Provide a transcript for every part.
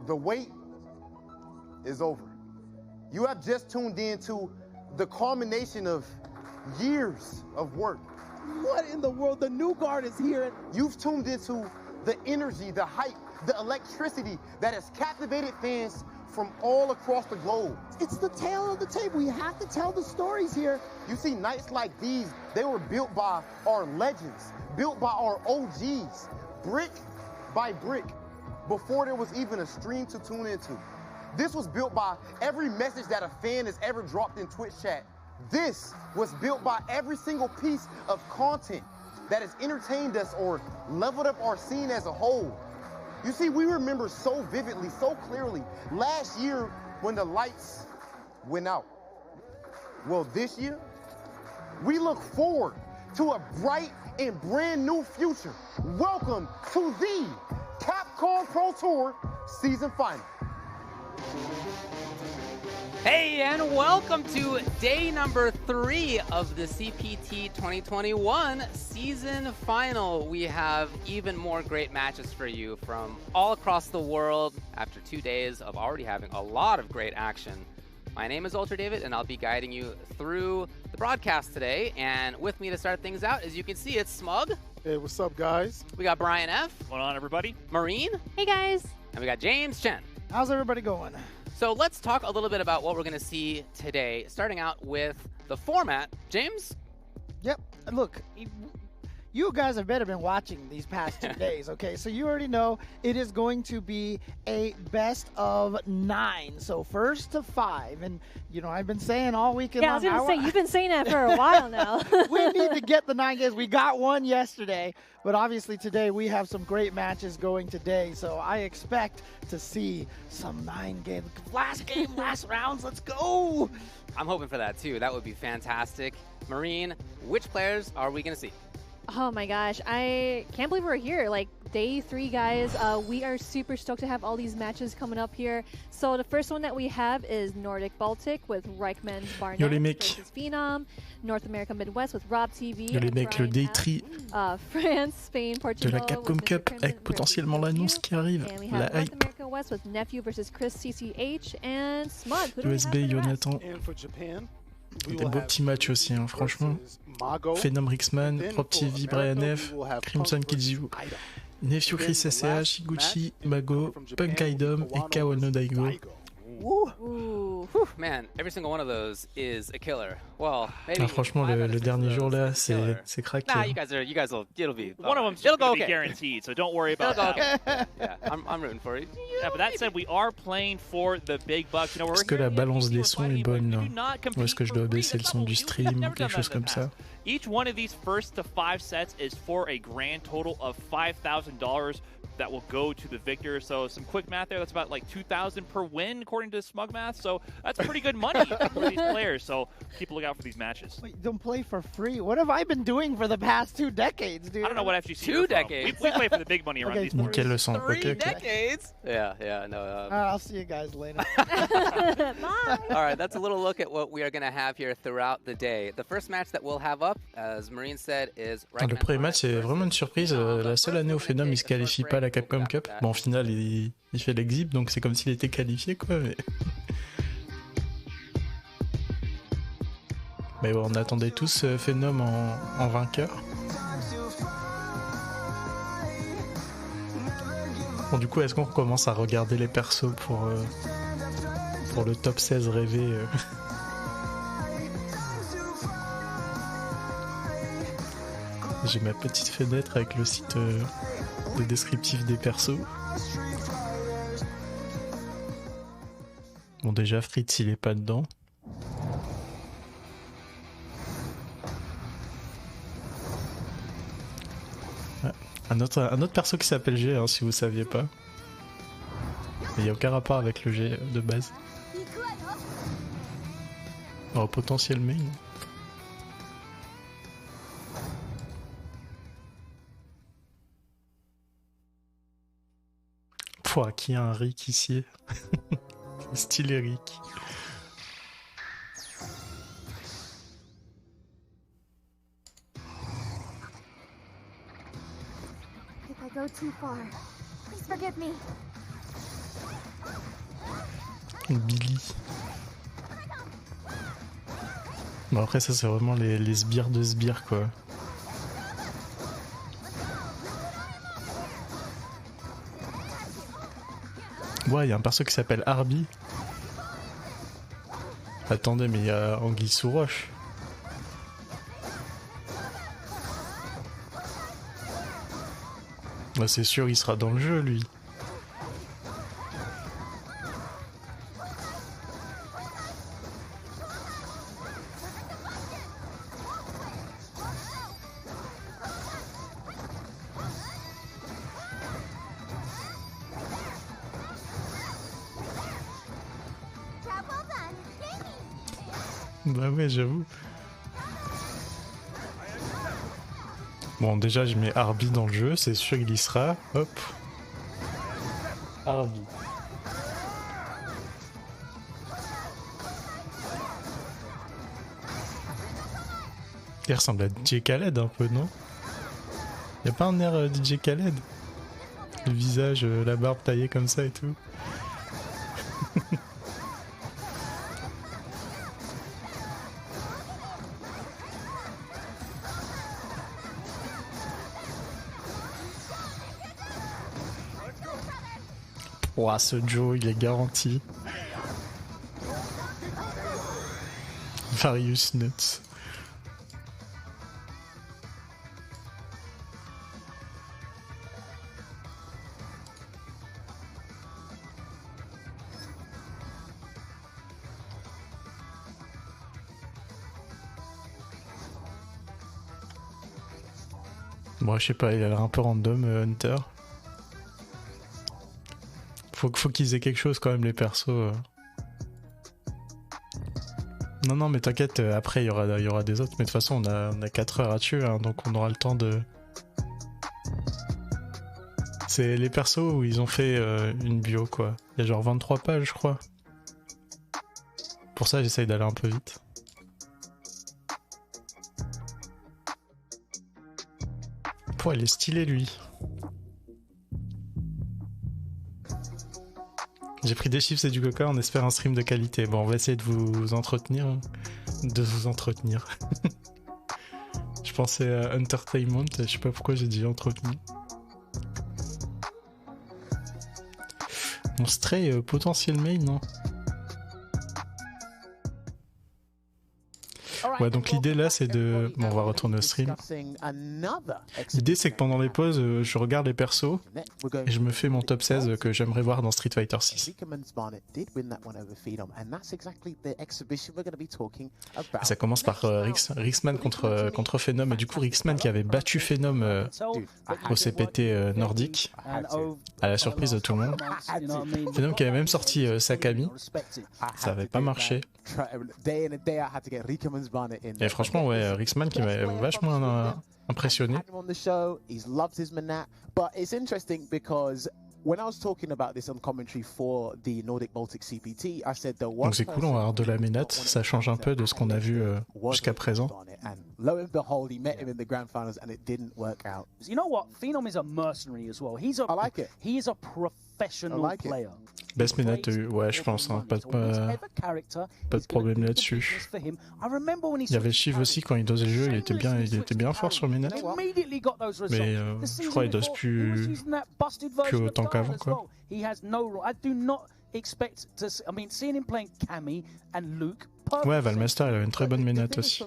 The wait is over. You have just tuned into the culmination of years of work. What in the world? The new guard is here. You've tuned into the energy, the hype, the electricity that has captivated fans from all across the globe. It's the tale of the tape. We have to tell the stories here. You see, nights like these, they were built by our legends, built by our OGs, brick by brick, before there was even a stream to tune into. This was built by every message that a fan has ever dropped in Twitch chat. This was built by every single piece of content that has entertained us or leveled up our scene as a whole. You see, we remember so vividly, so clearly, last year when the lights went out. Well, this year, we look forward to a bright and brand new future. Welcome to the CAPCOM Pro Tour Season Final. Hey, and welcome to day number 3 of the CPT 2021 Season Final. We have even more great matches for you from all across the world after 2 days of already having a lot of great action. My name is Ultra David, and I'll be guiding you through the broadcast today. And with me to start things out, as you can see, it's Smug. Hey, what's up, guys? We got Brian F. What's going on, everybody? Marine. Hey, guys. And we got James Chen. How's everybody going? So let's talk a little bit about what we're going to see today, starting out with the format. James? Yep. Look, you guys have better been watching these past 2 days, okay? So you already know it is going to be a best of 9. So first to 5. And, you know, I've been saying all weekend long. Yeah, I was going to say, you've been saying that for a while now. We need to get the 9 games. We got one yesterday, but obviously today we have some great matches going today. So I expect to see some 9 games. Last game, last rounds, let's go. I'm hoping for that too. That would be fantastic. Marine, which players are we going to see? Oh my gosh, I can't believe we're here. Like day 3, guys. We are super stoked to have all these matches coming up here. So the first one that we have is Nordic Baltic with Reichmann Barnett versus Phenom. North America Midwest with Rob TV. Yo les mecs, le day 3 France, Spain, Portugal de la Capcom Cup avec potentiellement l'annonce qui arrive. And we La have North hype. America West with Nephew versus Chris CCH and Smug. Who do we have USB, for the rest? Jonathan. And for Japan, Des beaux petits matchs aussi, hein, franchement. Phenom Rixman, Rob TV, Brian F, Crimson Kidziu, Nephew Chris SCH, Higuchi, Mago, Punk Idom et Kawono Daigo. Ooh. Man, every single one of those is a killer. Well, maybe Franchement, le dernier jour là, c'est craqué. Nah, you guys will, it'll be. One of them's it'll going go to be okay. guaranteed, so don't worry about It'll go that. okay. Yeah, I'm rooting for you. Yeah, but that said, we are playing for the big bucks. You know, Est-ce que la balance des sons est bonne là? Ou est-ce que je dois baisser le son du stream ou quelque chose comme ça? Each one of these first to 5 sets is for a grand total of $5,000 that will go to the victor. So some quick math there, that's about like $2,000 per win according to Smug Math. So that's pretty good money for these players. So keep a look out for these matches. Wait, don't play for free. What have I been doing for the past 2 decades, dude? I don't know what FGC 2 decades. We play for the big money around these Nickel le son. 3 Okay. decades. Yeah, no. I'll see you guys later. Bye. All right, that's a little look at what we are going to have here throughout the day. The first match that we'll have up, as Marine said, is Le premier match, c'est vraiment une surprise. La seule année au Phenom, il se qualifie pas à la Capcom Cup. Bon, en finale, il fait l'exhib, donc c'est comme s'il était qualifié, quoi. Mais bon, on attendait tous Phenom en vainqueur. Bon, du coup, est-ce qu'on recommence à regarder les persos pour le top 16 rêvé J'ai ma petite fenêtre avec le site de descriptif des persos. Bon, déjà, Fritz, il est pas dedans. Ah, un autre perso qui s'appelle G, hein, si vous saviez pas. Il n'y a aucun rapport avec le G de base. Oh, potentiel main. Pouah, qui a un Rick ici? Stylé Rick. If I go too far, please forgive me. Billy. Bon après ça c'est vraiment les sbires de sbires quoi. Ouais, il y a un perso qui s'appelle Arby. Attendez, mais il y a Anguille sous roche. Bah, c'est sûr, il sera dans le jeu, lui. Bah ouais, j'avoue. Bon, déjà, je mets Arby dans le jeu, c'est sûr qu'il y sera. Hop. Arby. Il ressemble à DJ Khaled un peu, non? Y'a pas un air DJ Khaled? Le visage, la barbe taillée comme ça et tout. Ouah, ce Joe, il est garanti. Various Nuts. Bon, je sais pas, il a l'air un peu random, Hunter. Faut qu'ils aient quelque chose quand même, les persos. Non, mais t'inquiète, après il y aura des autres. Mais de toute façon, on a 4 heures à tuer, hein, donc on aura le temps de... C'est les persos où ils ont fait une bio, quoi. Il y a genre 23 pages, je crois. Pour ça, j'essaye d'aller un peu vite. Pouah, il est stylé, lui. J'ai pris des chips et du coca, on espère un stream de qualité. Bon, on va essayer de vous entretenir. Je pensais à entertainment, je sais pas pourquoi j'ai dit entretenu. Mon stray potentiel main, non? Ouais, donc l'idée là c'est de... Bon, on va retourner au stream. L'idée c'est que pendant les pauses, je regarde les persos et je me fais mon top 16 que j'aimerais voir dans Street Fighter 6. Et ça commence par Rixman contre Phenom, et du coup Rixman qui avait battu Phenom au CPT nordique, à la surprise de tout le monde. Phenom qui avait même sorti Sakami, ça avait pas marché. Et franchement, ouais, Rixman qui m'a vachement impressionné. Donc c'est cool, on va avoir de la ménat, ça change un peu de ce qu'on a vu jusqu'à présent. Lo and behold, he met him in the grand finals and it didn't work out. You know what? Phenom is a mercenary as well. I like it. He is a professional player. Best ménat, ouais, je pense, hein, pas de problème là-dessus. Il y avait Shiv aussi quand il dosait le jeu, il était bien fort sur ménat. Mais je crois qu'il dose plus autant qu'avant, quoi. Ouais, Valmaster, il avait une très bonne ménat aussi.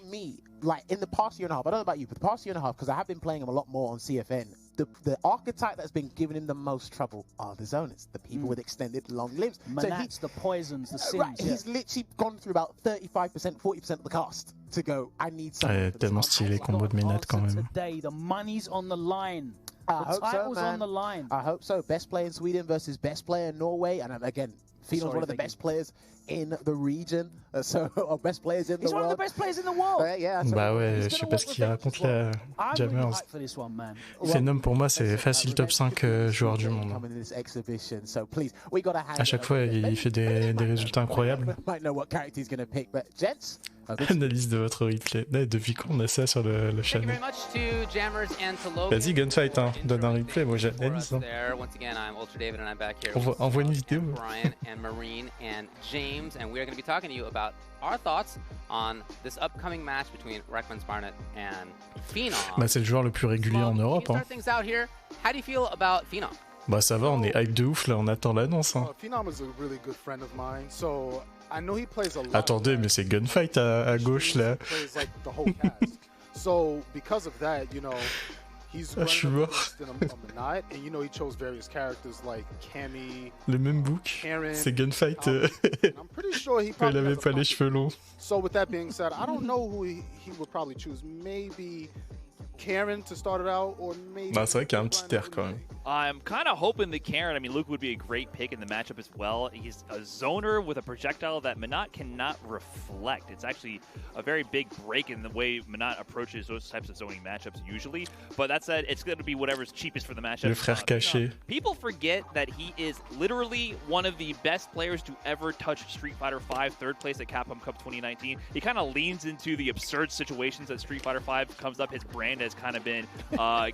Like in the past year and a half, I don't know about you, but the past year and a half, because I have been playing him a lot more on CFN, the archetype that's been giving him the most trouble are the zoners, the people with extended long limbs. Manats, the poisons, the sins. Right, he's literally gone through about 35%, 40% of the cast to go, I need something. Ouais, tellement stylé les combos de ménat quand même. Today, the money's on the line. I hope so, man. On the line. I hope so. Best player in Sweden versus best player in Norway, and again, Phenom's one of the best players in the region. best players in the He's one of world. the best players in the world. Yeah, Bah ouais, je sais pas ce qu'il raconte là, I'm really Jammers. hyped for this one, man. Phenom pour moi c'est facile top 5 joueur du monde. À chaque fois il fait des résultats incroyables. Analyse de votre replay. Depuis quand on a ça sur le channel? Vas-y, gunfight, hein. Donne un replay, moi j'analyse. Hein. Envoie une vidéo. Bah, c'est le joueur le plus régulier en Europe. Hein. Bah ça va, on est hype de ouf là, on attend l'annonce. Hein. Attendez, mais c'est gunfight à gauche là. Ah, je suis mort. Le même book, c'est gunfight quand il avait pas les cheveux longs. Bah c'est vrai qu'il y a un petit air quand même. I'm kind of hoping that Karen, I mean, Luke would be a great pick in the matchup as well. He's a zoner with a projectile that Minot cannot reflect. It's actually a very big break in the way Minot approaches those types of zoning matchups usually. But that said, it's going to be whatever's cheapest for the matchup. Le frère caché. People forget that he is literally one of the best players to ever touch Street Fighter V, third place at CAPCOM CUP 2019. He kind of leans into the absurd situations that Street Fighter V comes up. His brand has kind of been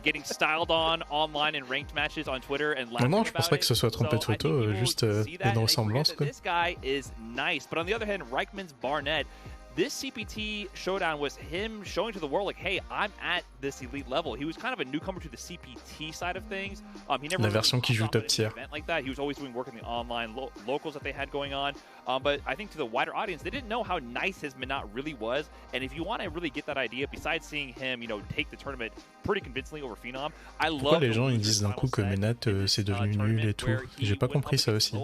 getting styled on online and ranked matches on Twitter and laughing non, je pense pas que ce soit trompé de photo, juste une ressemblance quoi. This guy is nice, but on the other hand, Reichman's Barnett, this CPT showdown was him showing to the world, like, hey, I'm at this elite level. He was kind of a newcomer to the CPT side of things. He never La version qui joue top tier. Like that. He was always doing work in the online locals that they had going on. But I think to the wider audience, they didn't know how nice his Minot really was. And if you want to really get that idea, besides seeing him, take the tournament pretty convincingly over Phenom, I love. Pourquoi les gens ils disent d'un coup que Minot c'est devenu nul et tout? J'ai pas compris ça aussi.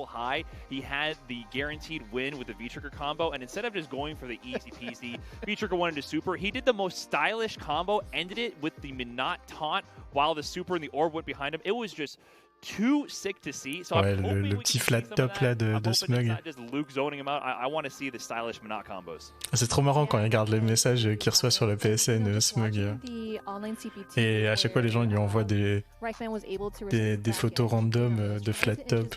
He had the guaranteed win with the V-trigger combo, and instead of just going for the easy peasy V-trigger one into super, he did the most stylish combo, ended it with the Minot taunt while the super and the orb went behind him. It was just too sick to see. So ouais, le petit flat top là de Smug. C'est trop marrant quand il regarde les messages qu'il reçoit sur le PSN Smug. Et à chaque fois les gens lui envoient des photos random de flat top.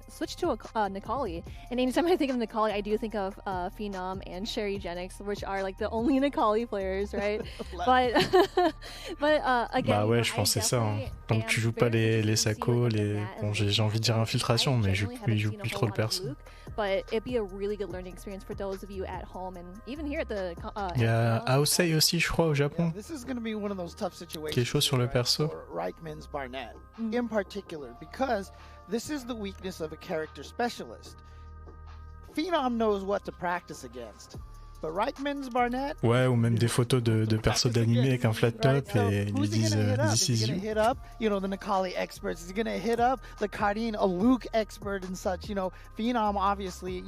Switched to Nikali, and anytime I think of Nikali, I do think of Phenom and Sherry Genix, which are like the only Nikali players, right? but again, bah ouais, je pense que c'est ça. Hein. Donc tu joues pas les sacos, bon j'ai envie de dire infiltration, mais il joue plus trop le perso. But it'd be a really good learning experience for those of you at home and even here at the. Il y a Aosei aussi, je crois, au Japon. This is going to be one of those tough situations. Qui est chaud sur le perso. Reichman's Barnett, in particular, because this is the weakness of a character specialist. Phenom knows what to practice against. But Reichman's Barnett, ouais, ou même des photos de persos d'animé avec un flat top et ils disent this is you. Hit up, the Nikali experts. Is he gonna hit up the Karin, a Luke expert and such? Phenom obviously,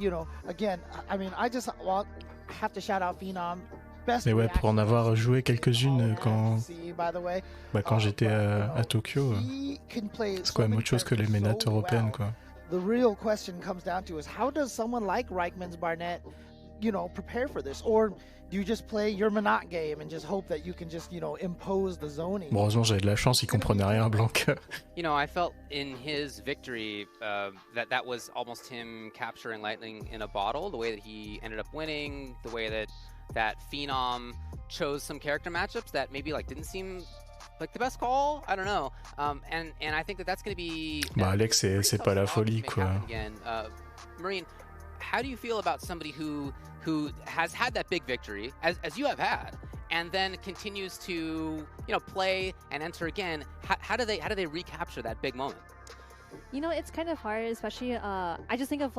again, I mean, I just have to shout out Phenom. Mais ouais, pour en avoir joué quelques-unes quand j'étais à Tokyo, c'est quand même autre chose que les ménates européennes, quoi. The real question comes down to is how does someone like Reichman's Barnett prepare for this, or do you just play your Minot game and just hope that you can just impose the zoning? Bon, heureusement j'avais de la chance, il comprenait rien à Blanca. I felt in his victory that was almost him capturing lightning in a bottle. The way that he ended up winning, the way that Phenom chose some character matchups that maybe didn't seem like the best call. I don't know. And I think that's going to be. Bah Alex, c'est pas la folie quoi. Marine, how do you feel about somebody who has had that big victory, as you have had, and then continues to play and enter again? How do they recapture that big moment? It's kind of hard, especially I just think of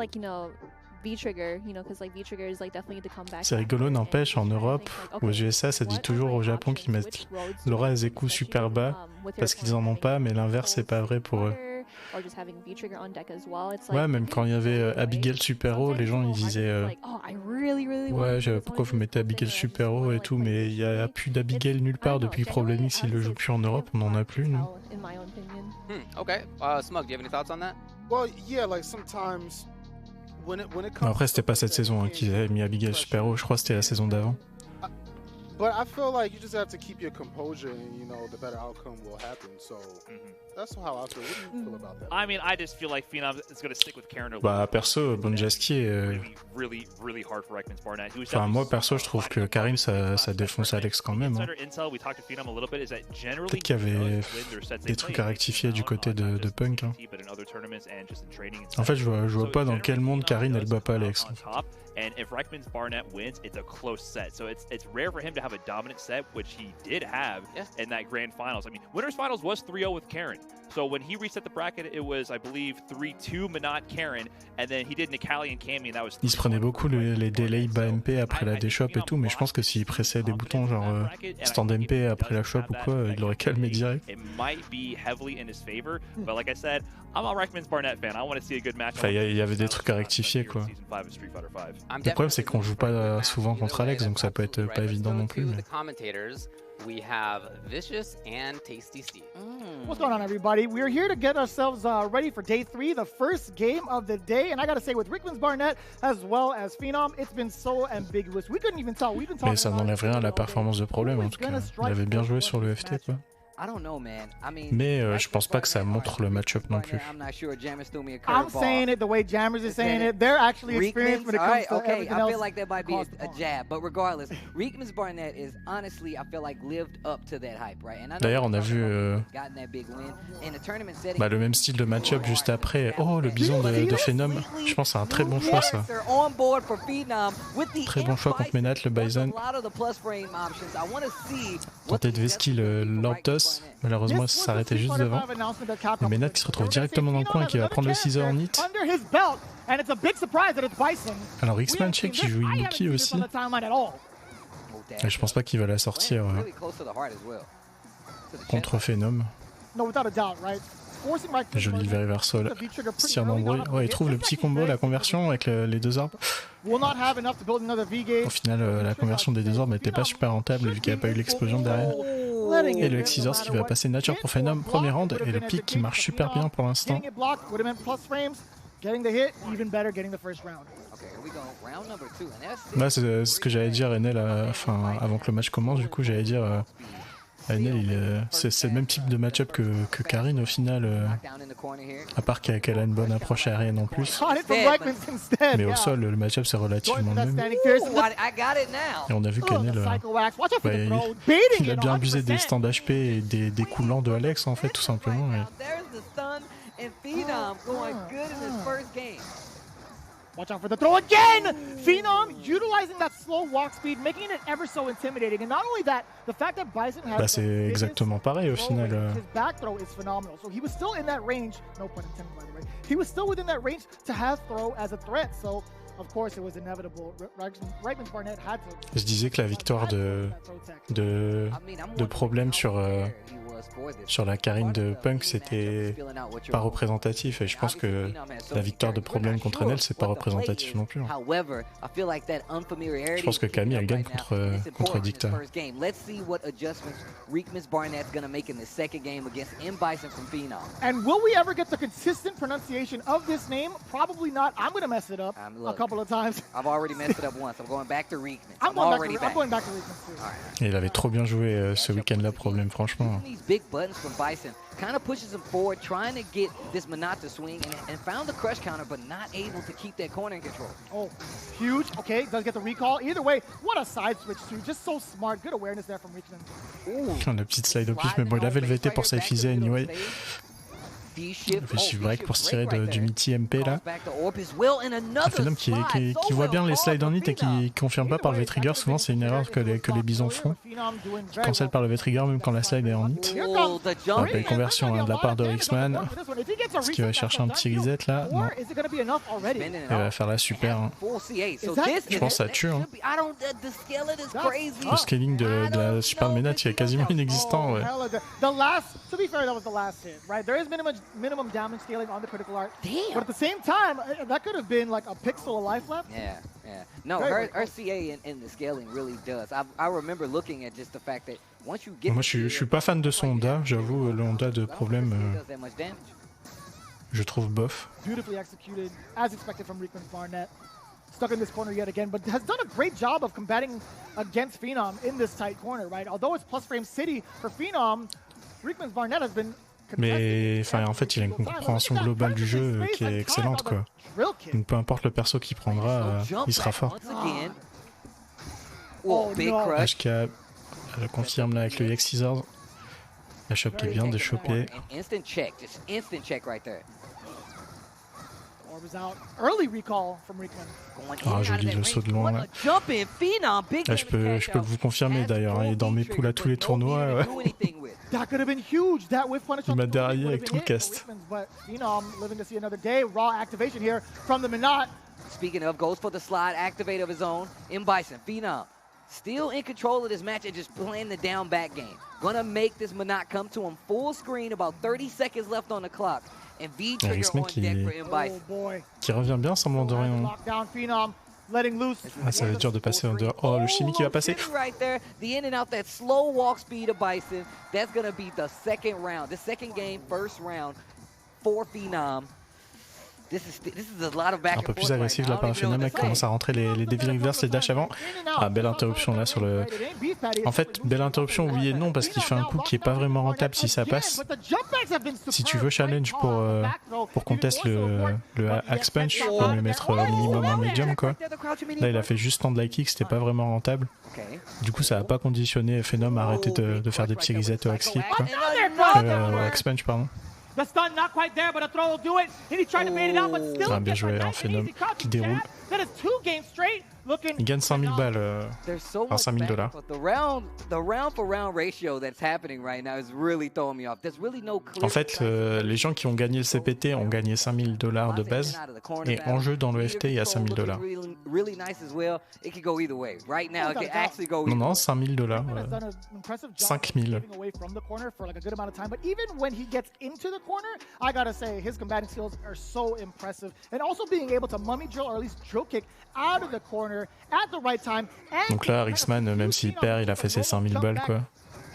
V-trigger, because V-trigger is definitely the comeback. C'est rigolo, n'empêche, en Europe, aux USA, ça dit toujours au Japon qu'ils mettent l'aura des coups super bas parce qu'ils en ont pas, mais l'inverse c'est pas vrai pour eux. Ouais, même quand il y avait Abigail Super Haut, les gens ils disaient ouais, pourquoi vous mettez Abigail Super Haut et tout, mais il n'y a plus d'Abigail nulle part depuis Problem X, il le joue plus en Europe, on n'en a plus, nous. Okay. Smug, do you have any thoughts on that? Well, yeah, sometimes Après, c'était pas cette saison hein, qu'ils avaient mis Abigail super haut, je crois que c'était la saison d'avant. But I feel like you just have to keep your composure, and you know the better outcome will happen. So that's how I feel. What do you feel about that? I mean, I just feel like Phenom is going to stick with Karen. Bah perso, Bonjaski really hard for Reichman's Barnett. Enfin moi perso, je trouve que Karim ça défonce Alex quand même. Hein. Peut-être qu'il y avait des trucs à rectifier du côté de Punk. Hein. En fait, je vois pas dans quel monde Karim elle bat pas Alex. And if Reichman's Barnett wins, it's a close set. So it's rare for him to have a dominant set, which he did have in that grand finals. I mean, winners finals was 3-0 with Karen. So when he reset the bracket, it was, I believe, 3-2 Minot Karen, and then he did Nikali and Cammy, and that was. Il se prenait beaucoup les delays bas MP après la D-Shop et tout, mais je pense que s'il pressait des boutons genre stand MP après la shop ou quoi, il l'aurait calmé direct. It might be heavily in his favor, but like I said, I'm a Reichman's Barnett fan. I want to see a good match. Enfin, il y avait des trucs à rectifier quoi. Le problème c'est qu'on joue pas souvent contre Alex, donc ça peut être pas évident non plus. Mais... We have Vicious and Tasty Steve. What's going on, everybody? We're here to get ourselves ready for day 3, the first game of the day. And I gotta say, with Reichman's Barnett as well as Phenom, it's been so ambiguous. We couldn't even tell. We've been talking. Mais ça n'enlève rien à la performance de Problème en tout cas. Il avait bien joué sur le FT quoi. Mais je pense pas que ça montre le match-up non plus. I'm saying it the way Jammers is saying it. They're actually experienced when it comes to everything else. I feel like that might be a jab, but regardless, Reichman's Barnett is honestly, I feel like lived up to that hype, right? D'ailleurs, on a vu le même style de match-up juste après. Oh, le bison de Phenom. Je pense que c'est un très bon choix ça. Très bon choix contre Menat, le Bison. Tenter de vesquille le Lord Toss. Malheureusement, ça s'arrêtait juste devant. Et Menat qui se retrouve directement dans le coin et qui va prendre le 6 en hit. Alors X-Man check qui joue Ibuki aussi. Et je pense pas qu'il va la sortir contre Phenom. Joli reversal. Tire d'embrouille. Ouais, il trouve le petit combo, la conversion avec les deux orbes. Au final, la conversion des deux orbes n'était pas super rentable vu qu'il n'y a pas eu l'explosion derrière. Et le X-Scissors qui va passer nature pour Phenom, premier round, et le pick qui marche super bien pour l'instant. Là, c'est ce que j'allais dire, Enel, avant que le match commence, du coup, j'allais dire. Enel, c'est le même type de match-up que Karine au final, à part qu'elle a une bonne approche aérienne en plus. Mais au sol, le match-up c'est relativement le même. Et on a vu qu'Enel, il a bien abusé des stands HP et des coups lents de Alex en fait, tout simplement. Watch out for the throw again! Phenom utilizing that slow walk speed, making it ever so intimidating. And not only that, the fact that Bison has c'est exactement pareil au final. His back throw is phenomenal. So he was still in that range, no pun intended by the way. He was still within that range to have throw as a threat. So of course it was inevitable. Reichman's Barnett had to. Je disais que la victoire de Problème sur la Karine de Punk, c'était pas représentatif et je pense que la victoire de Problème contre Enel, c'est pas représentatif non plus. Je pense que Camille elle gagne contre Dicta. And will we ever get the consistent pronunciation of this name? Probably not. I'm going to mess it up a couple of times. I've already messed it up once. I'm going back to Reekman. I'm going back to Reekman too. Et il avait trop bien joué ce week-end-là, Problème, franchement. Big buttons from Bison kind of pushes him forward, trying to get this Minot to swing and found the crush counter, but not able to keep that corner in control. Oh, huge. Okay, does get the recall. Either way, what a side switch too. Just so smart. Good awareness there from Reekman. La petite slide au pif, mais bon, il avait le VT pour safe-iser anyway. Il fait shift break pour se tirer du Mitty MP là. Phenom qui voit bien les slides en hit et qui confirme pas par le V-trigger. Souvent c'est une erreur que les bisons font. Qui cancelle par le V-trigger même quand la slide est en hit. Belle conversion de la part de X-Man. Est-ce qu'il va chercher un petit reset là? Non. Il va faire la super. Je pense que ça tue. Le scaling de la super Menat il est quasiment inexistant. Ouais. Minimum damage scaling on the critical art. Damn. But at the same time, that could have been like a pixel of life left. Yeah. No, her CA in the scaling really does. I remember looking at just the fact that once you get. Moi, je suis pas fan de son Honda, j'avoue, le Honda de Problème. je trouve bof. Beautifully executed, as expected from Rickman's Barnett. Stuck in this corner yet again, but has done a great job of combating against Phenom in this tight corner, right? Although it's plus frame city for Phenom, Rickman's Barnett has been. Mais en fait, il a une compréhension globale du jeu qui est excellente, quoi. Donc peu importe le perso qu'il prendra, il sera fort. HK, elle confirme là avec le EX Scissors. La shop qui est bien déchopée. Ah, joli le saut de loin là. Là, je peux vous confirmer d'ailleurs, il est dans mes poules à tous les tournois. Il m'a derrière avec tout le cast. Speaking of, goes for the slide, activate of his own. In Bison, Phenom still in control of this match and just playing the down back game. Gonna make this Monat come to him full screen, about 30 seconds left on the clock. And V trigger on deck for In Bison. Qui revient bien, semblant de rien. Ah, ça va être dur de passer en dehors. Oh, le chimie qui va passer. Right there, the in and out, that slow walk speed of Bison. That's gonna be the second round, the second game, first round for Phenom. Un peu plus agressif de la part de Phenom, là, qui commence à rentrer les Devil Reverse, les dash avant. Ah, belle interruption là sur le... En fait, belle interruption, oui et non, parce qu'il fait un coup qui est pas vraiment rentable si ça passe. Si tu veux challenge pour qu'on teste le Axe Punch, tu peux le mettre au minimum en medium, quoi. Là, il a fait juste tendre la kick, c'était pas vraiment rentable. Du coup, ça a pas conditionné Phenom à arrêter de faire des petits resets au Axe Kick, quoi. Au Axe Punch, pardon. Ah, bien joué, un Phenom qui déroule. Il gagne 100 000 balles, enfin 5 000 $. En fait, les gens qui ont gagné le CPT ont gagné 5 000 $ de base, et en jeu dans le FT, il y a 5 000 $. Non, non, 5 000 $. 5 000. Donc là, Rixman, même s'il perd, il a fait ses 5 000 balles, quoi.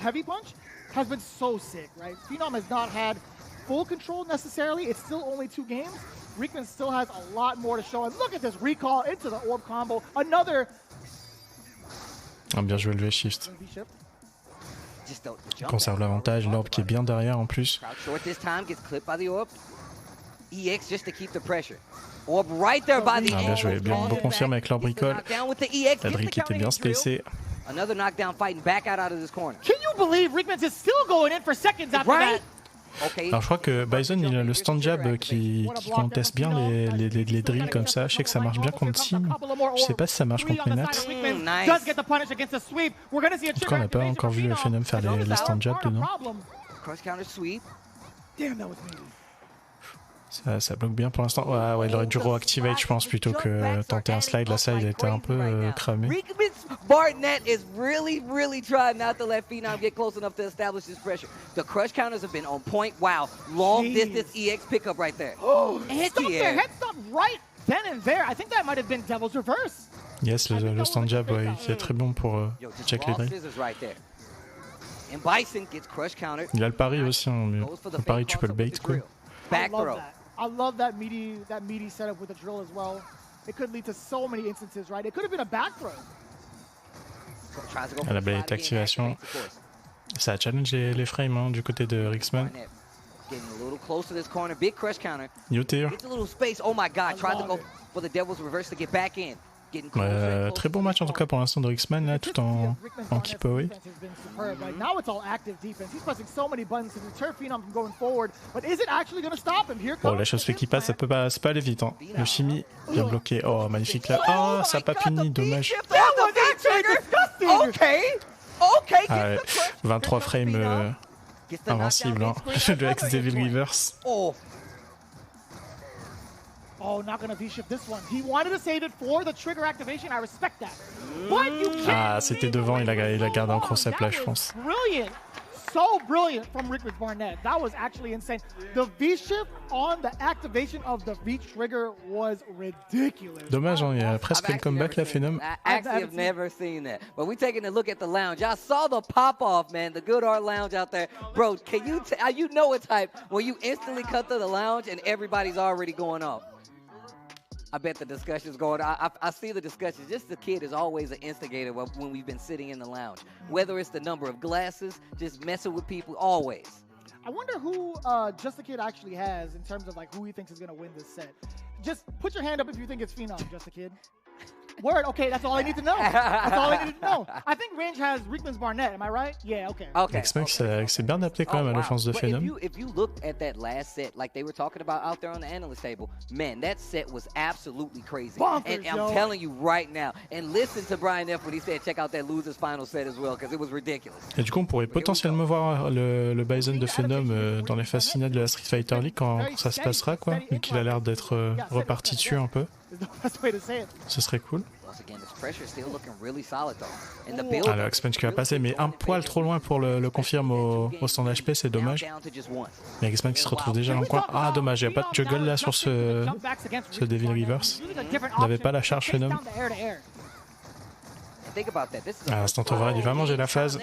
Heavy punch has been so sick, right? Phenom has not had full control necessarily. It's still only 2 games. Rickman still has a lot more to show. And look at this recall into the orb combo. Another. Ah, bien joué le V-Shift. Il conserve l'avantage, l'orbe qui est bien derrière en plus. Ah, bien joué, bien beau confirme avec leur bricole. La brique était bien spacée. Another knockdown fighting back out of this corner. Can you believe Rickman's is still going in for seconds after that? Alors je crois que Bison il a le stand jab qui conteste bien les drills comme ça. Je sais que ça marche bien contre Team. Je sais pas si ça marche contre Menat. En tout cas on n'a pas encore vu Phenom faire les stand jab dedans. Ça bloque bien pour l'instant. Ouais, il aurait dû reactivate, je pense, plutôt que tenter un slide. Là, ça, il a été un peu cramé. Barnett is really trying not to let Phenom get close enough to establish this pressure. The crush counters have been on point. Wow, long distance EX pickup right there. Anti-air. Head stop right then and there. I think that might have been Devil's Reverse. Yes, le stand jab qui est très bon pour check les drills. Il a le pari aussi, mais le pari tu peux le bait, quoi. Back throw. I love that meaty setup with the drill as well. It could lead to so many instances, right? It could have been a back throw. La belle activation. Ça a challenge les frames hein, du côté de Rixman. Youtube. Très bon match en tout cas pour l'instant de Rixman là, tout en keep away. Bon, la chose fait qu'il passe, ça peut pas aller vite. Hein. Le chimie bien bloqué. Oh, magnifique là. Oh, ça n'a pas puni, dommage. Ah, ouais. 23 frames invincible. Hein. Le ex-Devil Reverse. Oh, not gonna V-shift this one. He wanted to save it for the trigger activation. I respect that. But you can't. Ah, c'était devant. Il a gardé un cross-up là, je pense. Brilliant. so brilliant from Rickman Barnett. That was actually insane. The V-shift on the activation of the V-trigger was ridiculous. Dommage, hein, il y a presque le comeback là, Phenom. I actually have never seen that. But we taking a look at the lounge. I saw the pop-off, man. The Good Art Lounge out there. Bro, can you you know it's hype when you instantly cut through the lounge and everybody's already going off. I bet the discussion's going on. I see the discussions. Just the kid is always an instigator when we've been sitting in the lounge. Whether it's the number of glasses, just messing with people, always. I wonder who Just the Kid actually has in terms of like who he thinks is going to win this set. Just put your hand up if you think it's Phenom, Just the Kid. Word, okay, that's all I need to know. That's all I need to know. I think Range has Rickman's Barnett, am I right? Yeah, okay. X-Men c'est bien adapté quand même à l'offense de Phenom. If you looked at that last set, like they were talking about out there on the analyst table, man, that set was absolutely crazy. Bonkers, and I'm telling you right now, and listen to Brian F. when he said check out that loser's final set as well, because it was ridiculous. Et du coup, on pourrait potentiellement voir le Bison de Phenom dans les phases finales de la Street Fighter League quand ça se passera, quoi, vu qu'il a l'air d'être reparti dessus un peu. Ce serait cool. Alors, X-Punch qui va passer, mais un poil trop loin pour le confirme au stand HP, c'est dommage. Mais X-Man qui se retrouve déjà dans le coin. Ah, dommage, il n'y a pas de juggle là sur ce Devil Reverse. Il n'avait pas la charge Phenom. Ah, Instant Over, il va manger la phase.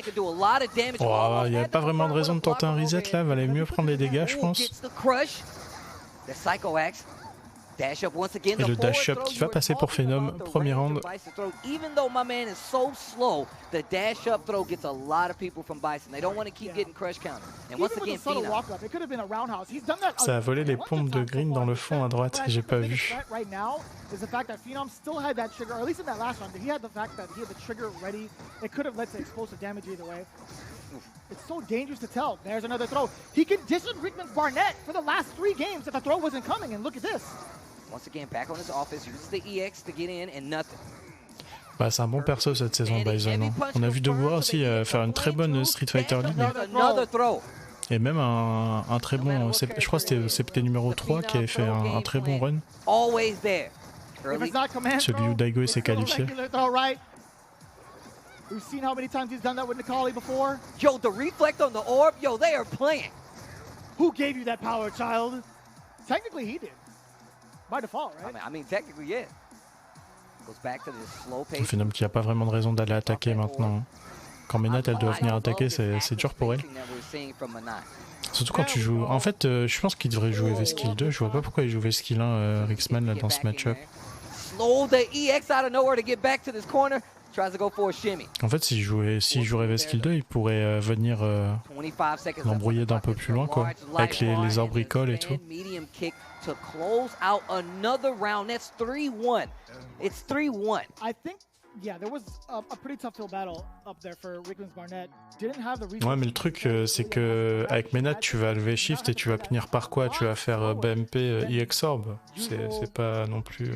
Oh, il n'y avait pas vraiment de raison de tenter un reset là, il valait mieux prendre les dégâts, je pense. Et le dash up qui va passer pour Phenom, premier round. Even though my man is so slow, the dash up throw gets a lot of people from Bison. They don't want to keep getting crush counter. And once again, Ça a volé les pompes de green dans le fond à droite, j'ai pas vu. Is the fact that Phenom still had that trigger, or at least in that last round, he had the fact that he had the trigger ready. It could have led to explosive damage either way. It's so dangerous to tell. There's another throw. He conditioned Rickman's Barnett for the last 3 games that the throw wasn't coming, and look at this. Once again, back on his offense, uses the EX to get in and nothing. Bah, c'est un bon perso cette saison, Bison. Hein. On a vu Deborah aussi faire une très bonne Street Fighter League. Et même un très bon, je crois que c'était CPT numéro 3 qui avait fait un très bon run. Celui où Daigo s'est qualifié. We've seen how many times he's done that with Nikali before. Yo, the reflect on the orb, yo, they are playing. Who gave you that power, child? Technically, he did. By default, right? I mean technically, yeah. Goes back to this slow pace. Phenom qui a pas vraiment de raison d'aller attaquer maintenant. Quand Menat elle doit venir attaquer, c'est dur pour elle. Surtout quand tu joues. En fait, je pense qu'il devrait jouer V-Skill 2. Je vois pas pourquoi il joue V-Skill 1 Rixman là dans ce match-up. En fait, s'il jouerait V-Skill 2, il pourrait venir l'embrouiller d'un peu plus loin, quoi. Avec les arbricoles et tout. To close out another round. That's 3-1. It's 3-1. I think, yeah, there was a pretty tough field battle up there for Rickman's Barnett. Didn't have the resources. Ouais, mais le truc, c'est que avec Menat, tu vas lever shift et tu vas finir par quoi? Tu vas faire BMP EX Orb. C'est pas non plus.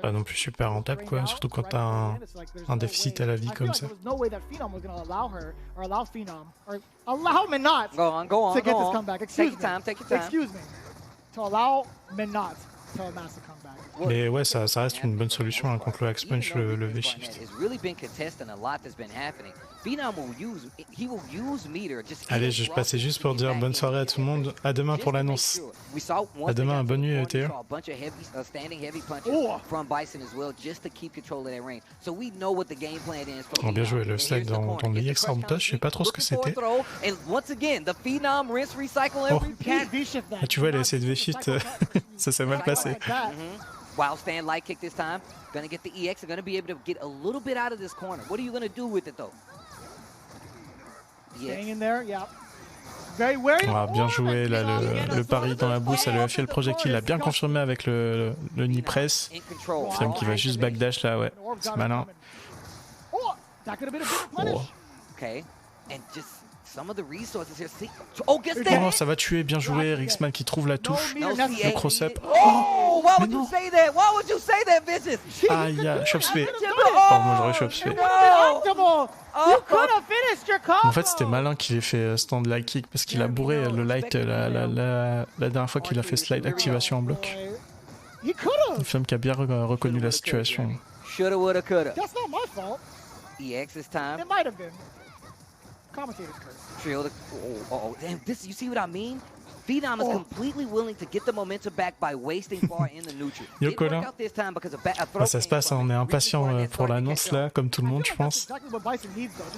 Pas non plus super rentable, quoi. Surtout quand t'as un déficit à la vie comme ça. Allow Menat to get this comeback. Excuse me. To allow Menat to amass a comeback. Mais ouais, ça reste une bonne solution hein, contre le X-Punch, le V-Shift. Allez, je passais juste pour dire bonne soirée à tout le monde. À demain pour l'annonce. À demain, bonne nuit Théo. Oh, bien joué, le slide dans le EX Orbitage, je sais pas trop ce que c'était. Oh. Ah, tu vois, elle a essayé de V-Shift, ça s'est mal passé. Wild stand light kick this time. Gonna get the EX. They're gonna be able to get a little bit out of this corner. What are you gonna do with it though? Staying in there, yeah. Very wary. Ah, bien joué là, le pari dans la boue, ça lui a fait le projectile, il a bien confirmé avec le knee press. Femme qui va juste backdash là, ouais. C'est malin. Oh, that could have been a big punish. Okay, and just some of the resources here. Oh, ça va tuer, bien joué, Rixman qui trouve la touche. Le cross-up. Oh, why would you say that? Why would you say that, Vicious? Ah, il y a chop spé. Oh, moi j'aurais chop spé. En fait, c'était malin qu'il ait fait stand light kick parce qu'il a bourré le light la dernière fois qu'il a fait slide activation en bloc. Une femme qui a bien reconnu la situation. Shoulda, woulda, coulda. That's not my fault. EX this time. It might have been. Commentator's curse. Trill. Damn, this, you see what I mean? Phenom is completely willing to get the momentum back by wasting far in the neutral. Yoko là. Ça se passe, on est impatient pour l'annonce là, comme tout le monde, je pense.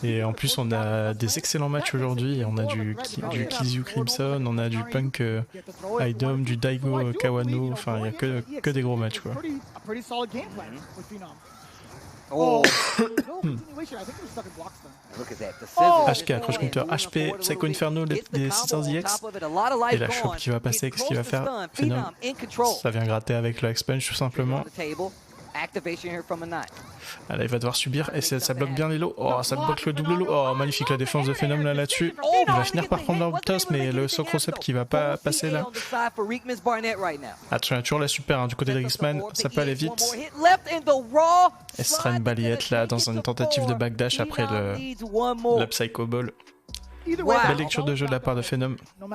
Et en plus, on a des excellents matchs aujourd'hui. On a du Kizyu Crimson, on a du Punk Idom, du Daigo Kawano. Enfin, il n'y a que des gros matchs, quoi. Oh. HK, accroche compteur, HP, Psycho Inferno, des 600EX. Et la chope qui va passer, qu'est-ce qu'il va faire? Phenom. Ça vient gratter avec le X-Punch tout simplement. Ah, là, il va devoir subir et ça bloque bien les lots. Oh, ça bloque le double lot. Oh, magnifique la défense de Phenom là-dessus. Il va finir par prendre leur toss, mais le Socrocep qui va pas passer là. Attention, il y a toujours la super hein, du côté de Rixman. Ça peut aller vite. Et ce sera une balayette là dans une tentative de backdash après le Psycho Ball. Belle lecture de jeu de la part de Phenom. On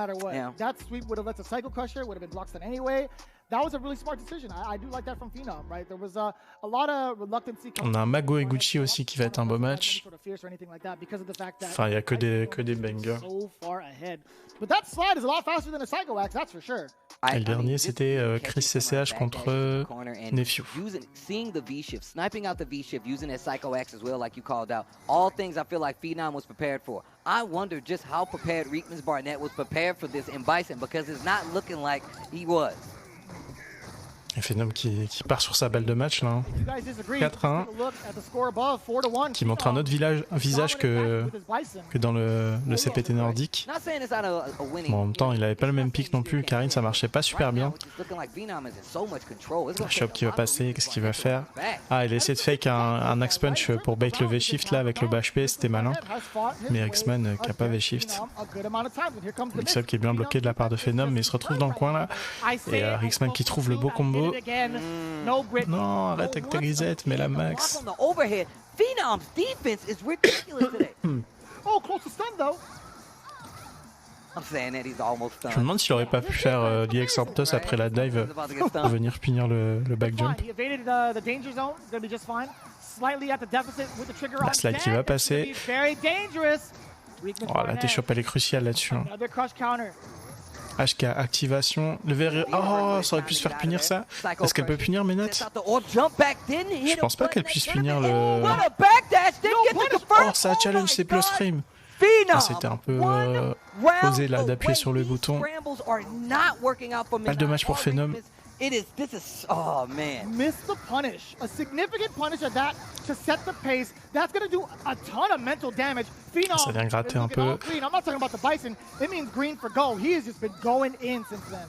a un Mago et Gucci aussi qui va être un beau match. Enfin, il n'y a que des bangers. Et le dernier, c'était Chris CCH contre Nephew. Seeing the V-shift, sniping out the V-shift, using his Psycho X as well, like you called out. All things I feel like Phenom was prepared for. I wonder just how prepared Reekman's Barnett was prepared for this in Bison, because it's not looking like he was. Et Phenom qui part sur sa balle de match là. 4-1. Qui montre un autre visage que dans le CPT nordique. Bon, en même temps, il avait pas le même pic non plus. Karine, ça marchait pas super bien. Shop qui va passer, qu'est-ce qu'il va faire? Ah, il a essayé de fake un axe punch pour bait le V-shift là avec le bash-P, c'était malin. Mais X-Man qui a pas V-shift. Mix-up qui est bien bloqué de la part de Phenom, mais il se retrouve dans le coin là. Et X-Man qui trouve le beau combo. Non, arrête avec ta grisette, mais la max. Je me demande s'il aurait pas pu faire l'EX Orptos après la dive pour venir punir le back jump. La slide qui va passer. Oh, la T-shop elle est cruciale là-dessus. Hein. HK, activation, le verre... Oh, ça aurait pu se faire punir ça. Est-ce qu'elle peut punir Ménat? Je pense pas qu'elle puisse punir le... Oh, ça challenge ses plus frame. Ah, c'était un peu osé là d'appuyer sur le bouton. Pas de match pour Phenom. Oh man. Missed the punish. A significant punish at that to set the pace. That's going to do a ton of mental damage. Phenom. Ça vient gratter un peu. I'm not talking about the Bison. It means green for go. He has just been going in since then.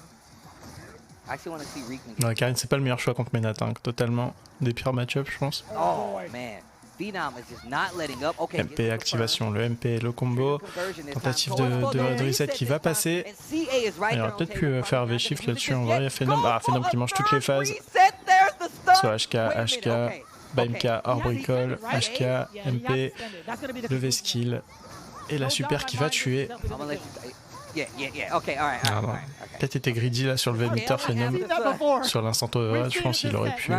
I actually want to see Reekman. Non, Karine, c'est pas le meilleur choix contre Ménat, hein. Totalement des pires match-ups, je pense. Oh man. Phenom is just not letting up. Okay, MP activation, le MP, le combo, tentative de reset qui va passer. Il aurait peut-être pu faire V-shift là-dessus, on va voir, il y a Phenom. Ah, Phenom qui mange toutes les phases. Soit HK, BMK, hors bricole, HK, MP, le V-skill et la super qui va tuer. Peut-être été greedy là sur le V-meter Phenom. Sur l'instant override, je pense qu'il aurait pu...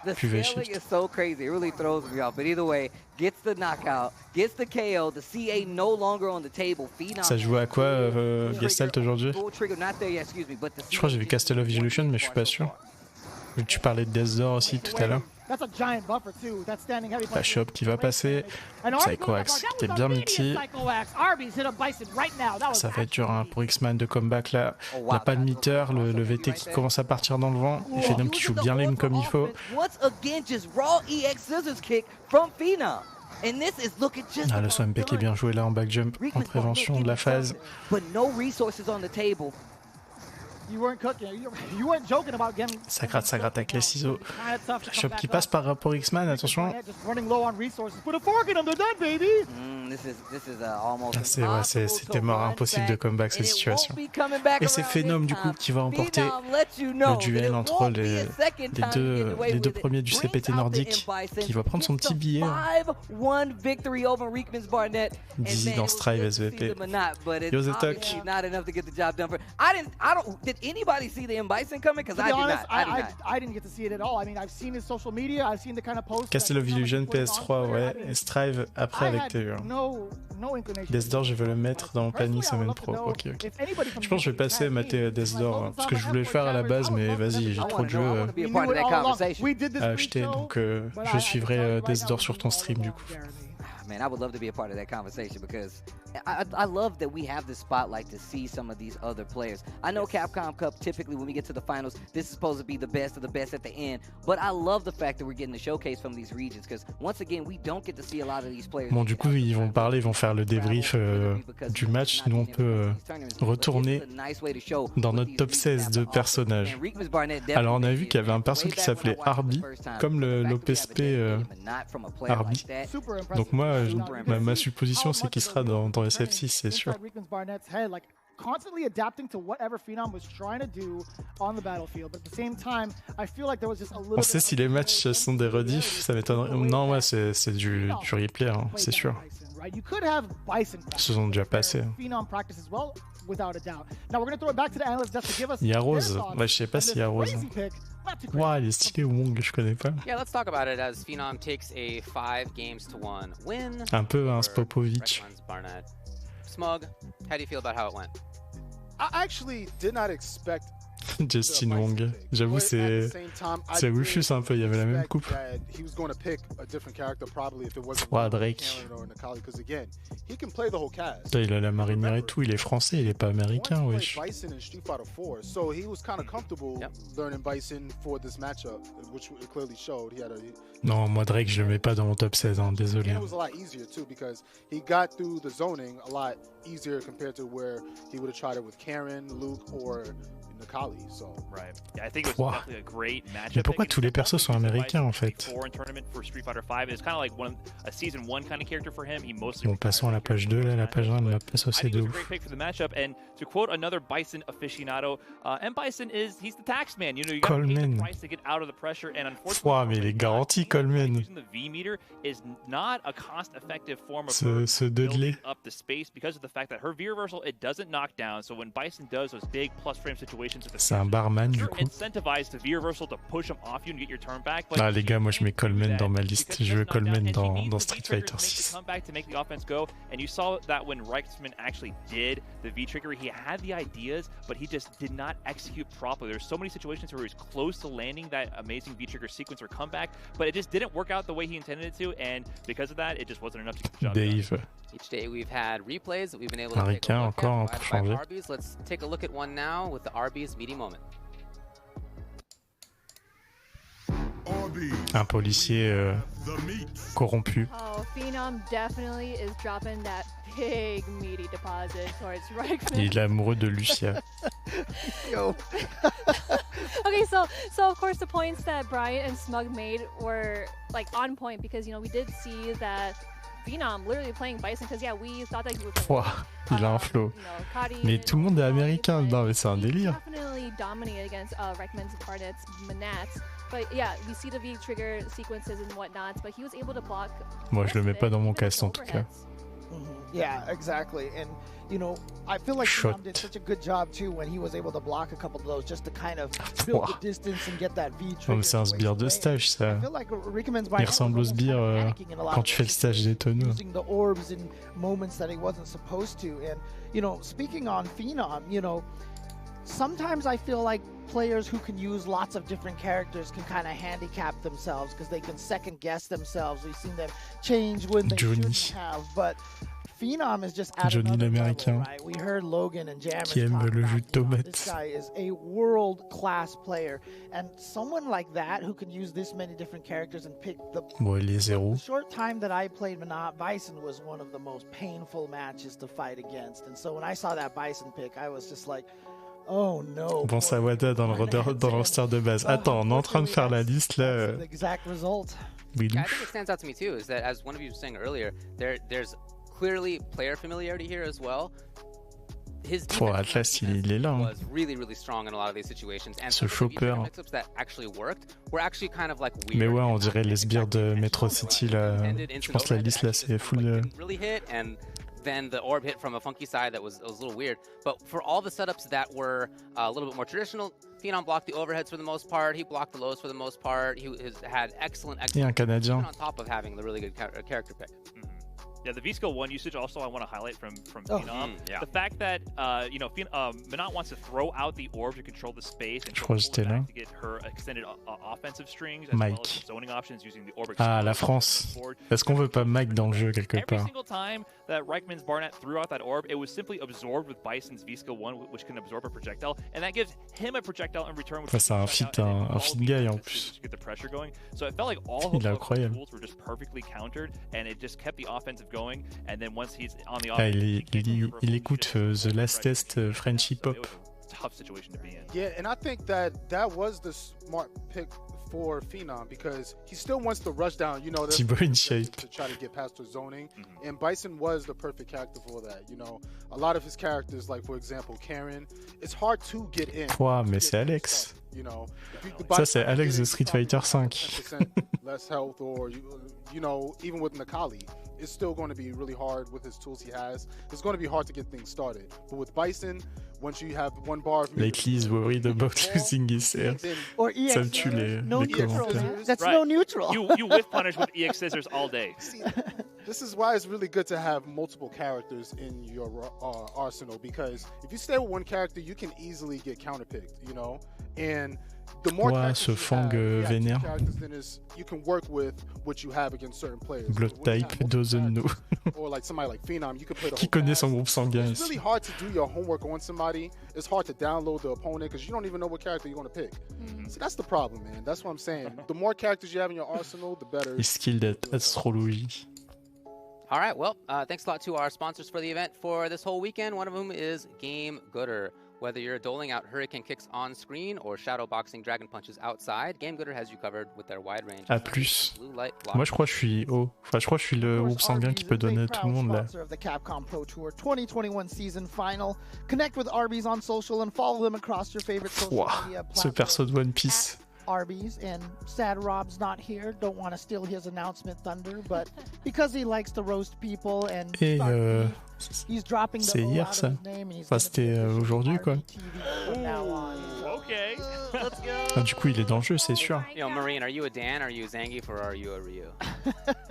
The scaling is so crazy. It really throws me off. But either way, gets the knockout, gets the KO. The CA no longer on the table. Ça joue à quoi Gestalt aujourd'hui? Je crois que j'ai vu Castle of Illusion, mais je suis pas sûr. Tu parlais de Death Door aussi tout à l'heure. La shop qui va passer. Psycho Axe qui était bien mixé. Ça va être dur hein, pour X-Man de comeback là. Il n'a pas de meter, le VT qui commence à partir dans le vent. Et Phenom qui joue bien l'aim comme il faut. Ah, le son MP qui est bien joué là en back jump en prévention de la phase. Ça gratte avec les ciseaux. La shop qui passe par rapport X-Man, attention. C'était mort, impossible de comeback cette situation. Et c'est Phenom du coup qui va emporter le duel entre les deux premiers du CPT nordique, qui va prendre son petit billet. Dizzy dans Strive SVP. Yo Zetok. Did anybody see the Bison coming? Because I didn't get to see it at all. I mean, I've seen his social media. I've seen the kind of posts. Castle of Illusion PS3, ouais. Et Strive après avec TU. Death je vais le mettre dans mon planning semaine pro. Ok. Je pense que je vais passer à mater Death parce que je voulais le faire à la base, mais vas-y, j'ai trop de jeux à acheter, donc je suivrai Death sur ton stream du coup. Man, I would love to be a part of that conversation because I love that we have this spotlight to see some of these other players. I know CAPCOM Cup, typically when we get to the finals, this is supposed to be the best of the best at the end, but I love the fact that we're getting the showcase from these regions because once again, we don't get to see a lot of these players. Bon, du coup, ils vont parler, ils vont faire le débrief du match. Nous, on peut retourner dans notre top 16 de personnages. Alors, on a vu qu'il y avait un perso qui s'appelait Arby, comme l'OPSP Arby. Donc moi, ma supposition, c'est qu'il sera dans SF6, c'est sûr. Constantly adapting to whatever Phenom was trying to do on the battlefield, but at the same time, I feel like there was just a little. On sait si les matchs sont des rediffs, ça m'étonnerait. Non, ouais, c'est du replay, hein, c'est sûr. Ils se sont déjà passés. Il y a Rose. Ouais, je sais pas s'il y a Rose. Wow, il est stylé Wong, je connais pas. Yeah, let's talk about it as Phenom takes a 5-1 win. Un peu un Spopovic. Smug, how do you feel about how it went? I actually did not expect Justin Wong. J'avoue, c'est Rufus un peu, il y avait la même coupe. Ouah, Drake. Putain, il a la marinière et tout, il est français, il est pas américain, wesh. Non, moi Drake, je le mets pas dans mon top 16, hein, désolé. Mais pourquoi tous les persos sont américains en fait? Bon, passons à la page 2, là, la page 1 de la passe aussi de ouf. Coleman. Ouah, mais il est garanti, Coleman. Ce Dudley. C'est un barman du coup. Ah les gars, moi je mets Coleman dans ma liste. Je veux Coleman dans Street Fighter 6. The V-trigger, he had the ideas, but he just did not execute properly. There's so many situations where he was close to landing that amazing V-trigger sequence or comeback, but it just didn't work out the way he intended it to, and because of that, it just wasn't enough to get the job done. Each day we've had replays that we've been able to take a look encore at by Arby's. Let's take a look at one now with the Arby's meaty moment. Un policier corrompu. Oh, Phenom definitely is dropping that big meaty deposit towards Reichman. Il est amoureux de Lucia. Okay, so of course the points that Brian and Smug made were like on point because we did see that Phenom literally playing Bison because we thought that he would play. Il a un flow. Mais tout le monde est américain dedans, mais c'est un délire. Definitely dominated against Reichman's Barnett's Manats. But yeah, we see the V-trigger sequences and whatnot, but he was able to block. Moi, je le mets pas dans mon cast en tout cas. Yeah, exactly. And I feel like Phenom did such a good job too when he was able to block a couple of those just to kind of build the distance and get that V-trigger. C'est un sbire de stage ça. Il ressemble au sbire quand tu fais le stage des tonneaux. Using the orbs in moments that he wasn't supposed to. And speaking on Phenom, sometimes I feel like players who can use lots of different characters can kind of handicap themselves because they can second guess themselves. We've seen them change when they shouldn't have, but Phenom is just at another level, right? We heard Logan and Jammers qui aime le jus de tomate. This guy is a world-class player, and someone like that who can use this many different characters and pick the. Bon, il est zéro. The short time that I played Bison was one of the most painful matches to fight against, and so when I saw that Bison pick, I was just like. Oh no. Bon, ça Wada dans le roster de base. Attends, on est en train de faire la liste là. Exact result. I think what stands out to me too is that, as one of you was saying earlier, there's clearly player familiarity here as well. His Atlas, il est là. Hein. Was really, really strong in a lot of these situations. And ce chopper. Mix-ups that actually worked were actually kind of like weird. Mais ouais, on dirait les sbires de Metro City là. Je pense la liste là, c'est full. Really hit and then the orb hit from a funky side that was a little weird. But for all the setups that were a little bit more traditional, Phenom blocked the overheads for the most part. He blocked the lows for the most part. He has had excellent. Et un Canadien. On top of having the really good character pick. Yeah, the V-Skill 1 usage also I want to highlight from Phenom. The fact that, Minot wants to throw out the orb to control the space and to get her extended offensive strings as well as zoning options using the orb. Ah, la France. Est-ce qu'on veut pas Mike dans le jeu quelque part? Every single time that Reichman's Barnet threw out that orb, it was simply absorbed with Bison's V-Skill 1, which can absorb a projectile, and that gives him a projectile in return. C'est un fit guy en plus. Get the pressure going. So it felt like all of the tools were just perfectly countered, and it just kept the offensive going, and then once he's on the il écoute The Last Test Frenchy Pop. Tough situation to be in. Yeah, and I think that was the smart pick for Phenom because he still wants to rush down, to try to get past the zoning. And Bison was the perfect character for that. A lot of his characters, like for example Karen, it's hard to get in. Mais c'est Alex. Ça c'est Alex de Street Fighter 5. Less health, or even with Nakali, it's still going to be really hard with his tools he has. It's going to be hard to get things started. But with Bison, once you have one bar of lately is worried about losing his hair. Or EX. Ça me tue les commentaires. That's no neutral. You whiff punish with EX scissors all day. This is why it's really good to have multiple characters in your arsenal, because if you stay with one character, you can easily get counterpicked, and the more ce Fang vénère. You can work with what you have against certain players. Blood type doesn't know. Or like somebody like Phenom, you can play the Qui connaît son groupe sanguin. It's really hard to do your homework on somebody. It's hard to download the opponent because you don't even know what character you're going to pick. So that's the problem, man. That's what I'm saying. The more characters you have in your arsenal, the better. He's skilled at astrology. All right, well, thanks a lot to our sponsors for the event for this whole weekend. One of them is Game Gooder. Whether you're doling out hurricane kicks on screen or shadow boxing dragon punches outside, Game Gooder has you covered with their wide range. A plus. Moi, je crois que je suis haut. Enfin, je crois que je suis le groupe sanguin qui peut donner à tout le monde là. Of the Capcom Pro Tour 2021 season final. Connect with Arby's on social and follow them across your favorite social media platforms. Ce perso de One Piece. Arby's, and sad Rob's not here. Don't want to steal his announcement thunder, but because he likes to roast people and he's dropping the O out of his name. Enfin, c'était aujourd'hui quoi. Okay, let's go. Ah, du coup, il est dans le jeu, c'est sûr. Marine, are you a Dan, are you a Zangief, or are you a Ryu?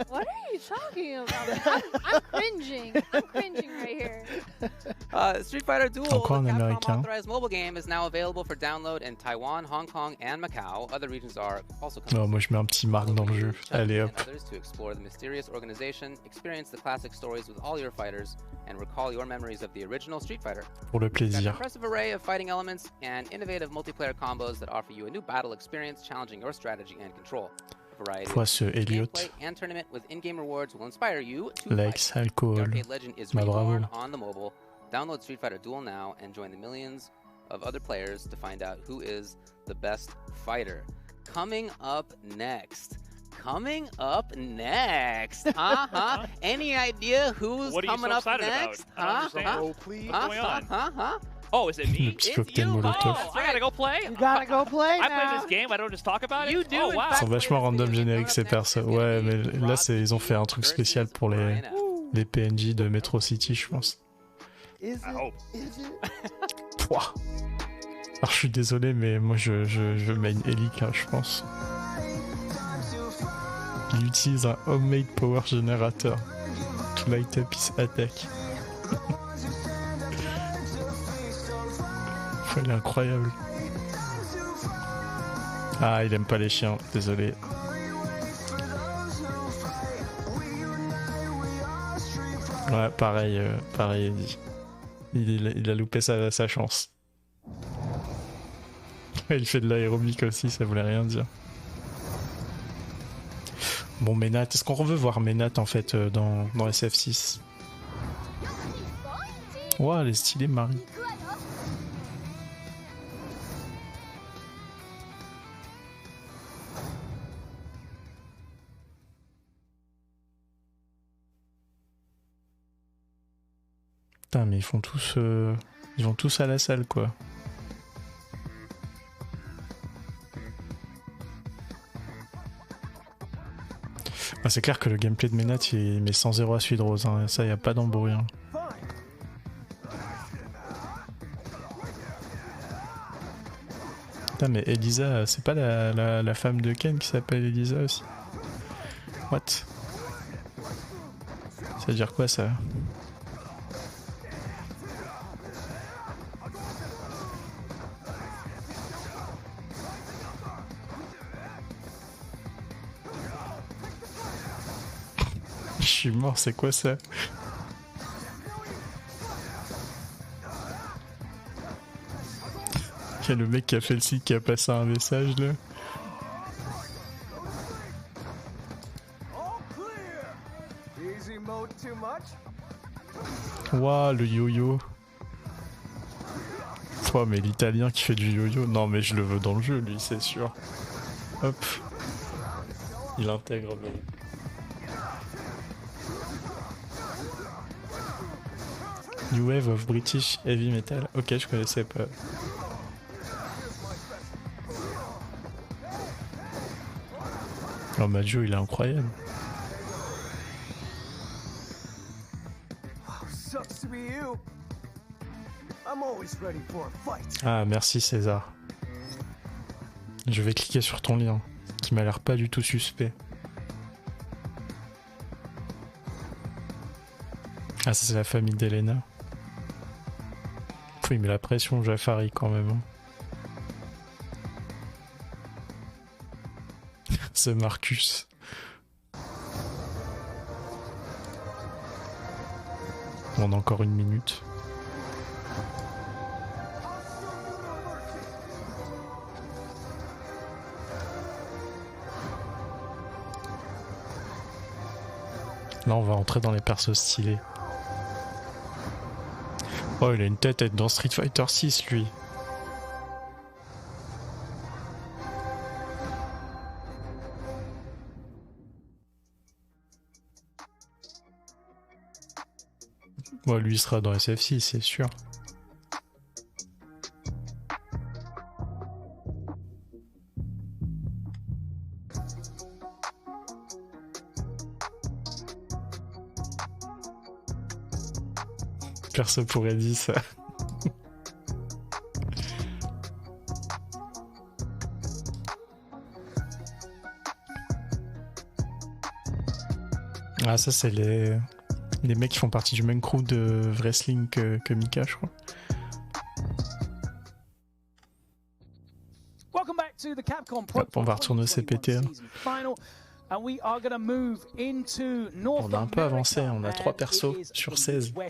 What are you talking about? I'm cringing. I'm cringing right here. Street Fighter Duel, Encore un the Capcom américain. authorized mobile game, is now available for download in Taiwan, Hong Kong, and Macau. Other regions are also Non, moi je mets un petit marque dans le jeu. Allez hop. Others to explore the mysterious organization, experience the classic stories with all your fighters, and recall your memories of the original Street Fighter. Pour le An plaisir. impressive array of fighting elements and innovative multiplayer combos that offer you a new battle experience challenging your strategy and control. A variety of Elliot. gameplay and tournament with in-game rewards will inspire you to L'ex fight. alcool. The Arcade Legend is Bah, bravo. reborn on the mobile. Download Street Fighter Duel now and join the millions of other players to find out who is the best fighter. Coming up next. Any idea who's coming up next? Please. What's going on? Oh, is it me? Le petit cocktail Molotov. I gotta go play? You gotta go play I now. play this game, I don't just talk about it? You do, oh, wow. Ils sont vachement random génériques ces persos. Ouais, mais là ils ont fait un truc spécial pour les PNJ de Metro City, je pense. Pouah. Alors je suis désolé, mais moi je main Elic, hein, je pense. Il utilise un homemade power generator to light up his attack. Il est incroyable. Ah, il aime pas les chiens, désolé. Ouais, pareil Eddie. Il a loupé sa chance. Il fait de l'aérobic aussi, ça voulait rien dire. Bon, Ménat, est-ce qu'on veut voir Ménat en fait dans SF6? Ouah, elle est stylée, Marie. Putain, mais ils font tous... Ils vont tous à la salle, quoi. Ah, c'est clair que le gameplay de Ménat, il met 100-0 à Suidrose, hein. Ça, y a pas d'embrouille. Hein. Putain, mais Elisa, c'est pas la femme de Ken qui s'appelle Elisa aussi? What? Ça veut dire quoi, ça? Je suis mort, c'est quoi ça? Il y a le mec qui a fait le site qui a passé un message là. Waouh, le yo-yo. Oh, mais l'italien qui fait du yo-yo. Non, mais je le veux dans le jeu, lui, c'est sûr. Hop. Il intègre le... New Wave of British Heavy Metal. Ok, je connaissais pas. Oh, Majo, il est incroyable. Ah, merci César. Je vais cliquer sur ton lien, qui m'a l'air pas du tout suspect. Ah, ça c'est la famille d'Elena. Oui, mais la pression Jafari quand même. Hein. C'est Marcus. On a encore une minute. Là, on va entrer dans les persos stylés. Oh, il a une tête à être dans Street Fighter 6, lui. Bon, lui, il sera dans SF6, c'est sûr. Personne pourrait dire ça. Ah, ça c'est les mecs qui font partie du même crew de wrestling que Mika, je crois. Hop, on va retourner au CPT. On a un peu avancé, on a 3 persos sur 16. Bon,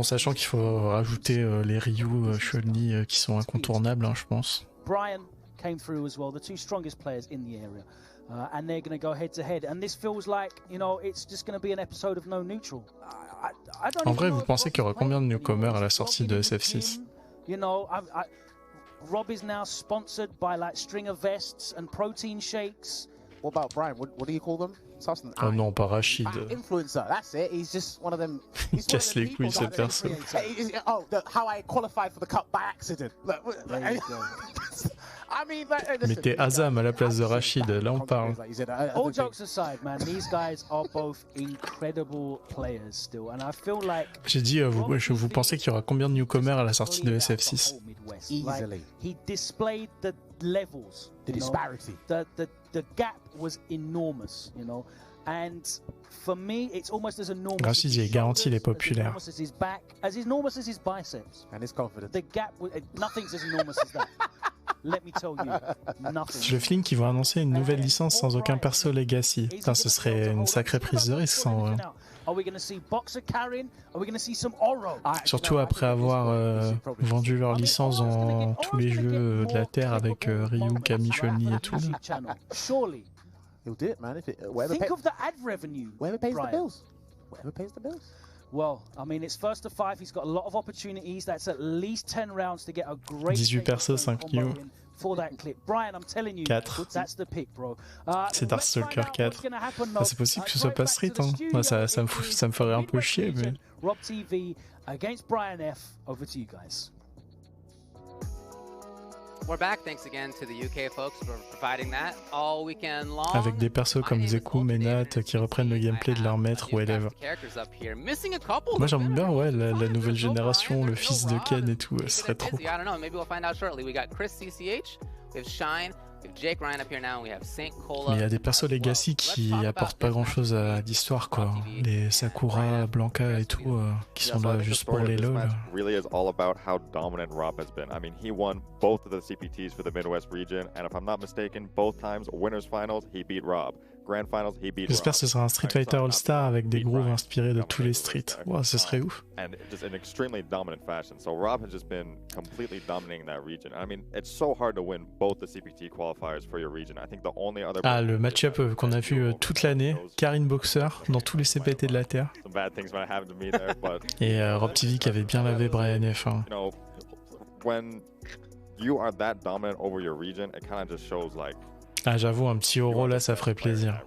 sachant qu'il faut rajouter les Ryu, Chun-Li qui sont incontournables, hein, je pense. Brian came through as well, the 2 strongest players in the area. And they're going to go head to head. And this feels like, you know, it's just going to be an episode of no neutral. En vrai, vous pensez qu'il y aura combien de newcomers à la sortie de SF6? You know, Rob is now sponsored by like stringer vests and protein shakes. What about Brian? What do you call them? Oh non, pas Rachid. Influencer, that's it. He's just one of them. Il casse les couilles cette personne. Oh, how I qualified for the cup by accident. I mean, mettez Azam à la place de Rachid, là on parle. All jokes aside, man, these guys are both incredible players still, and I feel like. J'ai dit, vous pensez qu'il y aura combien de newcomers à la sortie de SF6? Easily. He displayed the levels, the disparity. The gap was enormous, you know, and for me, it's almost as enormous. Rachid est garanti, il est populaire. As enormous as his biceps. And his confidence. The gap, nothing's as enormous as that. Let me tell you, nothing. Je feeling qu'ils vont annoncer une nouvelle licence sans aucun perso Legacy. Putain, ce serait une sacrée prise de risque sans vrai. Surtout après avoir vendu leur licence dans tous les jeux de la Terre avec Ryu, Kami, Chun-Li et tout. He'll do it, man. Think of the ad revenue. Whoever pays the bills. Whoever pays the bills. Well, I mean, it's first to 5. He's got a lot of opportunities. That's at least 10 rounds to get a great 18 persos, 5 new. For that clip. Brian, I'm telling you, 4. that's the pick, bro. C'est Darkstalker 4. Ah, c'est possible que ce soit pas Street, hein. Moi, ça me ferait un peu chier, mais... Rob TV against Brian F. Over to you guys. We're back. Thanks again to the UK folks for providing that all weekend long. Avec des persos comme Zeku, Menat qui reprennent le gameplay de leur maître ou élève. Moi j'aime bien la nouvelle génération, le fils de Ken et tout, ce serait trop. I don't know, maybe we'll find out shortly. We got Chris CCH, we have Shine, we have Jake Ryan up here now, and we have Saint Cola. Mais il y a des persos Legacy qui apportent pas grand chose à l'histoire quoi. Les Sakura, Blanca et tout, qui sont là juste pour les LoL. Really is all about how dominant Rob has been. I mean, he won both of the CPTs for the Midwest region, and if I'm not mistaken, both times winners finals he beat Rob. Grand finals he beat Rob. J'espère que ce sera un Street Fighter All-Star avec des grooves inspirés de tous les streets. Wow, ce serait ouf. And just in extremely dominant fashion. So Rob has just been completely dominating that region. I mean, it's so hard to win both the CPT qualifiers for your region. I think the only other le match-up qu'on a vu toute l'année, Karine Boxer dans tous les CPT de la Terre. Some bad things might happen to me there, but et Rob TV qui avait bien lavé Brian F. You know, when you are that dominant over your region, it kind of just shows like. Ah, j'avoue, un petit Oro là, ça ferait plaisir.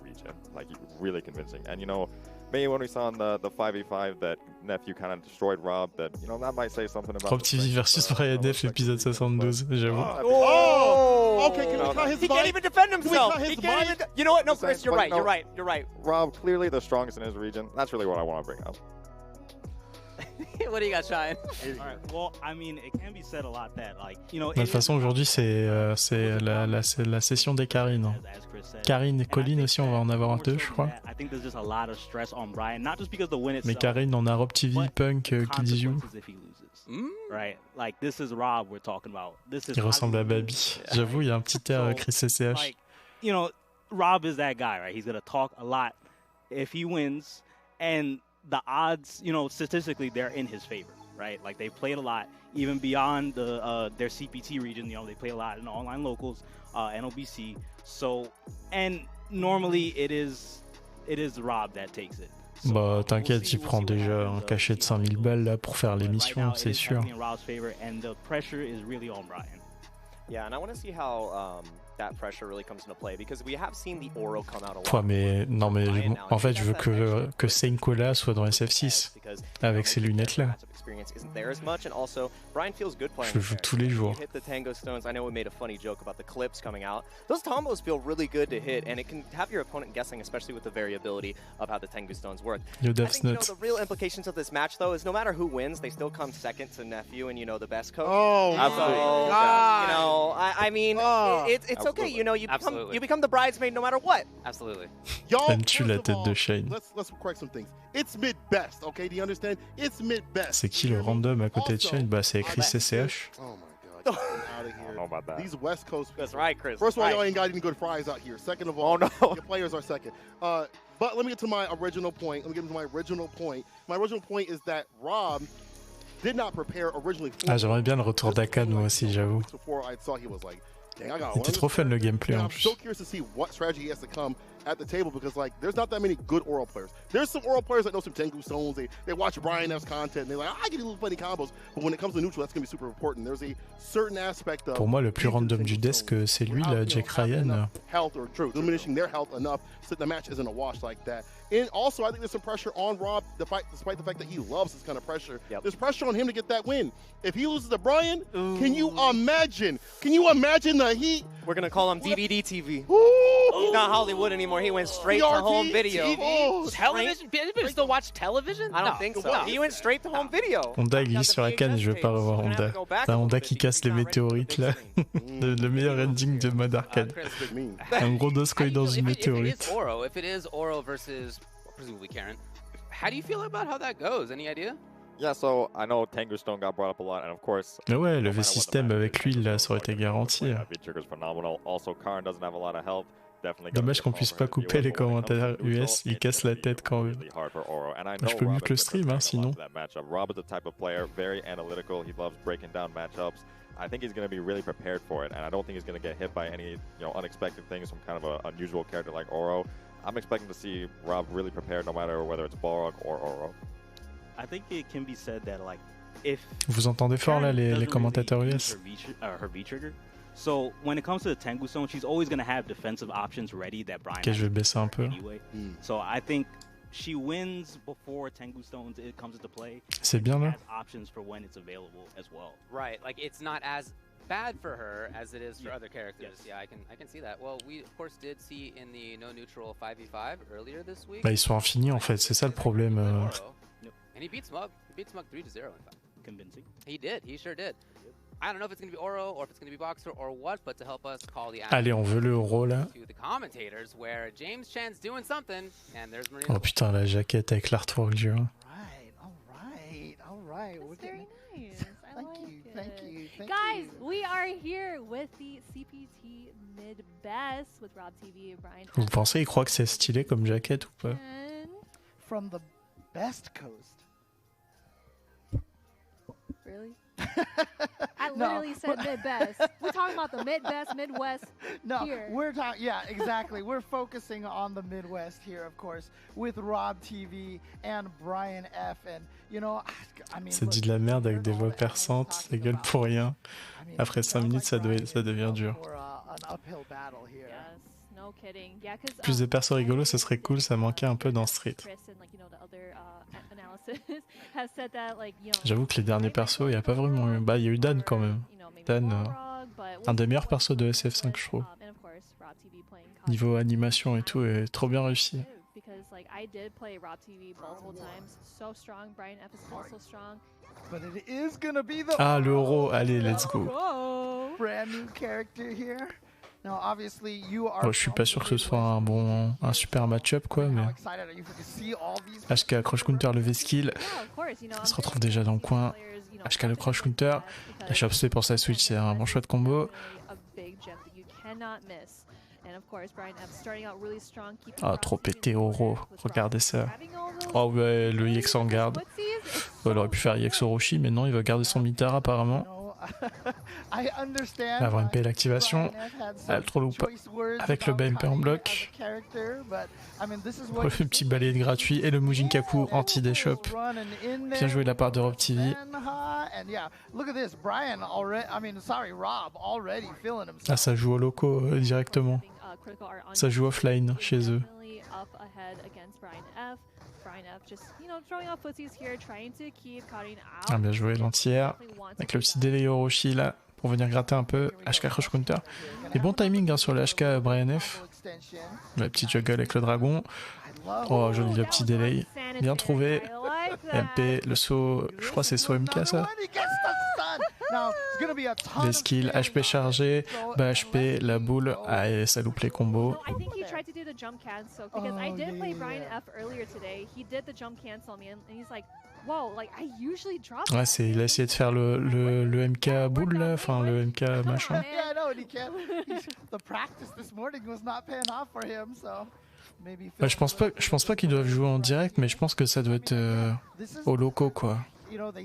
Like really convincing, and you know, maybe when we saw in the 5v5 that Nephew kind of destroyed Rob, that you know that might say something about. Rob TV versus Brian F épisode 72, j'avoue. Oh, okay, can we cut his mic? He can't even defend himself. He can't even. You know what? No, Chris, you're right. You're right. You're right. Rob, clearly the strongest in his region. That's really what I want to bring up. What do you got, Shine? All right. Well, I mean, it can be said a lot that, like, you know. De toute façon, aujourd'hui, c'est la session des Karine. Karine et Colline aussi, on va en avoir un deux, je crois. I think there's just a lot of stress on Brian, not just because the win itself. Mais Karine, on a Rob TV, Punk, Kidizu. Right, like this is Rob we're talking about. This is. Il ressemble à Baby. J'avoue, il y a un petit air Chris CCH. Like, you know, Rob is that guy, right? He's gonna talk a lot if he wins, and the odds, you know, statistically, they're in his favor, right? Like they played a lot, even beyond their CPT region. You know, they play a lot in the online locals, NOBC. So, and normally it is Rob that takes it. So, bah t'inquiète, il prend déjà un cachet de 5000 balles là pour faire l'émission, c'est sûr. And the pressure is really on Brian. Yeah, and I want to see how that pressure really comes into play because we have seen the Oro come out a lot. Mais non, mais en fait, je veux que Saint Cola soit dans SF6 avec ces lunettes là. Isn't there as much, and also Brian feels good playing. Je le joue tous les jours. Hit the tango stones. I know we made a funny joke about the clips coming out. Those combos feel really good to hit, and it can have your opponent guessing, especially with the variability of how the tango stones work. I think, you know, the real implications of this match, though, is no matter who wins, they still come second to Nephew and, you know, the best coach. Oh, absolutely. God. You know, I mean, it's okay. You know, you become the bridesmaid no matter what. Absolutely. Y'all, tue la tête de Shane. Let's correct some things. It's mid best, okay? Do you understand? It's mid best. C'est qui le random à côté de Shane? Bah c'est écrit CCH. Oh my God. Out of here. I don't know about that. These West Coast. That's right, Chris. First of all, y'all ain't got any good fries out here. Second of all, your players are second. But let me get to my original point. Let me get to my original point. My original point is that Rob did not prepare originally. Ah, j'aimerais bien le retour d'Akan moi aussi, j'avoue. C'était trop fun le gameplay en plus. I'm so curious to see what strategy he has to come at the table because, like, there's not that many good oral players. There's some oral players that know some Tengu stones. They watch Brian F's content and they're like, I get little funny combos. But when it comes to neutral, that's going to be super important. There's a certain aspect of. Pour moi, le plus random du desk, c'est lui, là, Jake Ryan. Health or true, diminishing their health enough so that the match isn't a wash like that. And also, I think there's some pressure on Rob, despite the fact that he loves this kind of pressure. Yep. There's pressure on him to get that win. If he loses to Brian, can you imagine? Can you imagine the heat? We're going to call him DVD TV. He's not Hollywood anymore. He went straight to home video. Television? People still watch television? I don't think so. He went straight to home video. Honda glisse sur la canne, je veux pas revoir Honda. T'as Honda qui casse les météorites là. Le meilleur ending de mode arcade. Un gros doscoï dans une météorite. If it is Oro versus presumably Karen, how do you feel about how that goes? Any idea? Yeah, so I know Tengu Stone got brought up a lot, and of course. Mais ouais, le V-System avec l'huile là, ça aurait été garanti. Trigger's phenomenal. Also, Karen doesn't have a lot of health. Dommage qu'on puisse pas couper les commentaires US, ils cassent la tête quand même. Je peux mute le stream, hein, sinon. Rob is the type of player, very analytical. He loves breaking down matchups. I think he's going to be really prepared for it, and I don't think he's going to get hit by any, unexpected things from kind of an unusual character like Oro. I'm expecting to see Rob really prepared, no matter whether it's Balrog or Oro. I think it can be said that like if Vous entendez fort là les commentateurs US. Her V trigger. So when it comes to the Tengu Stone, she's always going to have defensive options ready that Brian. Ok, je vais baisser un peu. Anyway. So I think she wins before Tengu Stones it comes into play. C'est bien là. Has options for when it's available as well. Right, like it's not as bad for her as it is for other characters. Yes. Yeah, I can see that. Well, we of course did see in the no neutral 5v5 earlier this week. Bah ils sont infinis en fait, c'est ça le problème. And he beat Smug. He beat Smug 3-0 in fact. Convincing. He did. He sure did. I don't know if it's going to be Oro or if it's going to be Boxer or what, but to help us call the Allez, on veut le Oro là. To the commentators where James Chan's doing something and there's Marina. Oh putain, la jaquette avec l'artwork du jeu. All right. That's very nice. Thank you. Guys, we are here with the CPT Mid-Best with Rob TV and Brian. Vous pensez qu'il croit que c'est stylé comme jaquette ou pas? From the best coast. Really? I literally said mid-best. We're talking about the mid-best, Midwest here. We're talking, yeah, exactly. We're focusing on the Midwest here, of course, with Rob TV and Brian F. And, you know, I mean... Ça dit de la merde avec des voix perçantes, ça gueule pour rien. Après 5 minutes, ça devient dur. Plus de persos rigolos, ça serait cool, ça manquait un peu dans Street. J'avoue que les derniers persos, il n'y a pas vraiment eu... Bah, il y a eu Dan quand même. Dan, un des meilleurs persos de SF5, je trouve. Niveau animation et tout, est trop bien réussi. Ah, le Oro, allez, let's go. Bon, je suis pas sûr que ce soit un super match-up quoi, mais HK Crush Counter le V-Skill, il se retrouve déjà dans le coin. HK le Crush Counter, la Shop C pour sa Switch, c'est un bon choix de combo. Ah, trop pété Oro, regardez ça. Oh ouais, le EX en garde. Il aurait pu faire EX Orochi, mais non, il va garder son Mitara apparemment. Il va avoir une MP l'activation. Elle trop loupe avec le BMP en bloc. Le petit balai gratuit et le Mujinkaku anti-déshop. Bien joué de la part de Rob TV. Ah, ça joue au loco directement. Ça joue offline chez eux. Ah, bien joué l'entière. Avec le petit délai Orochi là pour venir gratter un peu. HK Crush Counter. Et bon timing hein, sur le HK Brian F. La petite juggle avec le dragon. Oh joli le petit délai. Bien trouvé. MP, le saut. Je crois que c'est saut MK ça. Les skills, HP chargé, bas HP, la boule, ah, et ça loupe les combos. Ouais, il a essayé de faire le MK boule là, enfin le MK machin. Bah, je pense pas qu'ils doivent jouer en direct, mais je pense que ça doit être au loco quoi. Parce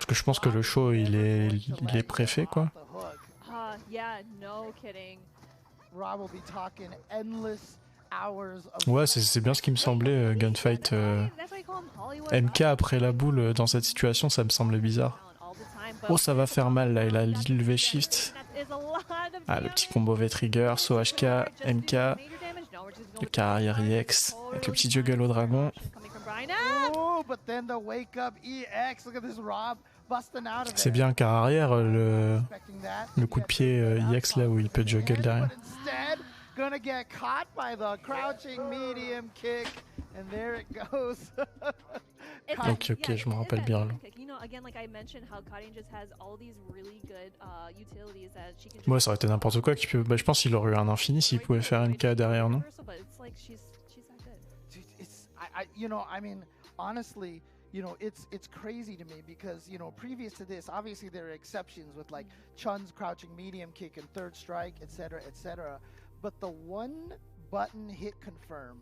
que je pense que le show il est préfet quoi. Ouais, c'est bien ce qui me semblait, gunfight MK après la boule dans cette situation, ça me semblait bizarre. Oh, ça va faire mal là, il a levé shift. Ah, le petit combo V-Trigger, saut HK, MK, le carrière EX avec le petit juggle au dragon. C'est bien car arrière le coup de pied EX là où il peut juggle derrière. Ok, je me rappelle bien là. Moi, ça aurait été n'importe quoi. Bah, je pense qu'il aurait eu un infini s'il pouvait faire MK derrière, non? Honestly, you know, it's crazy to me because, you know, previous to this, obviously there are exceptions with like Chun's crouching medium kick and third strike, etc., etc. But the one button hit confirm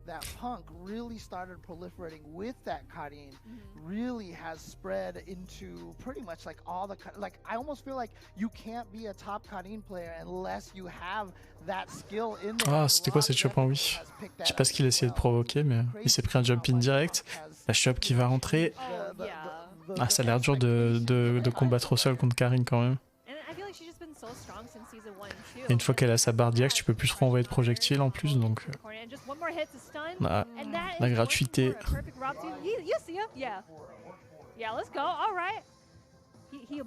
that Punk really started proliferating with that Karin really has spread into pretty much like all the, like I almost feel like you can't be a top Karin player unless you have that skill in there. Ah, c'était quoi cette chope en oui? Je sais pas ce qu'il essayait de provoquer, mais il s'est pris un jump in direct. La chope qui va rentrer. Ah, ça a l'air dur de combattre au sol contre Karin quand même. Et une fois qu'elle a sa barre d'Axe, tu peux plus trop envoyer de projectiles en plus, donc la gratuité.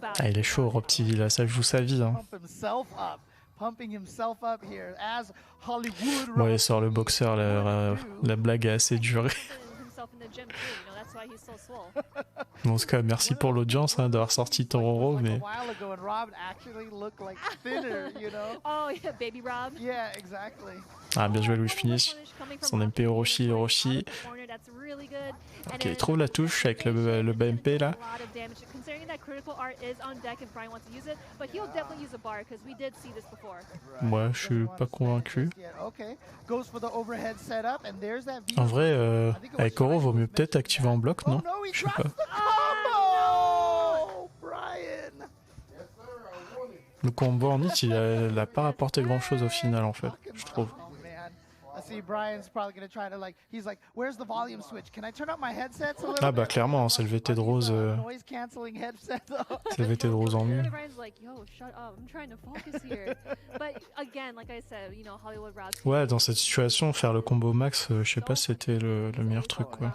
Ah, il est chaud, Rob TV, là, ça joue sa vie. Hein. Bon, il sort le boxeur, la blague est assez durée. Bon, en tout cas, merci pour l'audience hein, d'avoir sorti ton Roro, mais... Ah, bien joué Louis Finish. Son MP Orochi. Ok, il trouve la touche avec le BMP là. Moi, je suis pas convaincu. En vrai, avec Oro, vaut mieux peut-être activer en bloc, non? Je sais pas. Le combo en hit, il a pas rapporté grand chose au final en fait, je trouve. Ah bah clairement, c'est le VT de Rose. C'est le VT de Rose en mieux. Ouais, dans cette situation, faire le combo max, je sais pas si c'était le meilleur truc quoi.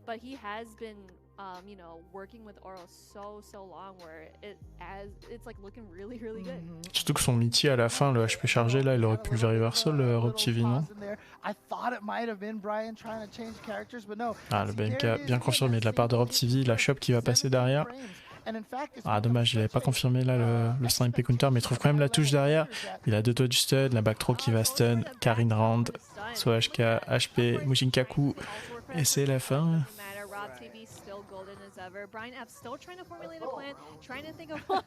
But he has been, you know, working with Oro so long where it's like looking really good. Surtout que son Mitty à la fin, le HP chargé, là, il aurait pu le very reversal, le Rob TV, non? Ah, le BMK bien confirmé de la part de Rob TV, la shop qui va passer derrière. Ah, dommage, il avait pas confirmé là le stun MP counter, mais il trouve quand même la touche derrière. Il a deux toits du stun, la back throw qui va stun, Karin round, soit HK, HP, Mujinkaku. Et c'est la fin. Brian F still trying to formulate a plan, trying to think of what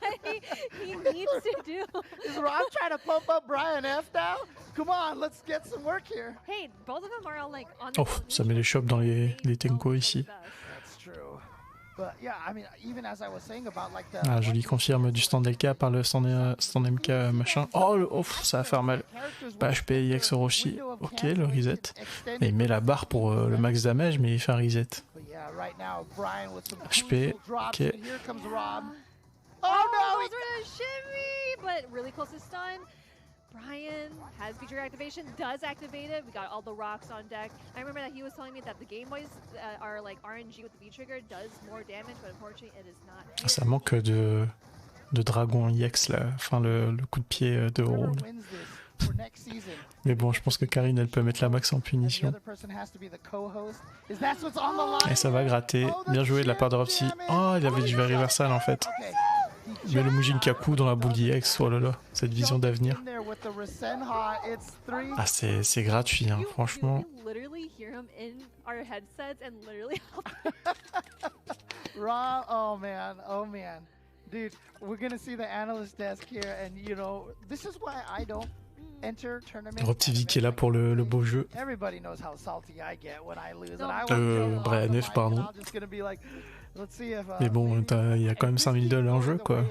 he needs to do. Is Rob trying to pump up Brian F now? Come on, let's get some work here. Hey, both of them are all like on. Oh, ça met les chops dans les Tenko ici. Ah, joli confirme du stand LK par le stand MK machin. Oh, ça va faire mal. Pas HP, IX Orochi. Ok, le reset. Et il met la barre pour le max damage, mais il fait un reset. HP, ok. Oh no, he did a shimmy, but really close to stun. Brian has feature activation, does activate it. We got all the rocks on deck. I remember that he was telling me that the Game Boys are like RNG with the V-Trigger does more damage, but unfortunately it is not. Ça manque de dragon EX là, enfin le coup de pied de Oro. Mais bon, je pense que Karin elle peut mettre la max en punition. Et ça va gratter. Bien joué de la part de Ropsy. Oh, il avait du very reversal en fait. Mais le Mujinkaku dans la boule d'IX, oh là là, cette vision d'avenir. Ah, c'est gratuit, hein, franchement. Oh man. Dude, we're gonna see the analyst desk here, and you know, this is why I don't enter tournaments. Rob TV qui est là pour le beau jeu. Everybody knows how salty I get when I lose. Brian F, pardon. Mais bon, il y a quand même $5000 en jeu, quoi.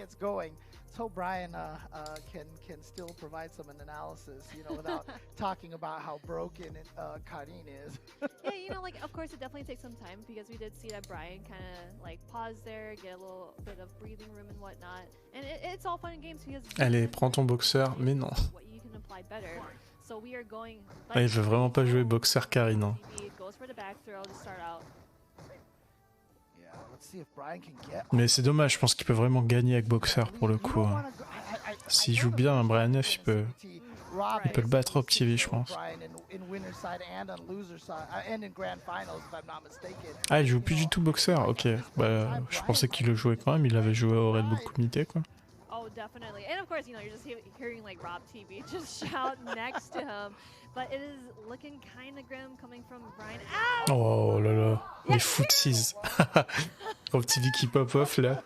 So Brian can still provide some analysis, you know, without talking about how broken Karin is. Yeah, you know, like of course it definitely takes some time because we did see that Brian kind of like pause there, get a little bit of breathing room and whatnot, and it's all fun and games because. Allez, prends ton boxeur, mais non. So we are going. Ah, il veut vraiment pas jouer boxeur Karin. Hein. Mais c'est dommage, je pense qu'il peut vraiment gagner avec boxeur pour le coup. Hein. S'il joue bien, Brian F, il peut le battre au petit V, je pense. Ah, il joue plus du tout boxeur, ok. Bah, je pensais qu'il le jouait quand même, il avait joué au Red Bull Comité, quoi. Oh, definitely. And of course, you know, you're just hearing like Rob TV just shout next to him. But it is looking kind of grim coming from Brian. Oh là là, les footsies. Rob TV qui pop off là.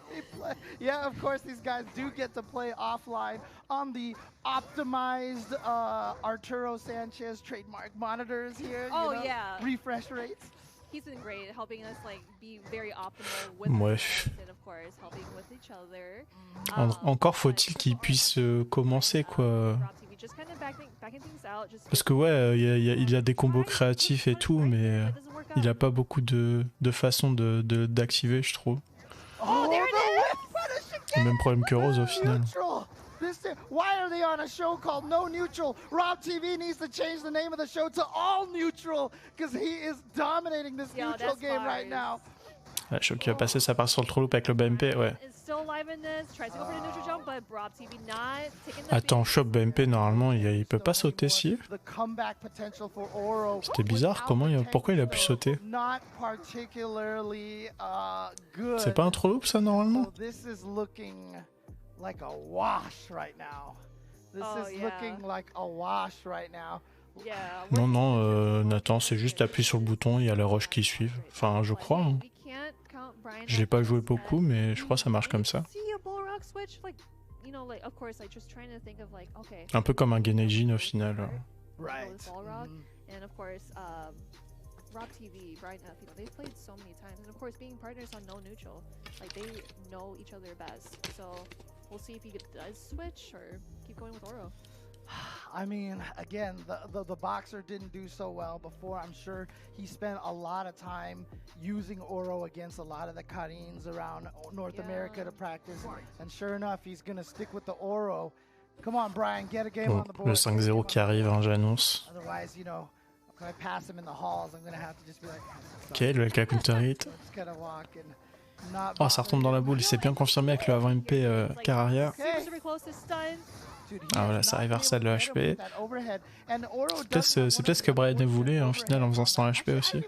Yeah, of course, these guys do get to play offline on the optimized Arturo Sanchez trademark monitors here. Oh, you know, yeah. Refresh rates. He's been great, helping us like be very optimal with Ouais. and of course helping with each other. Encore faut-il qu'il puisse commencer, quoi. Parce que ouais, il a des combos créatifs et tout, mais il a pas beaucoup de façons d'activer, je trouve. Oh, there it Le même problème que Rose au final. Why are they on a show called No Neutral? Rob TV needs to change the name of the show to All Neutral because he is dominating this neutral game right now. Ouais, je crois qu'il va passer sa part sur le trop loop avec le BMP, ouais. Attends, Shop BMP, normalement, il peut pas sauter si. C'était bizarre, pourquoi il a pu sauter? C'est pas un trop loop ça, normalement? Like a wash right now. This is looking like a wash right now. Yeah. Non, Nathan, c'est juste appuyer sur le bouton, il y a les rushs qui suivent. Enfin, je crois. Hein. Je l'ai pas joué beaucoup, mais je crois que ça marche comme ça. Un peu comme un Genejin au final. Right. And of course, Rob TV, Brian F, they've played so many times, and of course, being partners on No Neutral, like they know each other best. So we'll see if he does switch or keep going with Oro. I mean, again, the boxer didn't do so well before. I'm sure he spent a lot of time using Oro against a lot of the Karins around North America to practice. And sure enough, he's going to stick with the Oro. Come on, Brian, get a game on the board. Le 5-0 qui arrive, hein, j'annonce. Otherwise, you know, when I pass him in the halls, I'm going to have to just be like... Ok, le LK counter hit. Oh, ça retombe dans la boule. Il s'est bien confirmé avec le avant MP quart arrière. Ah voilà, ça reversal le HP. C'est peut-être ce que Brian voulait hein, au final en faisant ce temps HP aussi.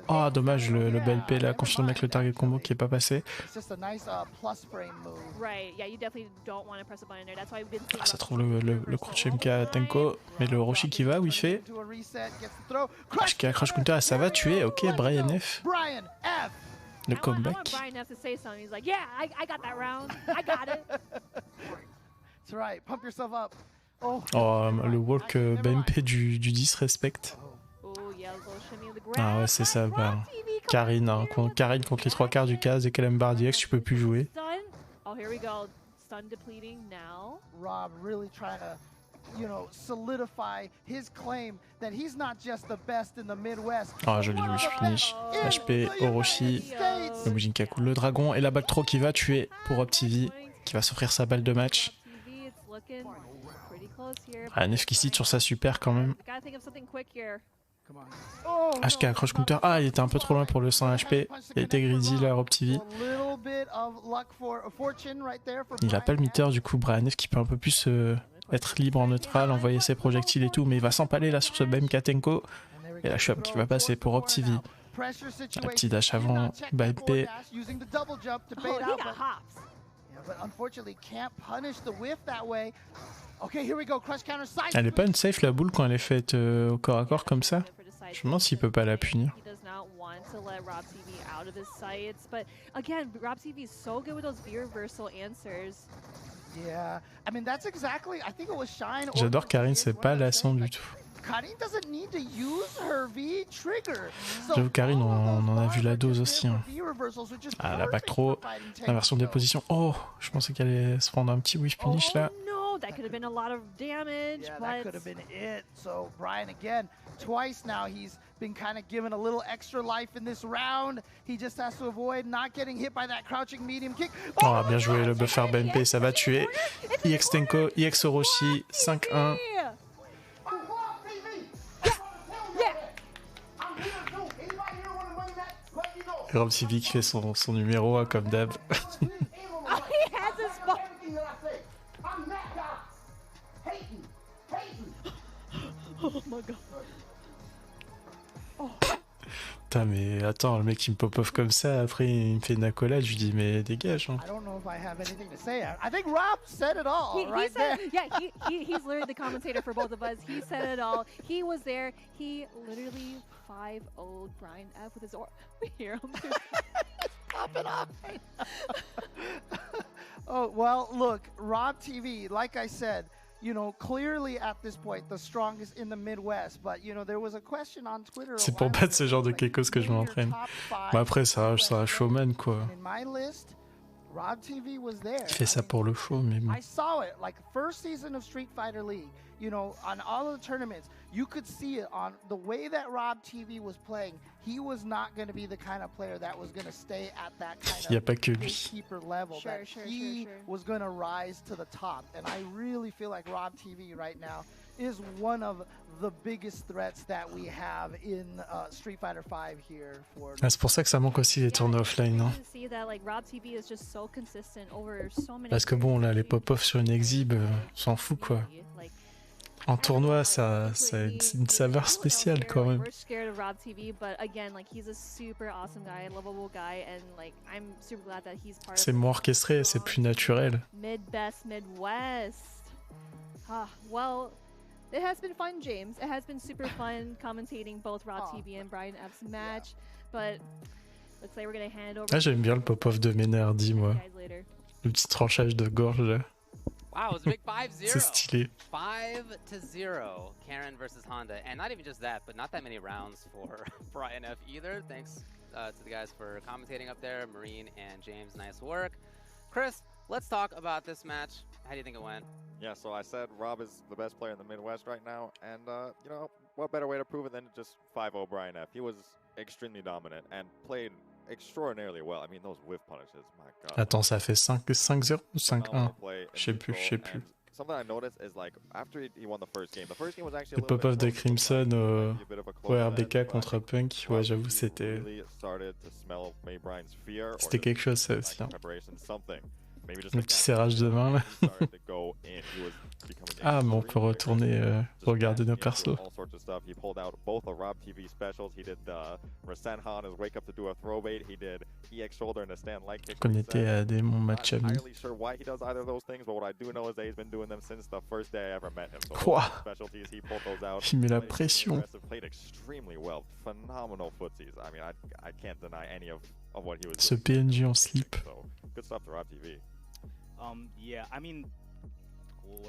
Oh dommage, le BLP là confirmé avec le target combo qui est pas passé. Ah, ça trouve le crochet MK à Tenko, mais le Roshi qui va, où il fait HK Crash Counter, ça va tuer, ok, Brian F. Le comeback. Oh, le walk BMP du disrespect. Ah ouais, c'est ça. Bah, Karine, hein, Karine contre les 3 quarts du cas et KLM Bar DX, tu peux plus jouer. Rob really trying to, you know, solidify his claim that he's not just the best in the Midwest. Ah, joli wish finish. HP, Orochi, le Mujinkaku, le dragon et la back throw qui va tuer pour OpTV, qui va s'offrir sa balle de match. Ah, Nef qui cite sur sa super quand même. HK Crush Counter. Ah, il était un peu trop loin pour le 100 HP. Il a été greedy là, OpTV. Il a pas le meter du coup, Brian F qui peut un peu plus être libre en neutral, envoyer ses projectiles et tout, mais il va s'empaler là sur ce BMK Tenko. Et la shop qui va passer pour OpTV. Un petit dash avant, BMP. Elle est pas une safe la boule quand elle est faite au corps à corps comme ça. Je me demande s'il peut pas la punir. J'adore Karine, c'est pas lassant du tout. J'avoue, Karine, on en a vu la dose aussi. Hein. Ah, la back throw, l'inversion des positions. Oh, je pensais qu'elle allait se prendre un petit whiff punish là. That could have been a lot of damage. Yeah, that could have been it. So Brian again, twice now he's been kind of given a little extra life in this round. He just has to avoid not getting hit by that crouching medium kick. Oh, bien joué le buffer BMP, ça va tuer. IX Tenko, IX Orochi, 5-1. Rob TV qui fait son numéro 1 comme d'hab. Oh my god. Oh. Putain, mais attends, le mec qui me pop-off comme ça, après il me fait une accolade, je lui dis mais dégage. Hein. I don't know if I have anything to say. I think Rob said it all right there. Yeah, he's literally the commentator for both of us. He said it all. He was there. He literally 5-0'd Brian F with his aura. We hear him too. popping off right now. Oh, well, look, Rob TV, like I said, you know, clearly at this point, the strongest in the Midwest. But, you know, there was a question on Twitter. C'est pour battre ce genre de kekos que je m'entraîne. Mais après, ça reste un showman, quoi. In my list, Rob TV was there. Il fait ça pour le show, mais bon. I saw it, like first season of Street Fighter League, you know, on all of the tournaments, you could see it on the way that Rob TV was playing. He was not going to be the kind of player that was going to stay at that kind of gatekeeper level. He was going to rise to the top. And I really feel like Rob TV right now is one of the biggest threats that we have in Street Fighter 5 here. Ah, c'est pour ça que ça manque aussi les tournois offline, non? Parce que bon, là, les pop-off sur une exhib, on s'en fout, quoi. En tournoi, ça a une saveur spéciale quand même. C'est moins orchestré, c'est plus naturel. Well, it has been fun, James. It has been super fun commentating both Rob TV and Brian F's match, but looks like we're gonna hand over. Ah, j'aime bien le pop-off de Ménardi, moi. Le petit tranchage de gorge là. Wow, it was a big 5-0. C'est stylé. 5-0, Karen versus Honda. And not even just that, but not that many rounds for Brian F either. Thanks to the guys for commentating up there. Marine and James, nice work. Chris, let's talk about this match. How do you think it went? Yeah, so I said Rob is the best player in the Midwest right now. And, you know, what better way to prove it than just 5-0 Brian F. He was extremely dominant and played extraordinarily well. I mean, those whiff punishes, my God. Attends, ça fait 5-0 ou 5-1? Je sais plus. Something I noticed is like after he won the first game was actually le pop-off de Crimson au RBK contre Punk, ouais, j'avoue, c'était quelque chose, ça aussi. Hein. Le petit serrage de main là. Ah, mais on peut retourner regarder nos persos. Qu'on était à des mon match amis. Quoi? Il met la pression. Ce PNJ en slip. Yeah, I mean,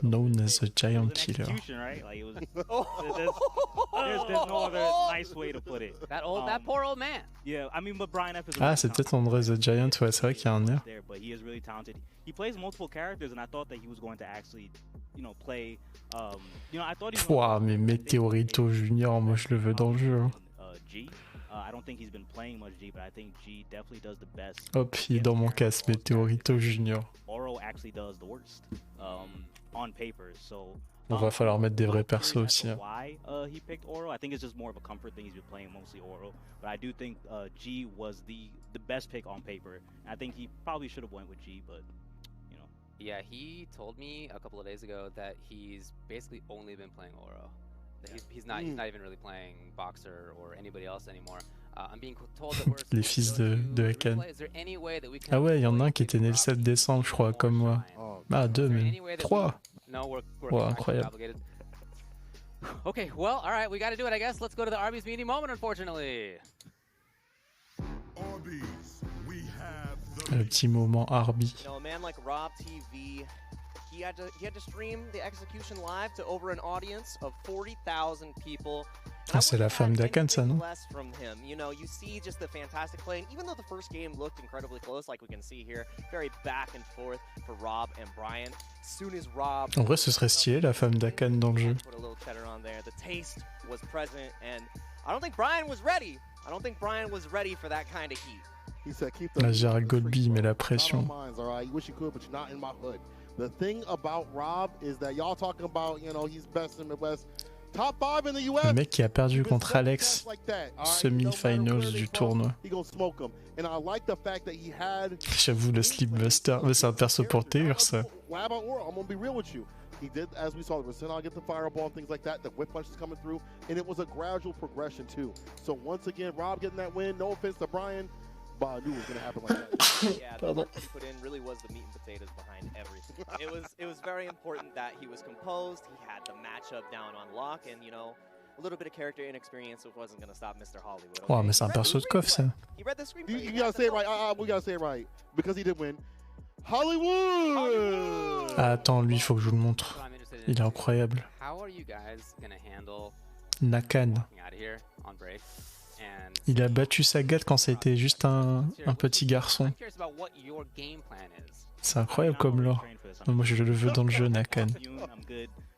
known as a giant killer. Right? Like, it was, there's no other nice way to put it. That poor old man. Yeah, I mean, but Brian F is. Ah, c'est peut-être André the Giant. Ouais, c'est vrai qu'il y a un air. But he is really talented. He plays multiple characters, and I thought that he was going to actually, you know, play. You know, I thought he. Pouah, mais Meteorito Junior, moi je le veux dans le jeu. Hein. G. I don't think he's been playing much G, but I think G definitely does the best. Hop, il est dans mon casque, Meteorito Junior. Oro actually does the worst on paper, so. On va falloir mettre des vrais persos aussi. Hein. Why he picked Oro? I think it's just more of a comfort thing. He's been playing mostly Oro, but I do think G was the best pick on paper. I think he probably should have went with G, but you know. Yeah, he told me a couple of days ago that he's basically only been playing Oro. He's not even really playing Boxer or anybody else anymore. I'm being told that we're les fils de Hakan. Ah ouais, il y en a un qui était né le 7 décembre, je crois, comme moi. Ah, 2 même. 3. Wow, incroyable. Okay, well, all right, we got to do it, I guess. Let's go to the Arby's meeting moment, unfortunately. Le petit moment Arby. You know, a man like Rob TV, he had to stream the execution live to over an audience of 40,000 people. Ah, c'est la femme d'Hakan, ça, non? From him. You know, you see just the fantastic play, and even though the first game looked incredibly close, like we can see here, very back and forth for Rob and Brian. As soon as Rob, en vrai, ce serait stylé la femme d'Hakan dans le jeu. Put a little cheddar on there. The taste was present, and I don't think Brian was ready. I don't think Brian was ready for that kind of heat. He said, keep the Gérald Goldby met la pression. You wish you could, but you're not in my hood. The thing about Rob is that y'all talking about, you know, he's best in the West. Top 5 in the US. Le mec qui a perdu contre Alex, semi-finals du tournoi. J'avoue, le Slipbuster, mais c'est un perso pour TUR, ça. He did, as we saw, the Rasengan get the fireball and things like that. The whip punch is coming through, and it was a gradual progression too. So once again, Rob getting that win. No offense to Brian, but I knew it was going to happen like that. Yeah, the work he put in really was the meat and potatoes behind everything. It was very important that he was composed. He had the matchup down on lock, and you know, little bit of character inexperience wasn't going to stop Mr. Hollywood. Ouais, mais c'est un perso de coff, ça. He read the screenplay. You gotta say it right. We gotta say it right because he did win. Hollywood. Ah, attends, lui, il faut que je vous le montre. Il est incroyable. Nakan. Il a battu Sagat quand ça a été juste un petit garçon. C'est incroyable comme lore. Moi, je le veux dans le jeu, Nakan.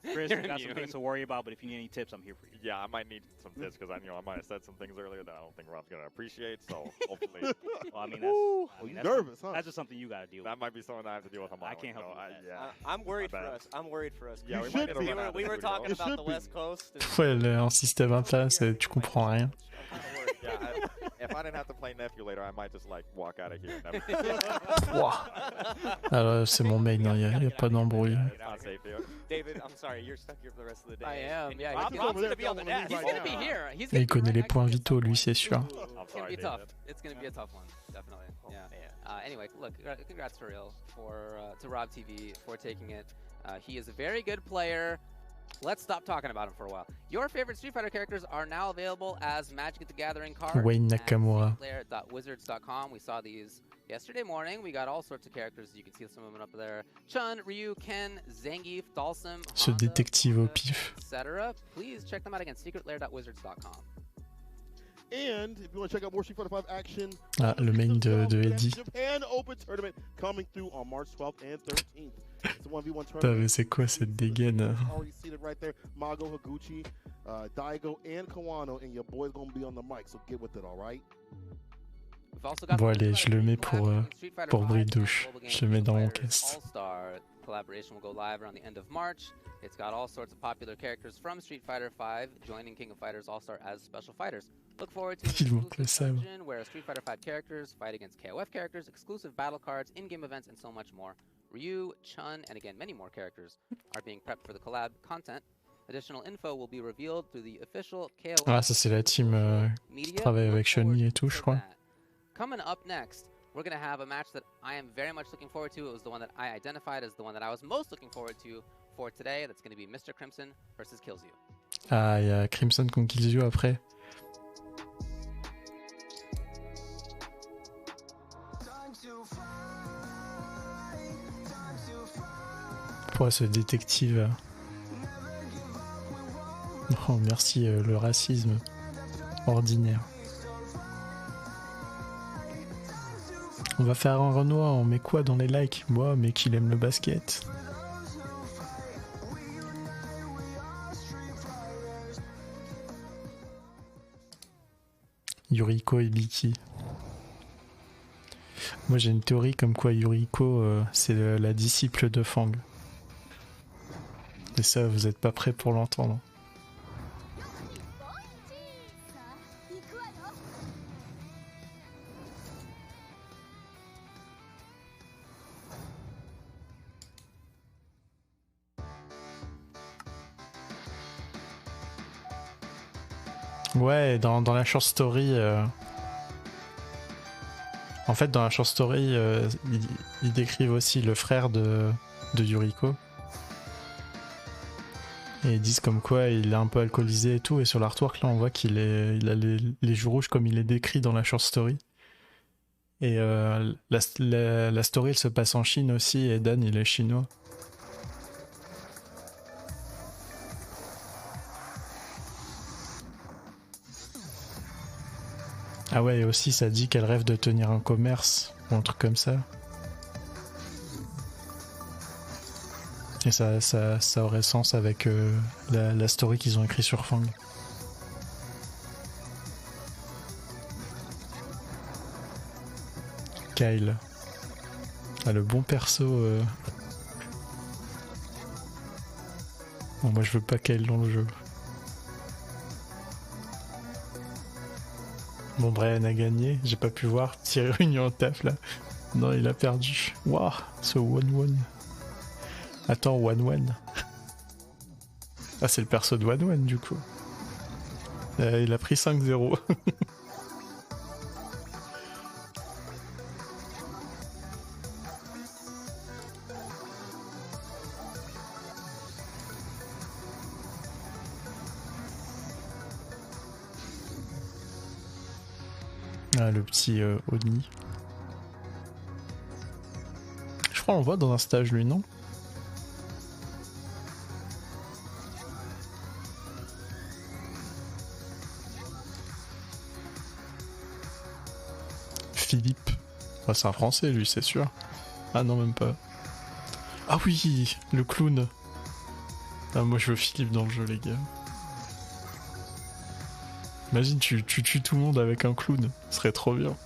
Chris, I got some things to worry about, but if you need any tips, I'm here for you. Yeah, I might need some tips because I might have said some things earlier that I don't think Rob's gonna appreciate. So hopefully, well, I mean, that's nervous, huh? That's just something you gotta deal with. That might be something I have to deal with on my own. I can't help you. Yeah, I'm worried for us. I'm worried for us. Yeah, we were talking about the West Coast. Ouais, en système impasse, tu comprends rien. Yeah, if I didn't have to play nephew later, I might just like walk out of here. Wow. Alors, c'est mon main, il n'y a pas d'embrouille. David, I'm sorry, you're stuck here for the rest of the day. I am, yeah. Rob's gonna be on the net. He's gonna be here. Il connaît les points vitaux, lui, c'est sûr. It's gonna be tough. It's gonna be a tough one, definitely. Yeah. Anyway, look, congrats for real to Rob TV for taking it. He is a very good player. Let's stop talking about him for a while. Your favorite Street Fighter characters are now available as Magic the Gathering cards Wayne Nakamura. at wizards.com. We saw these yesterday morning. We got all sorts of characters. You can see some of them up there. Chun, Ryu, Ken, Zangief, Dalsum, Ce détective au pif. etc. Please check them out again. secretlair.wizards.com. And if you want to check out more Street Fighter 5 action, Ah, le main de Eddie. Japan Open Tournament coming through on March 12th and 13th. It's a 1v1 Putain, tournament. mais c'est quoi cette dégaine? Already seated right there. Mago, Higuchi, Daigo, and Kawano, and your boy's gonna be on the mic, so get with it, all right? Bon, allez, je le mets pour Bridouche. Je le mets dans mon caisse. All-Star collaboration will go live around the end of March. It's got all sorts of popular characters from Street Fighter V joining King of Fighters All-Star as special fighters. Look forward to an exclusive dungeon where Street Fighter V characters fight against KOF characters, exclusive battle cards, in-game events, and so much more. Ryu, Chun, and again, many more characters are being prepped for the collab content. Additional info will be revealed through the official KOF. Ah, ça, c'est la team qui travaille avec Chun-Li et tout, je crois. Coming up next, we're going to have a match that I am very much looking forward to. It was the one that I identified as the one that I was most looking forward to for today. That's going to be Mr. Crimson versus Killzoo. Ah, il y a Crimson contre Killzoo après. Pourquoi ce détective? Oh, merci, le racisme ordinaire. On va faire un Renoir, on met quoi dans les likes? Moi, mais qu'il aime le basket. Yuriko et Biki. Moi j'ai une théorie comme quoi Yuriko c'est la disciple de Fang. Et ça, vous êtes pas prêts pour l'entendre. Ouais, dans la short story, en fait, dans la short story, ils décrivent aussi le frère de Yuriko. Et ils disent comme quoi il est un peu alcoolisé et tout. Et sur l'artwork, là, on voit qu'il a les joues rouges comme il est décrit dans la short story. Et la story, elle se passe en Chine aussi. Et Dan, il est chinois. Ah ouais, et aussi ça dit qu'elle rêve de tenir un commerce ou un truc comme ça. Et ça aurait sens avec la story qu'ils ont écrit sur Fang. Kyle. Ah, le bon perso. Bon, moi je veux pas Kyle dans le jeu. Bon, Brian a gagné, j'ai pas pu voir. Thierry Réunion en taf là. Non, il a perdu. Waouh, ce 1-1. Attends, 1-1. Ah, c'est le perso de 1-1 du coup. Il a pris 5-0. Ah, le petit Oni. Je crois qu'on le voit dans un stage, lui, non? Philippe. Oh, c'est un français, lui, c'est sûr. Ah non, même pas. Ah oui, le clown. Ah, moi, je veux Philippe dans le jeu, les gars. Imagine, tu tues tout le monde avec un clown. Ce serait trop bien.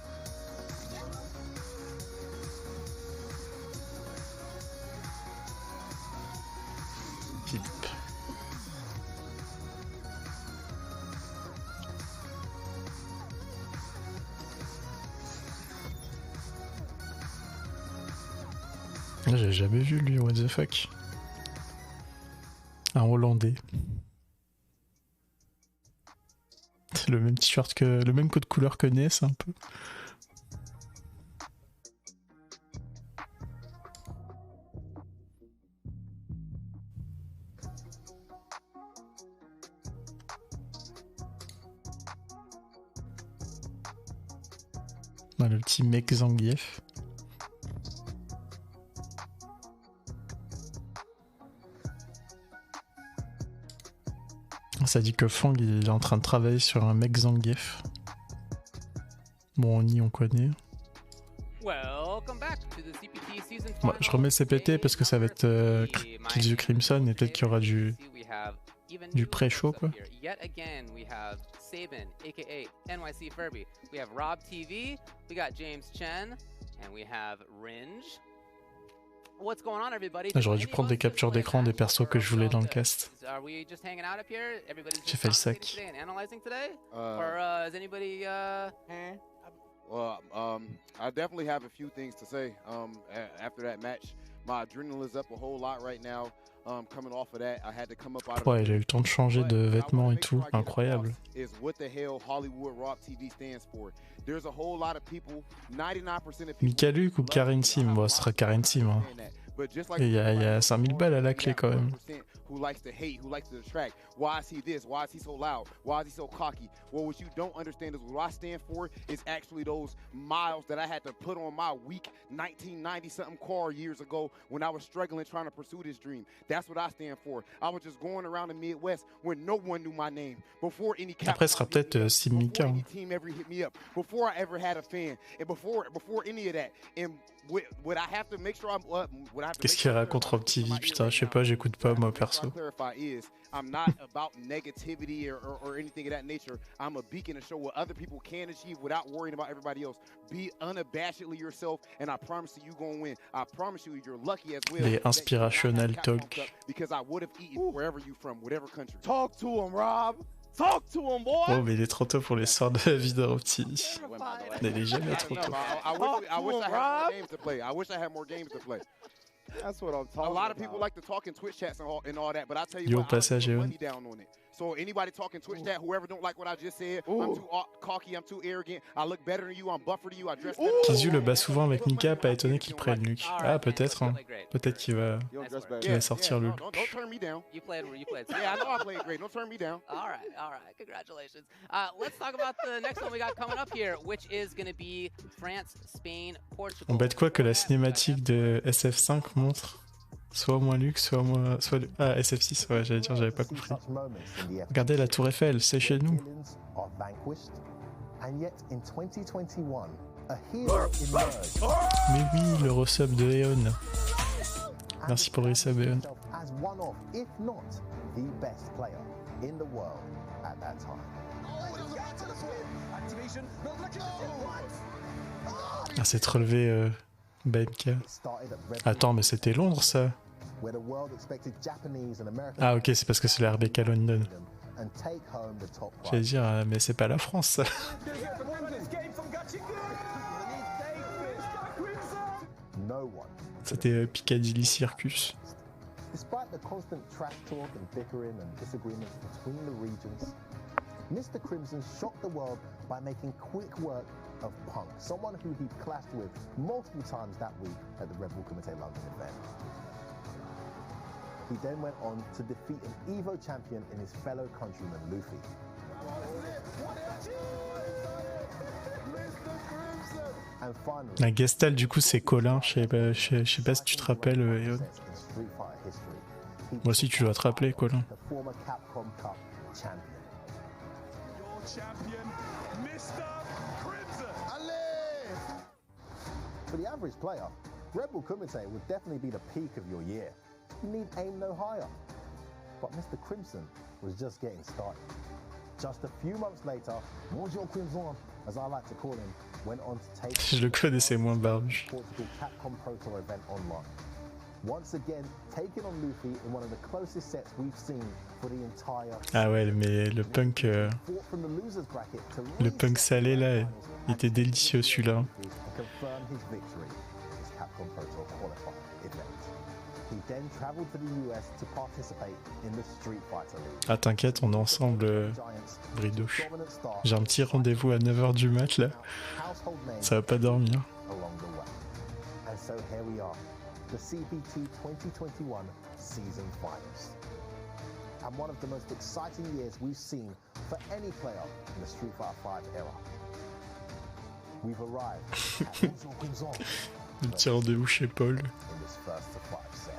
Philippe. J'ai jamais vu lui, what the fuck. Un Hollandais. C'est le même t-shirt que. Le même code couleur que Ness un peu. Ah, le petit mec Zangief. Ça dit que Fang il est en train de travailler sur un mec Zangief. Bon, on connaît. Bon, je remets le CPT parce que ça va être Kills the Crimson et peut-être qu'il y aura du pré-show quoi. J'aurais dû prendre des captures d'écran des persos que je voulais dans le cast. J'ai fait le sac. Well, I definitely have a few things to say. After that match, my adrenaline is up a whole lot right now. Coming off of that, I had to come up out of. Ouais, il a eu le temps de changer de vêtements et tout, incroyable. Is what the hell Hollywood Rob TV stands for. There's a whole lot of people, 99% of people. Mikaluc ou Karen Sim? Bon, ce sera Karen Sim. Hein. Et il y a 5000 balles à la clé quand même. Who likes to hate, who likes to distract. Why is he this? Why is he so loud? Why is he so cocky? Well, what you don't understand is what I stand for is actually those miles that I had to put on my weak 1990-something car years ago when I was struggling trying to pursue this dream. That's what I stand for. I was just going around the Midwest when no one knew my name. Before any Après, ce sera peut-être Simika. team ever hit me up. Before I ever had a fan. And before any of that. And what I have to make sure Qu'est-ce qu'il raconte Rob TV? Putain, je sais pas, j'écoute pas moi perso. I'm not about negativity or anything of that nature. I'm a beacon to show what other people can achieve without worrying about everybody else. Be unabashedly yourself, and I promise you, you're gonna win. I promise you, you're lucky as well. Les inspirational talk. Because I would have eaten wherever you from, whatever country. Talk to him, Rob. Talk to him, boy. Oh, mais il est trop tôt pour les sorts de la vie de Rob TV. Il est jamais trop tôt. I wish I had more games to play. I wish I had more games to play. That's what I'm talking about. A lot of people like to talk in Twitch chats and all that, but I tell you what, I put money down on it. So anybody talking Twitch chat, whoever don't like what I just said, I'm too cocky, I'm too arrogant, I look better than you, I'm buffer to you, I dress better. Kizu le bat souvent avec Mika, pas étonné qu'il prenne Luke. Ah, peut-être. Hein. Peut-être qu'il va sortir Luke. Don't turn me down. You played. Yeah, I know I played great. Don't turn me down. All right. Congratulations. Let's talk about the next one we got coming up here, which is going to be France, Spain, Portugal. On bête quoi que la cinématique de SF5 montre soit moins Luke, soit moins. Ah, SF6, ouais, j'allais dire, j'avais pas compris. Regardez la Tour Eiffel, c'est chez nous. Mais oui, le resub de Eon. Merci pour le resub, Eon. Ah, c'est relevé BMK. Attends, mais c'était Londres ça. Ah ok, c'est parce que c'est la RBK London. J'allais dire, mais c'est pas la France ça. C'était Piccadilly Circus. Mr. Crimson shocked the world by making quick work of Punk, someone who he'd clashed with multiple times that week at the Red Bull Comité London event. He then went on to defeat an EVO champion in his fellow countryman Luffy. La Gestalt, du coup, c'est Colin. Je sais pas si tu te rappelles, Eon. Moi aussi, tu dois te rappeler, Colin. For the average player, Red Bull commentator would definitely be the peak of your year. You need aim no higher. But Mr. Crimson was just getting started. Just a few months later, Bonjour Crimson, as I like to call him, went on to take Je le connaissais moins barbu. Portugal CAPCOM Pro Tour event online. Once again, taking on Luffy in one of the closest sets we've seen for the entire. Ah ouais, mais le punk salé là, il était délicieux celui-là. Confirm his victory in his CAPCOM Pro Tour qualifying event. He then traveled to the US to participate in the Street Fighter League. Ah t'inquiète, on est ensemble, Bridouche. J'ai un petit rendez-vous à 9h du mat là. Ça va pas dormir. Along the way. And so here we are, the CPT 2021 season finals. And one of the most exciting years we've seen for any player in the Street Fighter 5 era. We've arrived at Bonjour Crimson. Le petit rendez-vous chez Paul. In this first to 5 set.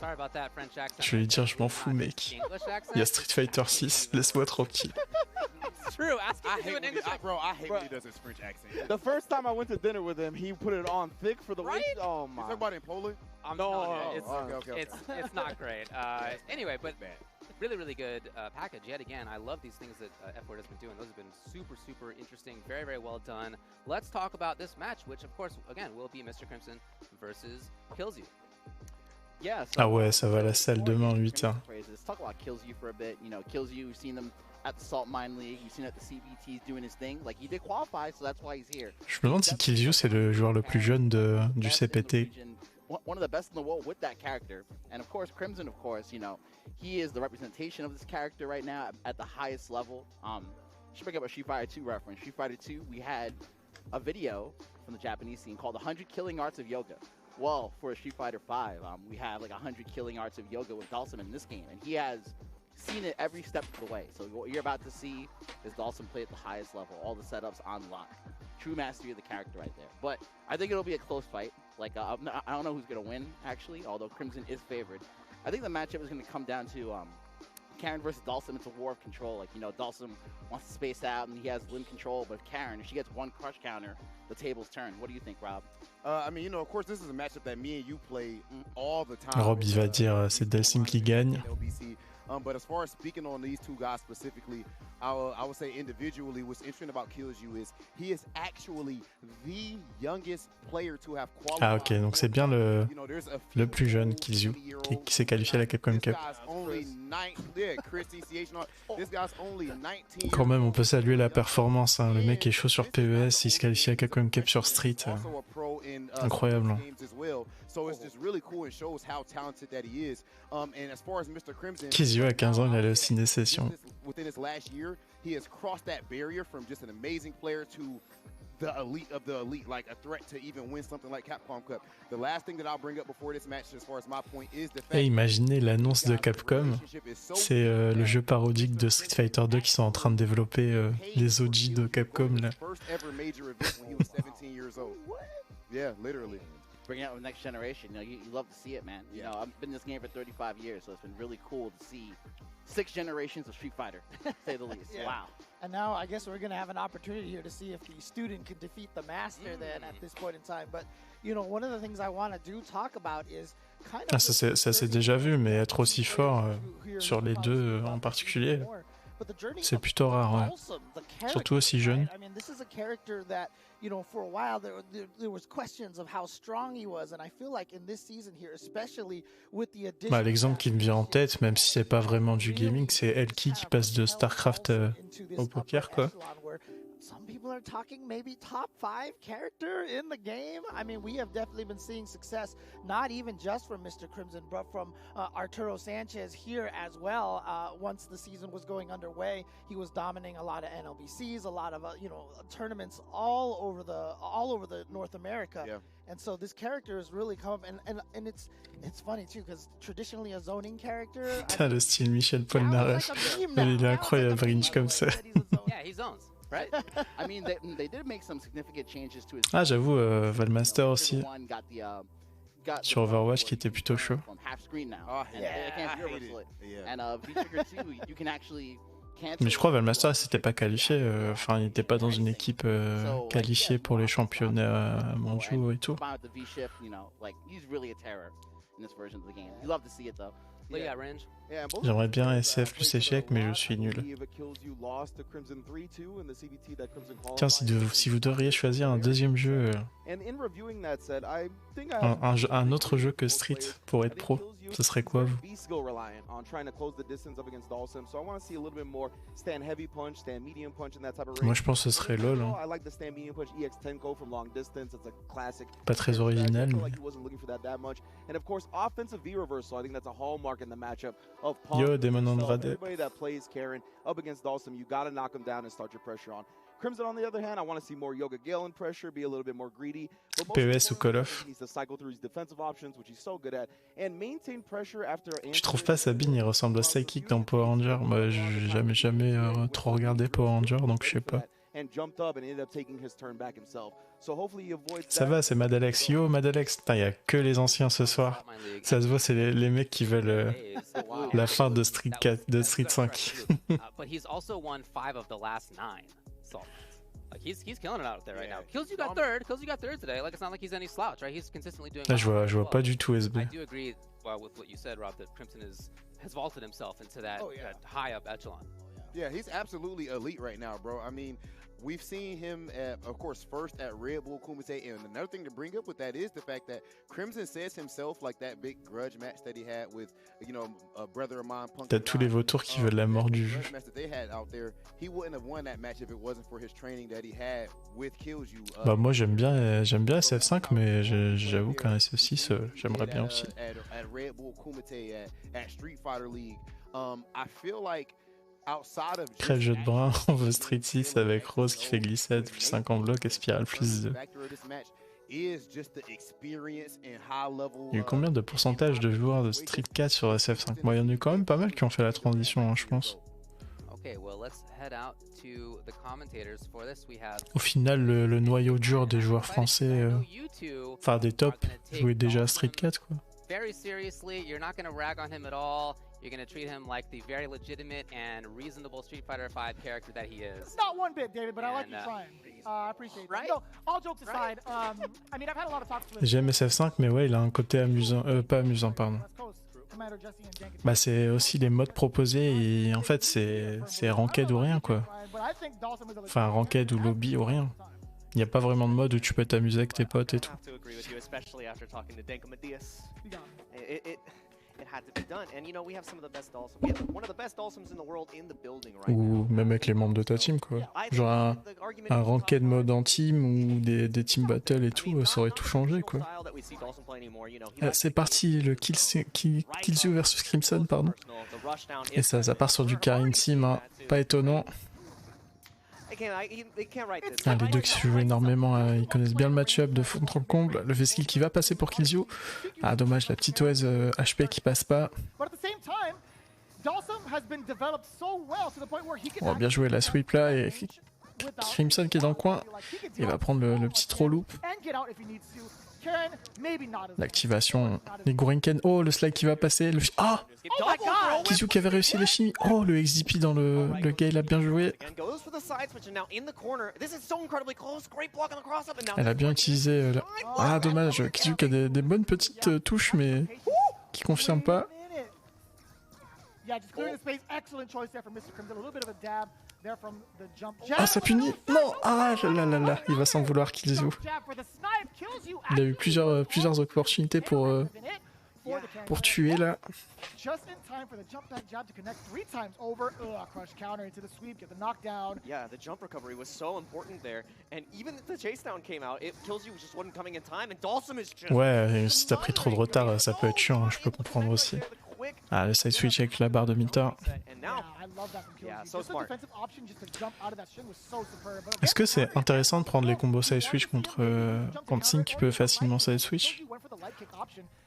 Sorry about that French accent. Je vais lui dire, je m'en fous, mec. Il y a Street Fighter 6, laisse-moi tranquille. It's true. Ask him to do an English accent. Bro, I hate when he does his French accent. The first time I went to dinner with him, he put it on thick for the Right? waist. Oh my! You talking about in Poland? I'm No, telling you, okay. it's not great. Anyway, but really good package yet again. I love these things that F4 has been doing. Those have been super interesting, very well done. Let's talk about this match, which of course again will be Mr. Crimson versus Kills You. Yeah. So, Ah ouais, ça va à la salle demain 8h. Let's talk about Kills You for a bit. You know, Kills You, we've seen them at the Salt Mine League. You've seen at the CBTs doing his thing. Like, he did qualify, so that's why he's here. Je me demande si Killzyu c'est le joueur le plus jeune du CPT. One of the best in the world with that character. And of course, Crimson, of course, you know, he is the representation of this character right now at the highest level. Should bring up a Street Fighter 2 reference. Street Fighter 2, we had a video from the Japanese scene called 100 Killing Arts of Yoga. Well, for Street Fighter 5, we have like 100 Killing Arts of Yoga with Dhalsim in this game, and he has seen it every step of the way. So what you're about to see is Dhalsim play at the highest level, all the setups on lock. True mastery of the character right there. But I think it'll be a close fight. Like, I don't know who's going to win, actually, although Crimson is favored. I think the matchup is going to come down to Karen versus Dhalsim. It's a war of control. Like, you know, Dhalsim wants to space out, and he has limb control, but Karen, if she gets one crush counter, the tables turn. What do you think, Rob? I mean, you know, of course, this is a matchup that me and you play all the time. Rob, il va dire c'est Dhalsim qui gagne. But as far as speaking on these two guys specifically, I would say individually, what's interesting about Kills-You is he is actually the youngest player to have qualified. Ah ok, donc c'est bien le plus jeune Kills-You qui s'est qualifié à la CAPCOM Cup. Quand même, on peut saluer la performance. Hein. Le mec est chaud sur PES, il se qualifie à CAPCOM Cup sur Street. Incroyable. Hein. Kills-You à 15 ans, il allait au ciné session. He has crossed that barrier from just an amazing player to the elite of the elite, like a threat to even win something like CAPCOM Cup. The last thing that I'll bring up before this match, as far as my point, is the fact. Et imaginez l'annonce de Capcom, c'est le jeu parodique de Street Fighter 2 qui sont en train de développer les OG de Capcom là. Yeah, literally. Bringing out the next generation, you know, you love to see it, man. You know, I've been in this game for 35 years, so it's been really cool to see 6 generations of Street Fighter, to say the least. Yeah. Wow. And now I guess we're going to have an opportunity here to see if the student can defeat the master then at this point in time. But, you know, one of the things I want to talk about is kind of... Ah, ça s'est déjà vu, mais être aussi fort sur les deux en particulier, c'est plutôt rare, ouais. Surtout aussi jeune. I mean, this is a character that, you know, for a while there was questions of how strong he was, and I feel like in this season here, especially with the addition. Bah, l'exemple qui me vient en tête, même si c'est pas vraiment du gaming, c'est Elki qui passe de StarCraft au poker, quoi. Some people are talking maybe top 5 character in the game. I mean, we have definitely been seeing success, not even just from Mr. Crimson, but from Arturo Sanchez here as well. Once the season was going underway, he was dominating a lot of NLBCs, a lot of you know, tournaments all over the North America. Yeah. And so this character has really come, and it's funny too, because traditionally a zoning character. Putain, le style Michel Polnareff, il est incroyable, Ringe comme ça. Yeah, zones, right? I mean, they did make some significant changes to his. Ah, j'avoue, Valmaster aussi. Sur Overwatch qui était plutôt chaud. Mais je crois Valmaster il s'était pas qualifié, enfin il n'était pas dans une équipe qualifiée pour les championnats mondiaux et tout. J'aimerais bien SF plus échec, mais je suis nul. Tiens, si vous devriez choisir un deuxième jeu, un autre jeu que Street pour être pro, ce serait quoi vous? Moi je pense que ce serait LoL. Hein. Pas très original. Mais... Yo, Demon Andrade. Crimson, on the other hand, I want to see more Yoga Gale in pressure, be a little bit more greedy. PES ou Call of. Je trouve pas Sabine, il ressemble à Psychic dans Power Ranger. Moi, j'ai jamais trop regardé Power Ranger, donc je sais pas. Ça va, c'est Madalex. Yo, Madalex. Putain, il y a que les anciens ce soir. Ça se voit, c'est les mecs qui veulent la fin de Street 4, de Street 5. But he's also won 5 of the last 9. So, like he's killing it out there right now. Kills you got third today. Like it's not like he's any slouch, right? He's consistently doing. Là, je vois pas du tout SB. I do agree with what you said, Rob, that Crimson has vaulted himself into that high up echelon. Yeah, he's absolutely elite right now, bro. I mean, we've seen him, of course, first at Red Bull Kumite, and another thing to bring up with that is the fact that Crimson says himself, like that big grudge match that he had with, you know, a brother of mine. T'as tous les vautours qui veulent la mort du jeu. Bah moi j'aime bien SF5, mais j'avoue qu'un SF6 j'aimerais bien aussi. At Red Bull Kumite, at Street Fighter League, I feel like. Crève jeu de bras, on veut Street 6 avec Rose qui fait glissade, plus 5 en bloc et Spirale plus 2. Il y a eu combien de pourcentage de joueurs de Street 4 sur SF5? Moi, il y en a eu quand même pas mal qui ont fait la transition, hein, je pense. Au final, le noyau dur des joueurs français, enfin des tops, jouaient déjà à Street 4, quoi. Very seriously, you're not going to rag on him at all. You're going to treat him like the very legitimate and reasonable Street Fighter V character that he is. Not one bit, David, but I like you trying. I appreciate it. Right? No, all jokes aside, I mean, I've had a lot of talks with... J'aime SF5, mais ouais, il a un côté amusant, pas amusant, pardon. Bah c'est aussi les modes proposés et en fait c'est ranked ou rien, quoi. Enfin ranked ou lobby ou rien. Il n'y a pas vraiment de mode où tu peux t'amuser avec tes potes et tout. Ou même avec les membres de ta team, quoi. Genre un ranked mode en team ou des team battle et tout, ça aurait tout changé, quoi. C'est parti, le Killzoo versus Crimson, pardon. Et ça part sur du Karin team, hein. Pas étonnant. Ah, les deux qui se jouent énormément, ils connaissent bien le match-up de fond en comble. Le V-skill qui va passer pour Killzoo. Ah dommage, la petite OS HP qui passe pas. Oh, bien joué la sweep là et Crimson qui est dans le coin. Il va prendre le petit throw loop. L'activation, les Gourenken. Oh, le slide qui va passer. Ah, Killzoo qui avait réussi les chimies. Oh, le XDP dans le Gale a bien joué. Elle a bien utilisé. Ah, dommage. Killzoo qui a des bonnes petites touches, mais qui confirme pas. Ah, ça punit. Non. Ah là là là, il va s'en vouloir Killzoo. Il a eu plusieurs opportunités pour tuer là. Yeah, the jump recovery was so important there, and even if the chase down came out, Killzoo just wasn't coming in time, and Dhalsim is just. Ouais, si t'as pris trop de retard, ça peut être chiant, je peux comprendre aussi. Ah, le side switch avec la barre de Minter. Est-ce que c'est intéressant de prendre les combos side switch contre Sync qui peut facilement side switch?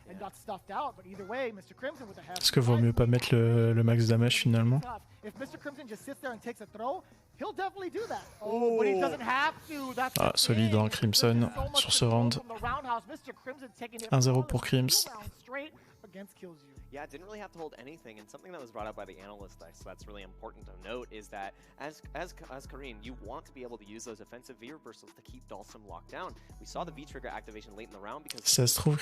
and got stuffed out. But either way, Mr. Crimson with the half. Est-ce que vaut mieux pas mettre le max damage finalement? If Mr. Crimson just sits there and takes a throw, he'll definitely do that. Oh, but he doesn't have to. That's Ah, solide en Crimson sur ce round. 1-0 pour Crims. Yeah, didn't really have to hold anything, and something that was brought up by the analyst that's really important to note is that as Karine, you want to be able to use those offensive V reversals to keep Dalsum locked down. We saw the V trigger activation late in the round because Ça se trouve,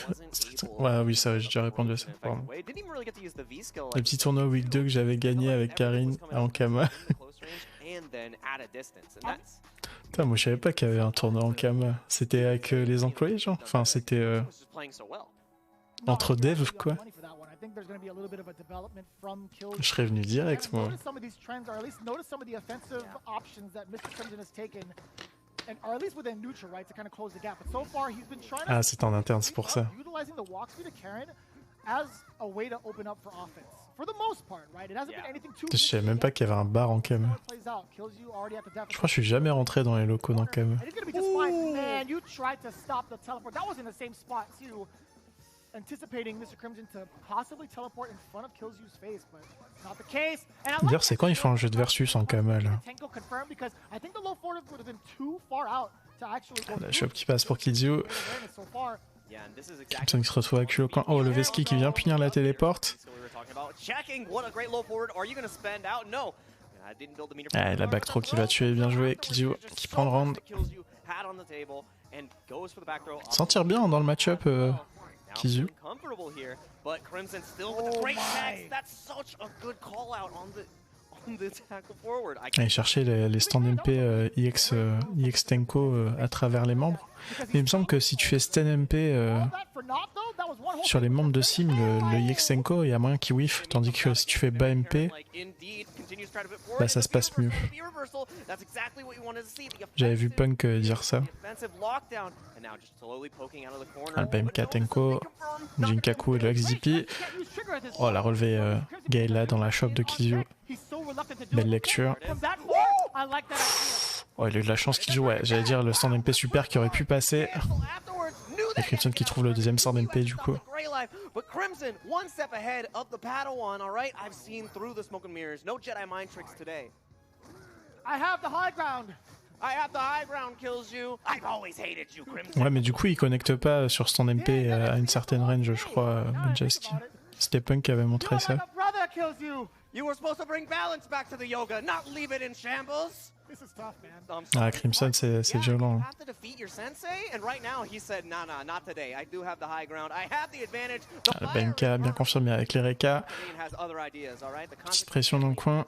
ouais, oui, ça, j'ai déjà répondu à ça. Pardon. Le petit tournoi Week 2 que j'avais gagné avec Karine à Ankama. Putain, moi je savais pas qu'il y avait un tournoi en Ankama. C'était avec les employés, genre. Enfin, c'était entre devs, quoi. Je serais venu direct, moi. Ah, c'est en interne, c'est pour ça. Je savais même pas qu'il y avait un bar en cam. Je crois que je suis jamais rentré dans les locaux d'un cam. D'ailleurs, c'est quand ils font un jeu de versus en cam là? La shop qui passe pour Kizio. Crimson qui se retrouve avec le coin. Oh, le Veski qui vient punir la téléporte. Ah, la back throw qui va tuer, bien joué. Kizio qui prend le round. S'en tire bien dans le match-up, Kizio. Il cherchait les stand MP IX Tenko à travers les membres. Mais il me semble que si tu fais stand MP sur les membres de Sim, le IX Tenko, il y a moyen qu'il whiff. Tandis que si tu fais bas MP, bah ça se passe mieux. J'avais vu Punk dire ça. Ah, le BMK Tenko, Jinkaku et le XDP. Oh, la relevée Gaëla dans la shop de Kizio. Belle lecture. Oh, il a eu de la chance qu'il joue, ouais. J'allais dire le stand MP super qui aurait pu passer. Et Crimson qui trouve le deuxième stand MP du coup. Ouais, mais du coup il connecte pas sur stand MP à une certaine range, je crois, Bonjaski. C'était Punk qui avait montré ça. Ah, Crimson, c'est violent. Ah, le BMK bien confirmé avec les Reka. Petite pression dans le coin.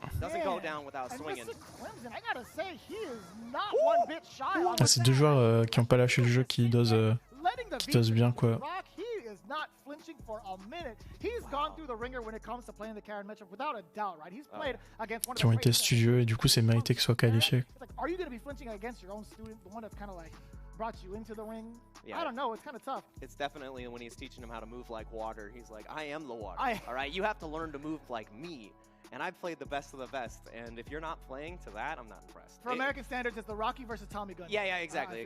Ah, c'est deux joueurs qui n'ont pas lâché le jeu, qui dosent bien, quoi. Qui ont été studieux et du coup c'est mérité qu'ils soient qualifiés. Brought you into the ring. I don't know, it's kind of tough. It's definitely when he's teaching him how to move like water. He's like, I am the water. All right, you have to learn to move like me. And I've played the best of the best. And if you're not playing to that, I'm not impressed. For American standards, it's the Rocky versus Tommy gun. Yeah, exactly.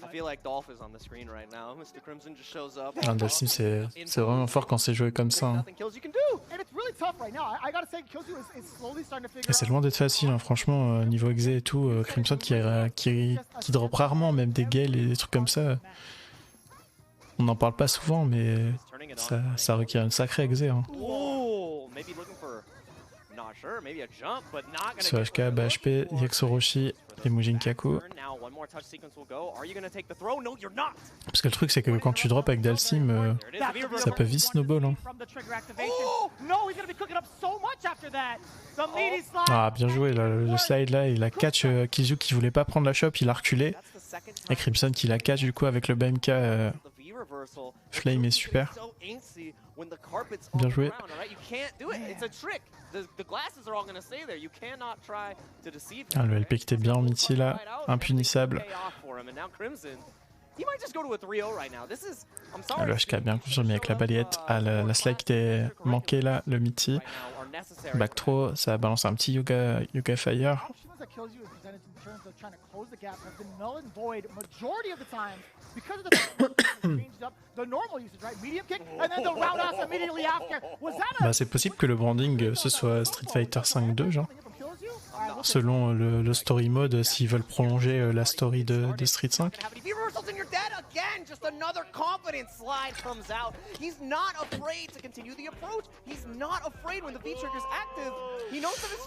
I feel like Dolph is on the screen right now. Mr. Crimson just shows up. Ah, Dalsim, c'est vraiment fort quand c'est joué comme ça. Hein. C'est loin d'être facile, hein. Franchement, niveau exe et tout, Crimson qui drop rarement, même des gales et des trucs comme ça. On n'en parle pas souvent, mais ça requiert une sacrée exe. Hein. Sur HK, BHP, Yexoroshi et Mujinkaku. Parce que le truc c'est que quand tu drops avec Dalsim, ça peut vite snowball. Hein. Ah, bien joué, là, le slide là, il a catch Kizio qui voulait pas prendre la shop, il a reculé. Et Crimson qui la catch du coup avec le BMK Flame est super. Bien joué. Ah, le LP qui était bien en miti là, impunissable. Ah, le HK bien confirmé avec la balayette. Ah, la slide qui était manquée là, le miti. Back throw, ça a balancé un petit Yoga Fire. Bah, c'est possible que le branding ce soit Street Fighter 5-2, genre. Selon le story mode, s'ils veulent prolonger la story de Street 5.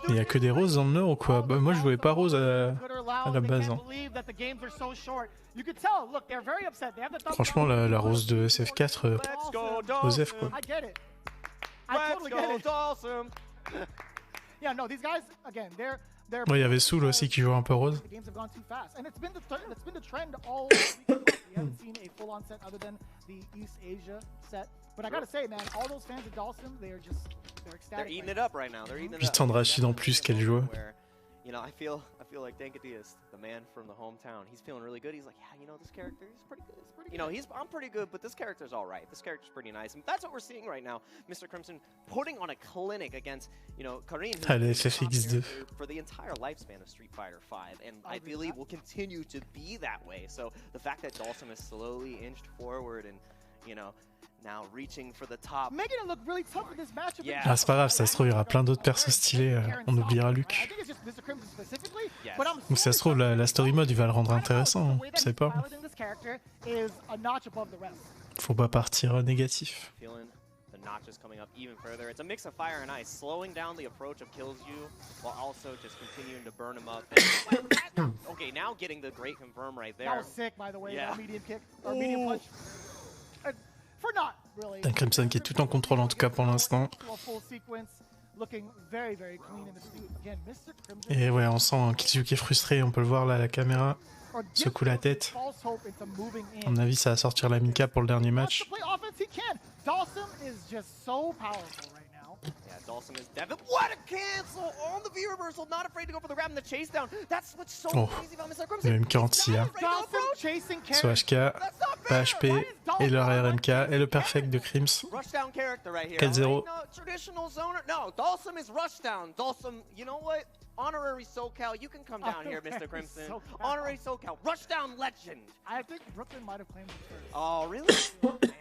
Il n'y a que des roses dans le nord ou quoi? Bah, moi je jouais pas rose à la base. Hein. Franchement la rose de SF4, Osef quoi. Il y avait Soul aussi qui jouait un peu rose. Puis Tandrachid en plus, quel joueur. You know, I feel like Dankadius, the man from the hometown, he's feeling really good. He's like, yeah, you know, this character is pretty good. It's pretty good. You know, I'm pretty good, but this character's all right. This character's pretty nice. And that's what we're seeing right now. Mr. Crimson putting on a clinic against, you know, Karim for the entire lifespan of Street Fighter V, and ideally will continue to be that way. So the fact that Dalsum is slowly inched forward and, you know, now reaching for the top. Ah, c'est pas grave, ça se trouve, il y aura plein d'autres persos stylés, on oubliera Luke. Ou ça se trouve, la story mode, il va le rendre intéressant, hein. Je sais pas. Faut pas partir négatif. Notches coming up even further. It's a mix of fire and ice, slowing down the approach of KillsU while also just continuing to burn him up. Okay, now getting the great confirm right there. That was sick, by the way. That medium kick or medium punch. For not really. Un Crimson qui est tout en contrôle en tout cas pour l'instant. Et ouais, on sent KillsU qui est frustré, on peut le voir là à la caméra. Secoue la tête. À mon avis, ça va sortir la Mika pour le dernier match. Dalsum is just so powerful right now. Yeah, Dalsum is definitely. What a cancel on the V reversal! Not afraid to go for the grab and the chase down. That's what's so crazy about Mr. Crimson. Le M40 sur HK, pas HP, et le RMK, et le perfect de Crims. 4-0. Traditional zoner. No, Dalsum is rushdown. Dalsum, you know what? Honorary SoCal, you can come down here, Mr. Crimson. Honorary SoCal, rushdown legend. I think Brooklyn might have claimed it first. Oh, really?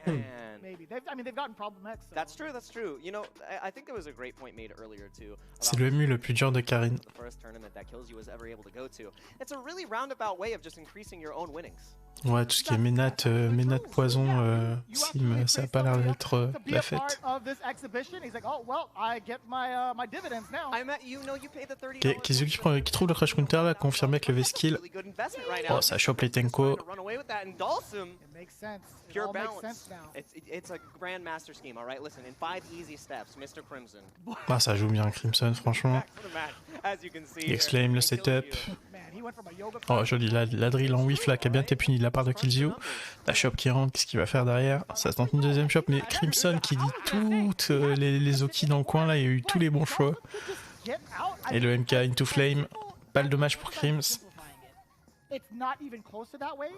Man. Maybe. They've gotten Problem X. So. That's true, that's true. You know, I think there was a great point made earlier, too. C'est le MU le plus dur de Karine. The first tournament that KillsU was ever able to go to. It's a really roundabout way of just increasing your own winnings. Ouais, tout ce qui est Ménat poison, Sim, ça a pas l'air d'être la fête. KillsU qui trouve le crash counter là, confirmé avec le V-skill. Oh, ça chope les Tenko. Pure balance. It's a grandmaster scheme, all right? Listen, in 5 easy steps, Mr. Crimson. Ah, ça joue bien Crimson, franchement. Il exclame le setup. Oh, joli, la drill en whiff là qui a bien été punie de la part de KillsU. La shop qui rentre, qu'est-ce qu'il va faire derrière? Ça se tente une deuxième shop, mais Crimson qui dit toutes les Oki dans le coin là, il y a eu tous les bons choix. Et le MK into flame, pas le dommage pour Crims. It's not even close to that way,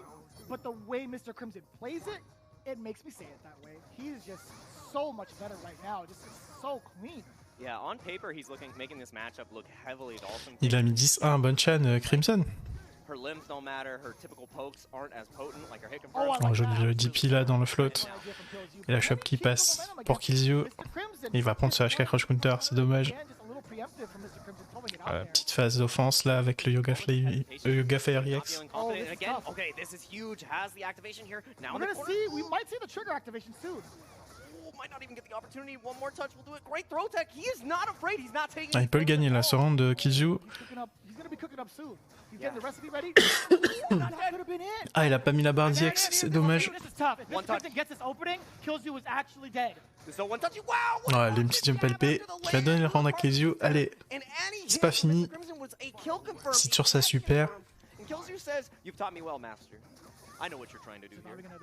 but the way Mr. Crimson plays it, it makes me say it that way. He is just so much better right now, just so clean. Yeah, on paper he's making this matchup look heavily Dalsum. Il a mis 10-1 Bonchan Crimson. Her limbs don't matter, her typical pokes aren't as potent like her hit confirm. Oh, joli le DP là dans le float. Et la shop qui passe pour KillsU. Il va prendre ce HK crush counter, c'est dommage. Petite phase d'offense là avec le Yoga Fire EX. We're gonna see, we might see the trigger activation soon. Might not even get the opportunity. One more touch will do it. Great throw tech. He is not afraid. He's not taking. Ah, il peut le gagner là, ce round de KillsU. Ah, il a pas mis la barre d'EX, c'est dommage. Ouais, les petits jump LP. Il va donner le round à KillsU. Allez, c'est pas fini. C'est sur sa super.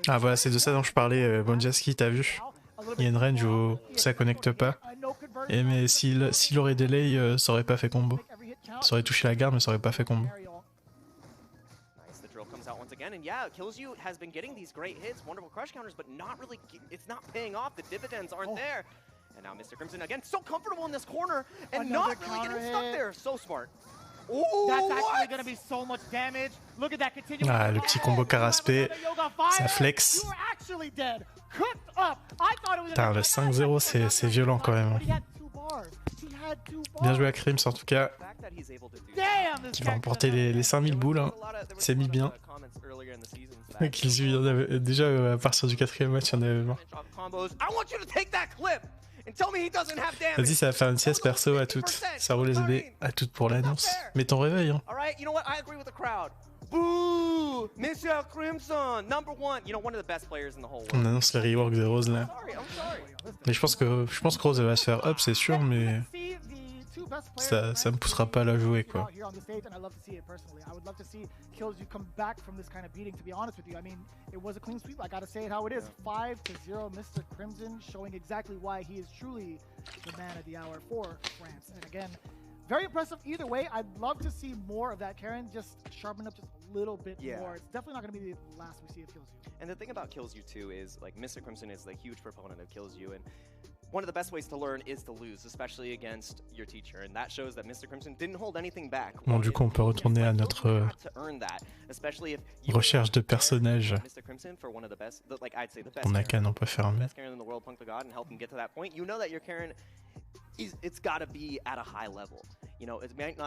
Ah voilà, c'est de ça dont je parlais, Bonjaski, t'as vu? Il y a une range où ça connecte pas. Et mais s'il aurait delay, ça aurait pas fait combo. Ça aurait touché la garde, mais ça aurait pas fait combo. And yeah, KillsU has been getting these great hits, wonderful crush counters, but not really, it's not paying off. The dividends aren't there. And now Mr. Crimson again, so comfortable in this corner and not really getting stuck there. So smart. Ooh, That's actually going to be so much damage. Look at that continuing. Ah, le petit combo caraspé, ça flex. You were actually dead. Cooked up. I thought it was Putain, le 5-0, c'est violent quand même. Bien joué à Crims en tout cas. Qui va remporter les 5000 boules. Hein. Il s'est mis bien. Déjà à partir du 4e match, il y en avait marre. Vas-y, ça va faire une sieste perso à toutes. Ça roule SB à toutes pour l'annonce. Mais ton réveil, hein. Boo! Mr. Crimson, #1. You know, one of the best players in the whole world. On annonce les reworks de Rose là. Mais je pense que Rose va se faire up, c'est sûr, mais ça me poussera pas à la jouer quoi. Very impressive either way. I'd love to see more of that, Karen. Just sharpen up just a little bit more. It's definitely not going to be the last we see of Kills You. And the thing about Kills You too is, like, Mr. Crimson is a huge proponent of Kills You, and one of the best ways to learn is to lose, especially against your teacher. And that shows that Mr. Crimson didn't hold anything back. Bon, du coup, on peut retourner à notre recherche de personnages. On a qu'à n'en pas fermer.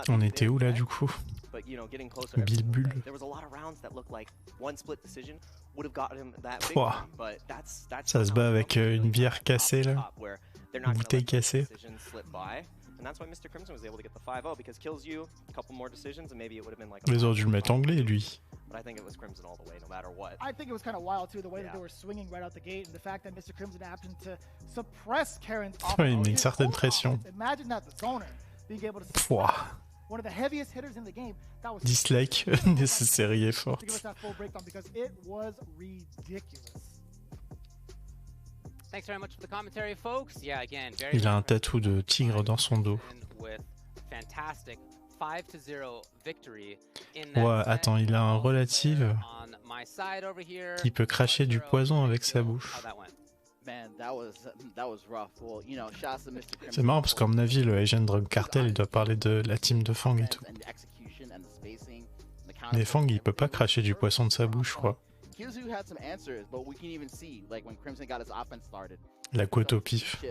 On était où là du coup? Bilbul. Pouah. Ça se bat avec une bière cassée là. Une bouteille cassée. Ils auraient dû le mettre anglais lui. But I think it was Crimson all the way, no matter what. I think it was kind of wild too, the way that they were swinging right out the gate, and the fact that Mr. Crimson happened to suppress Karen's offense. Ouais, il met une certaine pression. Imagine that the zoner being able to suppress one of the heaviest hitters in the game. That was dislike nécessaire et forte. To give us that full breakdown because it was ridiculous. Thanks very much for the commentary, folks. Yeah, again, very. Il a un tatou de tigre dans son dos. With fantastic 5-0 victory in ouais, attends, il a un relative qui peut cracher du poison avec sa bouche. C'est marrant parce qu'à mon avis, le Asian Drug Cartel, il doit parler de la team de Fang et tout. Mais Fang, il peut pas cracher du poisson de sa bouche, je crois. La côte au pif.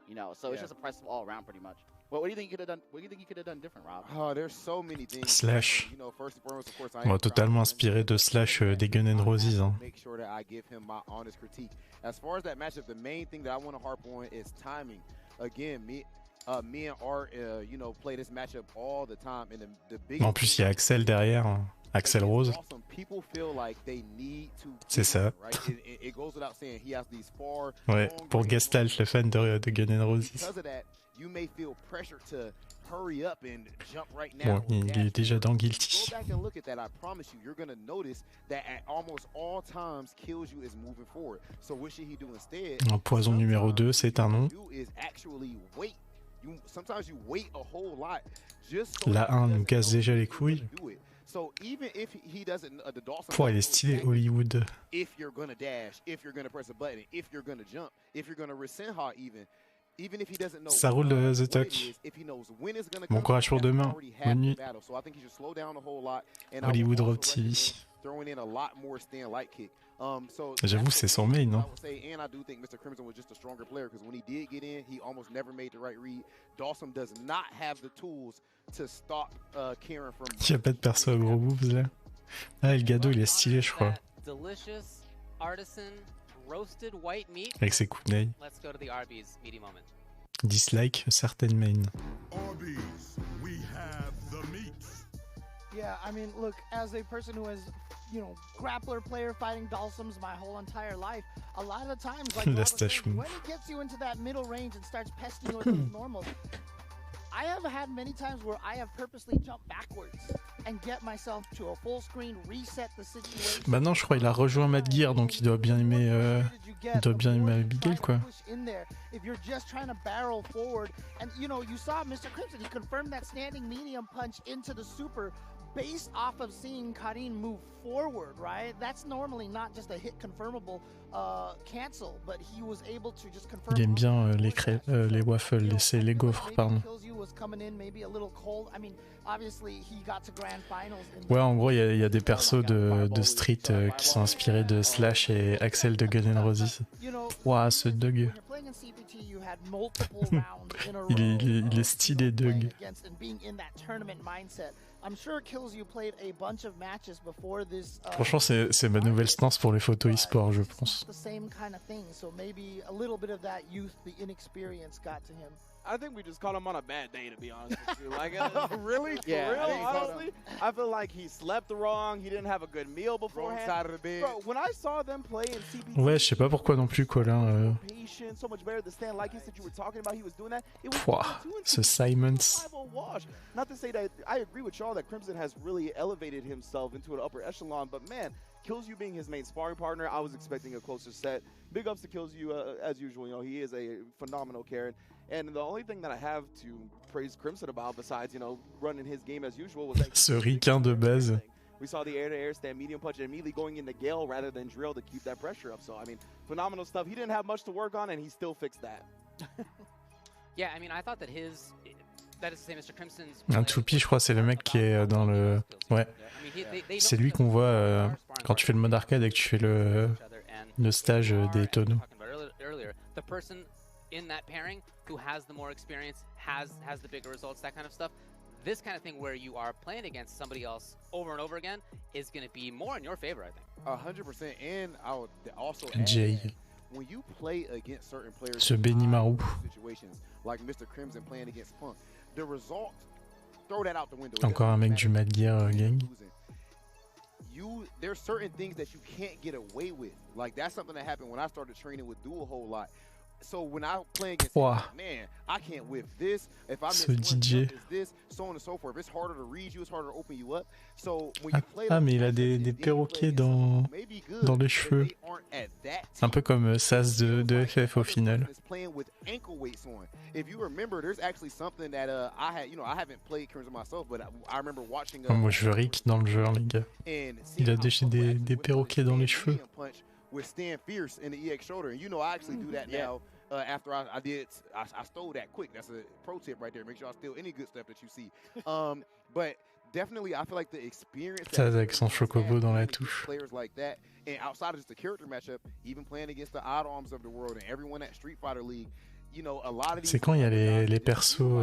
You know, so it's just impressive all around, pretty much. What do you think you could have done? What do you think you could have done different, Rob? Oh, there's so many things. Slash. You know, first and foremost, of course, on va totalement inspiré de Slash des Gun N' Roses. Hein. Make sure that I give him my honest critique. As far as that matchup, the main thing that I want to harp on is timing. Again, me and Art, you know, play this matchup all the time. And the big. En plus, il y a Axel derrière. Hein. Axel Rose. C'est ça. Ouais, pour Gestalt, le fan de Gun N' Roses. Bon, il est déjà dans Guilty. En poison numéro 2, c'est un nom. La 1 nous casse déjà les couilles. Pouah, il est stylé, Hollywood. Ça roule The Talk. Bon courage pour demain. Bonne nuit. Hollywood Rob TV. J'avoue, c'est son main, hein. Il n'y a pas de perso à gros boobs là. Ah, le gado il est stylé, je crois. Avec ses kunai. Dislike certaines mains. Yeah, I mean, look, as a person who has, you know, grappler player fighting Dhalsims my whole entire life, a lot of the times, like, when he gets you into that middle range and starts pesting you with those normals, I have had many times where I have purposely jumped backwards and get myself to a full screen, reset the situation. Maintenant, je crois qu'il a rejoint Mad Gear, donc il doit bien aimer, Abigail, quoi. If you're just trying to barrel forward, and you know, you saw Mr. Crimson, he confirmed that standing medium punch into the super, based off of seeing Karin move forward, right? That's normally not just a hit confirmable cancel, but he was able to just confirm. Il aime bien les waffles, les gaufres, pardon. Ouais, en gros, il y a des persos de Street qui sont inspirés de Slash et Axel de Gun N' Roses. Ouah, ce Doug. il est stylé, Doug. Franchement, c'est ma nouvelle stance pour les photos e-sport, je pense. I think we just caught him on a bad day, to be honest with you. Like, really? Yeah, for real, honestly, I feel like he slept wrong. He didn't have a good meal beforehand. Wrong side of the bed. Bro, when I saw them play in CPT, Ouais, je sais pas pourquoi non plus, Colin. so much better than Stan Likens that you were talking about. He was doing that. It was Pouah, ce Simons. wash. Not to say that I agree with y'all that Crimson has really elevated himself into an upper echelon, but man, KillsU being his main sparring partner, I was expecting a closer set. Big ups to KillsU as usual. You know, he is a phenomenal Karen. And the only thing that I have to praise Crimson about, besides, you know, running his game as usual, was that Ce ricain de base. we saw the air-to-air stand medium punch and immediately going into Gale rather than drill to keep that pressure up. So, I mean, phenomenal stuff. He didn't have much to work on, and he still fixed that. Yeah, I mean, I thought that that is the same Mr. Crimson's. Un toupie, je crois, c'est le mec qui est dans le... Ouais. C'est lui qu'on voit quand tu fais le mode arcade et que tu fais le stage des tonneaux. The person in that pairing who has the more experience, has the bigger results, that kind of stuff. This kind of thing where you are playing against somebody else over and over again is going to be more in your favor, I think. 100%. And I would also Jay. add, when you play against certain players Ce Benimaru. situations, like Mr. Crimson playing against Punk, the result, throw that out the window. Encore un mec du Mad Gear gang. There's certain things that you can't get away with. Like, that's something that happened when I started training with Duel a whole lot. So when I play against man, I can't whip this. If I miss one jump, it's this, so on and so forth. It's harder to read you, it's harder to open you up. So when you play mais il a des perroquets dans les cheveux. Un peu comme Sas de FF au final. Playing with ankle weights on. If you remember, there's actually something that I had, you know, I haven't played Crimson myself, but I remember watching Moi je veux Rick dans le jeu, les gars. Il a des perroquets dans les cheveux. With Stan Fierce in the EX shoulder, and you know I actually do that now. After I stole that quick. That's a pro tip right there. Make sure I steal any good stuff that you see. But definitely, I feel like the experience. Ça avec son chocobo dans la touche. Players like that, and outside of just the character matchup, even playing against the Odd Arms of the world and everyone at Street Fighter League, you know, a lot of these. C'est quand il y a les persos.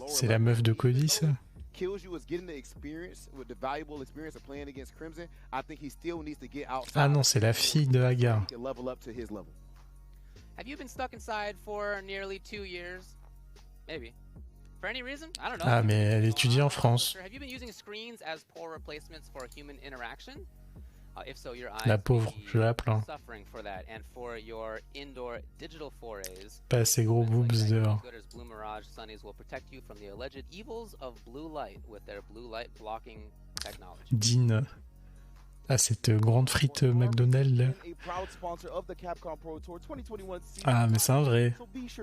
C'est la meuf de Cody, ça. KillsU is getting the experience, with the valuable experience of playing against Crimson. I think he still needs to get outside. Ah non, c'est la fille de Hagar. Level up to his level. Have you been stuck inside for nearly 2 years? Maybe. For any reason? I don't know. Ah, mais elle étudie en France. Have you been using screens as poor replacements for human interaction? If so, your eyes La pauvre, je la plains. Suffering for that, and for your indoor digital forays. Pas assez gros boobs dehors. Blue Mirage Sunnies will protect you from the alleged evils of blue light with their blue light blocking technology. Dean. Ah, cette grande frite McDonald's là. Ah, mais c'est un vrai.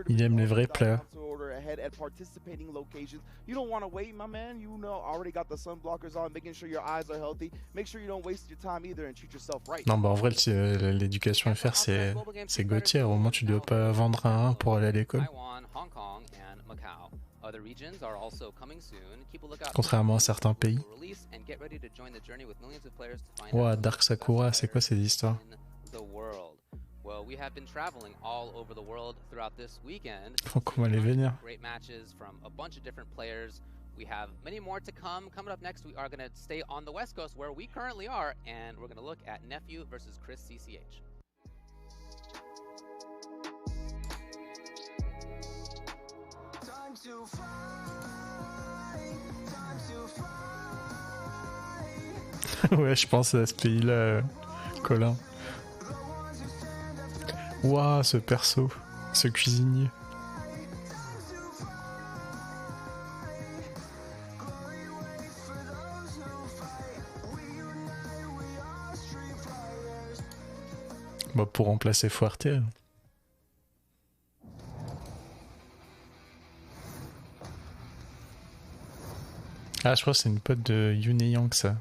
Il aime les vrais plats. Non, bah en vrai, l'éducation FR, c'est Gauthier. Au moins, tu dois pas vendre un pour aller à l'école. Contrairement à certains pays. Ouah, Dark Sakura, c'est quoi ces histoires? Well, we have been traveling all over the world throughout this weekend. Comment elle est vénère. Great matches from a bunch of different players. We have many more to come. Coming up next, we are going to stay on the West Coast where we currently are, and we're going to look at Nephew versus Chris CCH. Time to fly, time to fly. Ouais, je pense à ce pays-là, Colin. Ouah, ce perso, ce cuisinier. Bah, pour remplacer Fuerte. Ah, je crois que c'est une pote de Yune Yang, ça.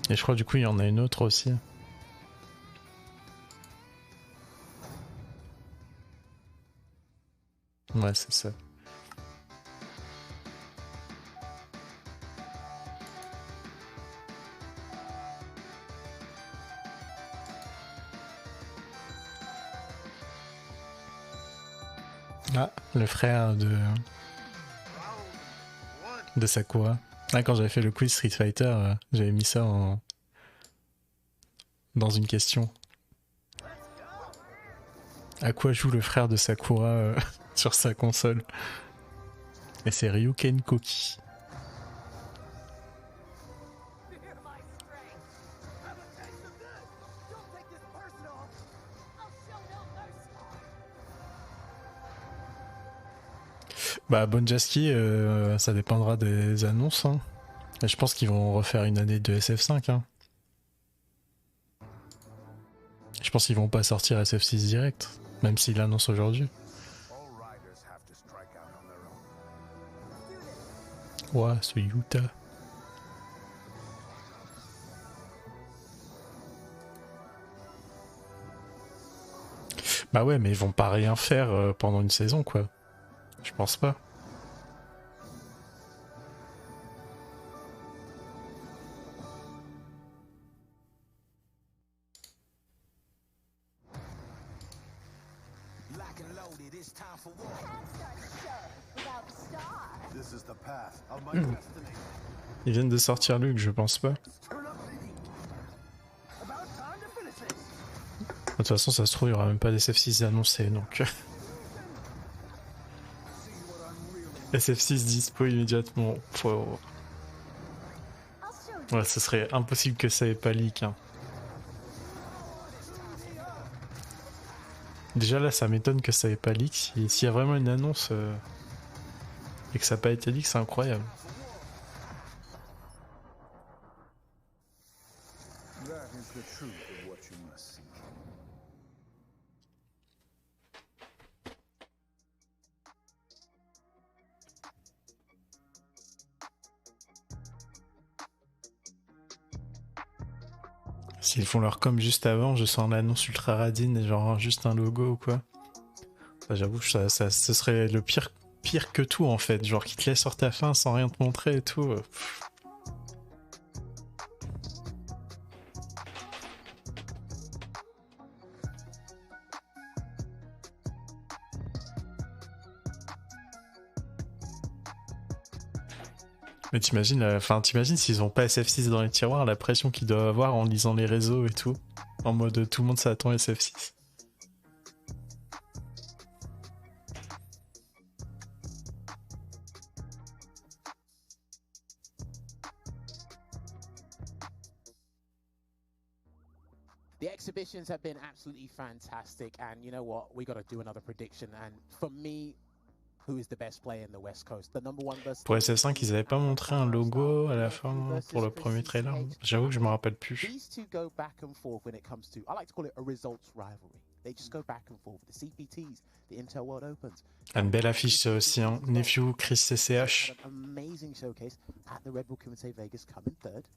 Et je crois du coup il y en a une autre aussi. Ouais, c'est ça. Ah, le frère de Sakura. Ah, quand j'avais fait le quiz Street Fighter, j'avais mis ça dans une question. À quoi joue le frère de Sakura sur sa console? Et c'est Ryuken Koki. Bah Bonjaski, ça dépendra des annonces. Hein. Et je pense qu'ils vont refaire une année de SF5. Hein. Je pense qu'ils vont pas sortir SF6 direct, même s'ils l'annoncent aujourd'hui. Ouah, ce Yuta. Bah ouais, mais ils vont pas rien faire pendant une saison, quoi. Je pense pas. Ils viennent de sortir Luke, je pense pas. De toute façon, ça se trouve, il y aura même pas d'SF6 annoncé, donc... SF6 dispo immédiatement. Faut... Ouais, ce serait impossible que ça ait pas leak. Hein. Déjà là, ça m'étonne que ça ait pas leak. S'il y a vraiment une annonce et que ça n'a pas été leak, c'est incroyable. S'ils font leur com juste avant, je sens l'annonce ultra radine, genre juste un logo ou quoi. J'avoue, ce serait le pire que tout en fait, genre qui te laisse sur ta fin sans rien te montrer et tout. Mais t'imagines s'ils ont pas SF6 dans les tiroirs, la pression qu'ils doivent avoir en lisant les réseaux et tout. En mode tout le monde s'attend à SF6. The exhibitions have been absolutely fantastic, and you know what? We got to do another prediction. And for me, who is the best player in the West Coast? The number one versus. Pour SF5, ils avaient pas montré un logo à la fin pour le premier trailer. J'avoue que je me rappelle plus. These two go back and forth when it comes to. I like to call it a results rivalry. They just go back and forth. The CPTs, the Intel World Opens. Une belle affiche ça aussi, hein. Nephew, Chris CCH. Amazing showcase at the Red Bull Kumite Vegas, coming third.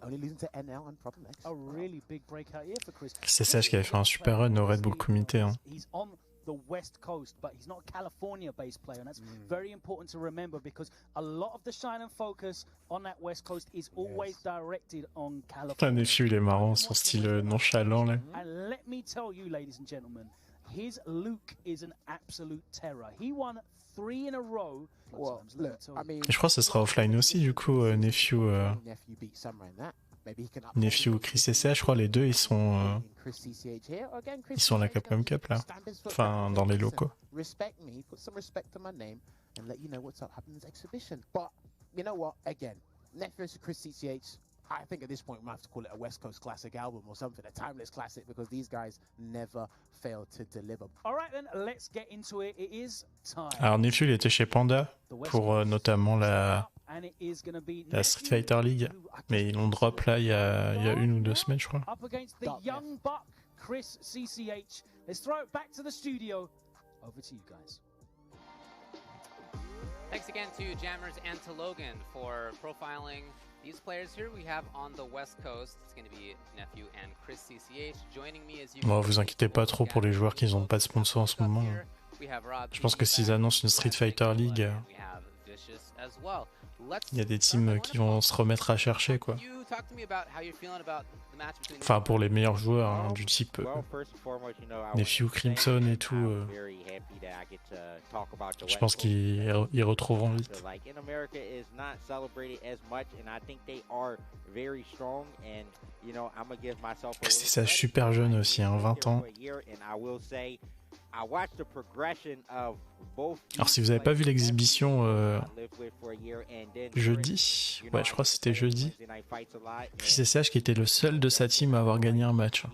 Only losing to NL and Problem X. A really big breakout year for Chris. CCH qui avait fait un super run au Red Bull Comité. Hein. He's on the West Coast, but he's not a California-based player, and that's very important to remember because a lot of the shine and focus on that West Coast is always directed on California. Nephew, il est marrant, son style nonchalant là. And let me tell you, ladies and gentlemen, his Luke is an absolute terror. He won 3 in a row. Well, look, I mean, Et je crois que ce sera offline aussi, du coup, Nephew, Chris CCH, je crois les deux, ils sont à la CAPCOM Cup là. Enfin, dans les locaux. Respect me, put some respect to my name, and let you know what's up happening in this exhibition. But you know what? Again, Nephew to Chris CCH. I think at this point we might have to call it a West Coast classic album or something, a timeless classic, because these guys never fail to deliver. All right then, let's get into it. It is time. Alors Nephew, il était chez Panda pour notamment la Street Fighter League, mais ils l'ont drop là il y a 1 ou 2 semaines, je crois. Up against the young buck Chris, CCH. Let's throw it back to the studio. Over to you guys. Thanks again to Jammers and to Logan for profiling these players here we have on the West Coast. It's going to be Nephew and Chris CCH joining me as you. Bon, vous inquiétez pas trop pour les joueurs qui n'ont pas de sponsor en ce moment. Je pense que s'ils annoncent une Street Fighter League, il y a des teams qui vont se remettre à chercher, quoi. Enfin, pour les meilleurs joueurs, hein, du type Nephew, Crimson et tout, je pense qu'ils retrouveront vite. C'est ça, super jeune aussi, hein, 20 ans. Alors si vous n'avez pas vu l'exhibition jeudi, ouais je crois que c'était jeudi, CCH qui était le seul de sa team à avoir gagné un match.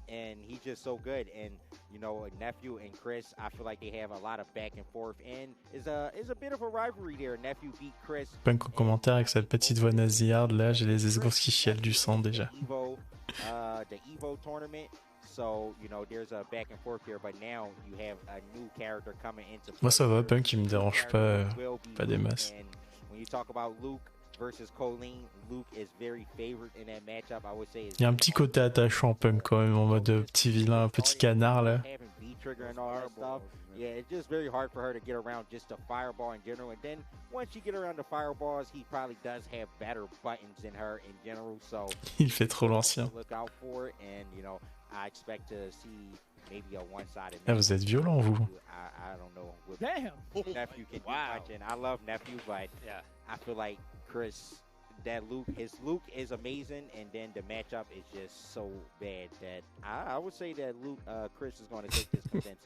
And he's just so good, and you know, Nephew and Chris, I feel like they have a lot of back and forth, and is a bit of a rivalry there. Nephew beat Chris. Punk en commentaire avec cette petite voix nasillarde, là j'ai les esgours qui chialent du sang déjà. The Evo tournament, so you know there's a back and forth here, but now you have a new character coming into play. Moi ça va, Punk il me dérange pas des masses. And when you talk about Luke versus Colleen, Luke is very favored in that matchup. I would say. Il y a un petit côté attachant Punk quand même, en mode petit vilain, petit canard là. Yeah, it's just very hard for her to get around just the fireball in general. And then once you get around the fireballs, he probably does have better buttons than her in general. So il fait trop l'ancien. Look out for it, and you know, I expect to see maybe a one-sided. Ah, vous êtes violent vous. I don't know. Damn. Nephew can do much, and I love Nephew, but yeah, I feel like Chris. That his Luke is amazing, and then the matchup is just so bad that I would say that Chris is going to take this convincing.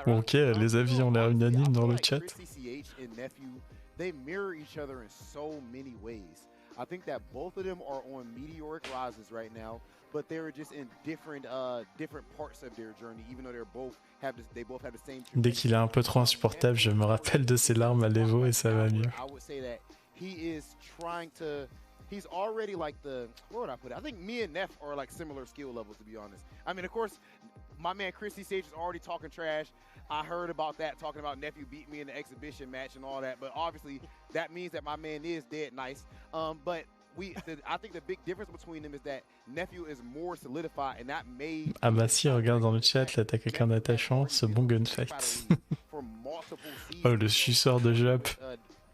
Bon, ok, les avis ont l'air unanimes dans le chat. CCH and Nephew, they mirror each other in so many ways. I think that both of them are on meteoric rises right now, but they're just in different parts of their journey, even though they both have the same. Dès qu'il est un peu trop insupportable, je me rappelle de ses larmes à l'Evo et ça va mieux. I would say that he is trying to. He's already like where would I put it? I think me and Neff are like similar skill levels, to be honest. I mean, of course, my man Chris CCH is already talking trash. I heard about that, talking about Nephew beat me in the exhibition match and all that. But obviously, that means that my man is dead nice. But I think the big difference between them is that Nephew is more solidified, and that made. Amassi regarde dans le chat, là t'as quelqu'un d'attachant, ce bon gunfight. Oh, le suceur de Jap.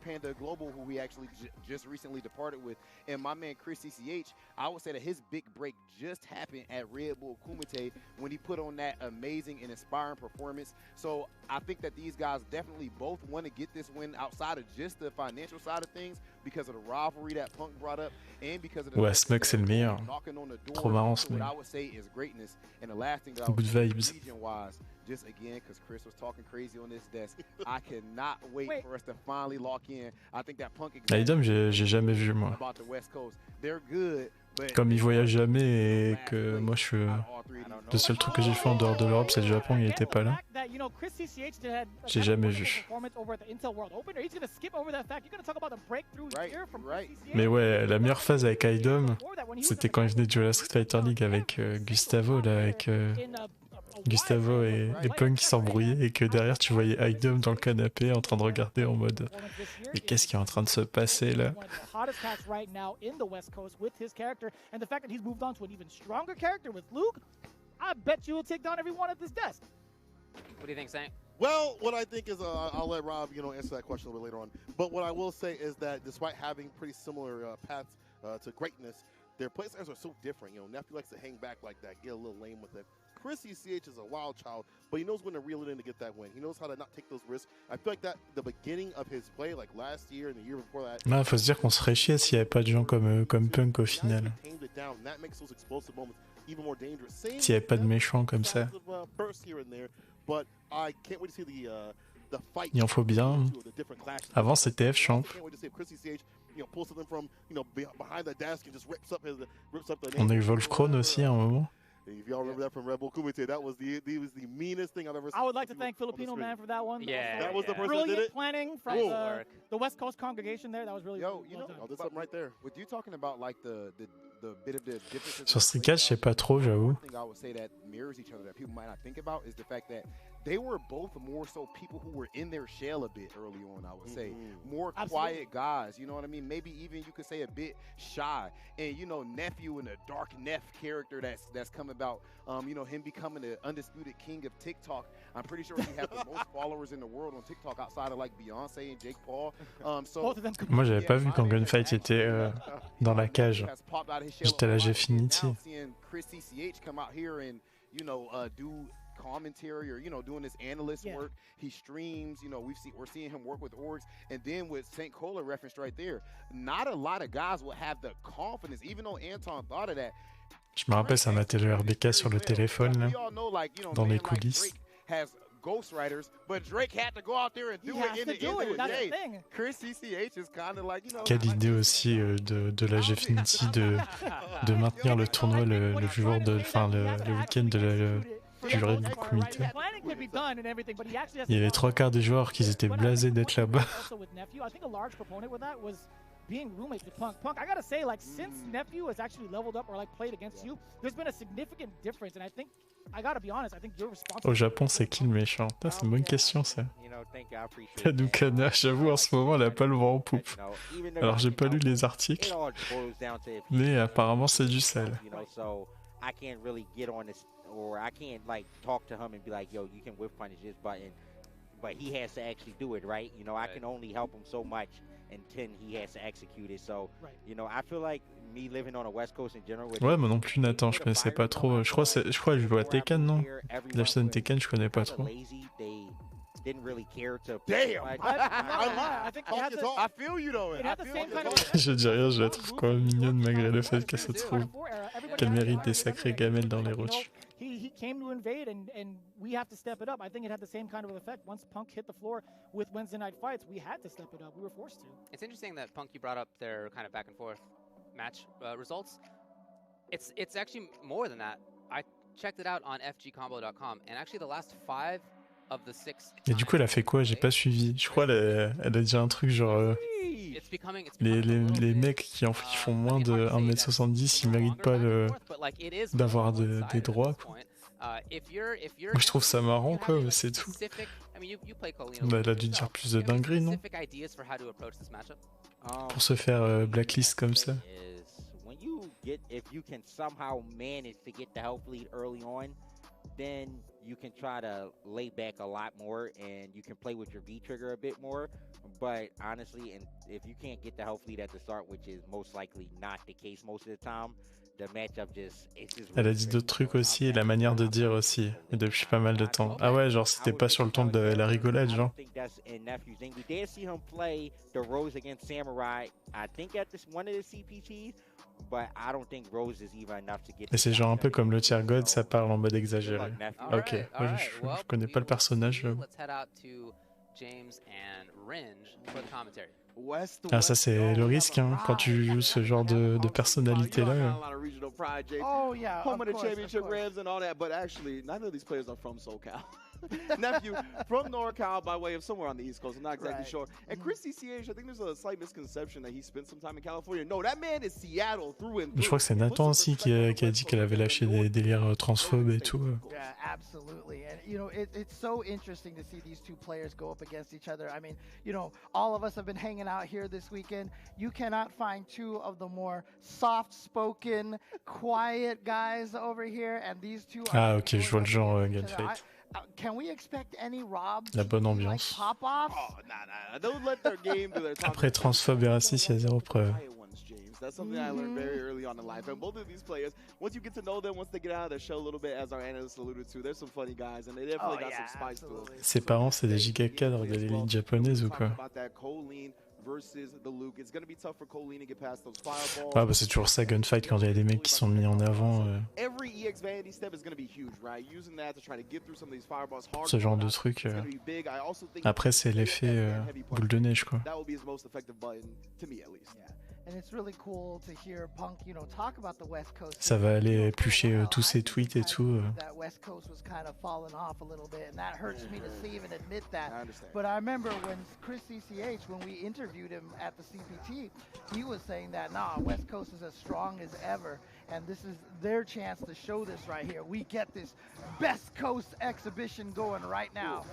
Panda Global, who we actually just recently departed with, and my man Chris CCH, I would say that his big break just happened at Red Bull Kumite when he put on that amazing and inspiring performance. So I think that these guys definitely both want to get this win outside of just the financial side of things because of the rivalry that Punk brought up and because of the ouais, Smug c'est le meilleur. Trop marrant Smug. Good vibes. Just again, because Chris was talking crazy on this desk, I cannot wait for us to finally lock in. I think that Punk Idom, j'ai jamais vu moi. About the West Coast. They're good, but comme il voyage jamais et que moi je suis le seul truc que j'ai fait en dehors de l'Europe c'est le Japon, il était pas là. J'ai jamais vu. Mais ouais, la meilleure phase avec Idom, c'était quand il venait de jouer à la Street Fighter League avec Gustavo là, avec Gustavo et Punk qui s'embrouillaient et que derrière tu voyais Idom dans le canapé en train de regarder en mode mais qu'est-ce qui est en train de se passer là? Well, what I think is, I'll let Rob, answer that question a little bit later on. But what I will say is that despite having pretty similar paths to greatness, their play styles are so different. Nephew likes to hang back like that, get a little lame with it. Chris CCH is a wild child, but he knows when to reel it in to get that win. He knows how to not take those risks. I feel like that the beginning of his play, like last year and the year before that. Non, faut se dire qu'on serait chier s'il n'y avait pas de gens comme Punk au final. S'il n'y avait pas de méchants comme ça. Il en faut bien. Avant c'était F-Champ. On a eu Wolfcrone aussi à un moment. If y'all remember that from Red Bull Kumite, that was the meanest thing I've ever seen. I would like to thank Filipino Man for that one. Yeah, that was the person brilliant that did it. Planning from the West Coast congregation there. That was really Yo, well you know, done. there's something right there. With you talking about like the bit of the differences. Sur Strika, je sais pas trop, j'avoue. One thing I would say that mirrors each other that people might not think about is the fact that they were both more so people who were in their shell a bit early on, I would say. More quiet guys, you know what I mean? Maybe even you could say a bit shy. And, you know, Nephew and the Dark Neff character that's come about, you know, him becoming the undisputed king of TikTok. I'm pretty sure he has the most followers in the world on TikTok outside of like Beyonce and Jake Paul. Moi, j'avais pas vu quand Gunfight était dans la cage. J'étais là, j'ai fini. Chris CCH come out here and, you know, do commentary or, you know, doing this analyst work. He streams, you know, we're seeing him work with orgs. And then with St. Cola referenced right there, not a lot of guys will have the confidence, even though Anton thought of that. Je me rappelle, ça matait le RBK sur le téléphone, là, dans les coulisses. Has ghostwriters, but Drake had to go out there and do it in the end of the day. Chris CCH is kind of like, you know. Quelle idée aussi de la Gfinity de maintenir le tournoi le jour de, enfin le week-end du Red Bull Comité. Il y avait 3/4 des joueurs qui étaient blasés d'être là-bas. Being roommates with Punk. Punk, I gotta say, like, since Nephew has actually leveled up or like played against you, there's been a significant difference, and I think, I gotta be honest, I think you're responsible. Au Japon, c'est qui le méchant? C'est une bonne question, ça. Kadukana, j'avoue, en ce moment, elle a pas le vent en poupe. Alors, j'ai pas lu les articles, mais apparemment, c'est du sel. I can't really get on this, or I can't like talk to him and be like, yo, you can whip punish this button, but he has to actually do it, right? You know, I can only help him so much. And 10, he has to execute it. So, you know, I feel like me living on the West Coast in general. Ouais, moi non plus, Nathan, je connaissais pas trop. Je crois que je joue à Tekken, non? La chaîne Tekken, je connais pas trop. Didn't really care to. Damn! I feel you though. Je dis rien, je la trouve quand même mignonne malgré le fait qu'elle se trouve qu'elle mérite des sacrées gamelles dans les routes. He came to invade, and we have to step it up. I think it had the same kind of effect. Once Punk hit the floor with Wednesday night fights, we had to step it up. We were forced to. It's interesting that Punk, you brought up their kind of back and forth match results. It's actually more than that. I checked it out on fgcombo.com, and actually the last 5 of the 6. Et du coup, elle a fait quoi? J'ai pas suivi. Je crois elle a dit un truc genre les mecs qui font moins de 1m70, ils méritent pas d'avoir des droits, quoi. Moi, je trouve ça marrant, quoi, mais c'est tout. Bah, elle a dû dire plus de dingueries, non? Pour se faire blacklist comme ça. If you can somehow manage to get the health lead early on, then you can try to lay back a lot more and you can play with your V trigger a bit more. But honestly, and if you can't get the health lead at the start, which is most likely not the case most of the time, the matchup it's just Elle a dit d'autres trucs aussi, et la manière de dire aussi, et depuis pas mal de temps. Ah ouais, genre c'était pas sur le ton de la rigolade, genre. I think that's in Nephew's thing. We did see him play the Rose against Samurai, I think at one of the CPTs, but I don't think Rose is even enough to get. Et c'est genre un peu comme le tier god, ça parle en mode exagéré. Ok, je connais pas le personnage. Let's head out to James and Ringe for the commentary. Ah, ça c'est le risque, hein, quand tu joues ce genre de personnalité-là. Oh yeah, home of the championship Rams and all that, but actually, none of these players are from SoCal. Nephew from NorCal by way of somewhere on the East Coast. I'm not exactly sure. And Chris CCH, I think there's a slight misconception that he spent some time in California. No, that man is Seattle through and through. Je crois que c'est Nathan aussi qui a dit qu'elle avait lâché des délires transphobes et tout. Yeah, absolutely. And you know, it's so interesting to see these two players go up against each other. I mean, you know, all of us have been hanging out here this weekend. You cannot find two of the more soft-spoken, quiet guys over here, and these two are. Ah ok, je vois le genre Gunfight. Can we expect any Rob La bonne ambiance. Pop off? Oh, nah. Don't let their game do their time. Après transphobe et raciste, il y a zéro preuve. That's something I learned very early on in life. And both of these players, once you get to know them, once they get out of their show a little bit, as our analyst alluded to, there's some funny guys, and they definitely got some spice to them. Ses parents, c'est des giga cadres de l'élite japonaise ou quoi? Ah bah c'est toujours ça Gunfight quand il y a des mecs qui sont mis en avant ce genre de truc. Après c'est l'effet boule de neige quoi. Ça va aller éplucher tous ces tweets et tout. That West Coast was kind of falling off a little bit, and that hurts me to see even admit that. But I remember when Chris CCH, when we interviewed him at the CPT, he was saying that, nah, West Coast is as strong as ever, and this is their chance to show this right here. We get this Best Coast exhibition going right now.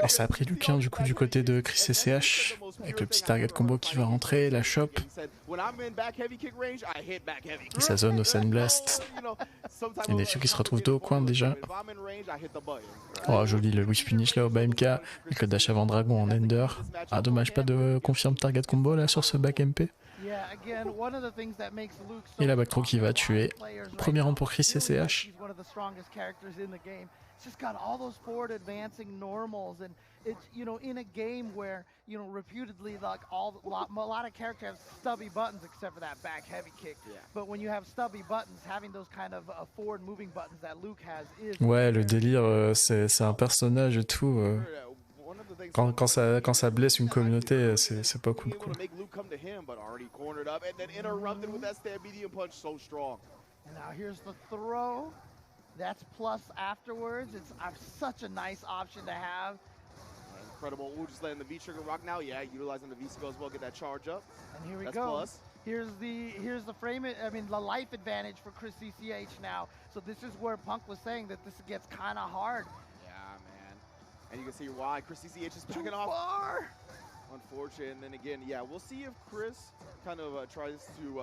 Et ça a pris du bien du coup du côté de Chris CCH, avec le petit target combo qui va rentrer, la shop. Et sa zone au Sandblast. Et Nephew qui se retrouve dos au coin déjà. Oh joli le Wish Finish là au BMK, avec le dash avant dragon en Ender. Ah dommage pas de confirme target combo là sur ce back MP. Et la back throw qui va tuer. Premier rang pour Chris CCH. Just got all those forward advancing normals, and it's, you know, in a game where, you know, reputedly like a lot of characters have stubby buttons except for that back heavy kick. Yeah. But when you have stubby buttons, having those kind of forward moving buttons that Luke has is. Ouais, le délire, c'est un personnage et tout. Quand ça blesse une communauté, c'est pas cool quoi. And now here's the throw. That's plus afterwards. It's such a nice option to have. Incredible. We'll just letting the V trigger rock now. Yeah, utilizing the V skill as well, get that charge up. And here we That's go. Plus. Here's the frame. I mean, the life advantage for Chris CCH now. So this is where Punk was saying that this gets kind of hard. Yeah, man. And you can see why Chris CCH is backing Too off. Far. Unfortunate. And then again, yeah, we'll see if Chris kind of tries to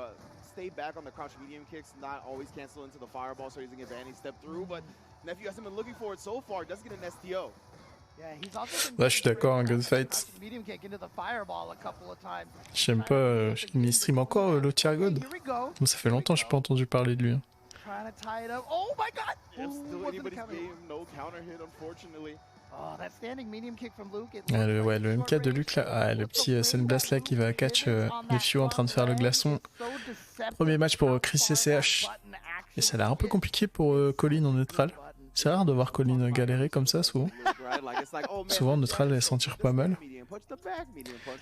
stay back on the crouch medium kicks, not always cancel into the fireball so he doesn't get Vanny step through. But Nephew hasn't been looking for it so far. Doesn't get an STO. Ouais, je suis d'accord, un gunfight. J'aime pas, il stream encore le tier god. Bon, ça fait longtemps que j'ai pas entendu parler de lui. Hein. Oh my god! Still anybody's game, no counter hit, unfortunately. Oh, that standing medium kick from Luke. Ouais, le MK de Luke là, ah, le petit Sandblast là qui va catch Nephew en train de faire le glaçon. Premier match pour Chris CCH. Et ça a l'air un peu compliqué pour Colin en neutral. C'est rare de voir Colin galérer comme ça souvent. Souvent neutral elle s'en tire pas mal.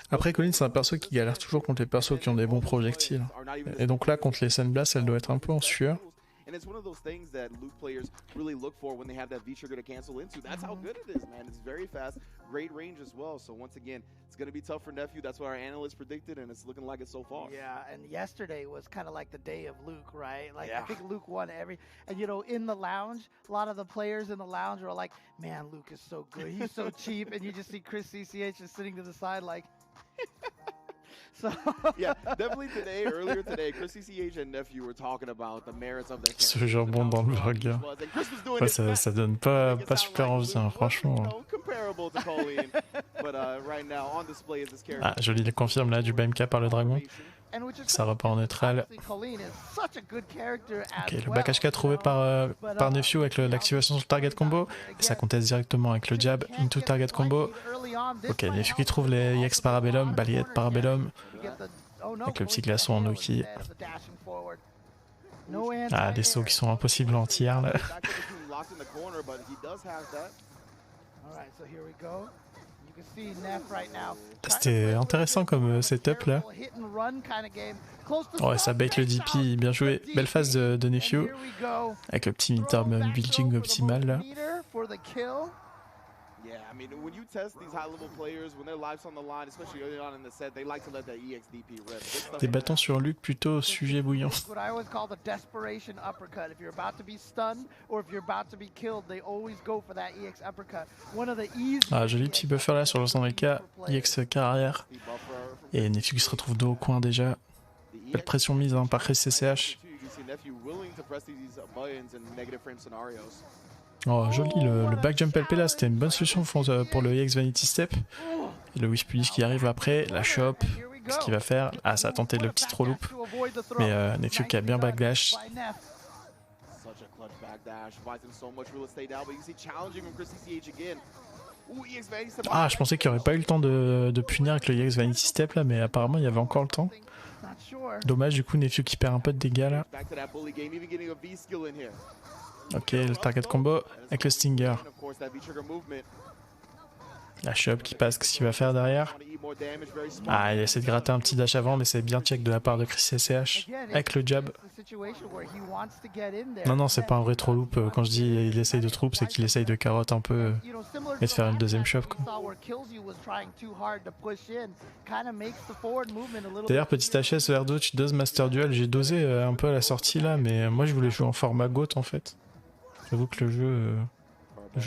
Après Colin c'est un perso qui galère toujours contre les persos qui ont des bons projectiles. Et donc là contre les Sandblast elle doit être un peu en sueur. And it's one of those things that Luke players really look for when they have that V-trigger to cancel into. That's how good it is, man. It's very fast, great range as well. So once again, it's going to be tough for Nephew. That's what our analysts predicted, and it's looking like it so far. Yeah, and yesterday was kind of like the day of Luke, right? Like, yeah. I think Luke won every... And, you know, in the lounge, a lot of the players in the lounge were like, man, Luke is so good. He's so cheap. And you just see Chris CCH just sitting to the side like... So yeah, definitely today, earlier today, Chris CCH and Nephew were talking about the merits of their ce jambon dans le vlog. Ouais, ça donne pas super envie, hein, franchement. Ah, joli, il confirme là du BMK par le dragon. Ça repart en neutral. Ok, le back HK trouvé par Nephew avec l'activation sur le target combo. Et ça conteste directement avec le jab into target combo. Ok, Nephew qui trouve les EX Parabellum, balayette Parabellum. Avec le petit glaçon en Noki. Ah, des sauts qui sont impossibles en tiers là. C'était intéressant comme setup là. Ouais, ça bait le DP, bien joué. Belle phase de Nephew. Avec le petit midterm building optimal là. Yeah, I mean, when you test these high-level players, when their life's on the line, especially early on in the set, they like to let that EXDP rip. Des bâtons sur Luke plutôt sujet bouillant. What I always call the desperation uppercut. If you're about to be stunned or if you're about to be killed, they always go for that EX uppercut. One of the easy. Ah, joli petit buffer là sur le 100k, EX carrière. Et Nephew qui se retrouve dos au coin déjà. Belle pression mise hein, par Chris CCH. Oh, joli, le back jump LP là, c'était une bonne solution pour le EX Vanity Step. Et le Wish Punish qui arrive après, la shop, qu'est-ce qu'il va faire? Ah, ça a tenté le petit throw loop. Mais Nephew qui a bien backdash. Ah, je pensais qu'il n'y aurait pas eu le temps de punir avec le EX Vanity Step là, mais apparemment il y avait encore le temps. Dommage, du coup, Nephew qui perd un peu de dégâts là. Ok, le target combo avec le Stinger. La shop qui passe, qu'est-ce qu'il va faire derrière? Ah, il essaie de gratter un petit dash avant, mais c'est bien check de la part de Chris SCH avec le jab. Non, c'est pas un vrai throw loop. Quand je dis il essaye de troop, c'est qu'il essaye de carotte un peu et de faire une deuxième shop. D'ailleurs, petit HS, Verdo, tu doses Master Duel. J'ai dosé un peu à la sortie là, mais moi je voulais jouer en format GOAT en fait. J'avoue que le jeu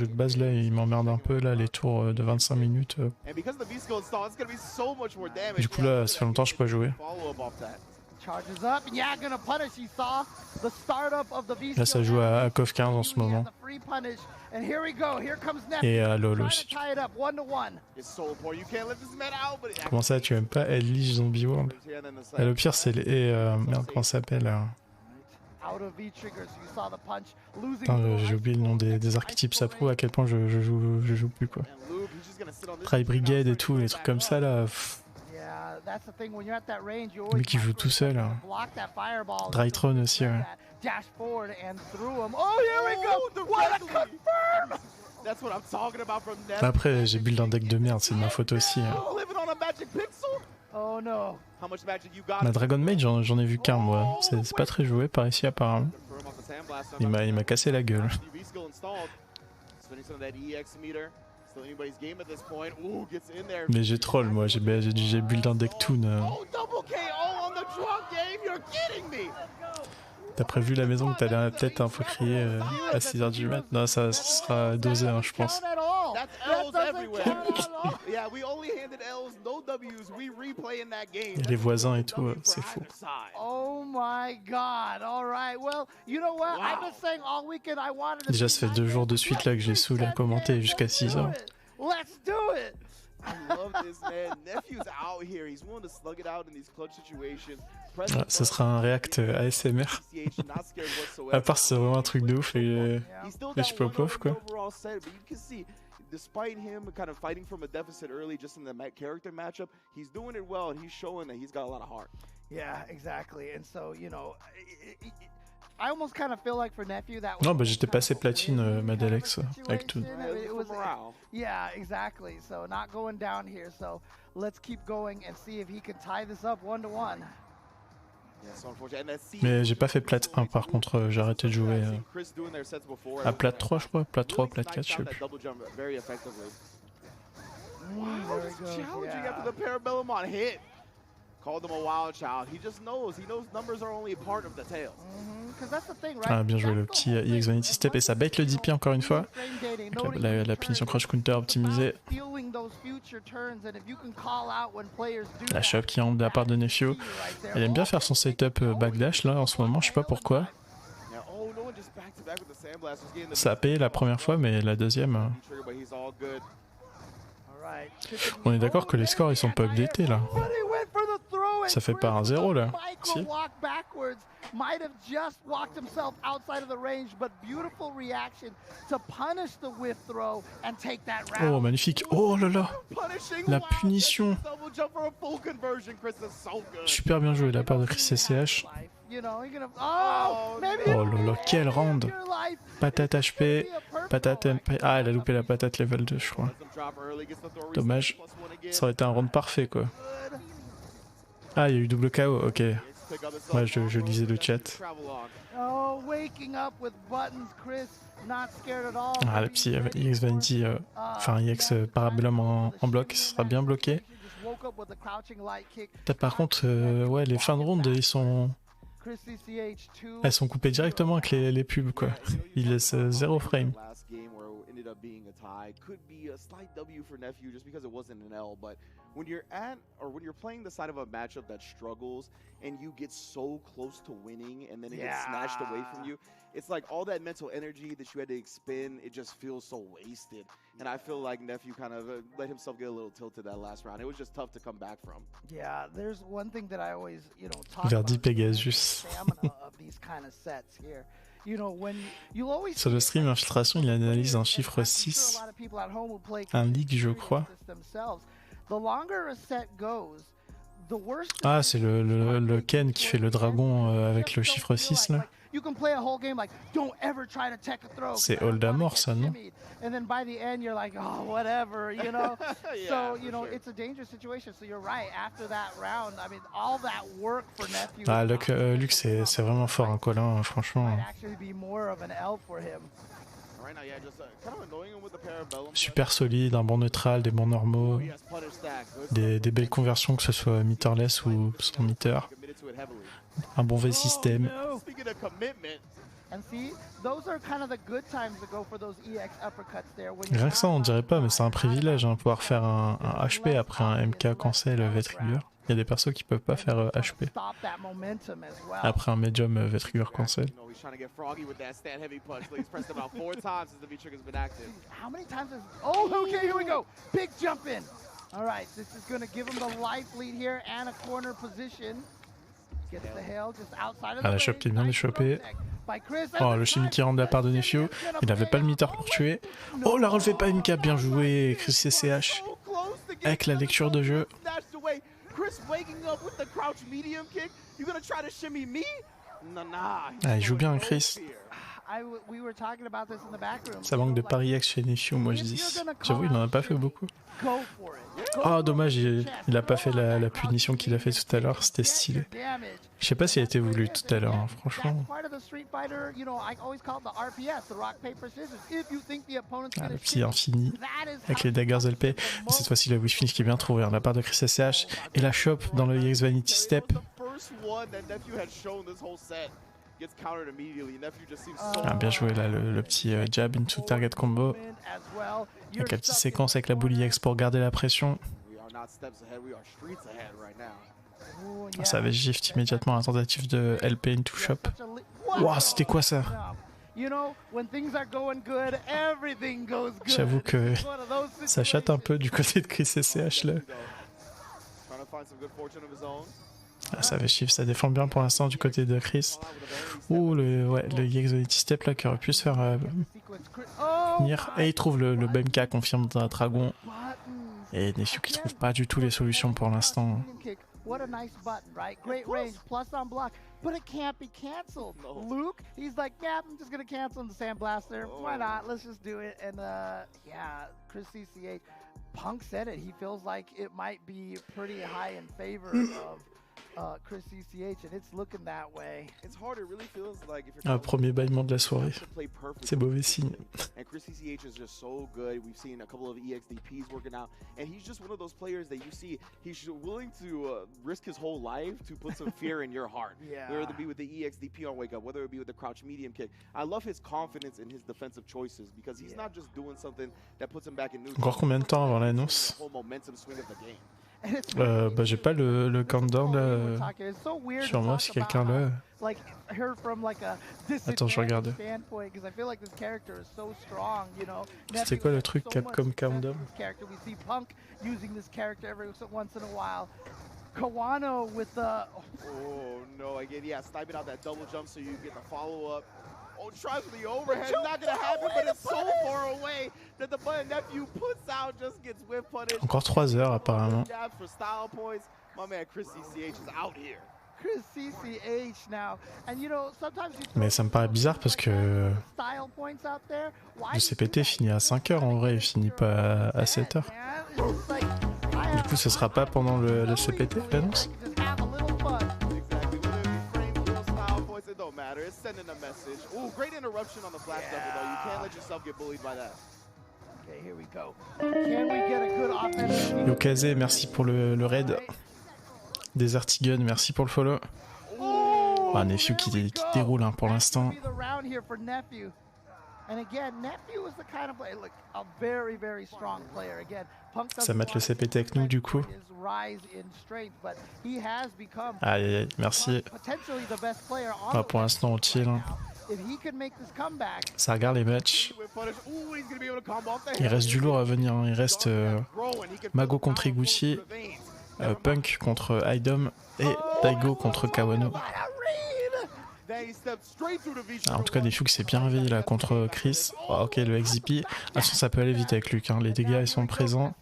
de base là, il m'emmerde un peu là, les tours de 25 minutes. Du coup là, ça fait longtemps que je peux pas jouer. Là, ça joue à CoF 15 en ce moment. Et à LoL aussi. Comment ça, tu aimes pas Ellie Zombie World? Et le pire, c'est les... merde, comment ça s'appelle Putain, j'ai oublié le nom des archétypes, ça prouve à quel point je joue plus quoi. Try Brigade et tout, les trucs comme ça là. Lui qui joue tout seul. Hein. Drytron aussi, ouais. Après, j'ai build un deck de merde, c'est de ma faute aussi. Hein. Ma Dragon Mage, j'en ai vu qu'un moi. C'est pas très joué par ici apparemment. Il m'a cassé la gueule. Mais j'ai troll moi, j'ai build un deck toon. T'as prévu la maison que t'allais peut-être un peu crier à 6h du mat? Non, ça sera dosé, hein, je pense. Et les voisins et tout, c'est fou. Déjà, ça fait 2 jours de suite là que j'ai saoulé à commenter jusqu'à 6h. Ouais, ça sera un react ASMR. À part si c'est vraiment un truc de ouf et je pop off quoi. Despite him kind of fighting from a deficit early just in the character matchup, he's doing it well and he's showing that he's got a lot of heart. Yeah, exactly. And so, you know, I almost kind of feel like for Nephew that non, bah j'étais passé platine Madelex avec tout. Yeah, exactly. So not going down here. So let's keep going and see if he can tie this up 1-1. Mais j'ai pas fait plate 1 par contre, j'ai arrêté de jouer à plate 3 je crois, plate 3, plate 4 je sais plus. Ah bien joué le petit EX Vanity Step et ça bait le DP encore une fois. La punition crush counter optimisée. La shop qui rentre de la part de Nefio. Elle aime bien faire son setup backdash là en ce moment, je sais pas pourquoi. Ça a payé la première fois mais la deuxième... On est d'accord que les scores ils sont pas updatés là. Ça fait pas un 0 là. Si. Oh magnifique. Oh là là. La punition. Super bien joué de la part de Chris SCH. Oh là là, quel round. Patate HP, patate MP. Ah, elle a loupé la patate level 2 je crois. Dommage. Ça aurait été un round parfait quoi. Ah, il y a eu double KO, ok. Moi je lisais le chat. Ah, le petit EX Vanity, enfin EX Parabellum en bloc, ce sera bien bloqué. Par contre, ouais, les fins de ronde, elles sont coupées directement avec les pubs quoi. Ils laissent 0 frame. When you're playing the side of a matchup that struggles and you get so close to winning and then it gets snatched away from you, it's like all that mental energy that you had to expend, it just feels so wasted. And I feel like Nephew kind of let himself get a little tilted that last round. It was just tough to come back from. Yeah, there's one thing that I always, talk Verdi Pegasus. Sur le stream Infiltration, il analyse un chiffre 6, un leak je crois. Ah, c'est le Ken qui fait le dragon avec le chiffre 6 là. You can play a whole game like, don't ever try to tech a throw. C'est hold à mort, ça, non? And then by the end, you're like, oh, whatever, you know? So, you know, it's a dangerous situation. So you're right. After that round, I mean, all that work for Nephew. Ah, Luc, c'est vraiment fort, hein, Colin, franchement. Actually be more of an L for him. Super solide, un bon neutral, des bons normaux, des belles conversions, que ce soit meterless ou sans meter, un bon V-système. Rien que ça, on dirait pas, mais c'est un privilège, hein, pouvoir faire un HP après un MK cancel V-trigger. Il y a des persos qui peuvent pas faire HP après un medium V-trigger cancel. Oh, okay, here we go. Big jump in. All right, this is going to give him the life lead here and a corner position. Gets the hail just outside of the la chope qui est bien échappée. Oh, le chimie qui rentre de la part de Nephew. Il n'avait pas le meter pour tuer. Oh, la relevée pas MK, bien joué, Chris CCH. Avec la lecture de jeu. Ah, il joue bien, Chris. Ça manque de pari X chez Nephew, moi je dis. J'avoue, il n'en a pas fait beaucoup. Oh, dommage, il a pas fait la punition qu'il a fait tout à l'heure, c'était stylé. Je sais pas s'il a été voulu tout à l'heure, hein, franchement. Ah, le petit infini avec les daggers LP. Mais cette fois-ci, la wish finish qui est bien trouvé, hein, de la part de Chris SCH. Et la chope dans le EX Vanity Step. Ah, bien joué là, le petit jab into target combo. Avec la petite séquence avec la bully X pour garder la pression. Ça avait gift immédiatement la tentative de LP into shop. Wow, c'était quoi ça? J'avoue que ça chatte un peu du côté de Chris SCH là. Ah, ça avait shift, ça défend bien pour l'instant du côté de Chris. Ouh, le EX Step là qui aurait pu se faire venir. Et il trouve le BMK confirme d'un dragon. Et Nephew qui trouve pas du tout les solutions pour l'instant. What a nice button, right? Great range, plus on block, but it can't be canceled. Luke, he's like, yeah, I'm just gonna cancel the Sand Blaster. Why not? Let's just do it. And yeah, Chris CCH, Punk said it. He feels like it might be pretty high in favor of Chris CCH, and it's looking that way. It's hard. It really feels like if you're premier bâillement de la soirée. C'est mauvais signe. And Chris CCH is just so good. We've seen a couple of EXDPs working out, and he's just one of those players that you see he's willing to risk his whole life to put some fear in your heart. Whether it be with the EXDP on wake up, whether it be with the crouch medium kick. I love his confidence in his defensive choices because he's not just doing something that puts him back in neutral. Encore combien de temps avant l'annonce? Bah j'ai pas le countdown là sur moi si quelqu'un l'a. Attends, je regarde. C'était quoi le truc Capcom Countdown? Kawano with the... Oh no, again, yeah, sniping out that double jump so you get the follow-up. Oh, tries for the overhead, not gonna happen, but it's so far away that the button Nephew puts out just gets whip punished. Encore 3 heures apparemment. For style points, my man Chris CCH is out here. Chris CCH now, and you know sometimes you... Mais ça me paraît bizarre parce que le CPT finit à 5 heures en vrai, il finit pas à 7 heures. Du coup, ce sera pas pendant le CPT l'annonce? Yokaze, merci pour le raid. Desertigun, merci pour le follow. Ah, Nephew qui déroule hein, pour l'instant. Ça met le CPT avec nous du coup. Aïe aïe aïe, merci. Ah, pour l'instant on chill. Hein. Ça regarde les matchs. Il reste du lourd à venir. Hein. Il reste Mago contre Iguchi, Punk contre Idom et Daigo contre Kawano. Ah, en tout cas, Nephew s'est bien réveillé là contre Chris. Oh, ok, le XZP. Attention, ça peut aller vite avec Luc. Hein. Les dégâts ils sont présents.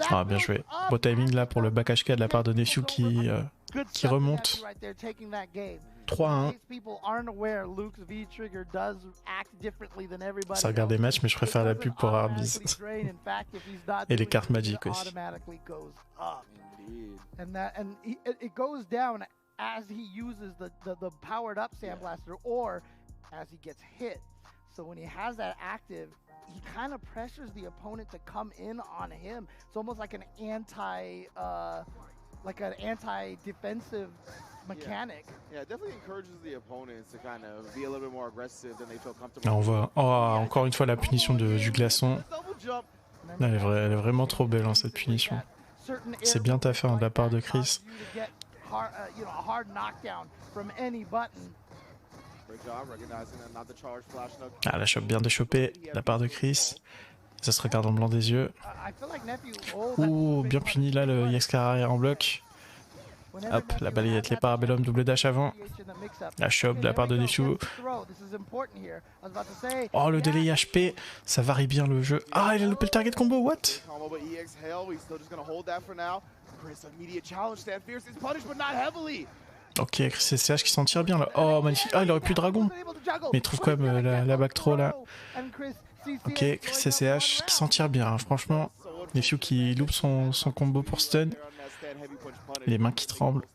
Ah, bien joué. Beau timing là pour le back HK de la part de Nephew qui qui remonte. 3-1. Ça regarde des matchs, mais je préfère la pub pour Arby's. Et les cartes Magic aussi. It goes down as he uses the powered up Sandblaster or as he gets hit. So when he has that active, he kind of pressures the opponent to come in on him. It's almost like an anti-defensive mechanic. Yeah, it definitely encourages the opponents to kind of be a little bit more aggressive than they feel comfortable. Là, on voit encore une fois la punition du glaçon. Elle est vraiment trop belle, hein, cette punition. C'est bien taffé de la part de Chris. Ah, la chope bien déchopée de la part de Chris. Ça se regarde en blanc des yeux. Ouh, bien puni là le Yaxcar arrière en bloc. Hop, la balayette, les parabellum, double dash avant. La chope de la part de Nephew. Oh, le délai HP, ça varie bien le jeu. Ah, il a loupé le target combo, what? Ok, Chris CCH qui s'en tire bien là. Oh, magnifique. Ah, il aurait pu dragon. Mais il trouve quand même la back throw là. Ok, Chris CCH qui s'en tire bien, hein. Franchement. Nephew qui loupe son combo pour stun. Les mains qui tremblent.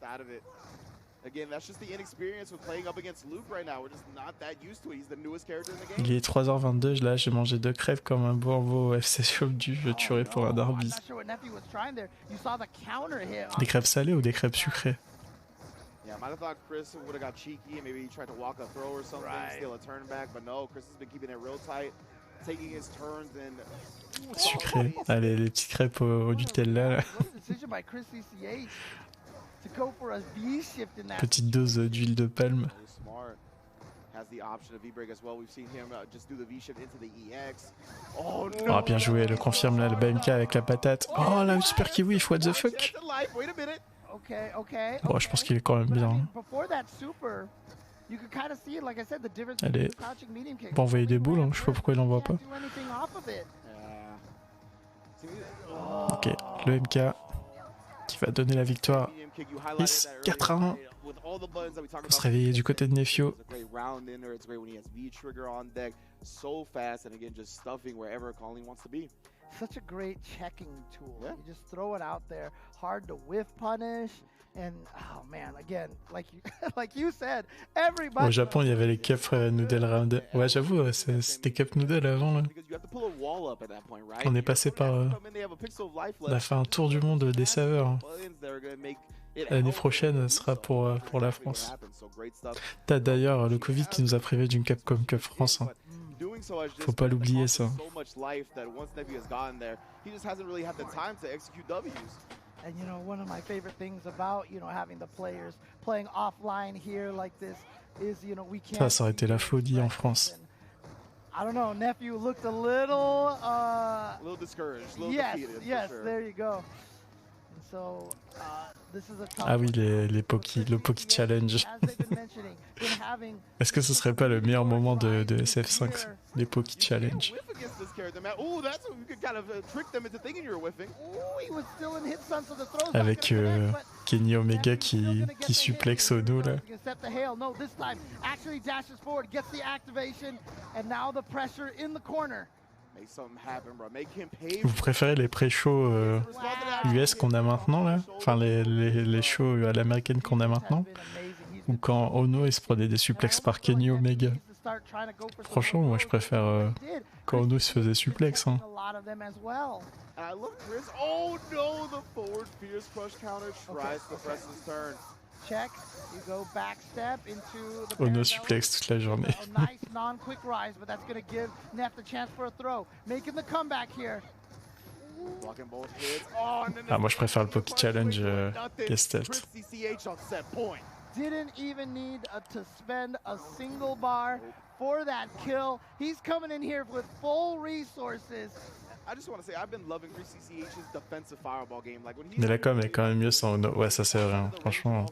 Il est 3h22, là j'ai mangé 2 crêpes comme un bon FC Shop du je tuerai pour un Arby's. Des crêpes salées ou des crêpes sucrées? Yeah, I might have thought Chris would have got cheeky and maybe he tried to walk a throw or something, steal a turn back, but no, Chris has been keeping it real tight, taking his turns and... Sucré. Allez, les petites crêpes au Nutella là. Petite dose d'huile de palme. Oh, bien joué, elle confirme là, le BMK avec la patate. Oh là, super kiwi, what the fuck? Bon, je pense qu'il est quand même bien. Allez, on va envoyer des boules, hein. Je sais pas pourquoi il n'envoie pas. Ok, le MK qui va donner la victoire. 4-1. Faut se réveiller du côté de Nephew. Such a great checking tool. You just throw it out there, hard to whiff punish, and oh man, again, like you said, everybody. Au Japon, il y avait les cup noodle round. Ouais, j'avoue, c'était cup noodle avant là. On est passé par. On a fait un tour du monde des saveurs. L'année prochaine sera pour la France. T'as d'ailleurs le Covid qui nous a privé d'une CAPCOM CUP France. Hein. Faut pas l'oublier ça. And you know, one of my favorite things about, you know, having the players playing offline here like this is, you know, we can't. Ça aurait été la folie en France. I don't know, Nephew looked a little discouraged, yes, there you go. And so, this is a tough ah oui, le Poki Challenge. Est-ce que ce serait pas le meilleur moment de SF5, les Poki Challenge? Avec Kenny Omega qui suplexe Ono là. Vous préférez les pré-shows US qu'on a maintenant là? Enfin les shows à l'américaine qu'on a maintenant? Ou quand Ono il se prenait des suplexes par Kenny Omega? Franchement, moi je préfère quand Ono se faisait suplex. Hein. Ono suplex toute la journée. Ah, moi je préfère le Poki Challenge Gestalt. Didn't even need to spend a single bar for that kill. He's coming in here with full resources. I just want to say I've been loving CCH's defensive fireball game. Like when mais la com est quand même mieux sans Ono. Ouais, ça c'est vrai, hein. Franchement.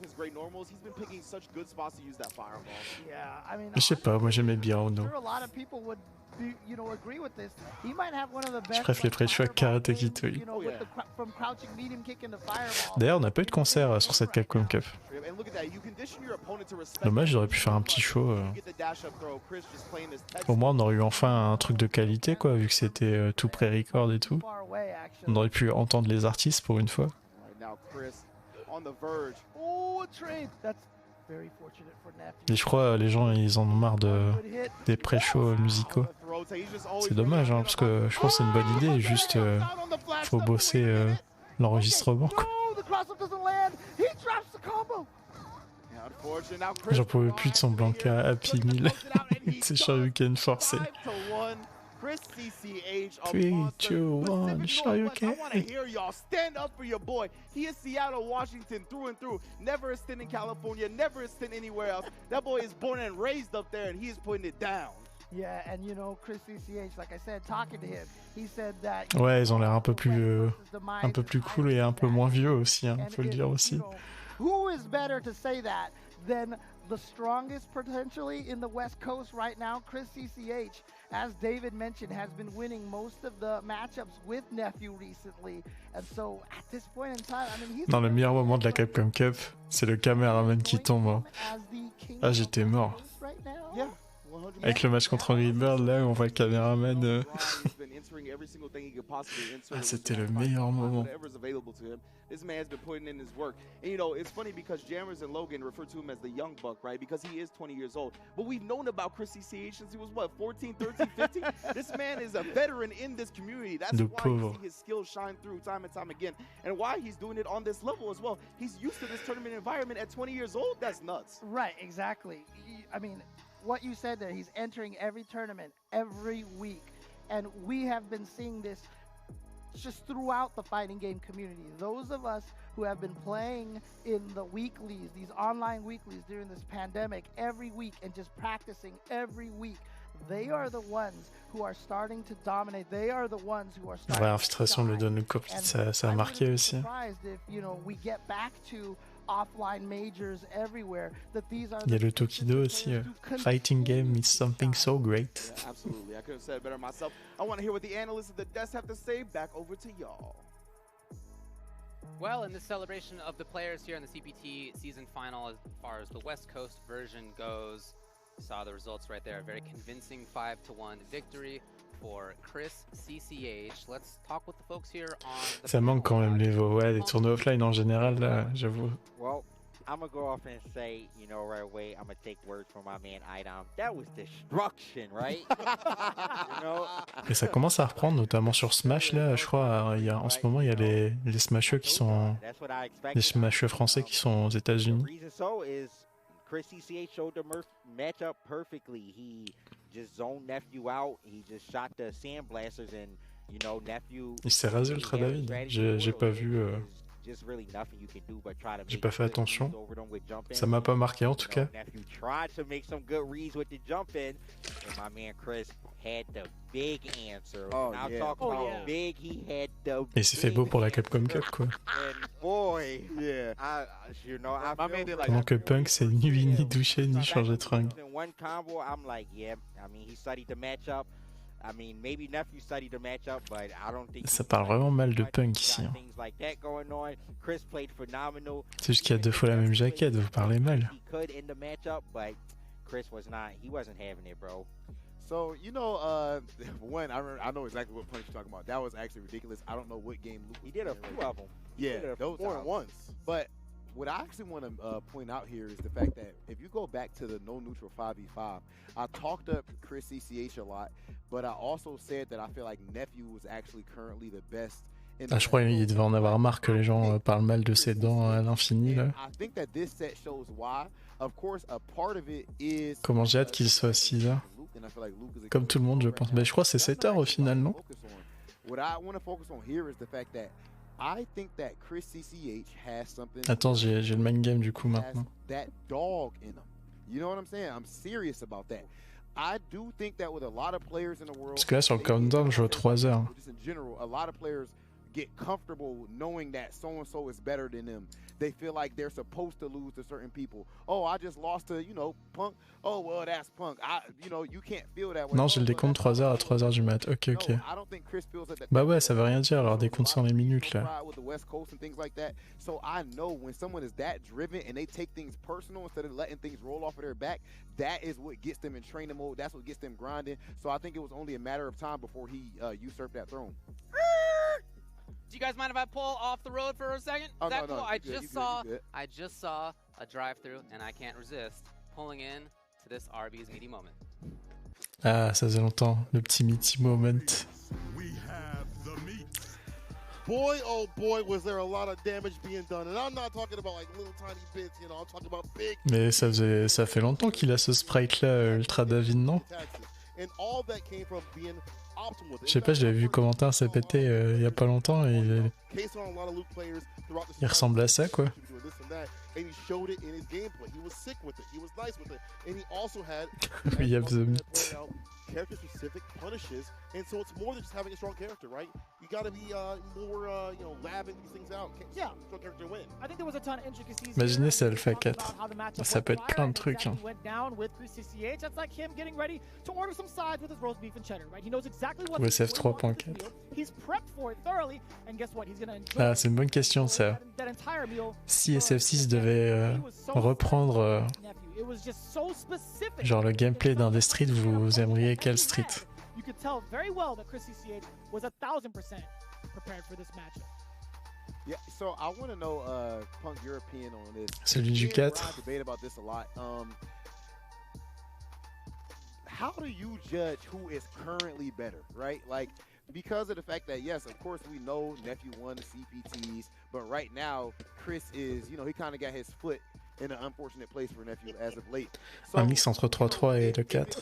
combos. He's been picking such good spots to use that fireball. Yeah, I mean, Je sais pas, moi j'aimais bien Ono. a lot of people would be, agree with this. He might have one of the Je best. préfère les choix Karate Kitoi. From crouching medium kick into fireball. D'ailleurs, on n'a pas eu de concert sur cette Capcom Cup. Dommage, j'aurais pu faire un petit show. Au moins, on aurait eu enfin un truc de qualité, quoi, vu que c'était tout pré-record et tout. On aurait pu entendre les artistes pour une fois. Et je crois les gens ils en ont marre des pré-shows musicaux. C'est dommage hein, parce que je pense que c'est une bonne idée, juste faut bosser l'enregistrement quoi. J'en pouvais plus de son Blanca Happy Meal. C'est Shoryuken forcé. 3, 2, 1, Shoryuken. I want to hear y'all stand up for your boy. He is Seattle, Washington through and through. Never a stint in California, never a stint anywhere else. That boy is born and raised up there, and he is putting it down. Yeah, and Chris CCH, like I said, talking to him, he said that. Ouais, ils ont l'air un peu plus cool et un peu moins vieux aussi, hein, faut le dire aussi. Who is better to say that than the strongest potentially in the West Coast right now? Chris CCH, as David mentioned, has been winning most of the matchups with Nephew recently. And so at this point in time, I mean, he's... Dans le meilleur moment de la Capcom Cup, c'est le caméraman qui tombe. Hein. Ah, j'étais mort. Avec le match contre Angry Bird, là, où on voit le caméraman... Ah, c'était le meilleur moment. This man's been putting in his work. And it's funny because Jammers and Logan refer to him as the young buck, right? Because he is 20 years old. But we've known about Chris CCH since he was, 14, 13, 15? This man is a veteran in this community. That's why you see his skills shine through time and time again. And why he's doing it on this level as well. He's used to this tournament environment at 20 years old. That's nuts. Right, exactly. I mean, what you said there, he's entering every tournament every week. And we have been seeing this just throughout the fighting game community. Those of us who have been playing in the weeklies, these online weeklies during this pandemic every week and just practicing every week, they are the ones who are starting to dominate. They are the ones who are starting ouais, Infiltration le donne complète, ça a marqué aussi. If, we get back to offline majors everywhere, that these are Il y a le Tokido aussi. Fighting game is something so great. Yeah, absolutely. I could have said it better myself. I want to hear what the analysts of the desk have to say. Back over to y'all. Well, in this celebration of the players here in the CPT season final, as far as the West Coast version goes, you saw the results right there. A very convincing 5-1 victory for Chris CCH. Let's talk with the folks here on the Ça manque quand même les tournois offline en général, là, j'avoue. Well, I'm gonna go off and say, right away, I'm gonna take words from my man Idom. That was destruction, right? Et ça commence à reprendre, notamment sur Smash, là, je crois, en ce moment, il y a les smasheux qui sont... Les smasheux français qui sont aux États-Unis. Chris CCH showed the matchup perfectly. He just zoned Nephew out. He just shot the sandblasters and, Nephew... Il s'est rasé Ultra David. J'ai pas vu... J'ai pas fait attention. Ça m'a pas marqué en tout cas. Et c'est fait beau pour la Capcom Cup quoi. Pendant que Punk c'est ni lui ni douché ni changer de fringue. Ça parle vraiment mal de Punk ici. Hein. C'est juste qu'il y a 2 fois la même jaquette, vous parlez mal. So, one, I know exactly what punch you're talking about. That was actually ridiculous. I don't know what game Luke He did a few of them. Yeah, those more than once. But what I actually want to point out here is the fact that if you go back to the no neutral 5v5, I talked up Chris CCH a lot, but I also said that I feel like Nephew was actually currently the best. Ah, je crois qu'il devait en avoir marre que les gens parlent mal de ses dents à l'infini là. Comment j'ai hâte qu'il soit 6 heures. Comme tout le monde je pense. Mais je crois que c'est 7 heures au final, non? Attends, j'ai le main game du coup maintenant. Parce que là sur le countdown je joue 3 heures. get comfortable knowing that so-and-so is better than them. They feel like they're supposed to lose to certain people. Oh, I just lost to, Punk. Oh, well, that's Punk. You can't feel that way. Non, j'ai le décompte 3h à 3h du mat. Ok. Bah ouais, ça veut rien dire alors décompte sans les minutes là. With the West Coast and things like that. So I know when someone is that driven and they take things personal instead of letting things roll off of their back, that is what gets them in training mode. That's what gets them grinding. So I think it was only a matter of time before he usurped that throne. Do you guys mind if I pull off the road for a second? Oh, Is that no, cool? I just saw a drive-through and I can't resist pulling in to this Arby's meaty moment. Ah, ça faisait longtemps, le petit meaty moment. Boy, oh boy, was there a lot of damage being done. And I'm not talking about like little tiny bits, I'm talking about big. Mais ça fait longtemps qu'il a ce sprite là, Ultra David, non? And all that came from being optimal. Je sais pas, je l'avais vu commenter un CPT il y a pas longtemps et il ressemble à ça quoi. And he showed it in his gameplay. He was sick with it. He was nice with it. And he also had We have the meat. character-specific punishes. And so it's more than just having a strong character, right? You got to be more, labbing these things out. Yeah. Strong character win. I think there was a ton of intricacies. Imaginez ça le fait à 4. Ça peut être plein de trucs. Hein. Went down with CCH. That's like him getting ready to order some sides with his roast beef and cheddar, right? He knows exactly what OSF 3.4. He's prepped for it thoroughly, and guess what? He's gonna enjoy Ah, c'est une bonne question ça. Si SF6 devait reprendre genre le gameplay d'un des streets, vous aimeriez quel street? You could tell very well that Chris CCH was 1000% prepared for this matchup. Yeah, so I want to know Punk, your opinion on this. Celui du 4. Debate about this a lot. How do you judge who is currently better, right? Like, because of the fact that, yes, of course, we know Nephew won the CPTs, but right now, Chris is, he kind of got his foot in an unfortunate place for Nephew as of late. So, un mix entre 3-3 et le 4.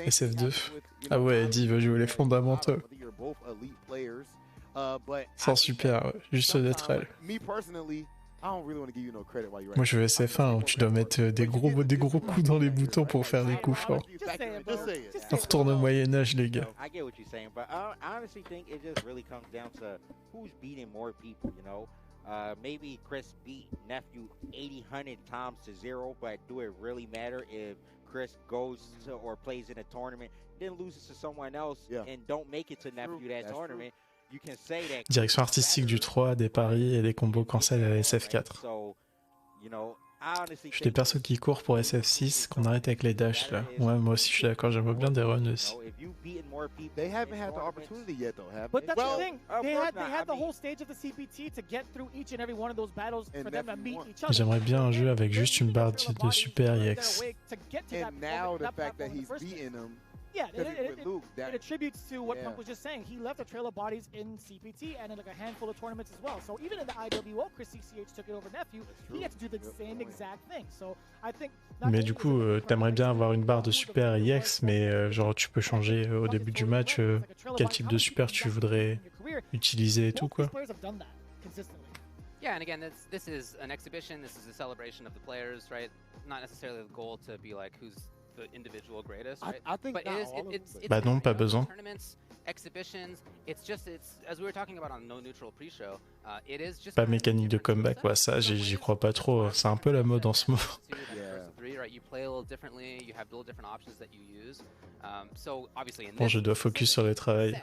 SF2. Ah ouais, Eddie veut jouer les fondamentaux. Sans super, ouais. Juste neutre. Moi je veux SF1 où tu dois mettre des gros coups dans les boutons pour faire des coups forts. On retourne au Moyen-Âge, les gars. I get what you're saying, but I honestly think it just really comes down to who's beating more people, Maybe Chris beat Nephew 100 times to 0, but do it really matter if Chris goes to or plays in a tournament, then loses to someone else and don't make it to Nephew that tournament? You can say that. Direction artistique du 3, des paris et des combos cancel à SF4. Je suis des persos qui courent pour SF6, qu'on arrête avec les dashs là. Ouais, moi aussi je suis d'accord, j'aimerais bien des runs aussi. They haven't had the opportunity yet, though, have But that's the thing. They had the whole stage of the CPT to get through each and every one of those battles for them to meet each other. J'aimerais bien un jeu avec juste une barre de super EX. And now the fact that he's beating them. Yeah, it attributes to what Punk was just saying. He left a trail of bodies in CPT and in like a handful of tournaments as well. So even in the IWO, Chris CCH took it over Nephew. He had to do the same exact thing. So I think. Mais du coup, t'aimerais bien avoir une barre de super EX, mais genre tu peux changer au début du match quel type de super tu voudrais utiliser et tout quoi. Yeah, and again, this is an exhibition. This is a celebration of the players, right? Not necessarily the goal to be like who's the individual greatest, right? I think but it's bah non, pas besoin. Tournaments, exhibitions, it's as we were talking about on No Neutral pre-show, it is just pas mécanique de comeback, ouais, ça j'y crois pas trop, c'est un peu la mode en ce moment. You play a little differently, you have little different options that you use. So obviously in Bon, je dois focus sur le travail.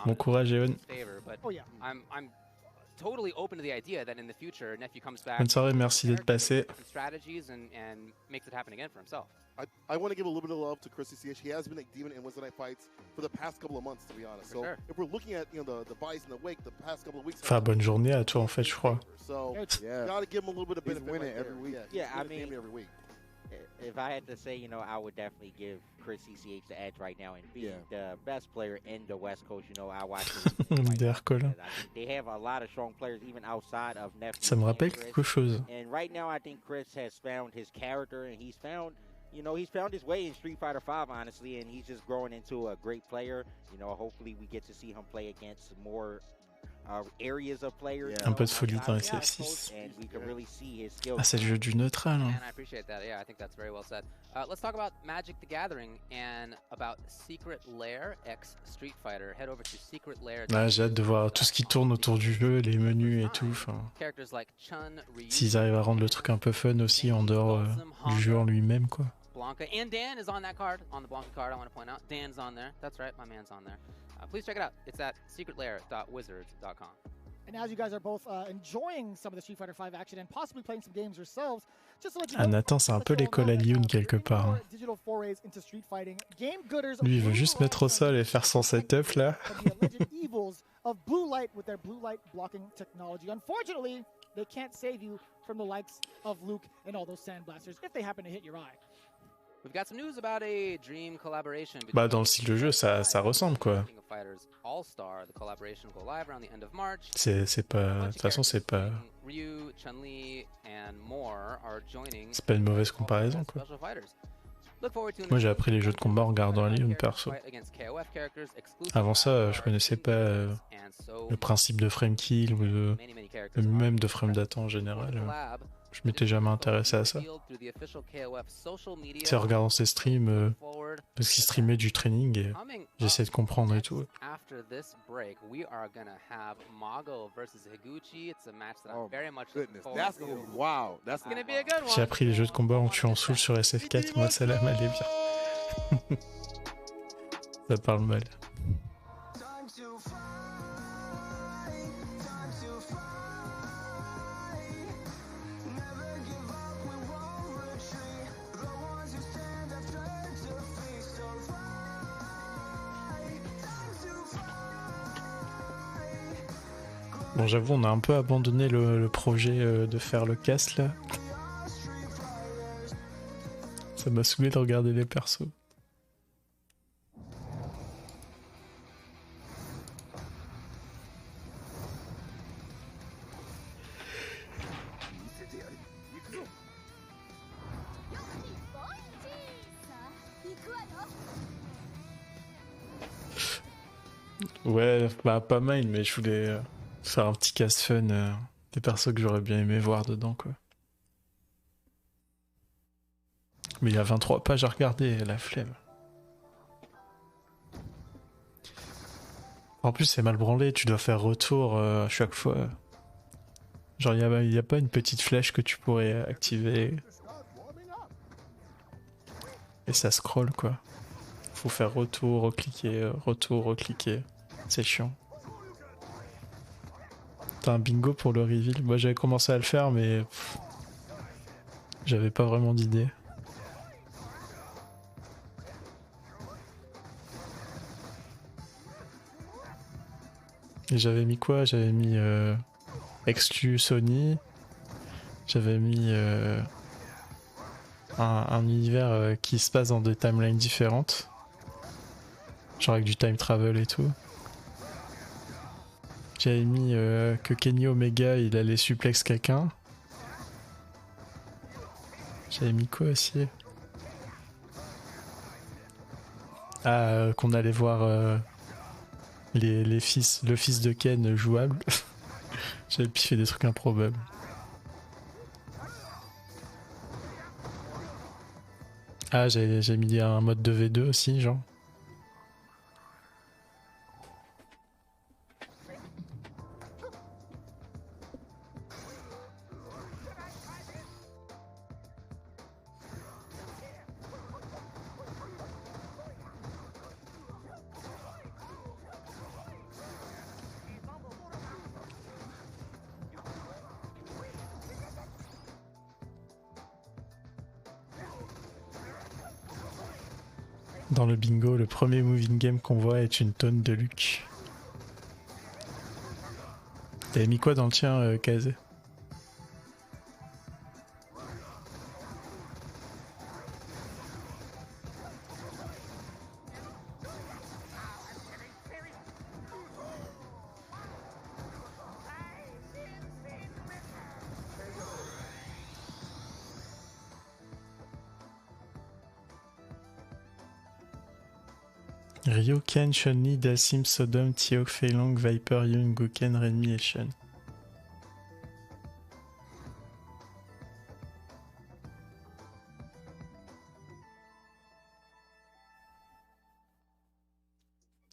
Bon courage, Eon. I'm totally open to the idea that in the future Nephew comes back. Bonne soirée, merci d'être passé. Strategies and makes it happen again for himself. I want to give a little bit of love to Chris CCH. He has been a demon in Wednesday night fights for the past couple of months, to be honest. So if we're looking at the buys in the wake, the past couple of weeks. Enfin, bonne journée à toi en fait, je crois. So you gotta give him a little bit of benefit winning every week. Yeah, I mean, every week. If I had to say, I would definitely give Chris CCH the edge right now and being the best player in the West Coast. I watch they have a lot of strong players even outside of Nephew. Ça me rappelle quelque chose. And right now, I think Chris has found his character and he's found his way in Street Fighter V, honestly, and he's just growing into a great player. Hopefully we get to see him play against more areas of players. Un peu de folie dans SF6. And we can really see his skill. Ah, c'est le jeu du neutral. Hein. And I appreciate that. Yeah, I think that's very well said. Let's talk about Magic the Gathering and about Secret Lair X Street Fighter. Head over to Secret Lair. Ah, j'ai hâte de voir tout ce qui tourne autour du jeu, les menus et tout. Characters like Chun, Ryu, S'ils arrivent à rendre le truc un peu fun aussi en dehors du jeu en lui-même, quoi. Blanca, and Dan is on that card, on the Blanca card, I want to point out. Dan's on there. That's right, my man's on there. Please check it out. It's at secretlair.wizards.com. And as you guys are both enjoying some of the Street Fighter V action and possibly playing some games yourselves, just to let you know, Ah, Nathan, c'est un peu l'école à Lyon quelque part. Hein. digital forays into street fighting, game gooders Lui, il veut juste mettre au sol et faire son setup là. the alleged evils of blue light with their blue light blocking technology. Unfortunately, they can't save you from the likes of Luke and all those sandblasters if they happen to hit your eye. We've got some news about a dream collaboration Bah, dans le style de jeu, ça ressemble quoi. All-Star. The collaboration will go live around the end of March. C'est pas. De toute façon, c'est pas. Ryu, Chun-Li, and more are joining. C'est pas une mauvaise comparaison quoi. Special fighters. Look forward to Moi, j'ai appris les jeux de combat en regardant un livre perso. Avant ça, je connaissais pas le principe de frame kill ou même de frame data en général. Je m'étais jamais intéressé à ça. C'est en regardant ses streams, parce qu'il streamait du training et j'essaie de comprendre et tout. After this break, we are gonna have Mago versus Higuchi. It's a match that I'm very much looking forward That's to. wow. That's gonna be a good one. J'ai appris les jeux de combat en tuant Soul sur SF4, moi ça l'a mal et bien. Ça parle mal. Bon, j'avoue, on a un peu abandonné le projet de faire le cast là. Ça m'a saoulé de regarder les persos. Ouais, bah pas mal, mais je voulais faire un petit cast fun des persos que j'aurais bien aimé voir dedans quoi. Mais il y a 23 pages à regarder, la flemme. En plus c'est mal branlé, tu dois faire retour à chaque fois. Genre il y a pas une petite flèche que tu pourrais activer. Et ça scrolle quoi. Faut faire retour, recliquer. C'est chiant. T'as un bingo pour le reveal. Moi j'avais commencé à le faire mais j'avais pas vraiment d'idée. Et j'avais mis quoi? J'avais mis exclu Sony. J'avais mis un univers qui se passe dans des timelines différentes. Genre avec du time travel et tout. J'avais mis que Kenny Omega il allait suplex quelqu'un. J'avais mis quoi aussi? Ah, qu'on allait voir le fils de Ken jouable. J'avais piffé des trucs improbables. Ah, j'ai mis un mode 2v2 aussi, genre. Dans le bingo, le premier moving game qu'on voit est une tonne de Luke. T'avais mis quoi dans le tien, Kazé? Ryo, Ken, Chun-Li, Dhalsim, Sodom, Tiok, Fei Long, Viper, Yun, Guken, Renmi et Shen.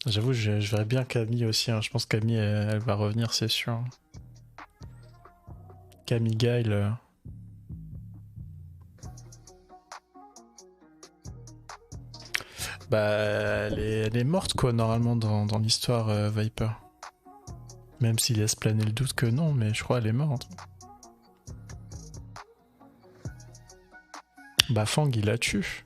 J'avoue, je verrais bien Camille aussi. Hein. Je pense que Camille, elle va revenir, c'est sûr. Camille Guile. Bah, elle est morte, quoi, normalement, dans l'histoire Viper. Même s'il laisse planer le doute que non, mais je crois qu'elle est morte. Bah, Fang, il la tue.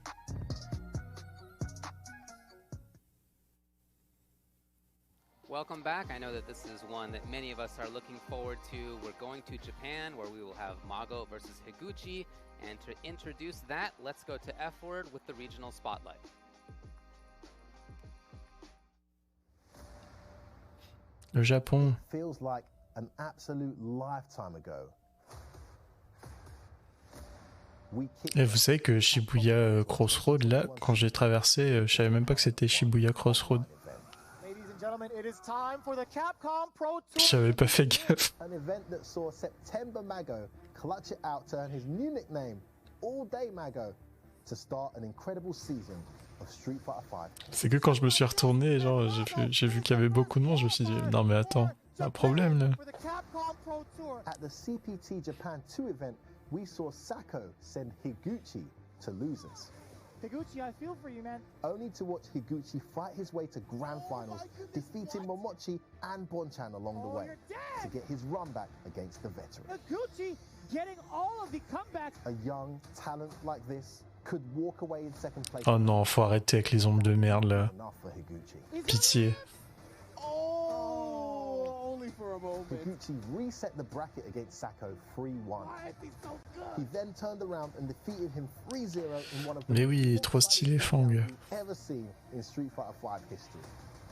Welcome back. I know that this is one that many of us are looking forward to. We're going to Japan, where we will have Mago versus Higuchi. And to introduce that, let's go to F-Word with the regional spotlight. Le Japon. Feels like an absolute lifetime ago. Et vous savez que Shibuya Crossroad, là, quand j'ai traversé, je savais même pas que c'était Shibuya Crossroad. J'avais pas fait gaffe. An event that saw September Mago clutch it out to earn his new nickname, All Day Mago, to start an incredible season of Street Fighter V. C'est que quand je me suis retourné, genre, j'ai vu qu'il y avait beaucoup de monde, je me suis dit, non mais attends, y a un problème là. At the CPT Japan 2 event, we saw Sako send Higuchi to losers. Higuchi, I feel for you, man. Only to watch Higuchi fight his way to grand finals, defeating Momochi and Bonchan along the way to get his run back against the veteran. Higuchi getting all of the comebacks. A young talent like this could walk away in second place. Oh non, faut arrêter avec les ombres de merde là. Enough for Higuchi. Pitié. Only for a moment. Higuchi reset the bracket against Sako 3-1. He then turned around and defeated him 3-0 in one of the Mais oui, il est trop stylé, Fang. ever seen in Street Fighter V history.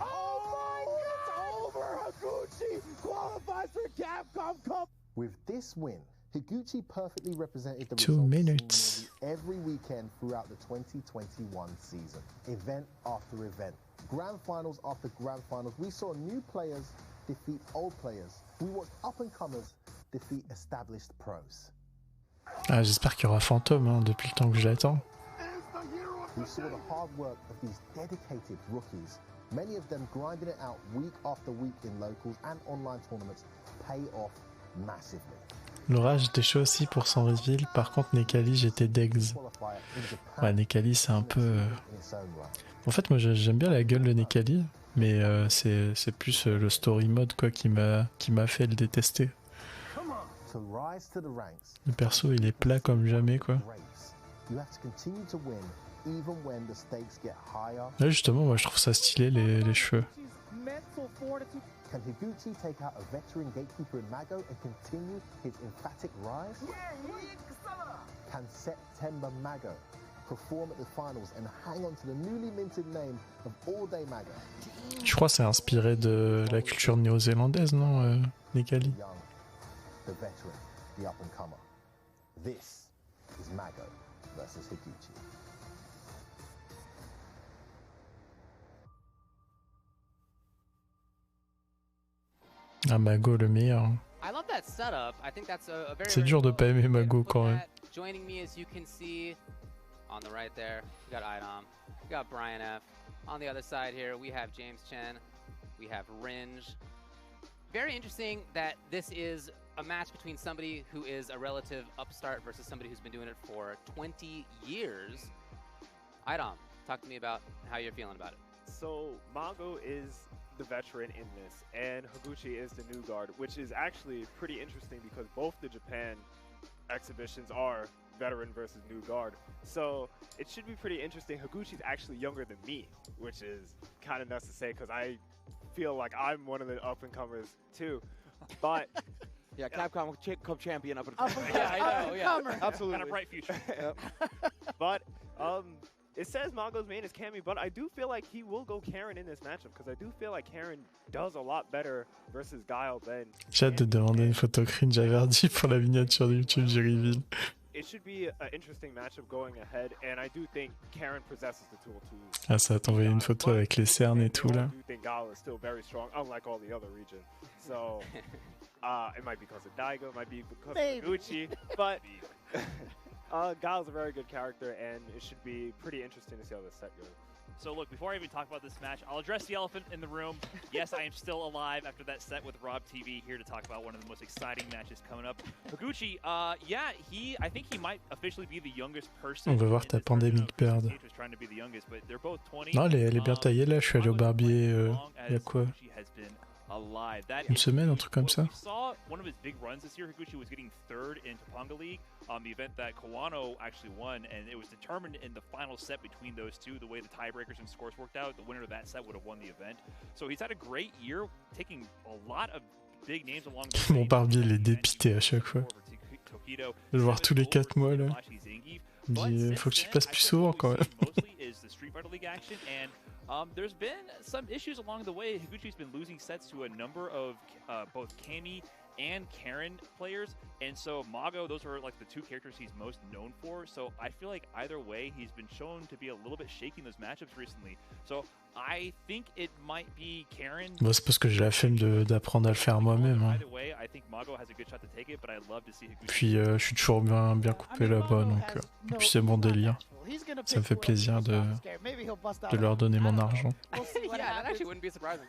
Oh my God, it's over! Higuchi qualifies for CAPCOM Cup. With this win, Higuchi perfectly represented the 2 results minutes. seen nearly every weekend throughout the 2021 season. Event after event, grand finals after grand finals, we saw new players defeat old players. We watched up-and-comers defeat established pros. Ah, j'espère qu'il y aura Fantôme hein, depuis le temps que je l'attends. We saw the hard work of these dedicated rookies, many of them grinding it out week after week in locals and online tournaments, pay off massively. Laura, j'étais chaud aussi pour son reveal. Par contre, Nekali, j'étais degs. Ouais, Nekali, c'est un peu... En fait, moi, j'aime bien la gueule de Nekali, mais c'est plus le story mode quoi, qui m'a fait le détester. Le perso, il est plat comme jamais, quoi. Là, justement, moi, je trouve ça stylé, les cheveux. Can Higuchi take out a veteran gatekeeper in Mago and continue his emphatic rise? Can September Mago perform at the finals and hang on to the newly minted name of All Day Mago? Je crois que c'est inspiré de la culture néo-zélandaise, non, Nekali? The veteran, the up-and-comer. This is Mago versus Higuchi. Ah, Mago, le meilleur. I love that setup. I think that's a very C'est dur de pas aimer Mago quand même. Joining me, as you can see on the right there, we got Idom, we got Brian F. On the other side here, we have James Chen, we have Ringe. Very interesting that this is a match between somebody who is a relative upstart versus somebody who's been doing it for 20 years. Idom, talk to me about how you're feeling about it. So Mago is the veteran in this, and Higuchi is the new guard, which is actually pretty interesting because both the Japan exhibitions are veteran versus new guard. So it should be pretty interesting. Higuchi's actually younger than me, which is kind of nuts to say because I feel like I'm one of the up-and-comers too. But yeah, CAPCOM Cup champion up and yeah, I know, yeah, absolutely, and a bright future. But it says Mago's main is Cammy, but I do feel like he will go Karen in this matchup because I do feel like Karen does a lot better versus Guile than. J'ai hâte de demander une photo cringe à Verdi pour la miniature de YouTube du reveal. It should be an interesting matchup going ahead, and I do think Karen possesses the tool to. Ah, ça va t'envoyer une photo avec les cernes et tout là. I do think Guile is still very strong, unlike all the other regions. So it might be because of Daigo, it might be because of Higuchi, but. Guile's a very good character, and it should be pretty interesting to see how this set goes. So look, before I even talk about this match, I'll address the elephant in the room. Yes, I am still alive after that set with Rob TV, here to talk about one of the most exciting matches coming up. Higuchi, yeah, I think he might officially be the youngest person. On va voir ta pandémique perd. Non, elle est bien taillée là, je suis allé au barbier il y a quoi? Une semaine, un truc comme ça. We saw one of his big runs this year. Higuchi was getting third in Topanga League, the event that Kawano actually won, and it was determined in the final set between those two. The way the tiebreakers and scores worked out, the winner of that set would have won the event. So he's had a great year, taking a lot of big names along the way. Mon barbier, il est dépité à chaque fois. De le voir tous les 4 mois là. Il me dit, faut que tu passes plus souvent quand même. There's been some issues along the way. Higuchi's been losing sets to a number of both Kami and Karen players, and so Mago, those are like the two characters he's most known for. So I feel like either way, he's been shown to be a little bit shaky in those matchups recently. So I think it might be Karen. Bon, c'est parce que j'ai la flemme d'apprendre à le faire moi-même. Hein. Puis je suis toujours bien coupé là-bas, donc et puis c'est mon délire. Ça me fait plaisir de leur donner mon argent. Yeah, that actually wouldn't be surprising.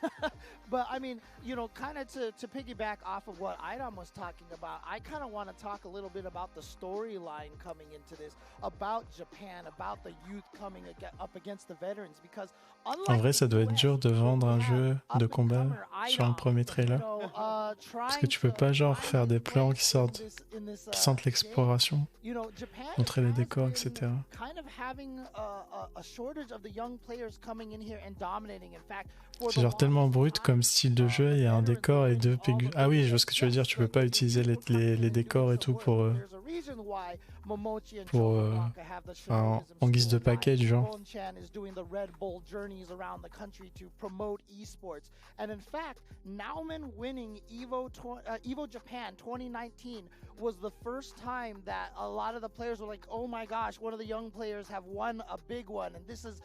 But I mean, you know, kind of to piggyback off of what Idam was talking about, I kind of want to talk a little bit about the storyline coming into this, about Japan, about the youth coming up against the veterans, because en vrai, ça doit être dur de vendre un jeu de combat sur un premier trailer. Parce que tu peux pas genre faire des plans qui sentent l'exploration, montrer les décors, etc. C'est genre tellement brut comme style de jeu, il y a un décor et deux pégus. Ah oui, je vois ce que tu veux dire, tu peux pas utiliser les décors et tout pour en guise de package, genre. And in fact, Nauman winning Evo Japan 2019 was the first time that a lot of the players were like, "Oh my gosh, one of the young players have won a big one, and this is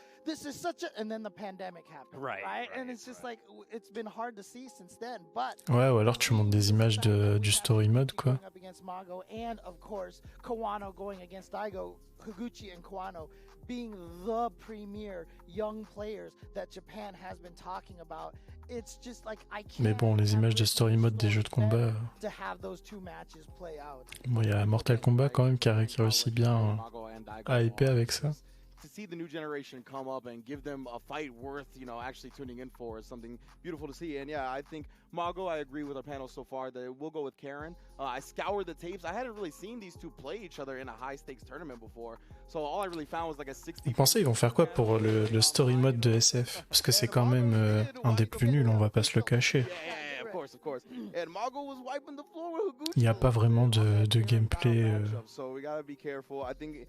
such a." And then the pandemic happened, right? And it's just like it's been hard to see since then. But ouais, ou alors tu montres des images du story mode, quoi. Against Mago, and of course Kawano going against Daigo, Higuchi and Kawano being the premier young players that Japan has been talking about. It's just like I can't. Mais bon, les images de story mode des jeux de combat. Bon, il y a Mortal Kombat quand même qui réussit bien à hyper avec ça. To see the new generation come up and give them a fight worth, you know, actually tuning in for is something beautiful to see. And yeah, I think Mago, I agree with our panel so far that we'll go with Karen. I scoured the tapes. I hadn't really seen these two play each other in a high stakes tournament before. So all I really found was like a 60. Vous pensez ils vont faire quoi pour le story mode de SF? Parce que c'est quand même un des plus nuls, on va pas se le cacher. Of course. And Mago was wiping the floor with Higuchi. Il n'y a pas vraiment de gameplay.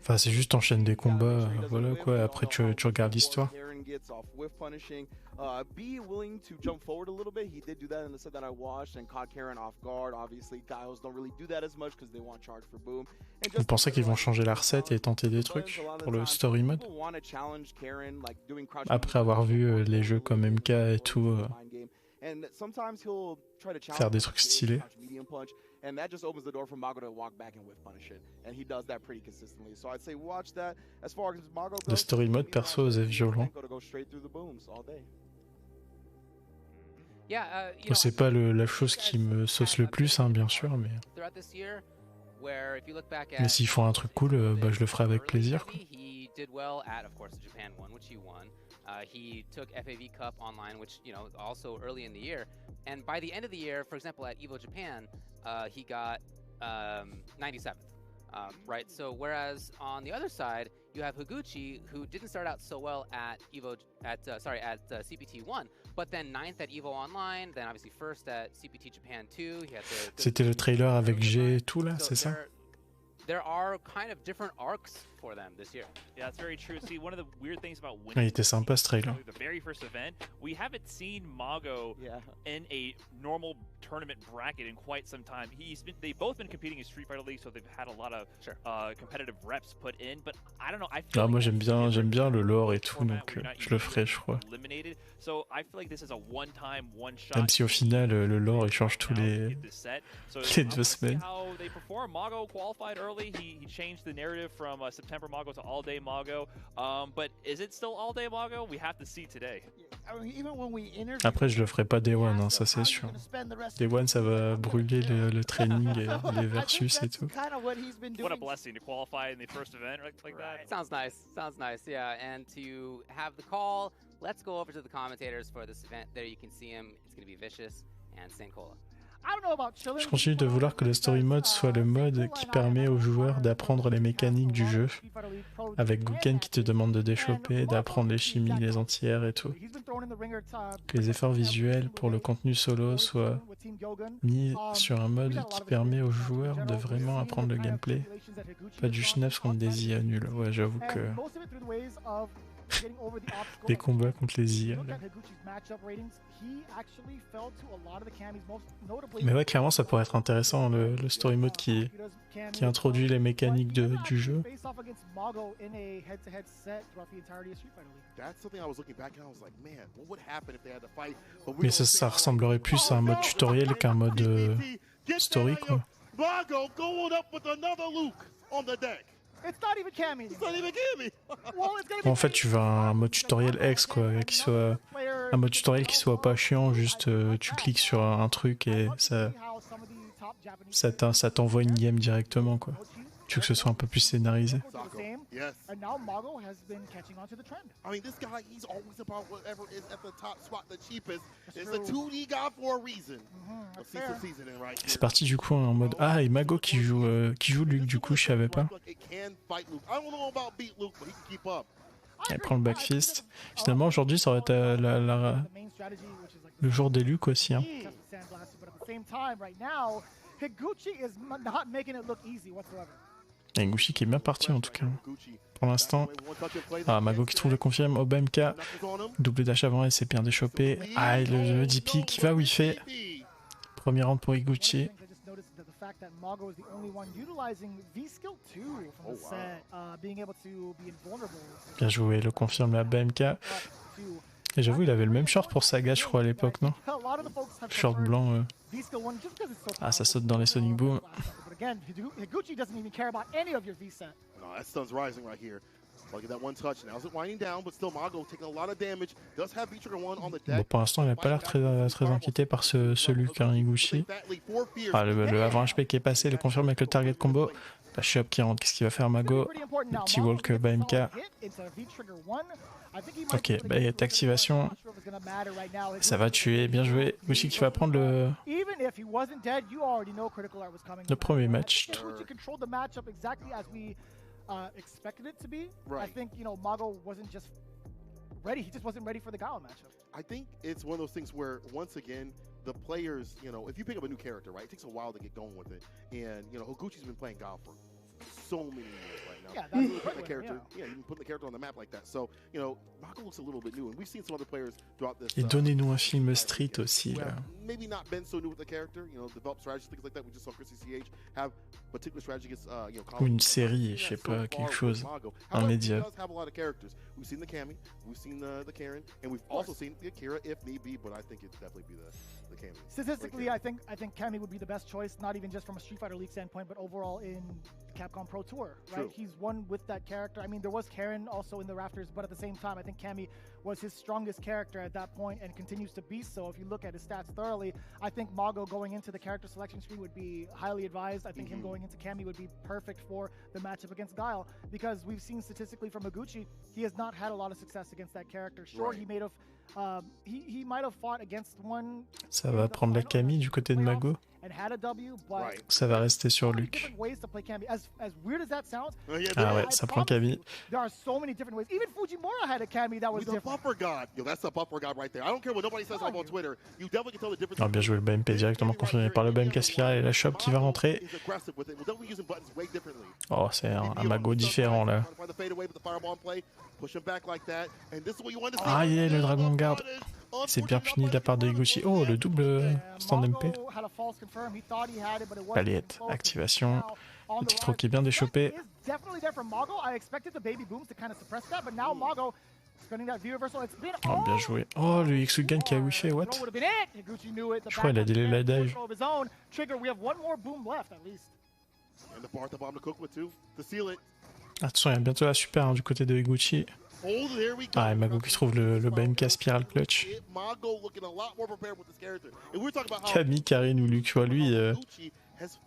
Enfin, c'est juste enchaîne des combats, voilà quoi. Après, tu regardes l'histoire. Be willing to jump forward a little bit. He did do that in the set that I watched and caught Karen off guard. Obviously, Giles don't really do that as much because they want charge for boom. Vous pensez qu'ils vont changer la recette et tenter des trucs pour le story mode? Après avoir vu les jeux comme MK et tout, faire des trucs stylés. And that just opens the door for Mago to walk back and whiff punish it. And he does that pretty consistently. So I'd say watch that. As far as Mago goes, le story mode perso est violent. C'est pas la chose qui me sauce le plus, hein, bien sûr, mais s'ils font un truc cool, bah, je le ferai avec plaisir, quoi. He took FAV Cup online, which, you know, also early in the year. And by the end of the year, for example, at Evo Japan, he got 97th, right? So whereas on the other side, you have Higuchi, who didn't start out so well at CPT 1, but then 9th at Evo Online, then obviously first at CPT Japan 2. C'était le trailer avec G et tout là, c'est ça? There are kind of different arcs for them this year. Yeah, that's very true. See, one of the weird things about winning il était sympa ce trailer. The very first event, we haven't seen Mago in a normal tournament bracket in quite some time. They've both been competing in Street Fighter League, so they've had a lot of competitive reps put in. But I don't know. I feel moi j'aime bien le lore et tout, donc je le ferai, je crois. So I feel like this is a one-time, one-shot. Même si au final le lore il change tous les 2 semaines. How they perform. Mago qualified early. He changed the narrative from September September Mago to all-day Mago. But is it still all-day Mago? We have to see today. Après, je le ferai pas Day One, hein, ça c'est sûr. Day One, ça va brûler le training et les versus et tout. What a blessing to qualify in the first event like that. Sounds nice, yeah. And to have the call, let's go over to the commentators for this event. There you can see him. It's going to be Vicious and Sankola. Je continue de vouloir que le story mode soit le mode qui permet aux joueurs d'apprendre les mécaniques du jeu, avec Guken qui te demande de déchoper, d'apprendre les chimies, les anti-air et tout. Que les efforts visuels pour le contenu solo soient mis sur un mode qui permet aux joueurs de vraiment apprendre le gameplay. Pas du schnaps contre des IA nuls. Ouais, j'avoue que... les combats contre les IA. Là. Mais ouais, clairement, ça pourrait être intéressant, le story mode qui introduit les mécaniques du jeu. Mais ça ressemblerait plus à un mode tutoriel qu'un mode story, quoi. En fait, tu veux un mode tutoriel X, quoi, un mode tutoriel qui soit pas chiant, juste tu cliques sur un truc et ça t'envoie une game directement, quoi. Tu veux que ce soit un peu plus scénarisé. C'est parti du coup en mode et Mago qui joue Luke, du coup je savais pas. Elle prend le backfist. Finalement aujourd'hui ça aurait été le jour des Luke aussi. Hein. Et Higuchi qui est bien parti en tout cas. Pour l'instant. Mago qui trouve le confirme. OBMK. Double dash avant et c'est bien déchopé. Le DP qui va où il fait. Premier round pour Higuchi. Bien joué, le confirme la BMK. Et j'avoue, il avait le même short pour Saga, je crois, à l'époque, non? Short blanc. Ça saute dans les Sonic Boom. Bon, pour l'instant, il n'a pas l'air très inquiété par ce Luke, hein, Higuchi. Le avant HP qui est passé, le confirme avec le target combo. La shop qui rentre, qu'est-ce qu'il va faire Mago? Le petit walk BMK. Ok, activation. Ça va tuer, bien joué. Higuchi qui va prendre le premier match. Expected it to be. I think Mago wasn't just ready. He just wasn't ready for the Gala matchup. I think it's one of those things where once again the players, if you pick up a new character, right, it takes a while to get going with it. And Higuchi's been playing Gala for so many years right now. Yeah, that's put the character. Yeah, you can put the character on the map like that. So Mago looks a little bit new, and we've seen some other players throughout this. Et donnez-nous un film Street aussi là. Maybe not been so new with the character, develop strategies, things like that. We just saw Chris CCH have particular strategy against, ou une série, je sais pas, quelque chose, un média. Have a lot of characters. We've seen the Cammy, we've seen the Karen, and we've also seen the Akira if need be. But I think it'd definitely be the Cammy. Statistically, I think Cammy would be the best choice, not even just from a Street Fighter League standpoint, but overall in Capcom Pro Tour. Right? True. He's won with that character. I mean, there was Karen also in the rafters, but at the same time, I think Cammy was his strongest character at that point and continues to be so. If you look at his stats thoroughly, I think Mago going into the character selection screen would be highly advised. I think him going into Cammy would be perfect for the matchup against Guile, because we've seen statistically from Higuchi, he has not had a lot of success against that character. Sure, right. he may have he might have fought against one. Ça va prendre la Cammy du côté de Mago. Ça va rester sur Luke. Ah ouais, ça prend Cammy. Bien joué le BMP directement confirmé par le BMK Spiral et la shop qui va rentrer. Oh, c'est un Mago différent là. Le Dragon Guard. C'est bien puni de la part de Higuchi. Oh, le double stand MP. Balayette, activation. Le titre qui est bien déchopé. Oh, bien joué. Oh, le X-Gun qui a wifi, what? Je crois qu'il a délai la dive. Attention, il y a bientôt la super du côté de Higuchi. Ah, et Mago qui trouve le BMK Spiral Clutch. Camille, Karine ou Luke, tu vois, lui,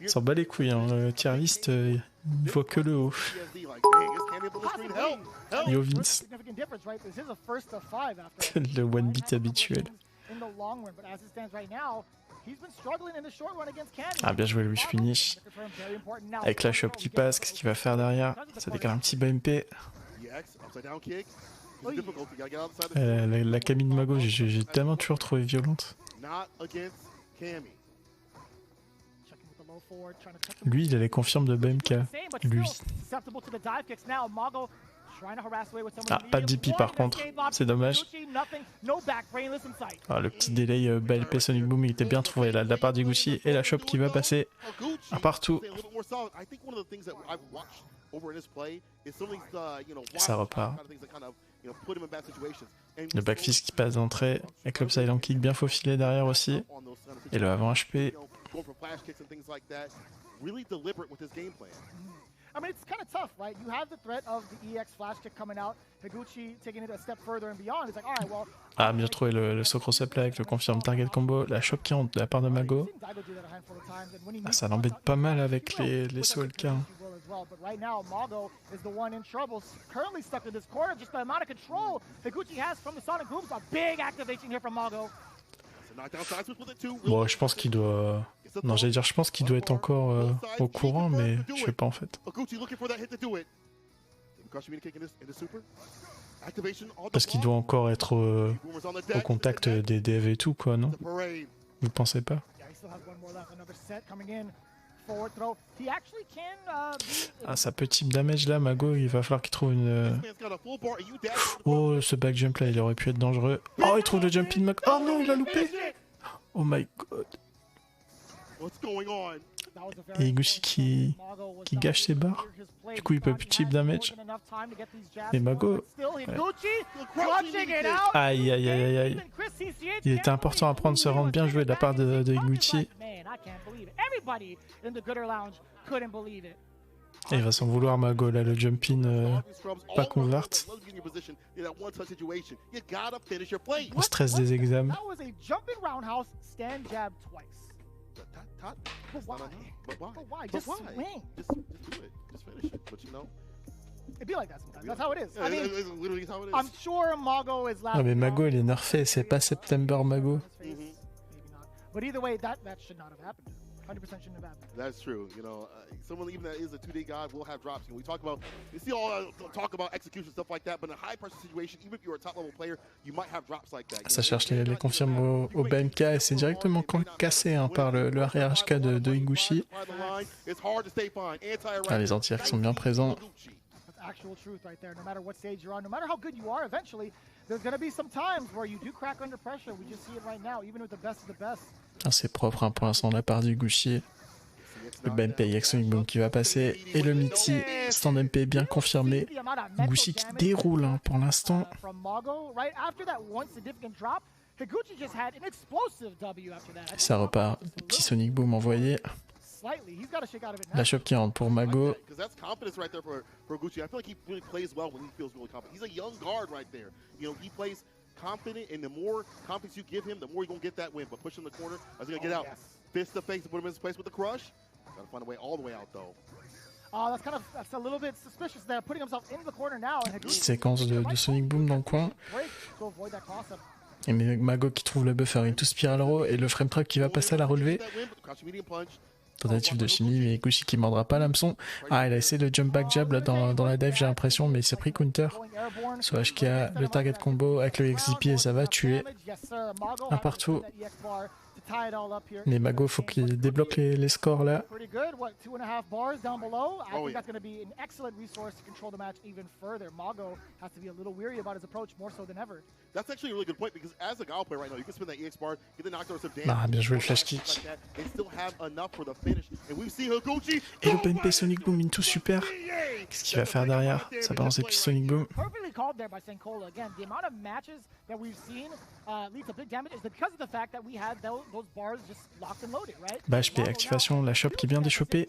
il s'en bat les couilles. Hein. Le tier list, il voit que le haut. Yo Vince. Le one beat habituel. Ah, bien joué, Louis Finish. Avec la shop qui passe, qu'est-ce qu'il va faire derrière? Ça décale un petit BMP. La Camille de Mago, j'ai tellement toujours trouvé violente. Lui, il a les confirmes de BMK. Lui. Ah, pas de DP par contre, c'est dommage. Ah, le petit délai BLP Sonic Boom, il était bien trouvé là de la part d'Higuchi et la shop qui va passer un partout. Ça repart. Le backfist qui passe d'entrée avec le silent kick bien faufilé derrière aussi. Et le avant HP. I mean, it's kind of tough, right? You have the threat of the EX flash kick coming out, Higuchi taking it a step further and beyond. It's like, all right, well. Ah, bien trouvé le saut cross-up là avec le confirm target combo, la shop qui rentre de la part de Mago. Ah, ça l'embête pas mal avec les sauts LK. But right now, Mago is the one in trouble, currently stuck in this corner. Just the amount of control Higuchi has from the Sonic Booms, a big activation here from Mago. Bon, je pense qu'il doit... Non, j'allais dire, je pense qu'il doit être encore au courant, mais je sais pas en fait. Parce qu'il doit encore être au contact des devs et tout, quoi, non? Vous pensez pas? Ah, ça peut type damage là, Mago, il va falloir qu'il trouve une... Oh, ce back jump là, il aurait pu être dangereux. Oh, il trouve le jump in Mago. Oh non, il a loupé. Oh my god. Et Higuchi qui gâche ses barres. Du coup, il peut plus chip damage. Et Mago... Ouais. Aïe, aïe, aïe, aïe. Il était important à prendre ce round bien joué de la part de Higuchi. Et il va s'en vouloir, Mago, là, le jump-in pas convert. Au stress des examens. Ah, mais Mago, il est nerfé, c'est pas September Mago. But either way, that should not have happened. 100% shouldn't have happened. That's true. You know, someone even that is a 2D god will have drops. You know, we talk about, you see all talk about execution stuff like that, but in a high pressure situation, even if you're a top level player, you might have drops like that. Ça cherche les confirmes au BMK et c'est directement cassé hein, par le arrière HK de Higuchi. Ah, les anti-airs sont bien présents. Actual truth right there. No matter what stage you're on, no matter how good you are, eventually there's going to be some times where you do crack under pressure. We just see it right now, even with the best of the best. Ah, c'est propre hein, pour l'instant de la part du Higuchi. Le BMP avec Sonic Boom qui va passer et le Mitty stand MP bien confirmé. Higuchi qui déroule hein, pour l'instant. Ça repart. Petit Sonic Boom envoyé. La shop qui rentre pour Mago. Confident, and the more confidence you give him, the more you're going to get that win. But push him in the corner. I was going to get out. Fist to face, put him in his place with the crush. Got to find a way all the way out, though. Oh, that's a little bit suspicious there. Putting himself into the corner now. Petite séquence de Sonic Boom dans le coin. Et Mago qui trouve le buffer into Spiral Row et le frame trap qui va passer à la relevée. Tentative de chimie, mais Higuchi qui mordra pas l'hameçon. Ah, il a essayé de jump back jab là, dans la dive, j'ai l'impression, mais il s'est pris counter. Sur HK, le target combo avec le XZP et ça va tuer. Un partout. Mais Mago, faut qu'il débloque les scores là. Ah, bien joué le flash kick. Et le BMP Sonic Boom into super. Qu'est-ce qu'il va faire derrière? Ça balance des petits Sonic Boom. Bah HP activation, la shop qui est bien déchopée.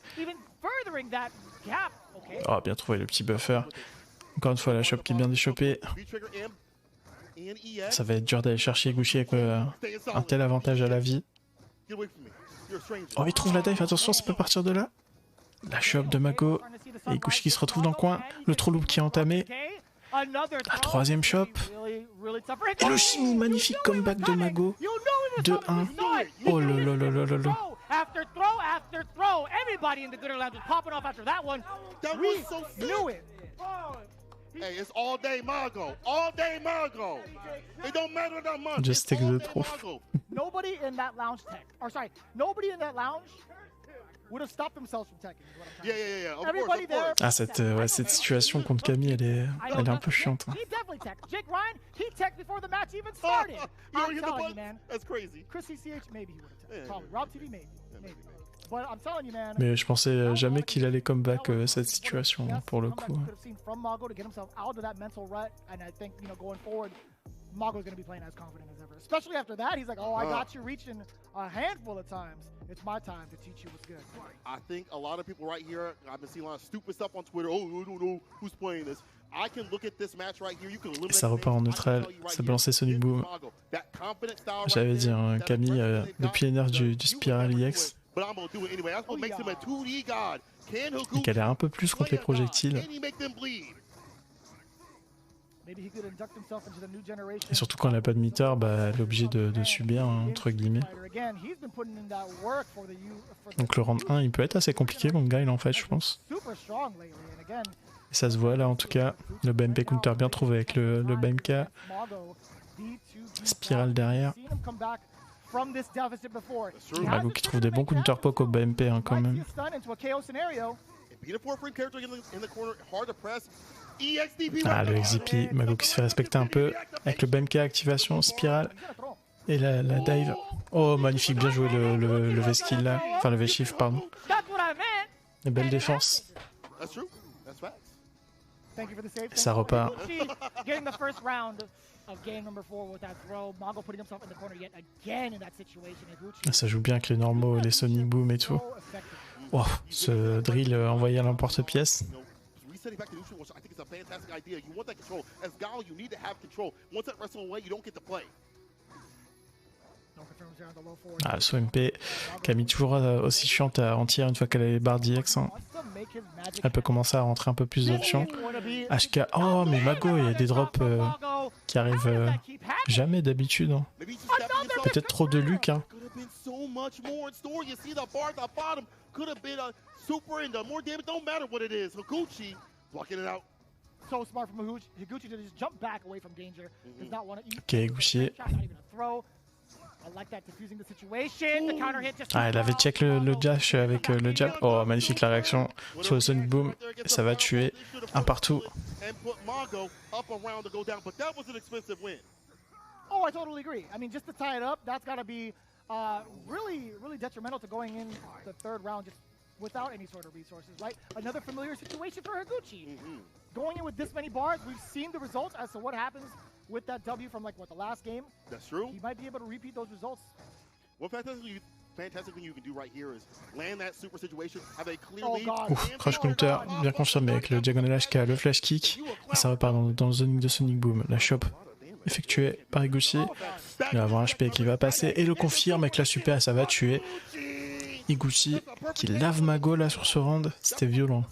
Oh, bien trouvé le petit buffer. Encore une fois, la shop qui est bien déchopée. Ça va être dur d'aller chercher Higuchi avec un tel avantage à la vie. Oh, il trouve la dive, attention, ça peut partir de là. La shop de Mago. Et Higuchi qui se retrouve dans le coin. Le trou loop qui est entamé. La troisième shop. Et le Shimi, magnifique comeback de Mago. 2-1. Oh là là là là là là. After throw, everybody in the Gooder Lounge was popping off after that one. We knew it. Hey, it's all day Mago. All day Mago. It don't matter that much. Just take the trophy. Nobody in that lounge nobody in that lounge would have stopped themselves from teching. Yeah. Everybody there. Ah, cette situation contre Camille, elle est un peu chiante. He definitely teched. Jake Ryan, he teched before the match even started. I'm telling you, man. That's crazy. Chris CCH, maybe he would have teched. Probably. Rob TV, maybe. But I'm telling you, man. Mais je pensais jamais qu'il allait comeback cette situation, pour le coup. Mago's going to be playing as confident as ever. Especially after that, he's like, oh, I got you reaching a handful of times. It's my time to teach you what's good. I think a lot of people right here, I've been seeing a lot of stupid stuff on Twitter. Oh, I don't know who's playing this. I can look at this match right here. You can eliminate. Ça repart en neutral, ça peut lancer Sonic Boom. J'avais dit, hein, Camille, depuis les nerfs du Spiral EX, il galère un peu plus contre les projectiles. Et surtout quand elle n'a pas de meter, bah, elle est obligée de subir, hein, entre guillemets. Donc le round 1, il peut être assez compliqué contre Guile en fait, je pense. Et ça se voit là en tout cas. Le BMP counter bien trouvé avec le BMK. Spirale derrière. Mago qui trouve des bons counter poke au BMP hein, quand même. Ah, le XZP, Mago qui se fait respecter un peu avec le BMK activation, spirale et la dive. Oh, magnifique, bien joué le V-skill là, enfin le V-shift, pardon. Une belle défense. Et ça repart. Ça joue bien avec les normaux, les Sonic Boom et tout. Oh, ce drill envoyé à l'emporte-pièce. Resetting back to neutral, which I think is a fantastic idea. You want that control. As Gal, you need to have control. Once that wrestling away, you don't get to play. Ah, le MP, Camille toujours aussi chiante à rentière une fois qu'elle a les barres d'IX. Hein. Elle peut commencer à rentrer un peu plus d'options. HK, oh mais Mago, il y a des drops qui arrivent jamais d'habitude. Hein. Peut-être trop de Luc. Hein. Super into more damage, don't matter what it is. Higuchi blocking it out. So smart from Higuchi to just jump back away from danger. Does not want to eat. Ok, Higuchi. I like that, diffusing the situation. The counter hit just. Ah, elle avait check le dash avec le jab. Oh, magnifique la réaction sur le Sonic Boom. Ça va tuer. Un partout. Oh, I totally agree. I mean, just to tie it up, that's got to be really detrimental to going in the third round just without any sort of resources, right? Another familiar situation for Higuchi. Going in with this many bars, we've seen the results as to what happens with that W from like the last game. That's true. He might be able to repeat those results. What fantastic thing you can do right here is land that super situation, have a clear lead. Ouf, crash counter, bien confirmé avec le diagonal HK, le flash kick. Et ça repart dans le zoning de Sonic Boom. La chope effectuée par Higuchi. Il va avoir un HP qui va passer et le confirme avec la super et ça va tuer. Higuchi qui lave Mago là sur ce round, c'était violent.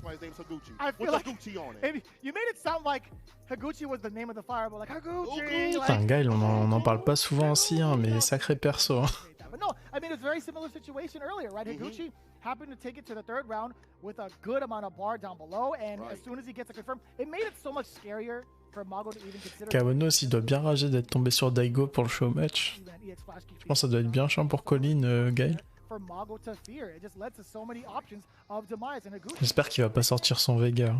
Putain, Guile, on en parle pas souvent aussi, hein, mais sacré perso. Hein. Happened to take it to the third round with a good amount of bar down below, and as soon as he gets a confirm, it made it so much scarier for Mago to even consider. Kawonos, il doit bien rager d'être tombé sur Daigo pour le show match. Je pense que ça doit être bien chiant pour Colin, Guile. J'espère qu'il va pas sortir son Vega.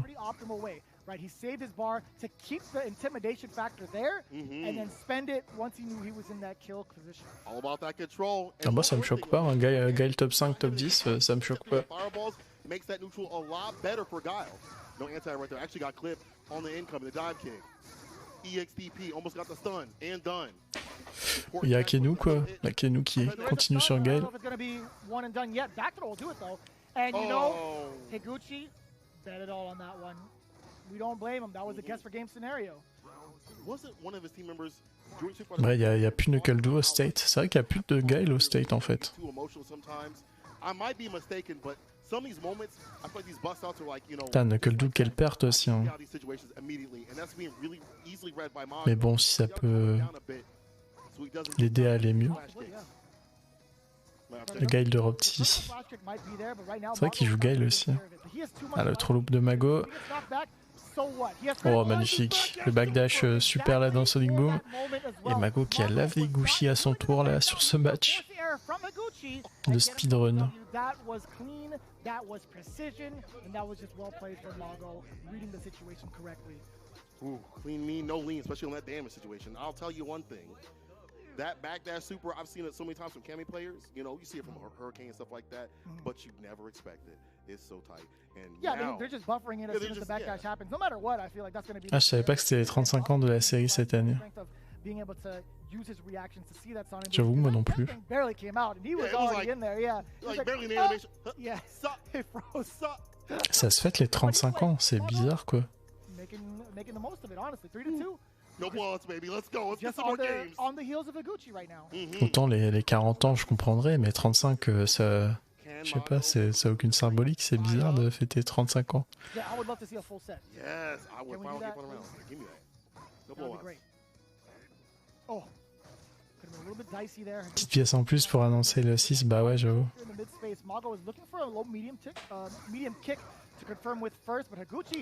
Right, he saved his bar to keep the intimidation factor there, and then spend it once he knew he was in that kill position. All about that control. Ah, moi ça me choque pas, un Guile top 5, top 10, ça me choque pas. Fireballs makes that neutral a lot better for Guile. No anti right there. Actually got clipped on the income, the dive kick. EXDP almost got the stun and done. Il y a Kenu quoi, la Kenu qui continue sur Guile. And you know, Higuchi Bet it all on that one. We don't blame him. That was a guess for game scenario. Wasn't one of his team members doing super? Ouais, il y a plus de Knuckle Duo au State. C'est vrai qu'il y a plus de Guile au State en fait. Too emotional sometimes. I might be mistaken, but some of these moments, I feel like these bust outs are like, you know. Putain, Knuckle Duo, quelle perte aussi. Hein. Mais bon, si ça peut l'aider à aller mieux. Le Guile de Ropti. C'est vrai qu'il joue Guile aussi. Ah, le trop loop de Mago. Oh, magnifique. Le backdash super là dans Sonic Boom. Et Mago qui a lavé Gucci à son tour là sur ce match de speedrun. Ooh, clean me, no lean, especially on that damage situation. I'll tell you one thing. That backdash super, I've seen it so many times from Cammy players. You know, you see it from Hurricane and stuff like that, but you never expect it. It's so tight. And yeah, now, they're just buffering it as soon as the backdash happens. No matter what, I feel like that's going to be. Ah, je savais pas que c'était les 35 ans de la série cette année. J'avoue, moi non plus. Barely came out, and he was already in there. Yeah, like barely in the animation. Yeah, it froze. Ça se fête les 35 ans, c'est bizarre quoi. Making the most of it, honestly. 3-2. No blunts, baby. Let's go. Let's get some more games. On the heels of Higuchi right now. Autant les 40 ans, je comprendrais, mais 35, ça. Je sais pas, ça a aucune symbolique, c'est bizarre de fêter 35 ans. Yeah, I would love to see a full set. Yes, I would finally get one around. Give me that. No blowouts. Oh. Could have been a little bit dicey there. Petite pièce en plus pour annoncer le 6, bah ouais, j'avoue.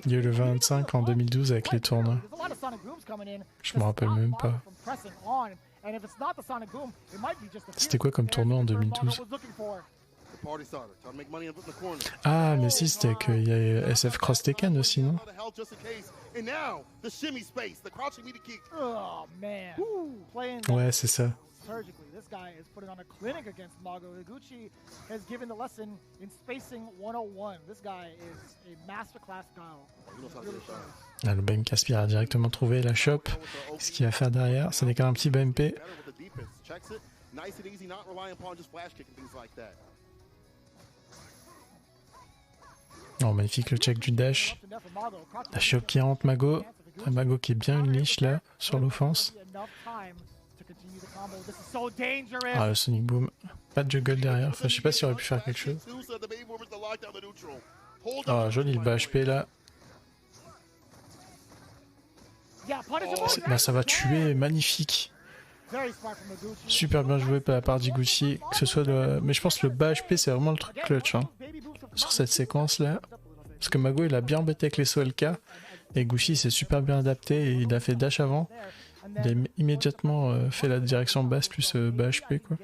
Il y a eu le 25 en 2012 avec les tournois. Je me rappelle même pas. C'était quoi comme tournoi en 2012? Ah, mais si, c'était qu'il y a SF Cross Tekken aussi, non? Ouais, c'est ça. Surgically, this guy is putting on a clinic against Mago. Higuchi has given the lesson in spacing 101. This guy is a masterclass guile. Ah, le BMK Aspire a directement trouvé la shop. Ce qu'il va faire derrière, ce n'est qu'un petit BMP. Oh, magnifique le check du dash. La shop qui rentre Mago. Un Mago qui est bien une niche là sur l'offense. Ah, le Sonic Boom. Pas de juggle derrière. Enfin, je sais pas s'il aurait pu faire quelque chose. Oh, joli le bas HP là. Là, ça va tuer. Magnifique. Super bien joué par la part d'Higuchi. Que ce soit le... Mais je pense que le bas HP, c'est vraiment le truc clutch. Hein, sur cette séquence là. Parce que Mago, il a bien embêté avec les SOLK. Et Higuchi s'est super bien adapté. Et il a fait dash avant. Il a immédiatement fait la direction basse plus bas HP quoi.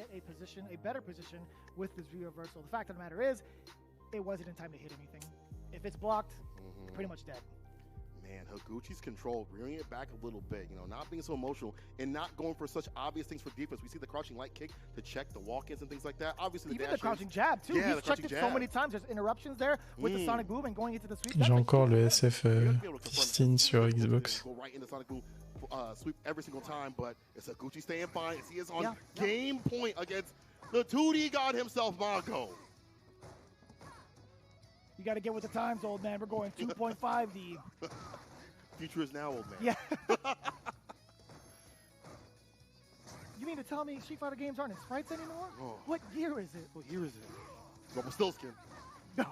Man, Higuchi's control, bringing it back a little bit, you know, not being so emotional and not going for such obvious things for defense. We see the crouching light kick to check the walk-ins and things like that. Obviously, even the crouching jab too. Yeah, he's checked it so many times. There's interruptions there with the Sonic Boom and going into the sweep. J'ai encore le SF 15 sur Xbox. Go right into Sonic Boom. Sweep every single time, but it's Higuchi staying fine. He is on game point against the 2D god himself, Mago. You got to get with the times, old man. We're going 2.5D. Future is now, old man. Yeah. You mean to tell me Street Fighter games aren't in sprites anymore? Oh. What year is it? What year is it? Rumpelstiltskin. No.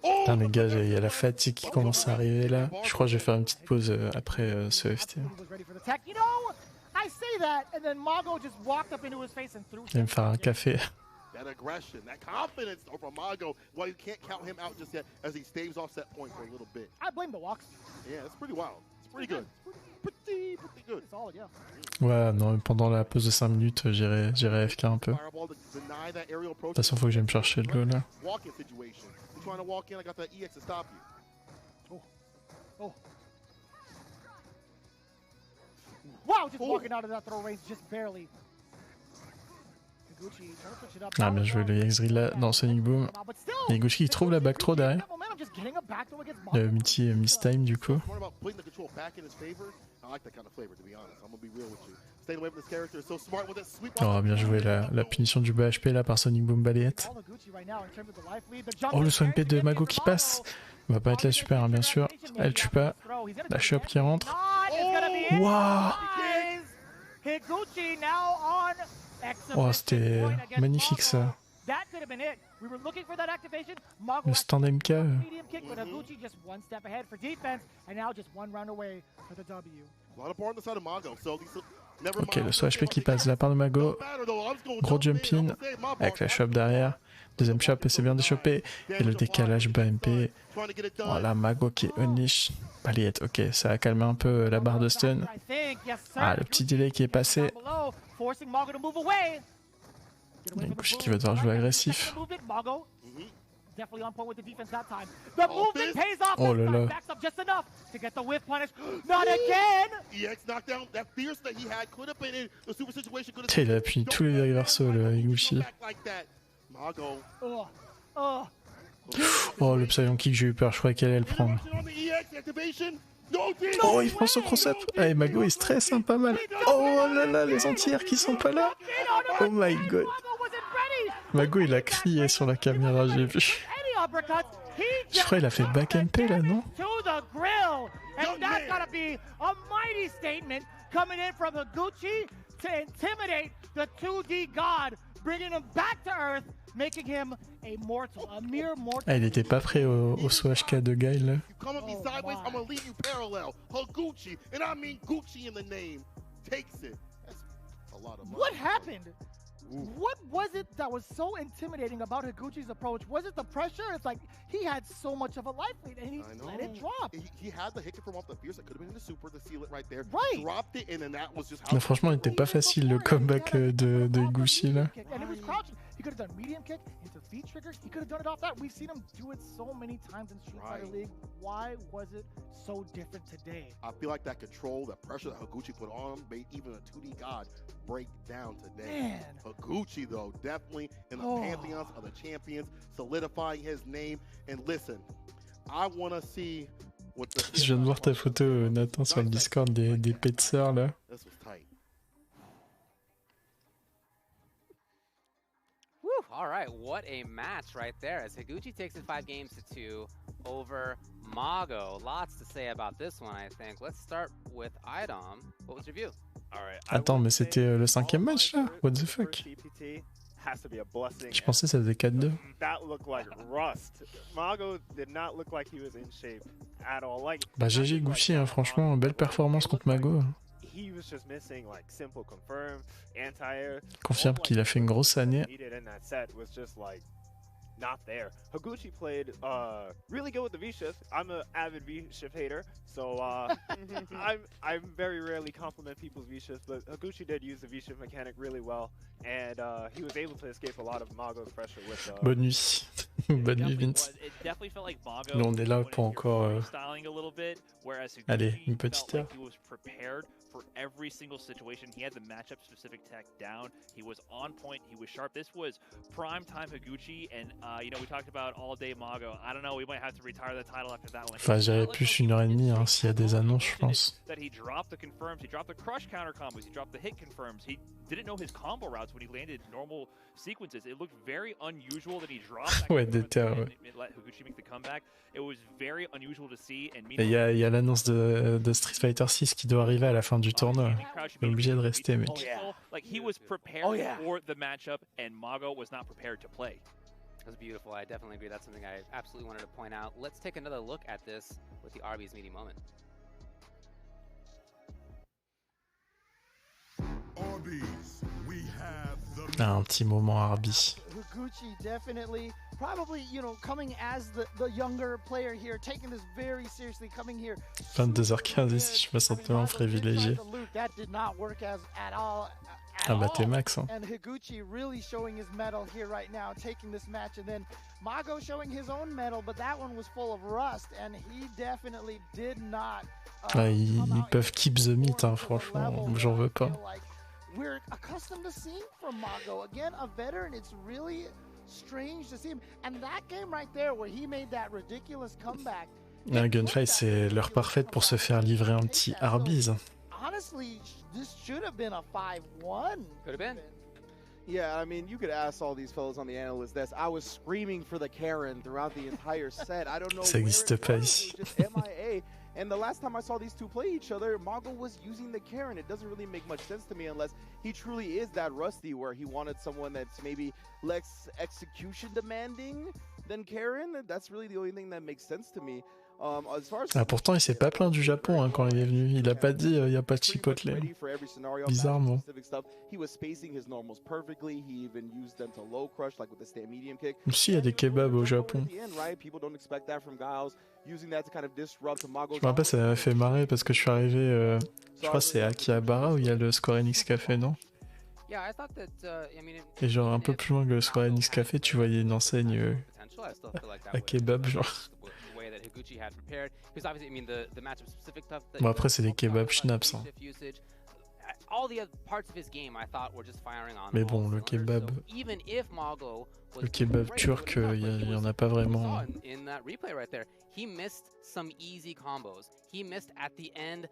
Putain les gars, il y a la fatigue qui commence à arriver là. Je crois que je vais faire une petite pause après ce FT. Je vais me faire un café. That aggression, that confidence over Mago. Well, you can't count him out just yet as he staves off set point for a little bit. I blame the walks. Yeah, it's pretty wild. It's pretty good. Pretty good. Solid, yeah. Ouais, non, pendant la pause de 5 minutes, j'irai FK un peu. De toute façon, faut que j'aille me chercher de l'eau là. Walk-in situation. You're trying to walk in, I got that EX to stop you. Oh. Wow, just walking out of that throw range just barely. Ah, bien joué le EX là dans Sonic Boom. Et Higuchi qui trouve la back throw derrière. Le miss time du coup. Oh, bien joué la punition du BHP là par Sonic Boom Balayette. Oh, le swing P de Mago qui passe. On va pas être là super, hein, bien sûr. Elle tue pas. La shop qui rentre. Waouh! Oh, c'était magnifique ça. Le stand MK. Ok, le saut HP qui passe de la part de Mago. Gros jump in avec la shop derrière. Deuxième shop et c'est bien déchopé. Et le décalage bas MP. Voilà, Mago qui est unleash. Balayette, ok, ça a calmé un peu la barre de stun. Ah, le petit delay qui est passé. Gucci qui va devoir jouer agressif. Oh là là. Il a appuyé tous les reversaux, le Gucci. Oh, le Psyon Kick, j'ai eu peur, je croyais qu'elle allait le prendre. Oh, il prend son cross-up. Ah, Mago, il stresse pas mal. Oh là là, les entières qui sont pas là. Oh my god. Mago, il a crié sur la caméra, j'ai vu. Je crois qu'il a fait back MP là, non? Ah, il était pas prêt au saut HK de Guy là. What happened? What was it that was so intimidating about Higuchi's approach? Was it the pressure? It's like he had so much of a life lead and he let it drop. He had the hit from off the fierce that could have been in the super to seal it right there. Right. Dropped it and then that was just how. Mais franchement, il était pas facile le comeback de Higuchi là. And it was crouching. He could have done medium kick into feet triggers. He could have done it off that. We've seen him do it so many times in Street Fighter League. Why was it so different today? I feel like that control, that pressure that Higuchi put on him, made even a 2D god break down today. Man. Higuchi, though, definitely in the pantheons of the champions, solidifying his name. And listen, I want to see what the... Je viens de voir ta photo, Nathan, sur le Discord des petseurs là. This was tight. All right, what a match right there as Higuchi takes it 5-2 over Mago. Lots to say about this one, I think. Let's start with Idom. What was your view? All right. Attends, mais c'était le 5e match là? What the fuck? Je pensais que ça faisait 4-2. That looked like rust. Mago did not look like he was in shape at all. Like, bah GG Gucci, hein, franchement, belle performance contre Mago. He was just missing like simple confirm, anti-air. Confirme qu'il a fait une grosse année. In that set was just like not there. Higuchi played really good with the V-shift. I'm an avid V-shift hater, so I'm very rarely compliment people's V-shifts, but Higuchi did use the V-shift mechanic really well, and he was able to escape a lot of Mago's pressure with. Bonne nuit. Bonne nuit, Vince. Nous, on est là pour encore. Allez, une petite heure. For every single situation, he had the matchup specific tech down. He was on point. He was sharp. This was prime time Higuchi, and you know, we talked about all day Mago. I don't know. We might have to retire the title after that one. Enfin, j'irai plus 1h30 hein, s'il y a des annonces, je pense. That he dropped the confirms. He dropped the crush counter combos. He dropped the hit confirms. He didn't know his combo routes when he landed normal sequences. It looked very unusual that he dropped. Ouais, d'été, ouais. Let Higuchi make the comeback. It was very unusual to see. And il y a l'annonce de Street Fighter 6 qui doit arriver à la fin du tournoi. Il est obligé de rester, mec. Like he was prepared for the matchup, and Mago was not prepared to play. That was beautiful. I definitely agree. That's something I absolutely wanted to point out. Let's take another look at this with the Arby's meeting moment. Arby's, we have the... Un petit moment Arby. Higuchi definitely, probably, you know, coming as the younger player here, taking this very seriously, coming here. 22h15 ici, je me sens tellement privilégié. That did not work at all. Ah bah t'es max hein. And Higuchi really showing his mettle here right now, taking this match, and then Mago showing his own mettle, but that one was full of rust, and he definitely did not. Ils peuvent keep the meat, hein, franchement, j'en veux pas. We're accustomed to seeing from Mago. Again, a veteran, it's really strange to see him. And that game right there where he made that ridiculous comeback. Un gunfight, c'est l'heure parfaite pour se faire livrer un petit Arby's. honestly, this should have been a 5-1. Could have been. Yeah, I mean, you could ask all these fellows on the analyst desk. I was screaming for the Karen throughout the entire set. I don't know Ça where n'existe it pas was. ici. It was just MIA. And the last time I saw these two play each other, Mago was using the Karen. It doesn't really make much sense to me unless he truly is that rusty where he wanted someone that's maybe less execution demanding than Karen. That's really the only thing that makes sense to me. As far as Ah, pourtant, il s'est pas plaint du Japon hein, quand il est venu. Il a pas dit il n'y a pas de chipotle. Bizarrement. he was spacing his normals perfectly. He even used them to low crush, like with the stand medium kick. Aussi, il y a des kebabs au Japon. People don't expect that from Giles. Using that to kind of disrupt Mago's. Je me rappelle, ça m'a fait marrer parce que je suis arrivé, je crois que c'est à Akihabara où il y a le Square Enix Café, non? Yeah, I thought that, I mean, Et genre un peu plus loin que le Square Enix Café, tu voyais une enseigne à kebab, genre. Bon, après, c'est des kebabs schnapps. Hein. Mais bon, le kebab turc, il y en a pas vraiment. He missed some easy combos. He missed at the end.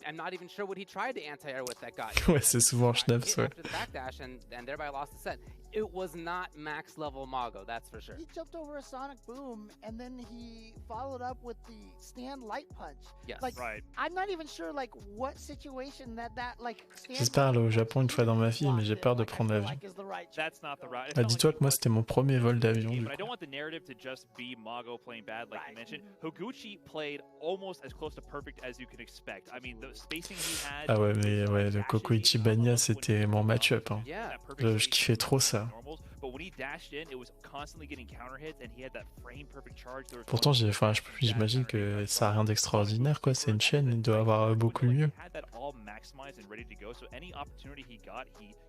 I'm not even sure what he tried to anti-air with that got. Ouais, c'est souvent schnapps, ouais. After the backdash and thereby lost the set. It was not max level Mago, that's for sure. He jumped over a sonic boom and then he followed up with the stand light punch. Yes. Like, right. I'm not even sure like what situation that like. J'espère aller au Japon une fois dans ma vie, mais j'ai peur de prendre l'avion. That's not the right. Ah, dis-toi que moi c'était mon premier vol d'avion. But I don't want the narrative to just be Mago playing bad, like you mentioned. Higuchi played almost as close to perfect as you can expect. I mean, the spacing he had. Ah ouais, mais ouais, le Koko Ichibania c'était mon match-up. Hein. Je kiffais trop ça. Pourtant, j'imagine que ça a rien d'extraordinaire, quoi. C'est une chaîne, il doit avoir beaucoup mieux.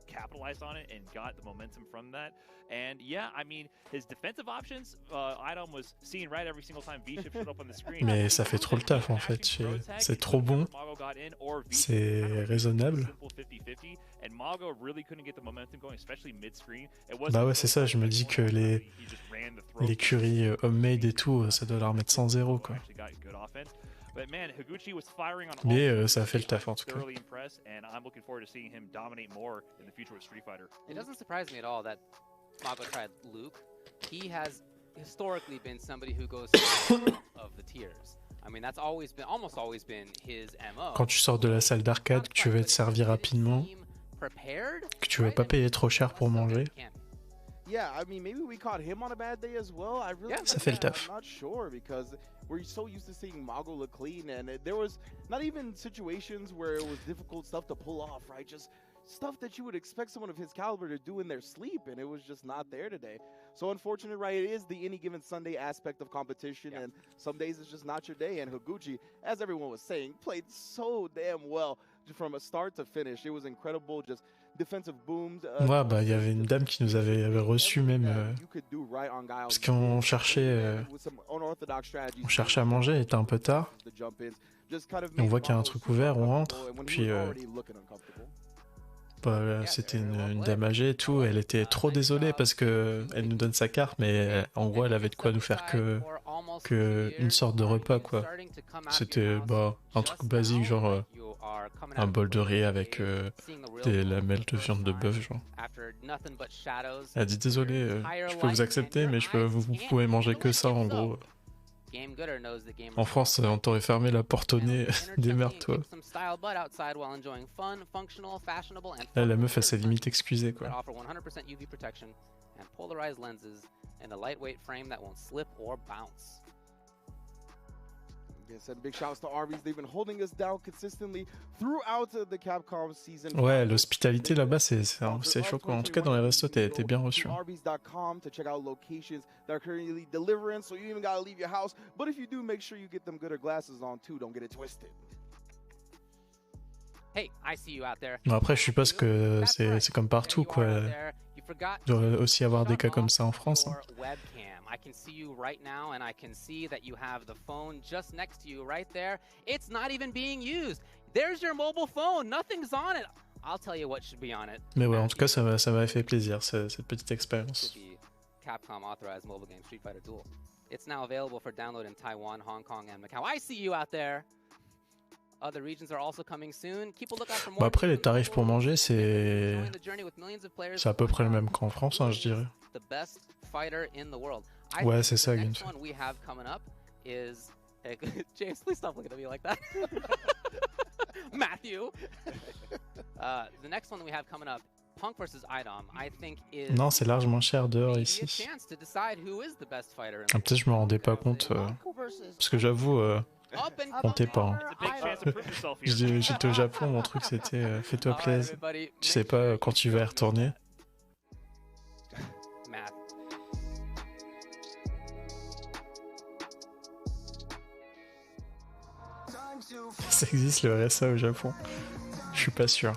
Capitalized on it and got the momentum from that. And yeah, I mean, his defensive options, Idom was seeing right every single time V-Ship showed up on the screen. Mais ça fait trop le taf en fait. C'est trop bon. C'est raisonnable. Bah ouais, c'est ça. Je me dis que les curries homemade et tout, ça doit leur mettre 100-0 quoi. Mais ça fait le taf en tout cas. It doesn't surprise me at all that Mago tried Luke. He has historically been somebody who goes of the tiers. I mean, that's almost always been his MO. Quand tu sors de la salle d'arcade, que tu veux être servi rapidement, que tu veux pas payer trop cher pour manger. Yeah, I mean, maybe we caught him on a bad day as well. I really ça fait le taf. I'm not sure because we're so used to seeing Mago look clean, and there was not even situations where it was difficult stuff to pull off, right? Just stuff that you would expect someone of his caliber to do in their sleep, and it was just not there today. So unfortunate, right? It is the any given Sunday aspect of competition, and some days it's just not your day. And Higuchi, as everyone was saying, played so damn well from a start to finish. It was incredible, just defensive booms. Ouais, bah il y avait une dame qui nous avait reçu même parce qu'on cherchait à manger, il était un peu tard. Et on voit qu'il y a un truc ouvert, on rentre, puis bah, c'était une dame âgée et tout, elle était trop désolée parce que elle nous donne sa carte, mais en gros elle avait de quoi nous faire que une sorte de repas quoi. C'était bah un truc basique genre un bol de riz avec des lamelles de viande de bœuf genre. Elle a dit désolé, je peux vous accepter mais vous pouvez manger que ça en gros. En France, on t'aurait fermé la porte au nez, démerde-toi. Là, la meuf, elle s'est limite excusée, quoi. Yes, and big shouts to Arby's. They've been holding us down consistently throughout the Capcom season. Ouais, l'hospitalité là-bas, c'est choquant. En tout cas, dans les restos, t'es bien reçu. Arby's.com to check out locations that are currently delivering, so you even gotta leave your house. But if you do, make sure you get them gooder glasses on too. Don't get it twisted. Hey, I see you out there. Bon, après, je suppose que c'est comme partout, quoi. Il doit aussi avoir des cas comme ça en France. Hein. I can see you right now, and I can see that you have the phone just next to you right there. It's not even being used. There's your mobile phone. Nothing's on it. I'll tell you what should be on it. Mais ouais, en tout cas, ça m'a fait plaisir, cette petite expérience. Capcom authorized mobile game Street Fighter Duel. It's now available for download in Taiwan, Hong Kong, and Macau. I see you out there. Other regions are also coming soon. Keep a lookout for Bon, more. après, les tarifs pour manger, c'est à peu près le même qu'en France, hein, je dirais. The best fighter in the world. Ouais, c'est ça, The next Gunsfire. one we have coming up is James, please stop looking at me like that. Matthew. The next one that we have coming up, Punk versus Idom, I think is Non, c'est largement cher dehors maybe a ici. chance to decide who is the best fighter in Ah, peut-être je me rendais pas compte. Parce que j'avoue, comptez pas. Hein. J'étais au Japon, mon truc c'était fais-toi plaisir. Tu sais pas quand tu vas y retourner. Matt. Ça existe le RSA au Japon. Je suis pas sûr.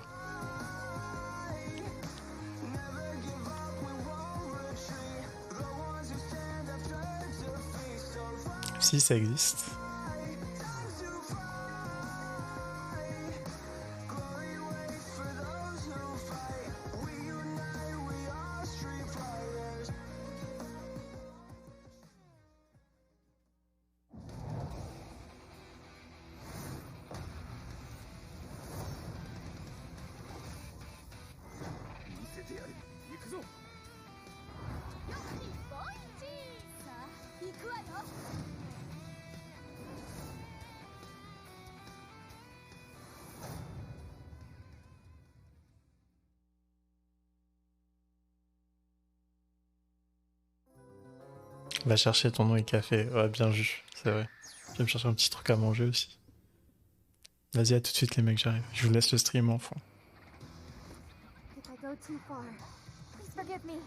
Si, ça existe. Va chercher ton nom et café. Ouais, bien vu, c'est vrai. Je vais me chercher un petit truc à manger aussi. Vas-y, à tout de suite les mecs, j'arrive. Je vous laisse le stream en fond. If I go too far, please forgive me.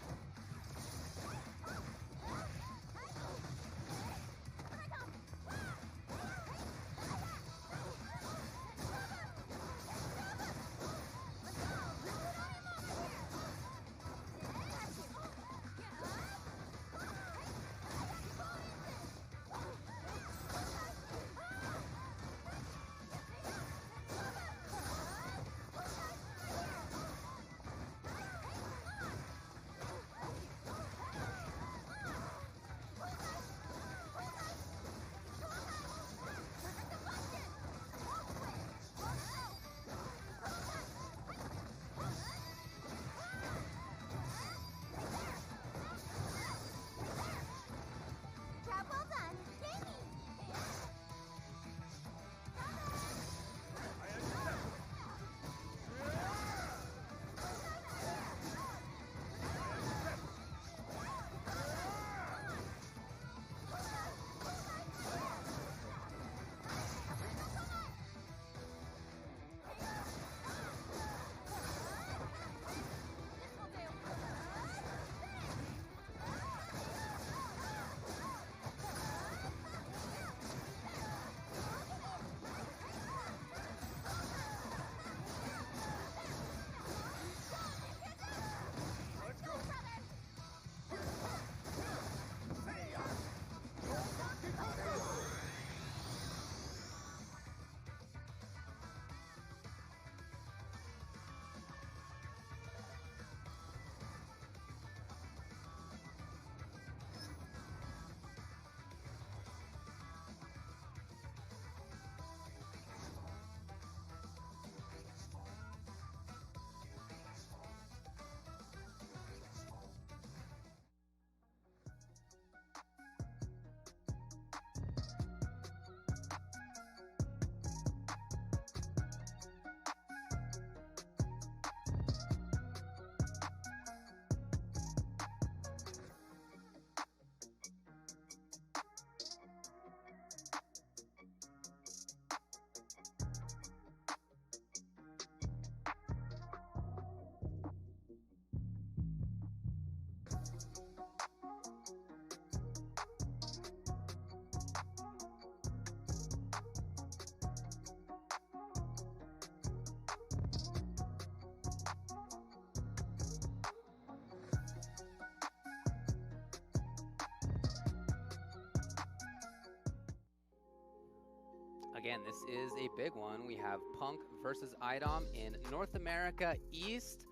Again, this is a big one. We have Punk versus Idom in North America East.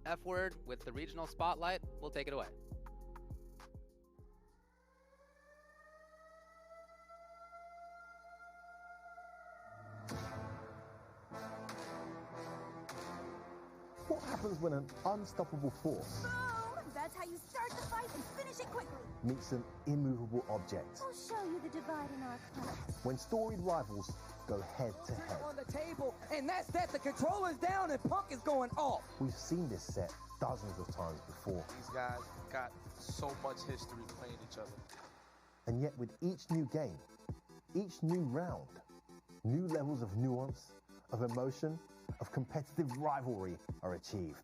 F-word with the regional spotlight. We'll take it away. What happens when an unstoppable force That's how you start the fight and finish it quickly. meets an immovable object? I'll show you the divide in our class. When storied rivals go head to head. On the table, and that's that. The controller's down and Punk is going off. We've seen this set dozens of times before. These guys got so much history playing each other. And yet with each new game, each new round, new levels of nuance, of emotion, of competitive rivalry are achieved.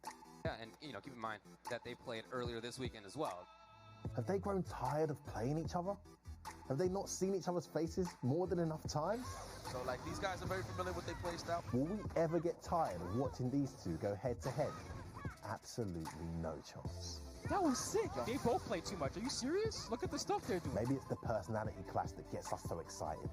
Yeah, and keep in mind that they played earlier this weekend as well. Have they grown tired of playing each other? Have they not seen each other's faces more than enough times? So, these guys are very familiar with their play style. Will we ever get tired of watching these two go head to head? Absolutely no chance. That was sick. They both play too much. Are you serious? Look at the stuff they're doing. Maybe it's the personality clash that gets us so excited.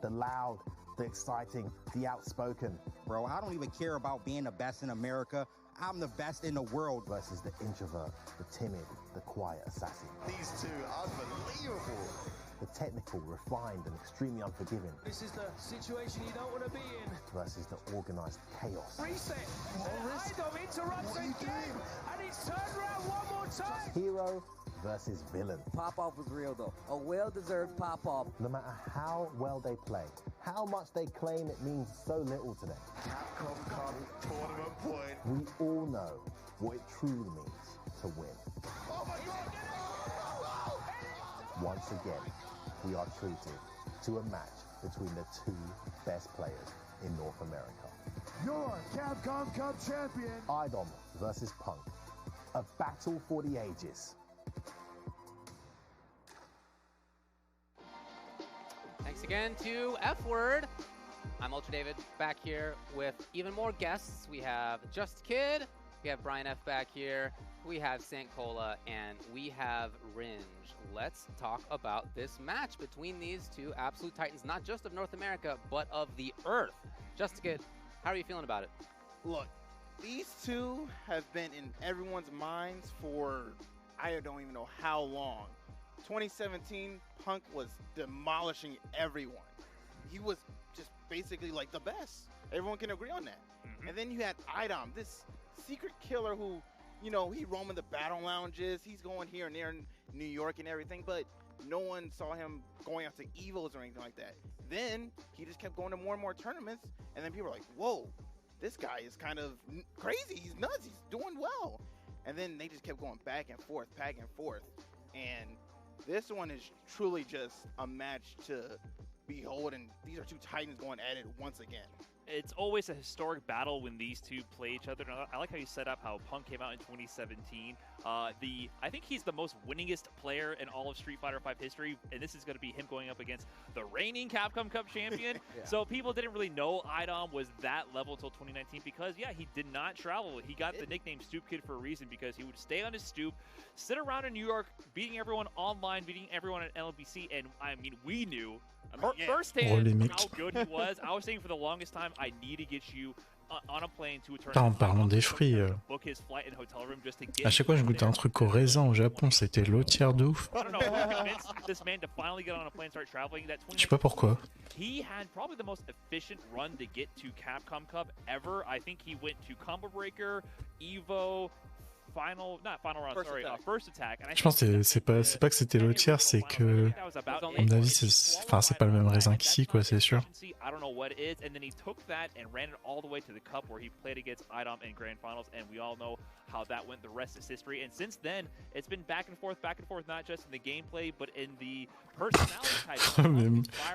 The loud, the exciting, the outspoken. Bro, I don't even care about being the best in America. I'm the best in the world. Versus the introvert, the timid, the quiet assassin. These two, unbelievable. The technical, refined, and extremely unforgiving. This is the situation you don't want to be in. Versus the organized chaos. Reset. Idom interrupts again, and he's turned around one more time. Hero versus villain. Pop-off was real, though. A well-deserved pop-off. No matter how well they play, how much they claim it means so little to them. CAPCOM Cup tournament point. We all know what it truly means to win. Oh my God! Once again, we are treated to a match between the two best players in North America. Your CAPCOM Cup champion. Idom versus Punk. A battle for the ages. Thanks again to F Word. I'm Ultra David, back here with even more guests. We have Just Kid, we have Brian F back here, we have Saint Cola, and we have Ringe. Let's talk about this match between these two absolute titans, not just of North America, but of the Earth. Just Kid, how are you feeling about it? Look, these two have been in everyone's minds for I don't even know how long. 2017, Punk was demolishing everyone. He was just basically like the best. Everyone can agree on that. And then you had Idom, this secret killer who, he roamed the battle lounges. He's going here and there in New York and everything, but no one saw him going after evils or anything like that. Then he just kept going to more and more tournaments, and then people were like, whoa, this guy is kind of crazy. He's nuts. He's doing well. And then they just kept going back and forth. And this one is truly just a match to behold, and these are two titans going at it once again. It's always a historic battle when these two play each other. And I like how you set up how Punk came out in 2017. I think he's the most winningest player in all of Street Fighter V history, and this is going to be him going up against the reigning Capcom Cup champion. Yeah. So people didn't really know Idom was that level until 2019 because, yeah, he did not travel. He got the nickname Stoop Kid for a reason because he would stay on his stoop, sit around in New York, beating everyone online, beating everyone at LBC, and I mean, we knew firsthand how good he was. I was saying for the longest time, I need to get you on a plane to a tournament. En parlant des fruits, Book his flight and hotel room just to get à chaque fois que je goûtais un truc au raisin au Japon, c'était l'eau tiers de ouf. I don't know. What convinced this man to finally get on a plane and start traveling? That Je sais pas pourquoi. He had probably the most efficient run to get to Capcom Cup ever. I think he went to Combo Breaker, Evo, First Attack. Je pense que c'est pas que c'était l'eau tiers, c'est que, à mon avis, c'est pas le même raisin qu'ici, quoi, c'est sûr. I don't know what it is, and then he took that and ran it all the way to the Cup where he played against Idom in Grand Finals, and we all know how that went. The rest is history. And since then, it's been back and forth, not just in the gameplay, but in the personality type.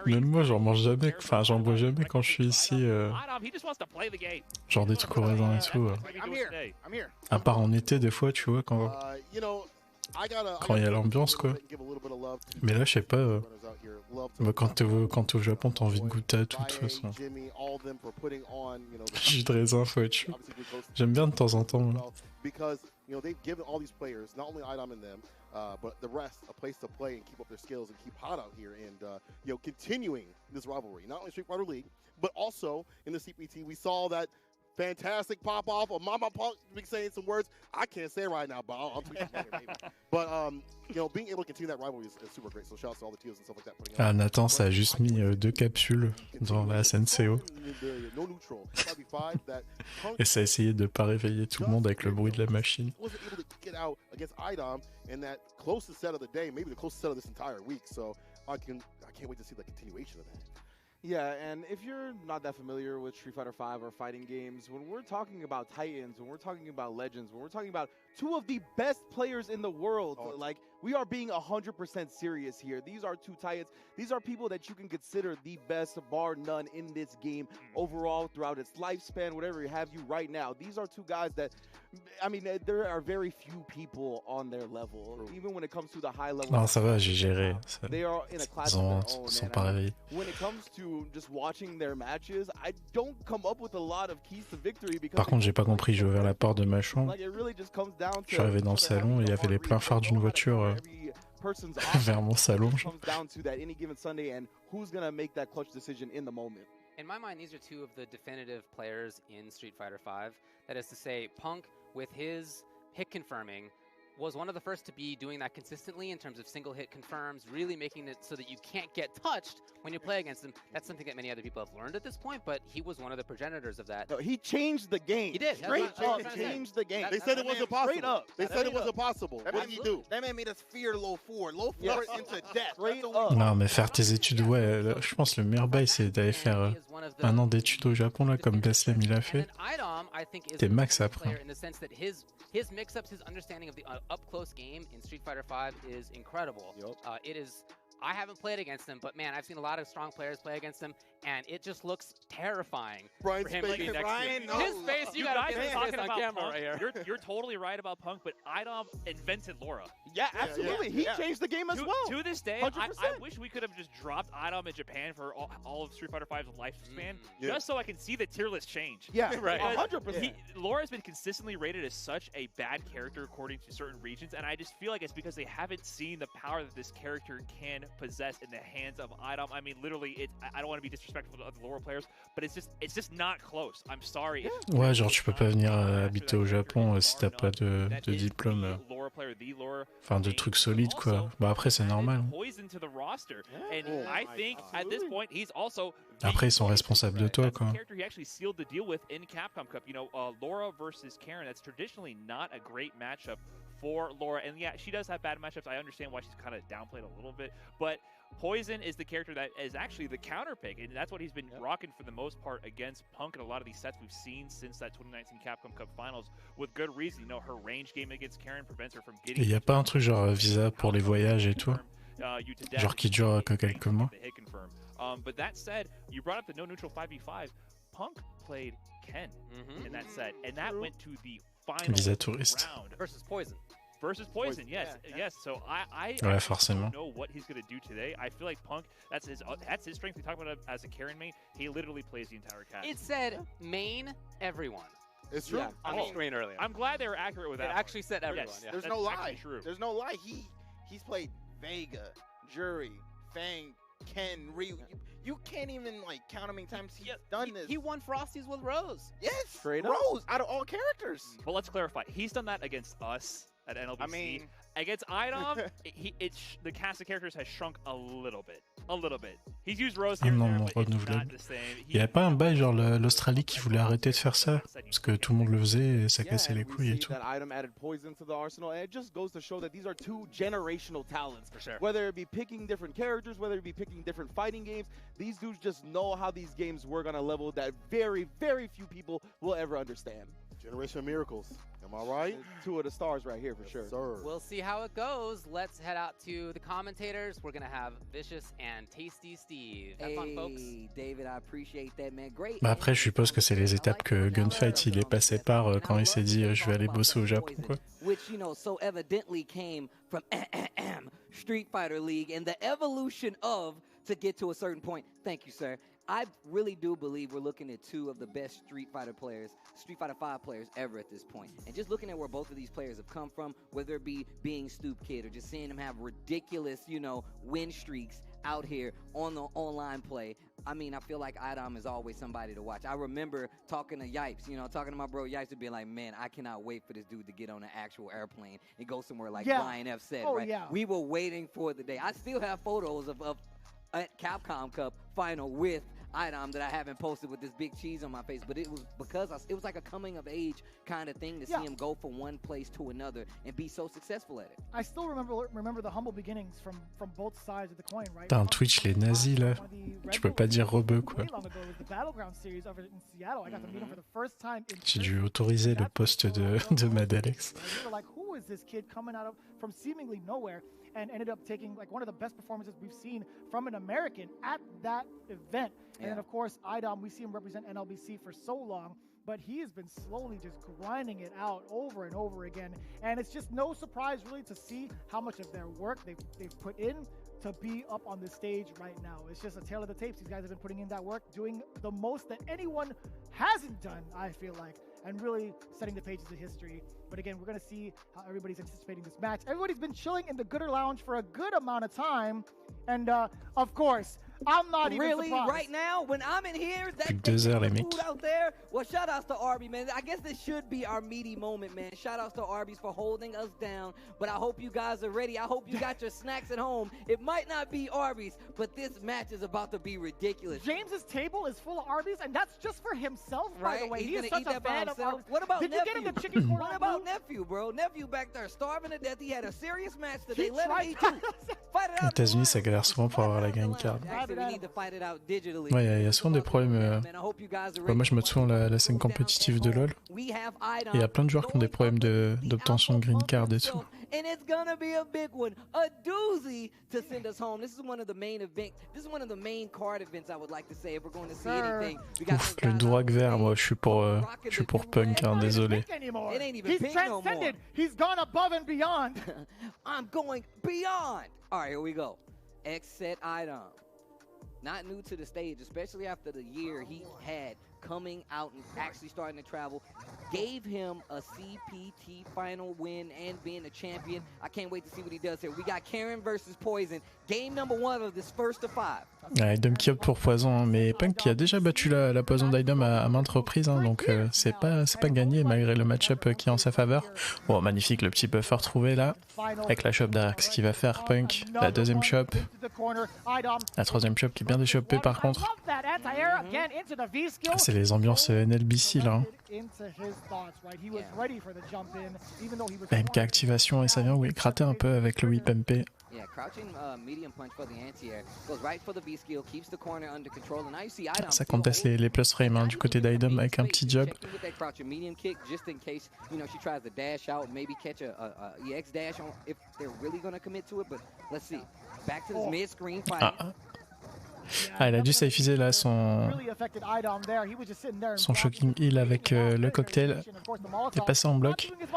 Même moi, j'en mange jamais, enfin, j'en bois jamais quand je suis ici. Idom, he just wants to play the game. Genre des trucs au raisin et tout. I'm here. À part en été, des fois, tu vois, quand il y a l'ambiance, quoi. Mais là, je sais pas. Quand t'es au Japon, t'as envie de goûter à tout, de toute façon. Jus de raisin, faut être chaud. J'aime bien de temps en temps. Because they've given all these players, not only Idom and them, but the rest, a place to play and keep up their skills and keep hot out here and continuing this rivalry, not only Street Fighter League, but also in the CPT. We saw that fantastic pop off of Mama Punk saying some words I can't say right now, but I'll tweet them later maybe. But being able to continue that rivalry is super great. So shout out to all the teams and stuff like that. Ah, Nathan, ça a juste mis 2 capsules dans la SNCO. no neutral 5v5 that Punk Et ça a essayé de pas réveiller tout le monde avec le bruit de la machine. wasn't able to get out against IDOM in that closest set of the day, maybe the closest set of this entire week. So I can't wait to see the continuation of that. Yeah, and if you're not that familiar with Street Fighter V or fighting games, when we're talking about Titans, when we're talking about Legends, when we're talking about two of the best players in the world, like, we are being 100% serious here. These are two Titans. These are people that you can consider the best, bar none, in this game overall throughout its lifespan, whatever you have you right now. These are two guys that, I mean, there are very few people on their level, even when it comes to the high level. Non, ça va, j'ai géré. They are in a class Ils of their own, sont and pas réveillés. when it comes to just watching their matches, I don't come up with a lot of keys to victory because Par contre, j'ai pas compris, j'ai ouvert la porte de ma chambre. like, it really just comes down Je suis arrivé dans le salon et il y avait les pleins phares d'une voiture person's vers mon salon. comes down to that any given Sunday and who's going to make that clutch decision in the moment. In my mind, these are two of the definitive players in Street Fighter V. That is to say, Punk, with his hit confirming, was one of the first to be doing that consistently in terms of single hit confirms, really making it so that you can't get touched when you play against him. That's something that many other people have learned at this point, but he was one of the progenitors of that. No, he changed the game. He did. Straight up changed the game. They said it wasn't possible. Straight up. They said it wasn't possible. What did he do? That man made us fear low four. Low four into death. Non, mais faire tes études, ouais, je pense que le meilleur bail, c'est d'aller faire un an d'études au Japon, là, comme Beslem il a fait. T'es max après. In the sense that his mix-ups, his understanding of the up-close game in Street Fighter V is incredible. It is. I haven't played against him, but man, I've seen a lot of strong players play against him, and it just looks terrifying for him to be next to him. His face, you guys are talking about camera Punk. right here. You're totally right about Punk, but IDOM invented Laura. Yeah, absolutely. He changed the game as well. To this day, 100%. I wish we could have just dropped IDOM in Japan for all of Street Fighter V's lifespan, just so I can see the tier list change. Yeah, right. 100%. Laura has been consistently rated as such a bad character according to certain regions, and I just feel like it's because they haven't seen the power that this character can possess in the hands of IDOM. I mean, literally, I don't want to be disrespectful to other Laura players, but it's just not close. I'm sorry. Ouais, genre tu peux pas venir habiter au Japon si t'as pas de diplôme. Enfin, de trucs solides, quoi. Bah après, c'est normal. Poison to the roster, and I think at this point he's also. Après, ils sont responsables de toi, quoi. Character he actually sealed the deal with in Capcom Cup. You know, Laura versus Karen. That's traditionally not a great matchup for Laura, and yeah, she does have bad matchups. I understand why she's kind of downplayed a little bit, but Poison is the character that is actually the counter pick, and that's what he's been rocking for the most part against Punk in a lot of these sets we've seen since that 2019 Capcom Cup Finals, with good reason. You know, her range game against Karen prevents her from getting. Et y a pas un truc genre visa pour les voyages et tout, genre qui dure que quelques mois. But that said, you brought up the no neutral 5v5. Punk played Ken in that set, and that went to the final Visa touriste. round versus Poison. Versus Poison, yes, yes. So I Ouais, forcément. don't know what he's gonna do today. I feel like Punk, that's his strength. We talk about it as a Karen main. He literally plays the entire cast. It said main everyone. It's true. On the screen earlier. I'm glad they were accurate with that. It actually said everyone. Yes, yeah. There's that's no lie. actually true. There's no lie. He's played Vega, Jury, Fang, Ken, Ryu. You can't even like count how many times he's done this. He won Frosties with Rose. Yes, Straight up. Rose out of all characters. But let's clarify. He's done that against us at NLBC. I mean, against IDOM, the cast of characters has shrunk a little bit. A little bit. He's used Rose Ah here non, and non, there, but it's not renouvelable. the same. Y a pas un bail genre l'Australie qui voulait arrêter de faire ça parce que tout le monde le faisait et ça cassait les couilles et tout. That item added Poison to the arsenal, and it just goes to show that these are two generational talents. For sure. Whether it be picking different characters, whether it be picking different fighting games, these dudes just know how these games work on a level that very, very few people will ever understand. Generation of miracles. Am I right? Two of the stars right here for sure. Sir. We'll see how it goes. Let's head out to the commentators. We're going to have Vicious and Tasty Steve. Have fun, folks. David, I appreciate that, man. Great. Bah après, je suppose que c'est les étapes que Gunfight il est passé par quand il s'est dit je vais aller bosser au Japon, quoi. Which, you know, so evidently came from Street Fighter League and the evolution of to get to a certain point. Thank you, sir. I really do believe we're looking at two of the best Street Fighter players, Street Fighter V players ever at this point. And just looking at where both of these players have come from, whether it be being Stoop Kid or just seeing them have ridiculous, you know, win streaks out here on the online play. I mean, I feel like IDOM is always somebody to watch. I remember talking to Yipes, you know, talking to my bro Yipes and being like, man, I cannot wait for this dude to get on an actual airplane and go somewhere like Brian F. said, right? Yeah. We were waiting for the day. I still have photos of a CAPCOM Cup final with item that I haven't posted with this big cheese on my face, but it was because it was like a coming of age kind of thing to see him go from one place to another and be so successful at it. I still remember the humble beginnings from both sides of the coin, right? Putain, Twitch, les nazis là. Tu peux pas dire rebeu quoi. J'ai dû autoriser le post de Madalex. Who is this kid coming out of from seemingly nowhere and ended up taking like one of the best performances we've seen from an American at that event. And then of course, Idom, we see him represent NLBC for so long, but he has been slowly just grinding it out over and over again. And it's just no surprise really to see how much of their work they've put in to be up on the stage right now. It's just a tale of the tapes. These guys have been putting in that work, doing the most that anyone hasn't done, I feel like, and really setting the pages of history. But again, we're going to see how everybody's anticipating this match. Everybody's been chilling in the Gooder Lounge for a good amount of time. And of course, I'm not even really surprised. Right now when I'm in here, that food out there. Well, shout outs to Arby, man. I guess this should be our meaty moment, man. Shout outs to Arby's for holding us down. But I hope you guys are ready. I hope you got your snacks at home. It might not be Arby's, but this match is about to be ridiculous. James's table is full of Arby's, and that's just for himself, by the way. He's such a fan of Arby's. What about Did Nephew? you get him the chicken corn? What about Nephew, bro? Nephew back there starving to death. He had a serious match today. Let him eat too. Fight it Aux out. États-Unis, ça galère souvent pour avoir la green card. Ouais, il y a souvent des problèmes. Moi, je me souviens la scène compétitive de LoL. Et il y a plein de joueurs qui ont des problèmes d'obtention de green card et tout. And it's gonna be a big one, a doozy to send us home. This is one of the main events. This is one of the main card events, I would like to say, if we're going to see anything. Ouf, le drogue vert, moi, je suis pour Punk, hein, désolé. It ain't even He's pink no more. transcended. He's gone above and beyond. I'm going beyond. All right, here we go. X set item. Not new to the stage, especially after the year he had coming out and actually starting to travel. Gave him a CPT final win and being a champion. I can't wait to see what he does here. We got Karen versus Poison. Game number 1 of this first of 5. Idom qui opte pour Poison, hein, mais Punk qui a déjà battu la Poison d'Idom à maintes reprises, hein, donc c'est pas gagné malgré le match-up qui est en sa faveur. Bon, magnifique le petit buffer trouvé là, avec la shop derrière. Ce qu'il va faire Punk, la deuxième shop, la troisième shop qui est bien déchopée par contre. C'est les ambiances NLBC là. MK activation et ça vient gratter un peu avec le whip MP. Ça conteste les plus frames hein, du côté d'Idom avec un petit job. Ah, il a dû safeiser là son shocking heal avec le cocktail. Il est passé en bloc. Il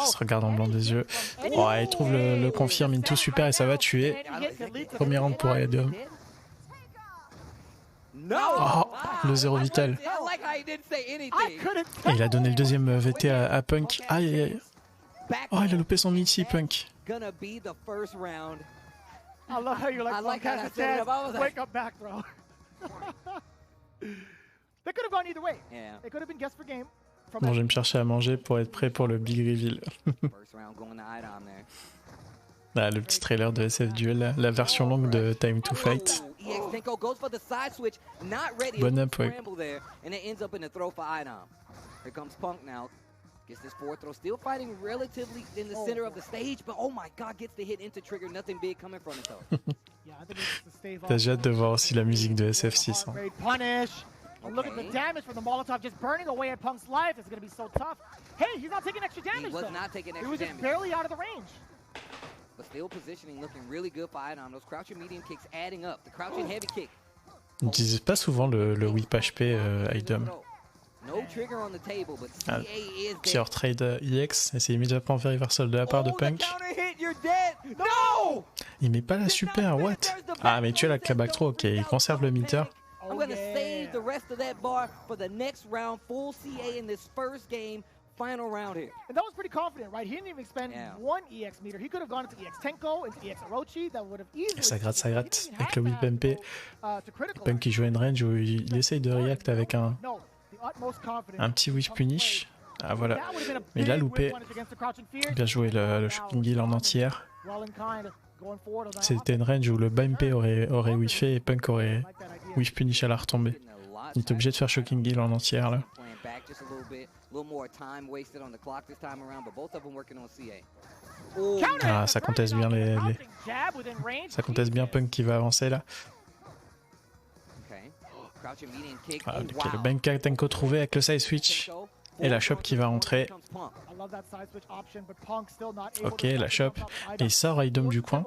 se regarde en blanc des yeux. Oh, il trouve le confirm into super et ça va tuer. Premier round pour Idom. Oh, le 0 vital. Et il a donné le deuxième VT à Punk. Aïe aïe aïe. Oh, il a loupé son multi Punk. I love how you're like how I set it up. I was wake up back, bro. They could have gone either way. Yeah. They could have been guessed for game. Bon, je vais me chercher à manger pour être prêt pour le big reveal. Ah, le petit trailer de SF Duel, la version longue de Time to Fight. Bonne up, ouais. Gets this fourth throw, still fighting relatively in the center of the stage, but oh my god, gets the hit into trigger, nothing big coming from it though. T'as hâte de voir aussi la musique de SF6. Hein. Punish. And look at the damage from the Molotov just burning away at Punk's life. It's going to be so tough. Hey, he's not taking extra damage. He was not taking extra damage. He was just barely out of the range. But still positioning, looking really good for Idom. Those crouching medium kicks adding up. The crouching heavy kick. Ils n'utilisent pas souvent le whip HP Idom. Ah, pure trade EX, et c'est immédiatement fait reversal de la part de Punk. Il met pas la super, what? Ah, mais tu as la clapback throw, ok, il conserve le meter. I'm gonna save the rest of that bar for the next round, full CA in this first game, final round here. And that was pretty confident, right? He didn't even spend one EX meter. He could have gone into EX Tenko, into EX Orochi, that would have easily... Ça gratte, avec le whip MP. Punk qui joue une range où il essaye de react avec un petit whip punish. Ah voilà, mais il a loupé. Bien joué le shocking heal en entière. C'était une range où le Bampe aurait whiffé et Punk aurait whiff punish à la retombée. Il est obligé de faire Shocking Gill en entière là. Ah, ça conteste bien ça conteste bien Punk qui va avancer là. Ah, ok, le Benka Tenko trouvé avec le side switch. Et la chope qui va rentrer. Ok, la chope. Et il sort Idom du coin.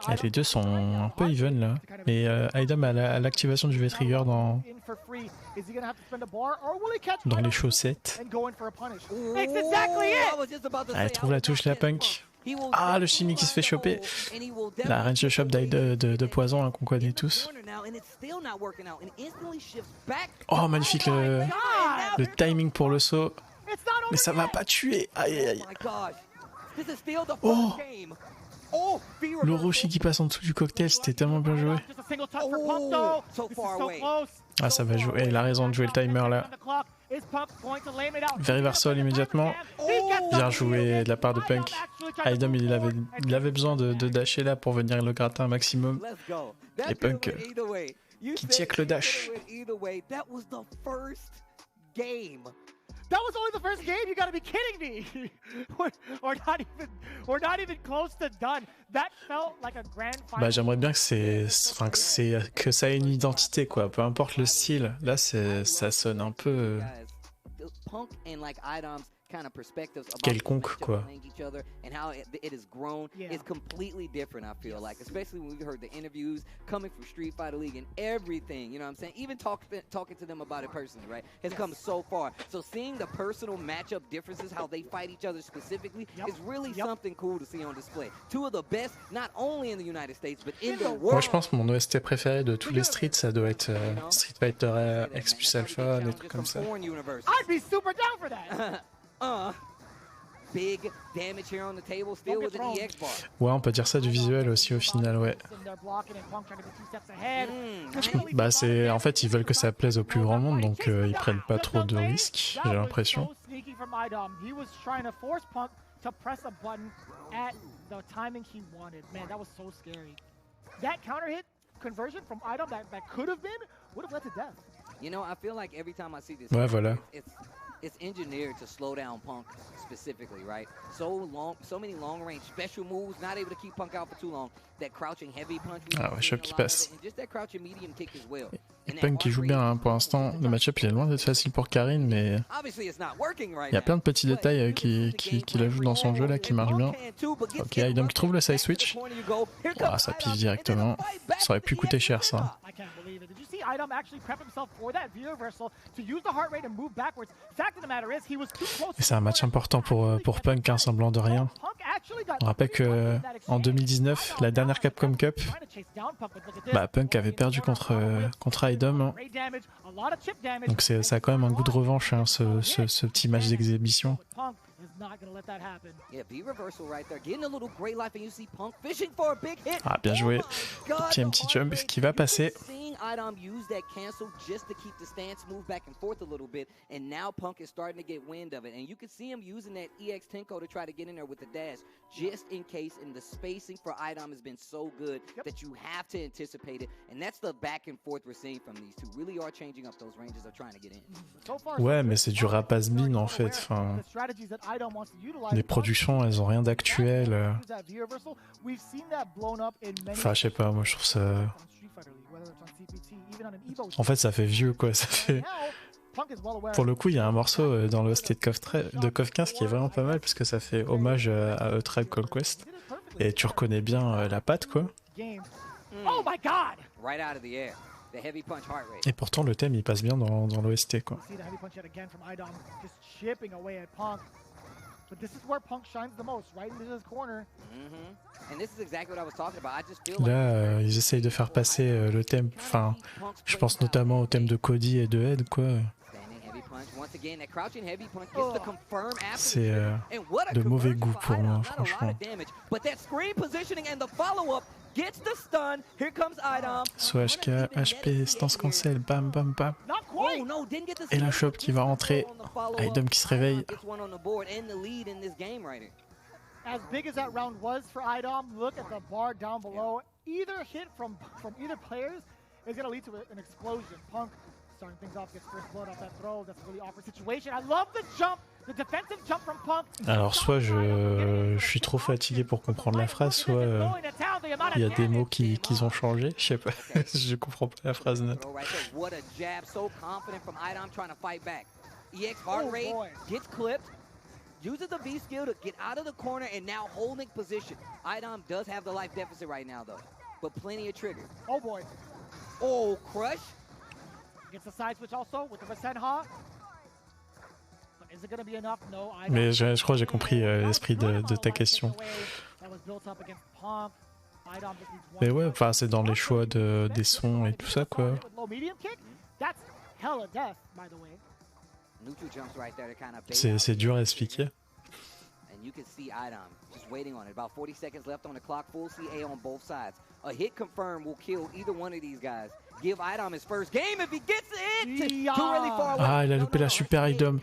Ah, les deux sont un peu even là. Et Idom a l'activation du V-Trigger dans les chaussettes. Ah, elle trouve la touche la Punk. Ah, le Shimmy qui se fait choper. La range de shop de poison hein, qu'on connaît tous. Oh, magnifique le timing pour le saut. Mais ça va pas tuer. Aïe aïe aïe. Oh, le Roshi qui passe en dessous du cocktail, c'était tellement bien joué. Ah, ça va jouer. Il a raison de jouer le timer là. Reversal immédiatement. Bien joué de la part de Punk. Idom il avait besoin de dasher là pour venir le gratter un maximum. Et Punk qui check le dash. That was only the first game. You gotta be kidding me. we're not even close to done. That felt like a grand final. Bah j'aimerais bien que ça ait une identité quoi. Peu importe le style. Là ça sonne un peu quelconque quoi. And how it has grown is completely different. I feel like, especially when we heard the interviews coming from Street Fighter League and everything. You know what I'm saying? Even talking to them about it personally, right? Has come so far. So seeing the personal matchup differences, how they fight each other specifically, is really something cool to see on display. Two of the best, not only in the United States, but in the world. Moi je pense que mon OST préféré de tous les streets, ça doit être Street Fighter X plus Alpha, des trucs comme ça. I'd be super down for that. Big damage here on the table, still with an EX bar. Ouais, on peut dire ça du visuel aussi au final, ouais. Bah c'est, en fait, ils veulent que ça plaise au plus grand monde, donc ils prennent pas trop de risques, j'ai l'impression. Ouais, voilà. It's engineered to slow down Punk specifically, right? So many long-range special moves, not able to keep Punk out for too long. That crouching heavy punch. Ah ouais, Shop qui passe. And just that crouching medium kick as well. Et Punk qui joue bien hein, pour l'instant. Le match-up il est loin d'être facile pour Karine, mais il y a plein de petits détails qu'il ajoute dans son jeu là qui marchent bien. Ok, Idom qui trouve le side switch. Oh, ça piffe directement. Ça aurait pu coûter cher ça. Idom actually prepped himself for that V-reversal to use the heart rate and move backwards. Fact of the matter is, he was too close. Et c'est un match important pour Punk, hein, semblant de rien. On rappelle que en 2019, la dernière Capcom Cup, bah, Punk avait perdu contre Idom. Hein. Donc ça a quand même un goût de revanche, hein, ce petit match d'exhibition. Ah, bien joué. Un petit jump qui va passer. Idom use that cancel just to keep the stance, move back and forth a little bit, and now Punk is starting to get wind of it. And you can see him using that EX Tenko to try to get in there with the dash, just in case. And the spacing for Idom has been so good that you have to anticipate it. And that's the back and forth we're seeing from these two. Really are changing up those ranges they're trying to get in. Ouais, mais c'est du rap has-been en fait. Enfin, les productions, elles ont rien d'actuel. Enfin, je sais pas, moi je trouve ça. En fait, ça fait vieux quoi. Ça fait. Pour le coup, il y a un morceau dans l'OST de KOF 15 qui est vraiment pas mal parce que ça fait hommage à A Tribe Called Quest. Et tu reconnais bien la patte quoi. Et pourtant, le thème il passe bien dans l'OST quoi. But this is where Punk shines the most, right into his corner. And this is exactly what I was talking about. I just feel Là, ils essayent de faire passer le thème. Enfin, je pense notamment au thème de Cody et de Ed, quoi. C'est de mauvais goût pour moi, franchement. Soit HK, HP, stance cancel, bam bam bam. Et la chope qui va rentrer. Idom qui se réveille. as big as that round was for IDOM, look at the bar down below. Either hit from either players is going to lead to an explosion. Punk starting things off, gets first blood off that throw. That's a really awkward situation. I love the jump, the defensive jump from Punk. Alors soit je suis trop fatigué pour comprendre la phrase, soit il y a des mots qu'ils ont changé. Je sais pas, je comprends pas la phrase net. What a jab, so confident from IDOM trying to fight back. EX heart rate gets clipped, uses the V skill to get out of the corner and now holding position. IDOM does have the life deficit right now though, but plenty of triggers. Oh boy. Oh, crush. Gets the side switch also with the Rasenha. Is it going to be enough? No. Mais je crois que j'ai compris l'esprit de ta question. Mais ouais, enfin c'est dans les choix des sons et tout ça quoi. C'est dur à expliquer. And you can see IDOM just waiting on it. About 40 seconds left on the clock. Full CA on both sides. A hit confirmed will kill either one of these guys. Give IDOM his first game if he gets it. Too really far away. Ah, il a loupé la super IDOM.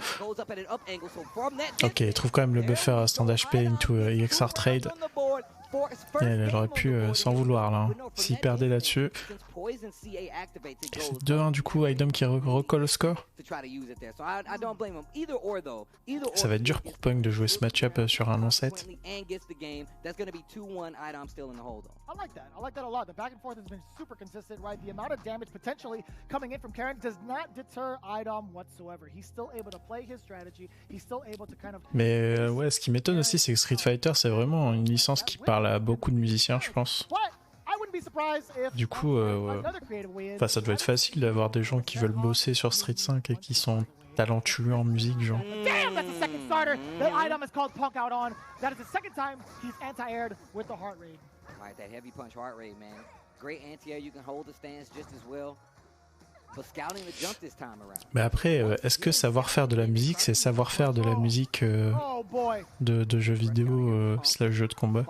Ok, il trouve quand même le buffer stand HP into EXR trade. Et elle aurait pu s'en vouloir là, hein, s'il perdait là-dessus. C'est 2-1 du coup, IDOM qui recolle au score. Ça va être dur pour Punk de jouer ce match-up sur un long set. I like that a lot. The back and forth has been super consistent, right? The amount of damage potentially coming in from Karen does not deter IDOM whatsoever. He's still able to play his strategy. He's still able to kind of... Mais ouais, ce qui m'étonne aussi, c'est que Street Fighter, c'est vraiment une licence qui parle à beaucoup de musiciens, je pense. Du coup, ça doit être facile d'avoir des gens qui veulent bosser sur Street 5 et qui sont talentueux en musique, genre. Damn, that's the second starter that IDOM has called Punk out on. That is the second time he's anti-aired with the heart rate. Right, that heavy punch heart rate, man. Great anti-air, you can hold the stance just as well. But scouting the jump this time around. Mais après, est-ce que savoir faire de la musique, c'est savoir faire de la musique de jeux vidéo slash jeux de combat?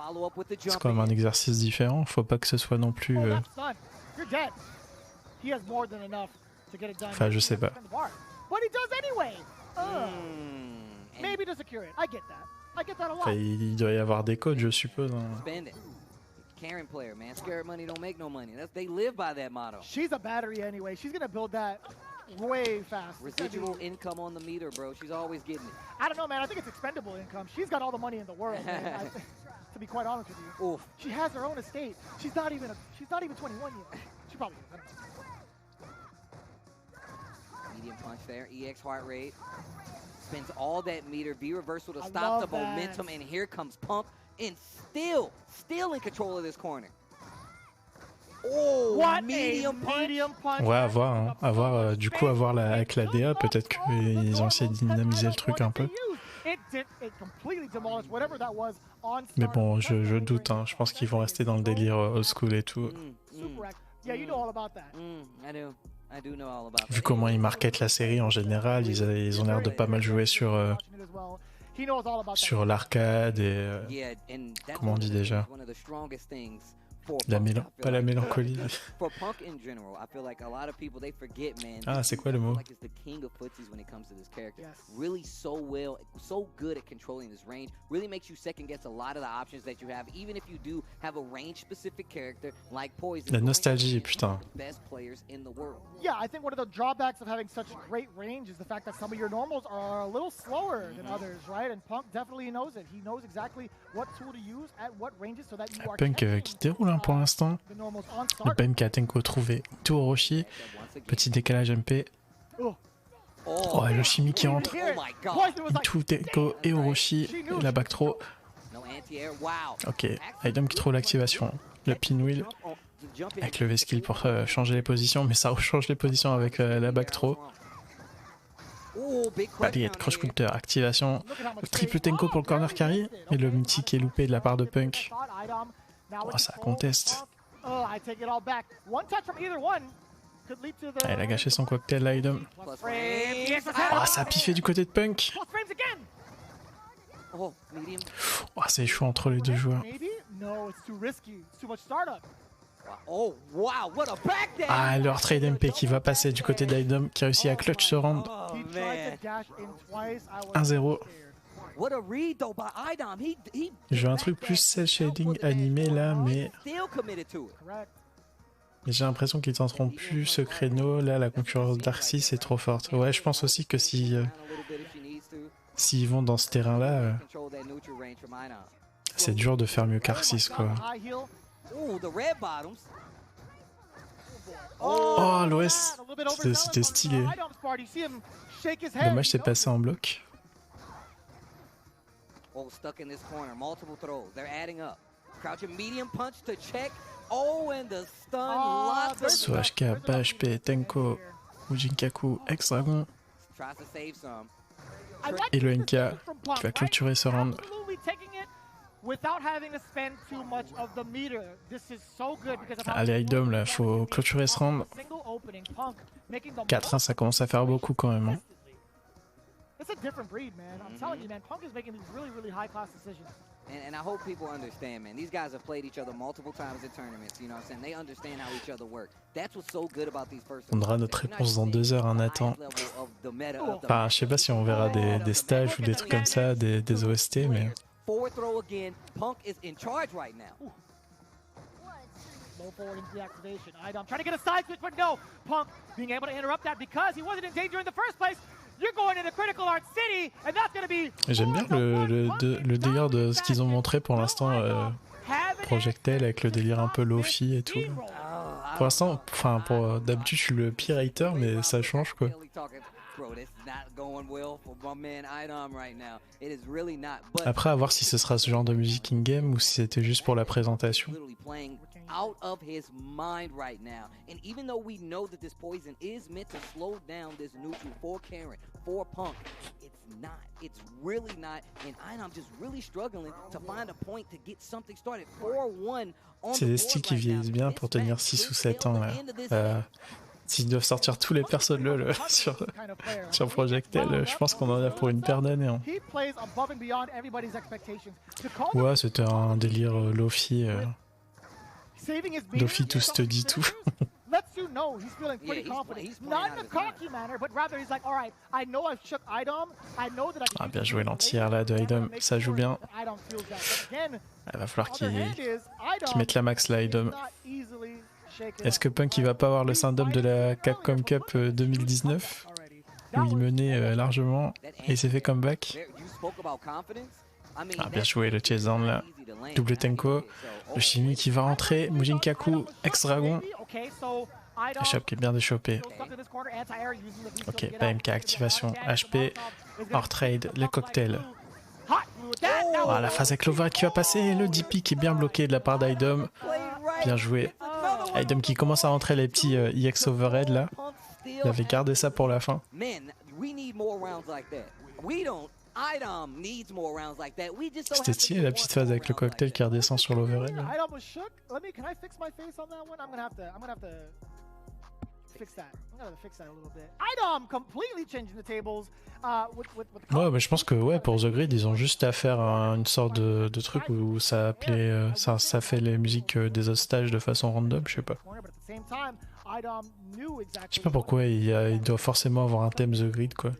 C'est quand même un exercice différent. Faut pas que ce soit non plus. Enfin, je sais pas. But he does anyway. Maybe to secure it. I get that. I get that a lot. Enfin, il doit y avoir des codes, je suppose. Hein. Karen player, man. Scared money don't make no money. They live by that motto. She's a battery anyway. She's gonna build that way fast. Residual income on the meter, bro. She's always getting it. I don't know, man. I think it's expendable income. She's got all the money in the world, man. To be quite honest with you. Oof. She has her own estate. She's not even 21 yet. She probably is. I don't know. Medium punch there. EX heart rate. Spends all that meter. V reversal to stop the momentum. And here comes Pump. And still in control of this corner. Oh, what medium punch. Ouais, à voir, hein. Du coup, à voir avec la DA, peut-être qu'ils ont essayé de dynamiser le truc un peu. Mais bon, je doute, hein. Je pense qu'ils vont rester dans le délire old school et tout. Vu comment ils marketent la série en général, ils ont l'air de pas mal jouer sur l'arcade et comment on dit déjà, pas la mélancolie. Ah, c'est quoi le mot? La nostalgie, putain. Yeah, I think one of the drawbacks of having such great range is the fact that some of your normals are a little slower than others, right? And Punk definitely knows it. He knows exactly what tool to use at what ranges so that you are... Punk qui déroule pour l'instant. Le Ben qui a Tenko trouvé tout Orochi. Petit décalage MP. Oh, et le Chimie qui entre. Tout Tenko et Orochi. Et la back throw. Ok, IDOM qui trouve l'activation. Le pinwheel. Avec le V-skill pour changer les positions, mais ça rechange les positions avec la back throw. Balayette, cross counter, activation. Le triple Tenko pour le corner carry. Et le multi qui est loupé de la part de Punk. Oh, ça conteste. Elle a gâché son cocktail, l'IDOM. Oh, ça a piffé du côté de Punk. Oh, c'est chaud entre les deux joueurs. Ah, leur trade MP qui va passer du côté d'IDOM qui a réussi à clutch se rendre. 1-0. What a read though by Idom. He Je veux un truc plus cel shading animé là, mais still committed to it. j'ai l'impression qu'ils tenteront plus ce créneau. Là, la concurrence d'Arcy c'est trop forte. Ouais, je pense aussi que si s'ils vont dans ce terrain-là, c'est dur de faire mieux qu'Arcy, quoi. Oh, l'OS, c'était stylé. Dommage, c'est passé en bloc. Oh, stuck in this corner. Multiple throws. They're adding up. Crouching medium punch to check. Oh, and the stun locked. SOHK, PHP, Tenko, Mujinkaku, Ex-Dragon. Tries to save some. Et le NK qui va clôturer ce round. Allez, Idom, là, faut clôturer ce round. 4-1, ça commence à faire beaucoup quand même. Hein. It's a different breed, man. I'm telling you, man. Punk is making these really, really high-class decisions. And I hope people understand, man. These guys have played each other multiple times at tournaments. You know what I'm saying? They understand how each other work. That's what's so good about these first. On aura notre réponse dans 2 heures, hein, Nathan. Enfin, je sais pas si on verra des stages ou des trucs comme ça, des OST, mais. Forward throw again. Punk is in charge right now. Low forward into the activation. Idom trying to get a side switch, but no. Punk being able to interrupt that because he wasn't in danger in the first place. You're going into Critical Art City, and that's going to be. J'aime bien le délire de ce qu'ils ont montré pour l'instant, Projectel avec le délire un peu lofi et tout. Pour l'instant, enfin, pour d'habitude, je suis le pire hater, mais ça change quoi. Après, à voir si ce sera ce genre de musique in-game ou si c'était juste pour la présentation. Out of his mind right now. And even though we know that this poison is meant to slow down this neutral for Karen, for Punk, it's not. It's really not. And I'm just really struggling to find a point to get something started. 4-1 on C'est des styles qui vieillissent bien pour tenir 6 ou 7 ans là. S'ils doivent sortir tous les persos de LoL sur Projectel, je pense qu'on en a pour une paire d'années. Hein. Ouais, c'était un délire Lofi. Lofi tout study tout. Lets you know he's feeling pretty confident. Not in a cocky manner, but rather he's like, all right, I know I've shook Idom. I know that I can. Ah, bien joué l'entière là de Idom, ça joue bien. Il va falloir qu'il mette la max là, Idom. Est-ce que Punk il va pas avoir le syndrome de la Capcom Cup 2019 où il menait largement et il s'est fait comeback? Ah, bien joué le chase down là. Double Tenko. Le Shimi qui va rentrer. Mujinkaku, Ex-Dragon. Échappe qui est bien déchopé. Ok, PMK, activation, HP, hors trade, les cocktails. Oh, la phase avec l'over qui va passer. Le DP qui est bien bloqué de la part d'Idom. Bien joué. Idom qui commence à rentrer les petits EX overhead là. Il avait gardé ça pour la fin. C'était stylé la petite phase avec le cocktail qui redescend sur l'overhead. Ouais, mais je pense que ouais, pour The Grid, ils ont juste à faire une sorte de truc où ça appelait, ça fait les musiques des autres stages de façon random, je sais pas. Je sais pas pourquoi il doit forcément avoir un thème The Grid quoi.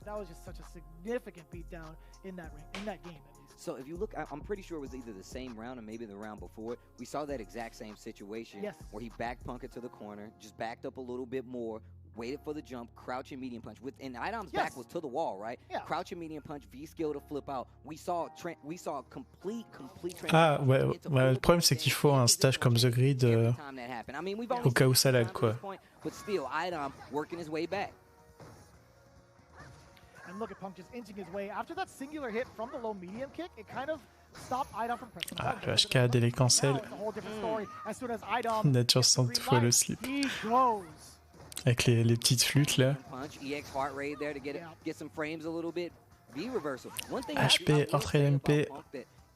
So if you look, I'm pretty sure it was either the same round or maybe the round before. We saw that exact same situation where he backed Punk into the corner, just backed up a little bit more, waited for the jump, crouching medium punch. And Idom's back was to the wall, right? Crouching medium punch, V skill to flip out. We saw complete Ah ouais, le problème c'est qu'il faut un stage comme The Grid au cas où ça lag quoi. But still, Idom working his way back. And look at Punk just inching his way. After that singular hit from the low medium kick, it kind of stopped Idom from pressing. Ah, le HK dès les cancels. Nature sent toutefois le slip. Avec les petites flûtes là. HP, hors MP.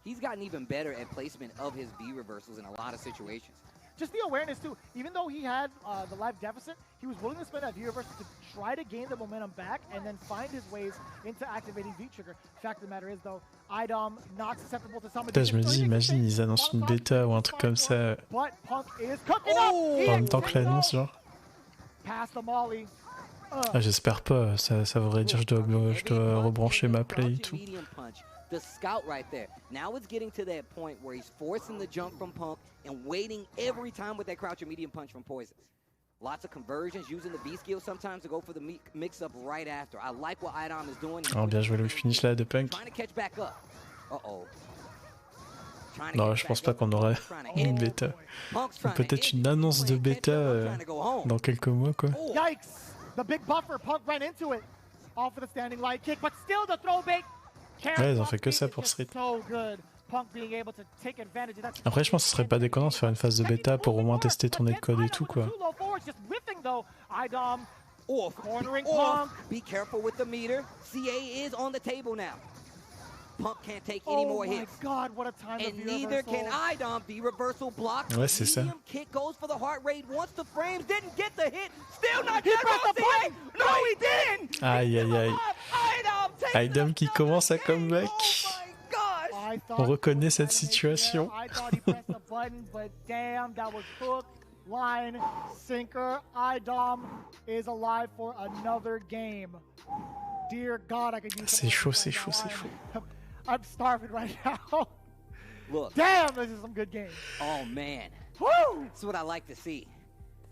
He's gotten even better at placement of his B reversals in a lot of situations. Just the awareness too. Even though he had the life deficit, he was willing to spend that V reversal to try to gain the momentum back and then find his ways into activating V trigger. Fact of the matter is though, Idom not susceptible to some. Putain, je me dis, imagine ils annoncent une bêta ou un truc comme ça. En même temps que l'annonce, genre. Ah, j'espère pas. Ça voudrait dire que je dois rebrancher ma play et tout. the scout right there. Now it's getting to that point where he's forcing the jump from Punk and waiting every time with that crouch or medium punch from Poison. Lots of conversions, using the B skill sometimes to go for the mix-up right after. I like what Idom is doing. Oh, bien joué le finish là de Punk. Trying to catch back up. Uh-oh. Non, je pense pas qu'on aurait une bêta. Peut-être une annonce de bêta dans quelques mois, quoi. Yikes! The big buffer, Punk ran into it. All for the standing light kick, but still the throw bait. Ouais, ils ont fait que ça pour Street. So good. Punk being able to take advantage of that. Après, je pense que ce serait pas déconnant de faire une phase de bêta pour au moins tester ton netcode et tout, quoi. Just whiffing though. Idom cornering Punk. Punk. Be careful with the meter. CA is on the table now. Punk can't take any more hits. Oh my God, what a time and neither can Idom. The reversal block. Ouais, c'est ça. Kick goes for the heart rate. Once the frames didn't get the hit. Still not dead. CA. No, he didn't. Aïe, aïe, aïe. Idom qui commence à comeback. On reconnaît cette situation. I thought he pressed the button, but damn, that was hook, line, sinker. Idom is alive for another game. Dear God, I could use. C'est chaud, c'est chaud, c'est chaud. I'm starving right now. Look. Damn, this is some good games. Oh man. Woo! That's what I like to see.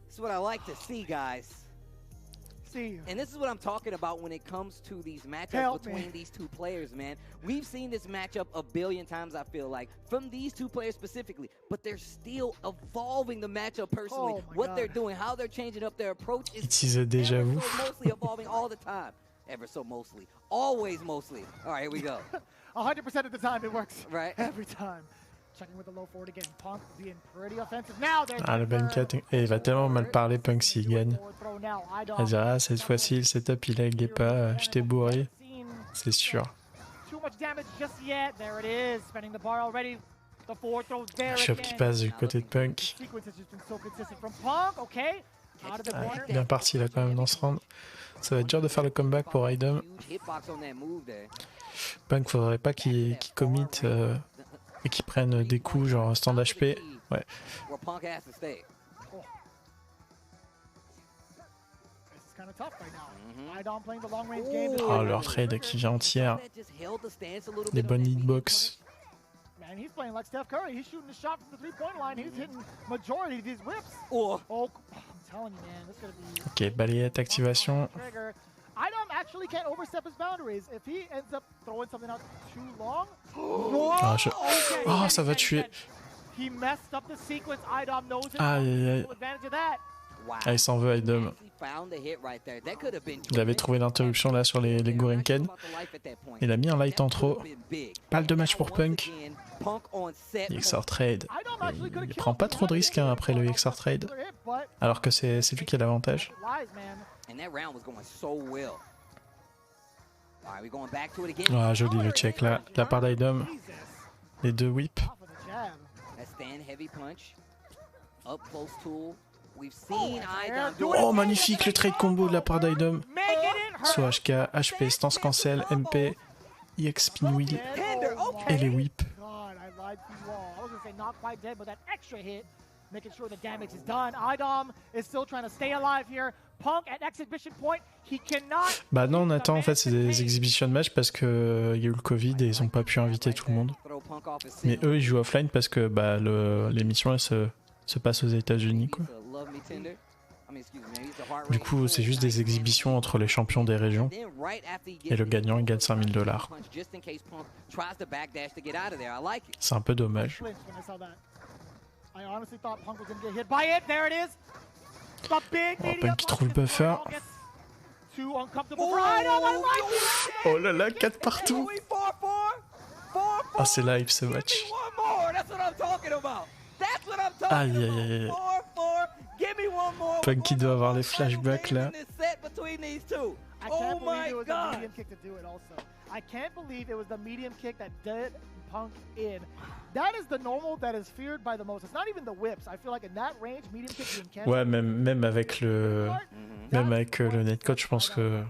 That's what I like to see, guys. See. And this is what I'm talking about when it comes to these matchups between these two players, man. We've seen this matchup a billion times, I feel like, from these two players specifically, but they're still evolving the matchup personally. What they're doing, how they're changing up their approach is déjà vu. mostly evolving all the time. Ever so mostly. Always mostly. All right, here we go. 100% of the time it works. Right. Every time. Checking with the low forward again. Punk being pretty offensive. Now ah, le Benka, il va tellement mal parler Punk s'il gagne. Il va dire, ah, cette fois-ci, le setup, il laguait pas, je t'ai bourré. C'est sûr. Chop qui passe du côté de Punk. Ah, bien parti là quand même dans ce round. Ça va être dur de faire le comeback pour Idom. Punk, faudrait pas qu'il commit et qu'il prenne des coups genre stand HP. Ouais. Oh, leur trade qui vient entière. Des bonnes hitbox. Man, he's playing like Steph Curry. He's shooting the shot from the three-point line. He's hitting majority of these whips. Oh, I'm telling you, man, this is gonna be. Ok, balayette activation. Idom actually can't overstep his boundaries. If he ends up throwing something out too long. Ah, oh, ça va tuer. He messed up the sequence. Idom knows it. Aïe, aïe, aïe. Advantage of that. Ah, il s'en veut, Idom. Il avait trouvé l'interruption là sur les Gorenken. Il a mis un light en trop. Pas le dommage pour Punk. XR trade. Il prend pas trop de risques hein, après le XR trade. Alors que c'est lui qui a l'avantage. Ah, joli le check là. De la part d'Idom. Les deux whips. Oh, magnifique le trade combo de la part d'Idom. Soit HK, HP, stance cancel, MP, EX spin wheel et les whips. Bah non, Nathan, en fait, c'est des exhibition match parce que y a eu le Covid et ils ont pas pu inviter tout le monde. Mais eux, ils jouent offline parce que bah, l'émission elle se passe aux États-Unis, quoi. Du coup, c'est juste des exhibitions entre les champions des régions. Et le gagnant, il gagne $5000. C'est un peu dommage. Oh, Punk qui trouve le buffer. Oh là là, 4 partout. Ah, c'est live ce match. Aïe aïe aïe. Punk qui doit avoir les flashbacks là. Oh my God! I can't believe it was the medium kick that did Punk in. That is the normal that is feared by the most. It's not even the whips. I feel like in that range, medium kick being canceled. Ouais, même avec le netcode, je pense que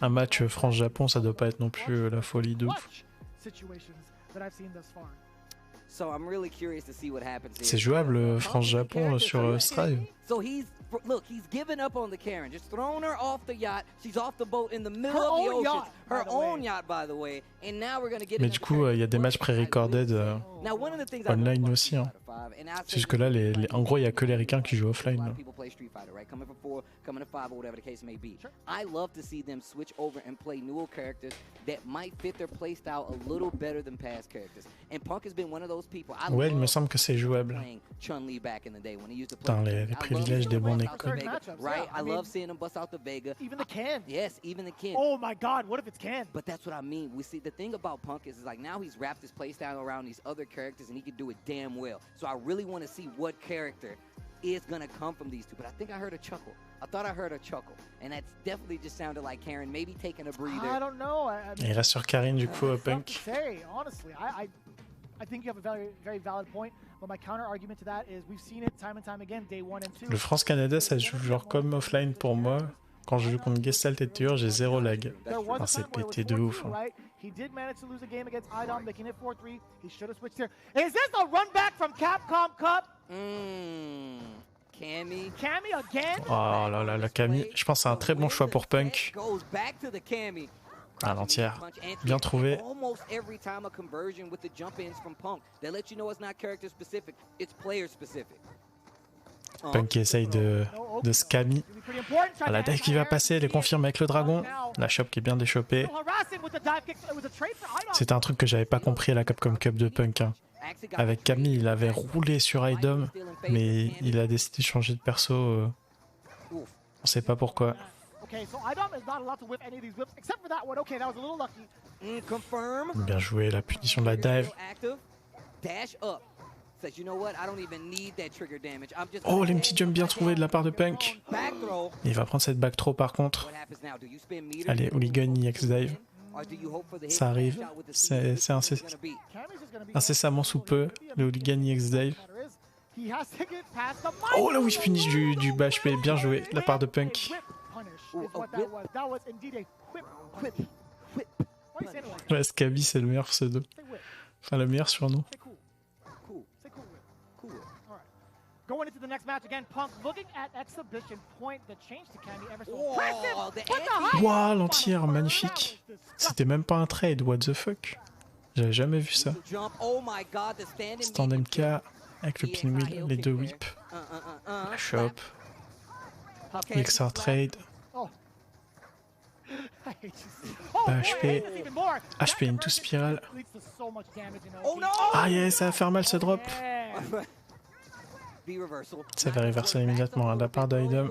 un match France-Japon, ça doit pas être non plus la folie de ouf. So I'm really curious to see what happens here. C'est jouable France-Japon sur Strive. So he's Look, he's given up on the Karen. Just thrown her off the yacht. She's off the boat in the middle Her of the own ocean. yacht, Her by the own way. yacht, by the way. And now we're gonna get Mais into du coup, il y a des matchs pré-recorded Now, one of the things I love online about aussi. Hein. Street Fighter 5, and I say Jusque là, en gros, il n'y a que les ricains qui jouent a offline. lot Là. of people play Street Fighter, right? Coming from 4, coming to 5, or whatever the case may be. I love to see them switch over and play newer characters that might fit their playstyle a little better than past characters. And Punk has been one of those people. I Ouais, il me love semble que c'est jouable. playing Chun-Li back in the day when he used to play. Putain, les I love privilèges seeing des him bons bust out the écoles. Vega, Matchups, right? yeah. I I mean, love seeing him bust out the Vega. Even the can. Yes, even the Ken. Oh my God, what if it's can? But that's what I mean. We see the thing about Punk is like now he's wrapped his playstyle around these other characters and he can do it damn well. So I really want to see what character is gonna come from these two. But I think I heard a chuckle. I thought I heard a chuckle, and that's definitely just sounded like Karen maybe taking a breather. I don't know. Et il reste sur Karine du coup, it's tough Punk. to say, honestly. I think you have a very, very valid point. But my counter argument to that is we've seen it time and time again, day 1 and 2. Le France-Canada, ça joue genre comme offline pour moi. Quand je joue contre Gestalt et Tueur, j'ai 0 lag. Enfin, c'est pété de ouf. Hein. Right? He did manage to lose a game against IDOM, making it 4-3. He should have switched here. Is this a run back from CAPCOM Cup? Cammy. Cammy again? Oh là là, la Camille. Je pense que c'est un très bon choix pour Punk. Goes back to the Cammy. À l'entière. Bien trouvé. Almost every time a conversion with the jump ins from Punk. They let you know it's not character specific, it's player specific. Punk qui essaye de scammy. Ah, la dive qui va passer, elle est confirme avec le dragon. La shop qui est bien déchopée. C'était un truc que j'avais pas compris à la Capcom Cup de Punk. Hein. Avec Camille, il avait roulé sur IDOM, mais il a décidé de changer de perso. On sait pas pourquoi. Bien joué, la punition de la dive. Oh, les petits jumps bien trouvés de la part de Punk. Il va prendre cette back throw par contre. Allez, Hooligan EX dive. Ça arrive. C'est incessamment sous peu, le Hooligan EX dive. Oh, la wish punish du bas HP. Bien joué de la part de Punk. Ouais, Scabby, c'est le meilleur pseudo. Enfin, le meilleur surnom. Going into the next match again, Punk looking at exhibition point, the change to Cammy ever so impressive. Waouh, l'entière, magnifique. C'était même pas un trade, what the fuck. J'avais jamais vu ça. Stand MK avec le pinwheel, les deux whips. La shop. Mixer trade. HP. HP into spiral. Ah yeah, ça va faire mal ce drop. Ça va reverser immédiatement de la part d'Idom.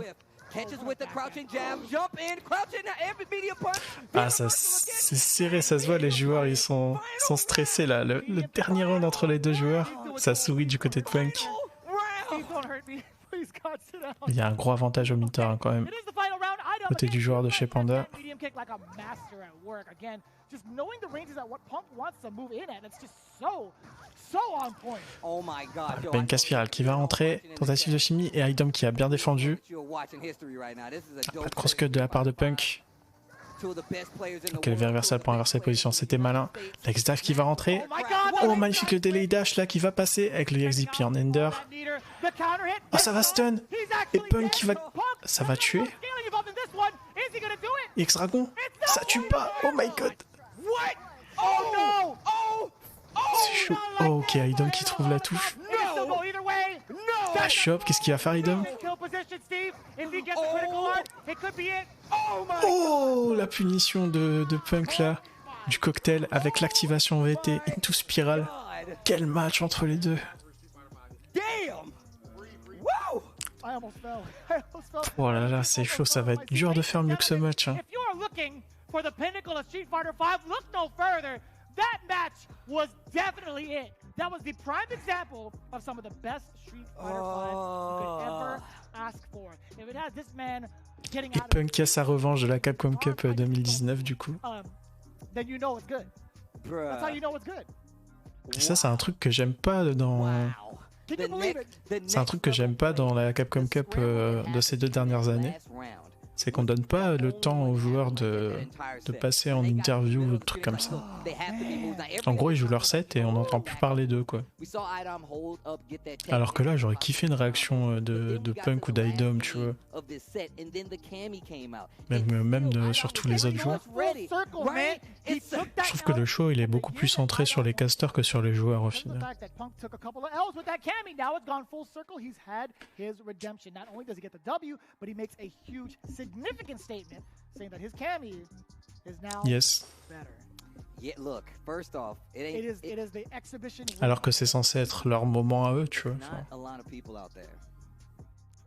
Ah, ça c'est serré, ça se voit, les joueurs ils sont stressés là. Le dernier round entre les deux joueurs, ça sourit du côté de Punk. Il y a un gros avantage au mid hein, quand même. Côté du joueur de chez Panda. Benka Spiral qui va rentrer. Tentative de chimie et Idom qui a bien défendu. Pas de cross-cut de la part de Punk. Ok, le reversal pour inverser la position, c'était malin. L'ex-dive qui va rentrer. Oh, magnifique le delay dash là qui va passer avec le XZP en Ender. Oh, ça va stun. Et Punk qui va... Ça va tuer. X-Dragon. Ça tue pas. Oh my god. C'est chaud. Oh, ok, Idom qui trouve la touche. La shop, qu'est-ce qu'il va faire Idom? Oh, la punition de Punk là. Du cocktail avec l'activation VT into Spiral. Quel match entre les deux. Oh là là, c'est chaud, ça va être dur de faire mieux que ce match. Hein. That match was definitely it. That was the prime example of some of the best Street Fighter 5 you could ever ask for. If it has this man getting Et Punk a sa revanche de la Capcom Cup 2019 du coup. Then you know it's good. That's how you know it's good. Et ça, c'est un truc que j'aime pas dans... C'est un truc que j'aime pas dans la Capcom Cup de ces 2 dernières années. c'est qu'on donne pas le temps aux joueurs de passer en interview ou des trucs comme ça. En gros, ils jouent leur set et on n'entend plus parler d'eux, quoi. Alors que là, j'aurais kiffé une réaction de Punk ou d'Idom, tu vois. Même sur tous les autres joueurs. Je trouve que le show, il est beaucoup plus centré sur les casters que sur les joueurs, au final. Yes. Alors que c'est censé être leur moment à eux, tu vois.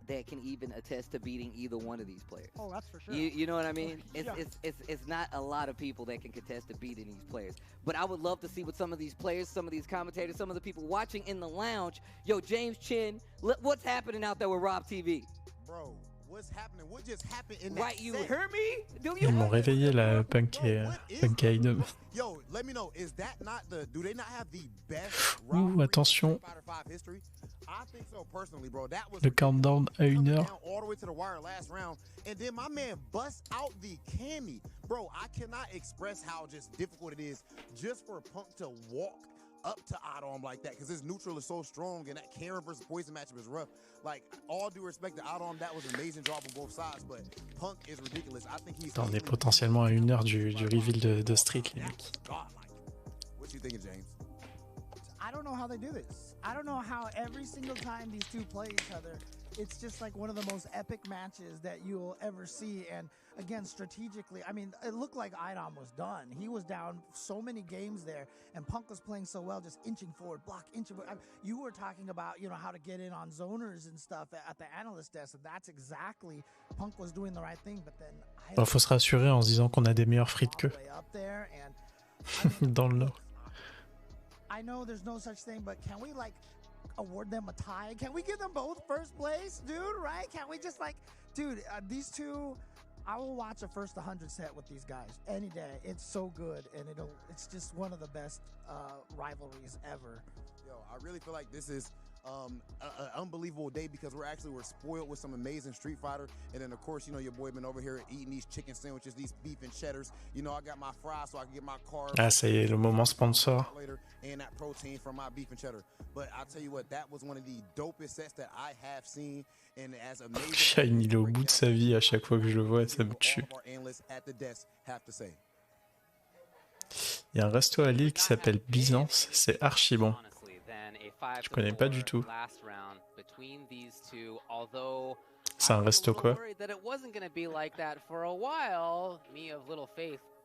That can even attest to beating either one of these players. Oh, that's for sure. You know what I mean? It's not a lot of people that can contest to beating these players. But I would love to see what some of these players, some of these commentators, some of the people watching in the lounge. Yo, James Chin, what's happening out there with Rob TV? Bro, what's happening? What just happened in right, that you set? hear me? Do Ils you? m'ont réveillé la Punk et Idom. Yo, let me know. Is that not do they not have the best Ouh, attention. history? I think so personally, bro. That was Le countdown à 1 heure. all the way to the wire last round, and then my man busts out the Cammy. Bro, I cannot express how just difficult it is just for Punk to walk up to Adam like that, because his neutral is so strong, and that Karen versus Poison matchup is rough. Like, all due respect to Adam, that was an amazing job on both sides, but Punk is ridiculous. I think he's... On est potentiellement à 1 heure du reveal de Street, les mecs. What you thinking, James? I don't know how they do this. I don't know how every single time these two play each other, it's just like one of the most epic matches that you'll ever see. And again, strategically, I mean, it looked like Idom was done. He was down so many games there, and Punk was playing so well, just inching forward, block, inching forward. You were talking about, you know, how to get in on zoners and stuff at the analyst desk, and that's exactly, Punk was doing the right thing, but then... Bon, faut se rassurer en se disant qu'on a des meilleurs frites qu'eux. Dans le Nord. I know there's no such thing, but can we like award them a tie? Can we give them both first place, dude? Right? Can we just like, dude, these two, I will watch a first 100 set with these guys any day. It's so good, and it's just one of the best rivalries ever. Yo, I really feel like this is an unbelievable day, because we're spoiled with some amazing Street Fighter, and then of course, you know, your boy been over here eating these chicken sandwiches, these beef and cheddars. You know, I got my fries so I can get my carbs. Ah, ça y est, le moment sponsor. Later, and that protein from my beef and cheddar. But I'll tell you what, that was one of the dopest sets that I have seen, and as amazing. Shine, il est au bout de sa vie à chaque fois que je le vois, ça me tue. Il y a un resto à Lille qui s'appelle Byzance, c'est archi bon. Je connais pas du tout. C'est un resto quoi?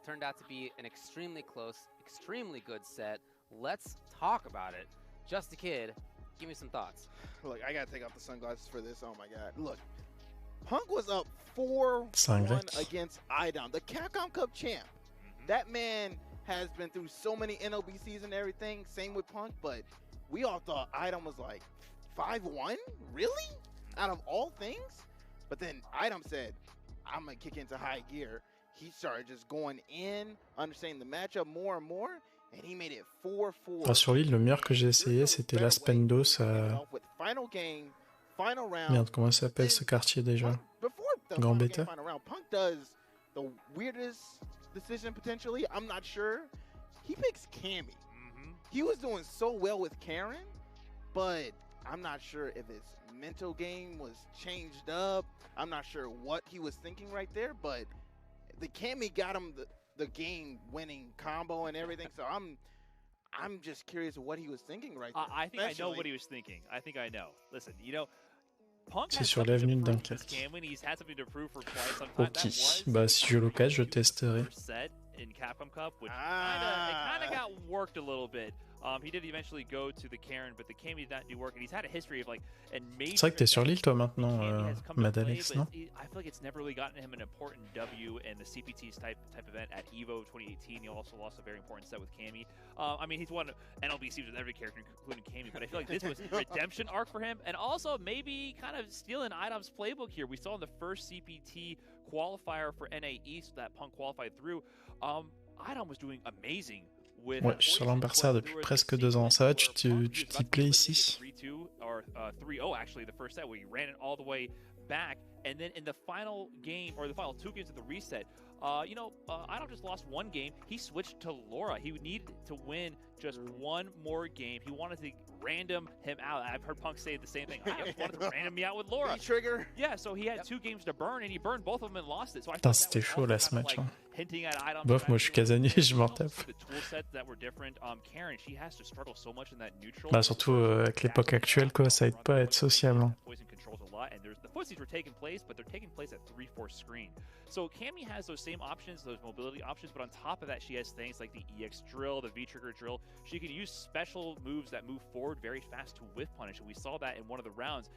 Turned out to be an extremely close, extremely good set. Let's talk about it. Just a Kid, give me some thoughts. Look, I gotta take off the sunglasses for this. Oh my god. Look, Punk was up 4-1 against Idom, the CAPCOM Cup champ. That man has been through so many NLBCs and everything. Same with Punk, but we all thought Idom was like 5-1? Really? Out of all things? But then Idom said, I'm gonna kick into high gear. He started just going in, understanding the matchup more and more, and he made it 4-4. Enfin, sur l'île, le meilleur que j'ai essayé, c'était la Spendos à... Merde, comment ça s'appelle ce quartier déjà? Grand Bêta. Punk does the weirdest decision potentially. I'm not sure. He picks Cammy. He was doing so well with Karen, but I'm not sure if his mental game was changed up. I'm not sure what he was thinking right there, but the Cammy got him the game-winning combo and everything. So I'm just curious what he was thinking right there. I think I know what he was thinking. I think I know. Listen, you know, Punk C'est sur l'avenue de Dunkerque. He's had something to prove for quite some time. Ok, bah si j'ai l'occasion, je testerai. In CAPCOM Cup, which kind of got worked a little bit. He did eventually go to the Karen, but the Cammy did not do work, and he's had a history of like C'est vrai que t'es sur l'île toi maintenant, Madalex, non? I feel like it's never really gotten him an important W in the CPT's type event at EVO 2018. He also lost a very important set with Cammy. I mean, he's won NLBCs with every character, including Cammy, but I feel like this was a redemption arc for him, and also maybe kind of stealing Idom's playbook here. We saw in the first CPT qualifier for NA East that Punk qualified through. Idom was doing amazing. Ouais, je suis sur l'Ambersa depuis presque 2 ans. Ça va, tu t'y plais ici? 3-2 or 3-0 actually the first set where he ran it all the way back And then in the final game, or the final 2 games of the reset, Idol just lost 1 game. He switched to Laura. He needed to win just 1 more game. He wanted to random him out. I've heard Punk say the same thing. I just wanted to random me out with Laura. Trigger. Yeah, so he had 2 games to burn, and he burned both of them and lost it. So I Putain, c'était chaud là ce match. hinting at items. Bof, moi je suis casanier, je m'en tape. The tool sets that were different. Karen, she has to struggle so much in that neutral. Bah surtout avec l'époque actuelle, quoi, ça aide pas à être sociable. Hein. Poison controls a lot, and the footsies were taking place, but they're taking place at 3/4 screen. So Cammy has those same options, those mobility options, but on top of that, she has things like the EX drill, the V-trigger drill. She can use special moves that move forward very fast to whiff punish, and we saw that in one of the rounds.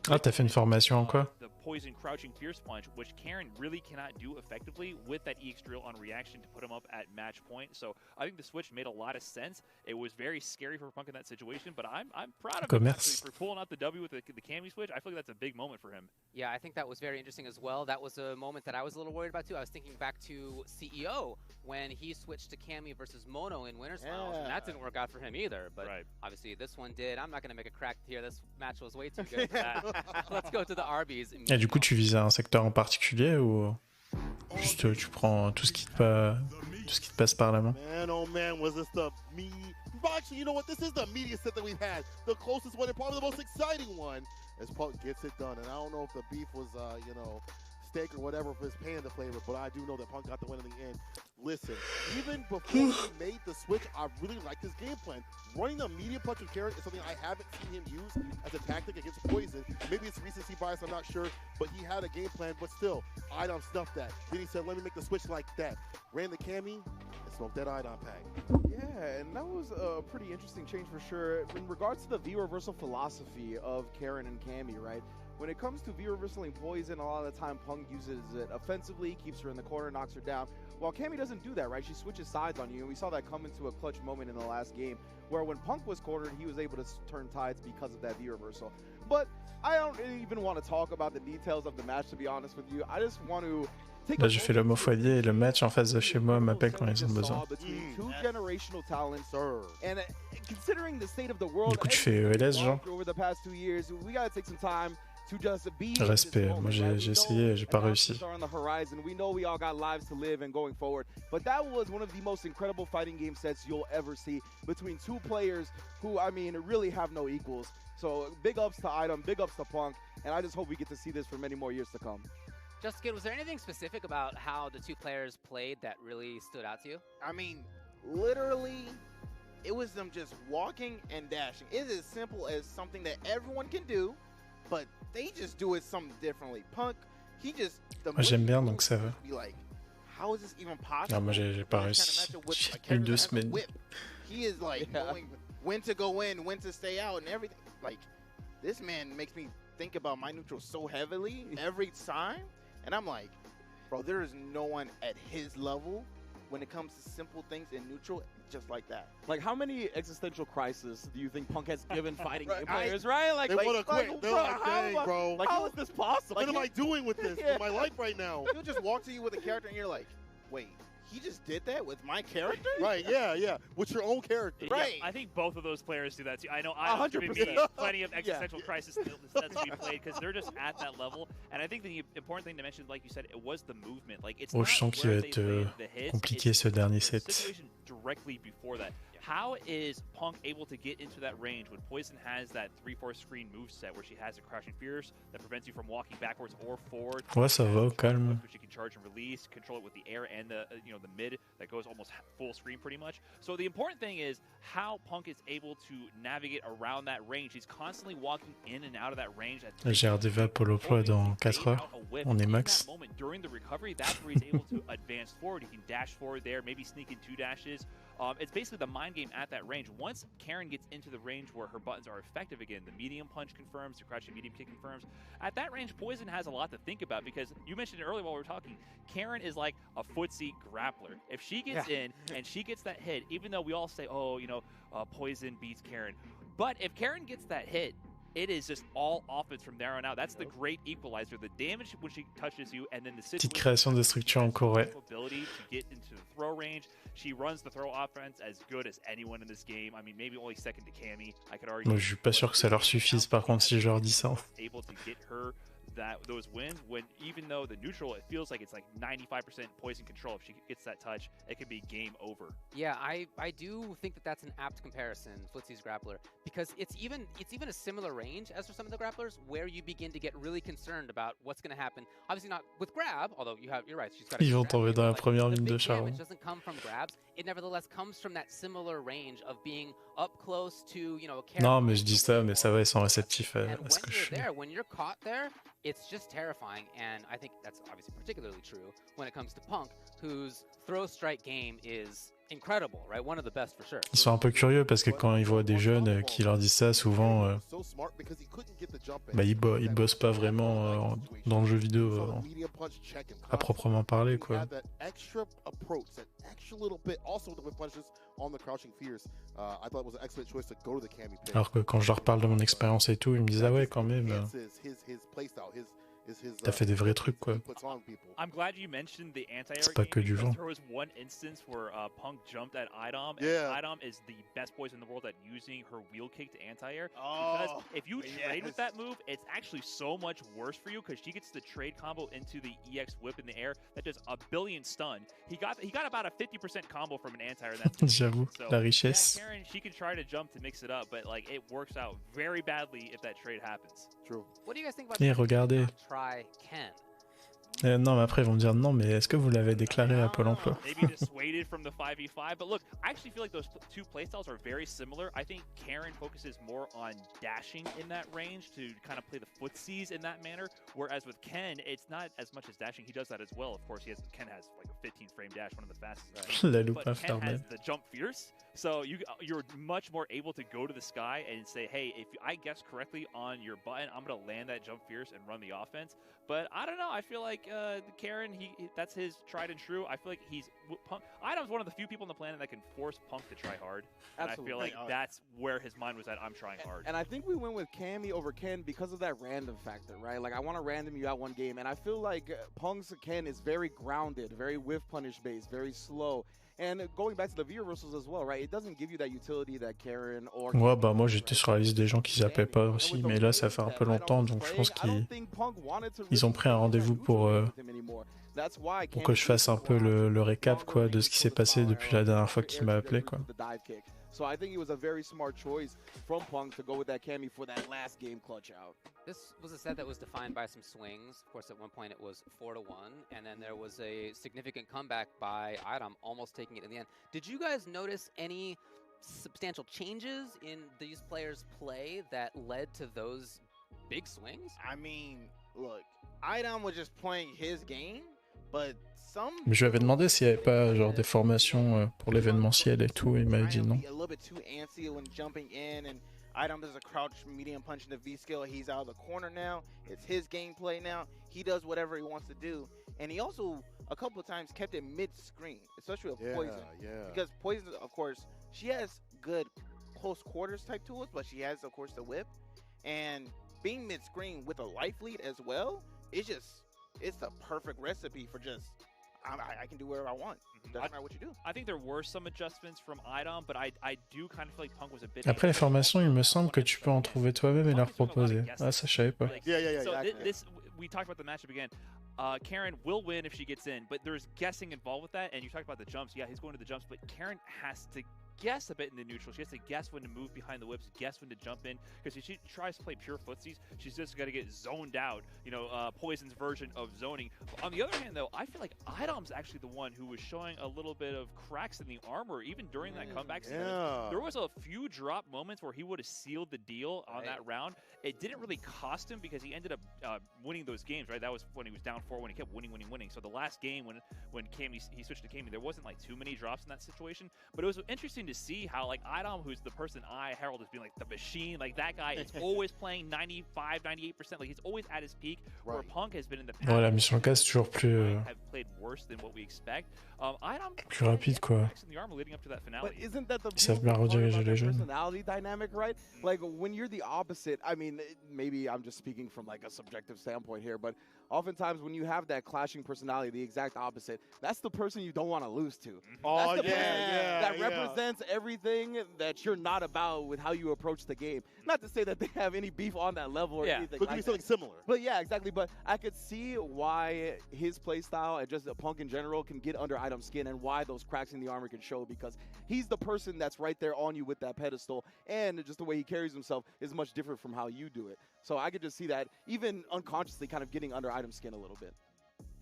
Ah, t'as fait une formation en quoi? The poison crouching fierce punch, which Karen really cannot do effectively with that EX drill on reaction to put him up at match point. So I think the switch made a lot of sense. It was very scary for Punk in that situation, but I'm proud of him actually for pulling out the W with the Cammy switch. I feel like that's a big moment for him. Yeah, I think that was very interesting as well. That was a moment that I was a little worried about too. I was thinking back to CEO when he switched to Cammy versus Mono in Winners Finals, and that didn't work out for him either. But obviously this one did. I'm not going to make a crack here. This match was way too good for that. Let's go to the Arby's. Et du coup, tu vises un secteur en particulier ou juste tu prends tout ce qui te passe par la main? Man, oh man, was this the media? Actually, you know what? This is the media set that we've had. The closest one and probably the most exciting one as Punk gets it done. And I don't know if the beef was, steak or whatever for his panda flavor, but I do know that Punk got the win in the end. Listen, even before he made the switch, I really liked his game plan. Running the medium punch and carrot is something I haven't seen him use as a tactic against Poison. Maybe it's recency bias, I'm not sure, but he had a game plan, but still, Idom snuffed that. Then he said, let me make the switch like that. Ran the Cammy and smoked that Idom pack. Yeah, and that was a pretty interesting change for sure. In regards to the V-reversal philosophy of Karen and Cammy, right? When it comes to V-reversaling Poison, a lot of the time Punk uses it offensively, keeps her in the corner, knocks her down. While Cammy doesn't do that, right? She switches sides on you, and we saw that come into a clutch moment in the last game, where when Punk was cornered, he was able to turn tides because of that V-reversal. But I don't even want to talk about the details of the match, to be honest with you. I just want to... Là, j'ai fait l'homme au foyer et le match en face de chez moi m'appelle quand ils ont besoin. Two generational talents, and considering the state of the world Du coup, tu fais ELS, genre? over the past 2 years, we gotta take some time to just be Respect. Moi, j'ai essayé, j'ai pas réussi. on the horizon. We know we all got lives to live and going forward, but that was one of the most incredible fighting game sets you'll ever see between 2 players who, I mean, really have no equals. So big ups to Idom, big ups to Punk, and I just hope we get to see this for many more years to come. Just Kid, was there anything specific about how the 2 players played that really stood out to you? I mean, literally, it was them just walking and dashing. It is as simple as something that everyone can do, but they just do it something differently. Punk, he just... Moi, j'aime bien, donc ça va. Be like, how is this even possible? Non, moi, j'ai pas réussi. J'ai eu 2 semaines. He is like knowing when to go in, when to stay out, and everything. Like, this man makes me think about my neutral so heavily every time. And I'm like, bro, there is no one at his level when it comes to simple things in neutral just like that. Like, how many existential crises do you think Punk has given fighting game players, right? They want to quit. They're like, dang, bro. Like, how is this possible? What am I doing with this? With my life right now? He'll just walk to you with a character and you're like, wait, he just did that with my character? Right, yeah. With your own character. Right. Yeah, I think both of those players do that too. I know I'm giving me plenty of existential crisis sets to be played because they're just at that level. And I think the important thing to mention, like you said, it was the movement. Like it's je sens qu'il va être compliqué ce dernier set. Directly before that. How is Punk able to get into that range when Poison has that 3/4 screen moveset where she has a Crashing Fierce that prevents you from walking backwards or forward? Ouais, ça va au calme. Which you can charge and release, control it with the air and the the mid that goes almost full screen pretty much. So the important thing is how Punk is able to navigate around that range. He's constantly walking in and out of that range. J'ai RDV Polo Pro dans 4 heures. On est max. During the recovery, that's where he's able to advance forward. He can dash forward there, maybe sneak in 2 dashes. It's basically the mind game at that range. Once Karen gets into the range where her buttons are effective again, the medium punch confirms, the crouching medium kick confirms. At that range, Poison has a lot to think about because you mentioned it earlier while we were talking, Karen is like a footsie grappler. If she gets in and she gets that hit, even though we all say, Poison beats Karen. But if Karen gets that hit, it is just all offense from there on out. That's the great equalizer. The damage when she touches you, and then the situation. Petite création de structure en cours, ouais. Ability to get into the throw range. She runs the throw offense as good as anyone in this game. I mean, maybe only second to Cammy. I could argue. Moi, je suis pas sûr que ça leur suffise. Par contre, si je leur dis ça. Able to get her those wins when even though the neutral, it feels like it's like 95% poison control. If she gets that touch, it could be game over. Yeah, I do think that that's an apt comparison, Footsie's grappler, because it's even a similar range as for some of the grapplers where you begin to get really concerned about what's going to happen. Obviously not with grab, although you're right, she's got. Ils vont tomber dans la première ligne de char. It doesn't come from grabs. It nevertheless comes from that similar range of being up close to, you know, a Non, mais je dis ça, mais ça va, ils sont réceptifs à ce que je suis. When you're caught there, it's just terrifying, and I think that's obviously particularly true when it comes to Punk, whose throw strike game is incredible, right? One of the best for sure. Ils sont un peu curieux parce que quand ils voient des jeunes qui leur disent ça, souvent, bah, ils bossent pas vraiment dans le jeu vidéo à proprement parler, quoi. Alors que quand je leur parle de mon expérience et tout, ils me disent ah ouais quand même. T'as fait des vrais trucs, quoi. I'm glad you mentioned the anti-air C'est pas que du vent. There was one instance where Punk jumped at IDOM, and IDOM is the best poison in the world at using her wheel kick to anti-air. Because if you trade with that move, it's actually so much worse for you because she gets the trade combo into the EX whip in the air that does a billion stun. He got about a 50% combo from an anti-air. J'avoue, la richesse. Yeah, Karen, she can try to jump to mix it up, but like it works out very badly if that trade happens. True. What do you guys think about Et regardez. try Ken? Non, mais après ils vont me dire non, mais est-ce que vous l'avez déclaré à Pôle emploi? Maybe dissuaded from the 5v5, but look, I actually feel like those two playstyles are very similar. I think Karen focuses more on dashing in that range to kind of play the footsies in that manner, whereas with Ken, it's not as much as dashing. He does that as well. Of course, Ken has like a 15-frame dash, one of the fastest. La loupe But Ken has the jump fierce, so you're much more able to go to the sky and say, hey, if I guess correctly on your button, I'm going to land that jump fierce and run the offense. But I don't know. I feel like Karen, that's his tried and true. I feel like Punk. Idom's one of the few people on the planet that can force Punk to try hard. And Absolutely. I feel like that's where his mind was at. I'm trying hard. And I think we went with Cammy over Ken because of that random factor, right? Like I want to random you out one game, and I feel like Punk's Ken is very grounded, very whiff punish based, very slow. And going back to the V reversals as well, right? It doesn't give you that utility that Karen or. Ouais, bah moi j'étais sur la liste des gens qui s'appelaient pas aussi, mais là ça fait un peu longtemps, donc je pense qu'ils ont pris un rendez-vous pour que je fasse un peu le récap quoi de ce qui s'est passé depuis la dernière fois qu'il m'a appelé quoi. So I think it was a very smart choice from Punk to go with that Cammy for that last game clutch out. This was a set that was defined by some swings. Of course, at one point it was 4-1, and then there was a significant comeback by Idom, almost taking it in the end. Did you guys notice any substantial changes in these players' play that led to those big swings? I mean, look, Idom was just playing his game, but Mais je lui avais demandé s'il n'y avait pas genre des formations pour l'événementiel et tout, et il m'avait dit non. A little bit too antsy when jumping in, and Idom does a crouch medium punch in the V skill. He's out of the corner now. It's his gameplay now. He does whatever he wants to do, and he also a couple of times kept it mid-screen, especially with Poison. Because Poison, of course, she has good close quarters type tools, but she has, of course, the whip, and being mid-screen with a life lead as well, it's the perfect recipe for just. I can do whatever I want. Doesn't matter what you do. I think there were some adjustments from Idom, but I do kind of feel like Punk was a bit. Après les formations, il me semble que tu peux en trouver toi-même et leur proposer. Ah, ça je savais pas. So we talked about the matchup again. Karen will win if she gets in, but there's guessing involved with that. And you talked about the jumps. Yeah, he's going to the jumps, but Karen has to guess a bit in the neutral. She has to guess when to move behind the whips, guess when to jump in. Because if she tries to play pure footsies, she's just got to get zoned out. You know, Poison's version of zoning. On the other hand, though, I feel like Idom's actually the one who was showing a little bit of cracks in the armor, even during that comeback sequence. There was a few drop moments where he would have sealed the deal on that round. It didn't really cost him because he ended up winning those games, right? That was when he was down 4 when he kept winning. So the last game when Cammy, he switched to Cammy, there wasn't like too many drops in that situation. But it was interesting to see how like Idom, who's the person I herald as being like the machine, like that guy is always playing 95, 98%, like he's always at his peak. Where Punk has been in the past. Ouais, la mission K c'est toujours plus. Have played worse than what we expect. Idom plus rapide quoi. But isn't that the Ils savent bien rediriger les jeunes. personality dynamic, right? Like when you're the opposite. I mean, maybe I'm just speaking from like a subjective standpoint here, but oftentimes when you have that clashing personality, the exact opposite, that's the person you don't want to lose to. Oh, that's the yeah, person yeah, that yeah. represents represents everything that you're not about with how you approach the game. Not to say that they have any beef on that level or anything. Could like be something that. similar. But yeah, exactly. But I could see why his playstyle and just a Punk in general can get under Item skin and why those cracks in the armor can show, because he's the person that's right there on you with that pedestal, and just the way he carries himself is much different from how you do it. So I could just see that even unconsciously kind of getting under Item skin a little bit.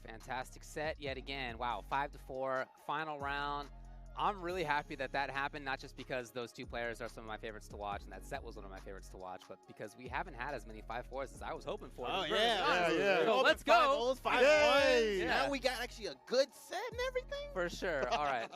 Fantastic set yet again. Wow, 5-4, final round. I'm really happy that that happened, not just because those two players are some of my favorites to watch, and that set was one of my favorites to watch, but because we haven't had as many 5-4s as I was hoping for. Oh, yeah. So let's go. 5-1. Yeah. Now we got actually a good set and everything. For sure. All right.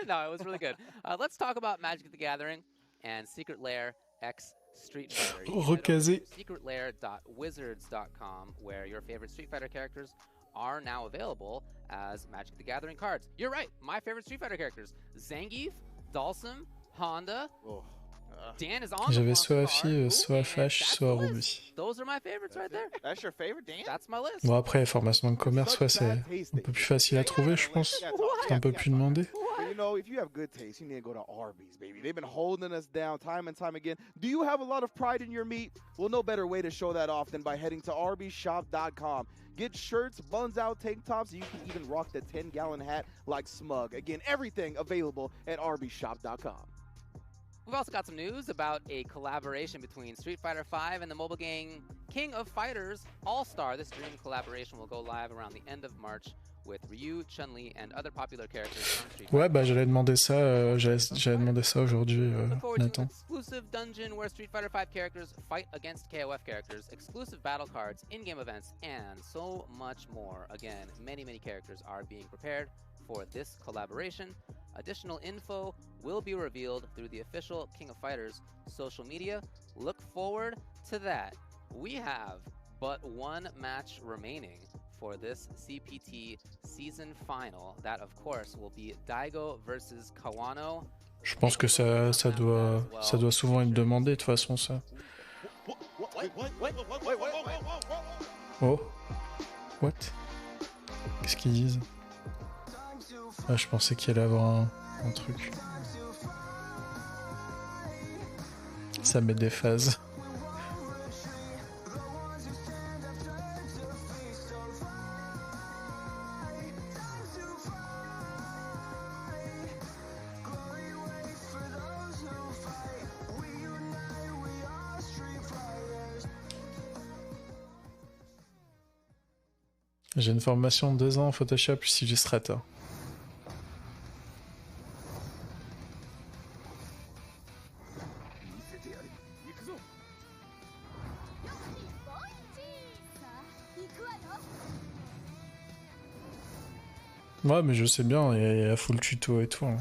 No, it was really good. Let's talk about Magic the Gathering and Secret Lair X Street Fighter. You can head over to secretlair.wizards.com, where your favorite Street Fighter characters are now available as Magic the Gathering cards. You're right. My favorite Street Fighter characters: Zangief, Dhalsim, Honda. Dan is on. J'avais soit Afi, soit Flash, soit Ruby. Those are my favorites right there. That's your favorite, Dan? That's my list. Bon après, formation de commerce, ouais, c'est un peu plus facile à trouver, je pense. C'est un peu plus demandé. You know, if you have good taste, you need to go to Arby's, baby. They've been holding us down time and time again. Do you have a lot of pride in your meat? Well, no better way to show that off than by heading to arbysshop.com. Get shirts, buns out, tank tops. You can even rock the 10-gallon hat like Smug. Again, everything available at arbysshop.com. We've also got some news about a collaboration between Street Fighter V and the mobile game King of Fighters All-Star. This dream collaboration will go live around the end of March with Ryu, Chun-Li, and other popular characters from Street Fighter. Ouais, bah j'allais demander ça, j'allais demander ça aujourd'hui, Look forward to an Nathan. exclusive dungeon where Street Fighter V characters fight against KOF characters, exclusive battle cards, in-game events, and so much more. Again, many characters are being prepared for this collaboration. Additional info will be revealed through the official King of Fighters social media. Look forward to that. We have but one match remaining for this CPT season final. That, of course, will be Daigo versus Kawano. Je pense que ça doit souvent être demandé de toute façon, ça. Oh, what? Qu'est-ce qu'ils disent? Ah, je pensais qu'il allait avoir un truc. Ça met des phases. J'ai une formation de 2 ans en Photoshop, je suis illustrateur. Ouais, mais je sais bien, il y a full tuto et tout. Hein.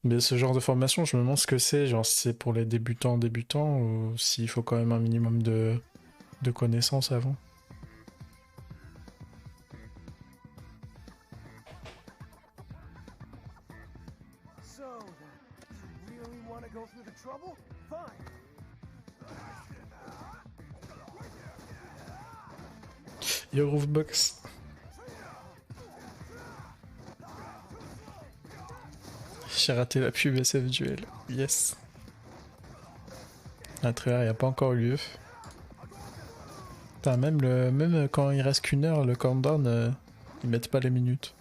Mais ce genre de formation, je me demande ce que c'est. Genre, si c'est pour les débutants ou s'il faut quand même un minimum de connaissances avant. So, you really want to go through the trouble? Fine. Yo, Roofbox. J'ai raté la pub SF Duel. Yes. À travers, il n'y a pas encore eu lieu. Putain, même quand il reste qu'une heure, le countdown, ils mettent pas les minutes.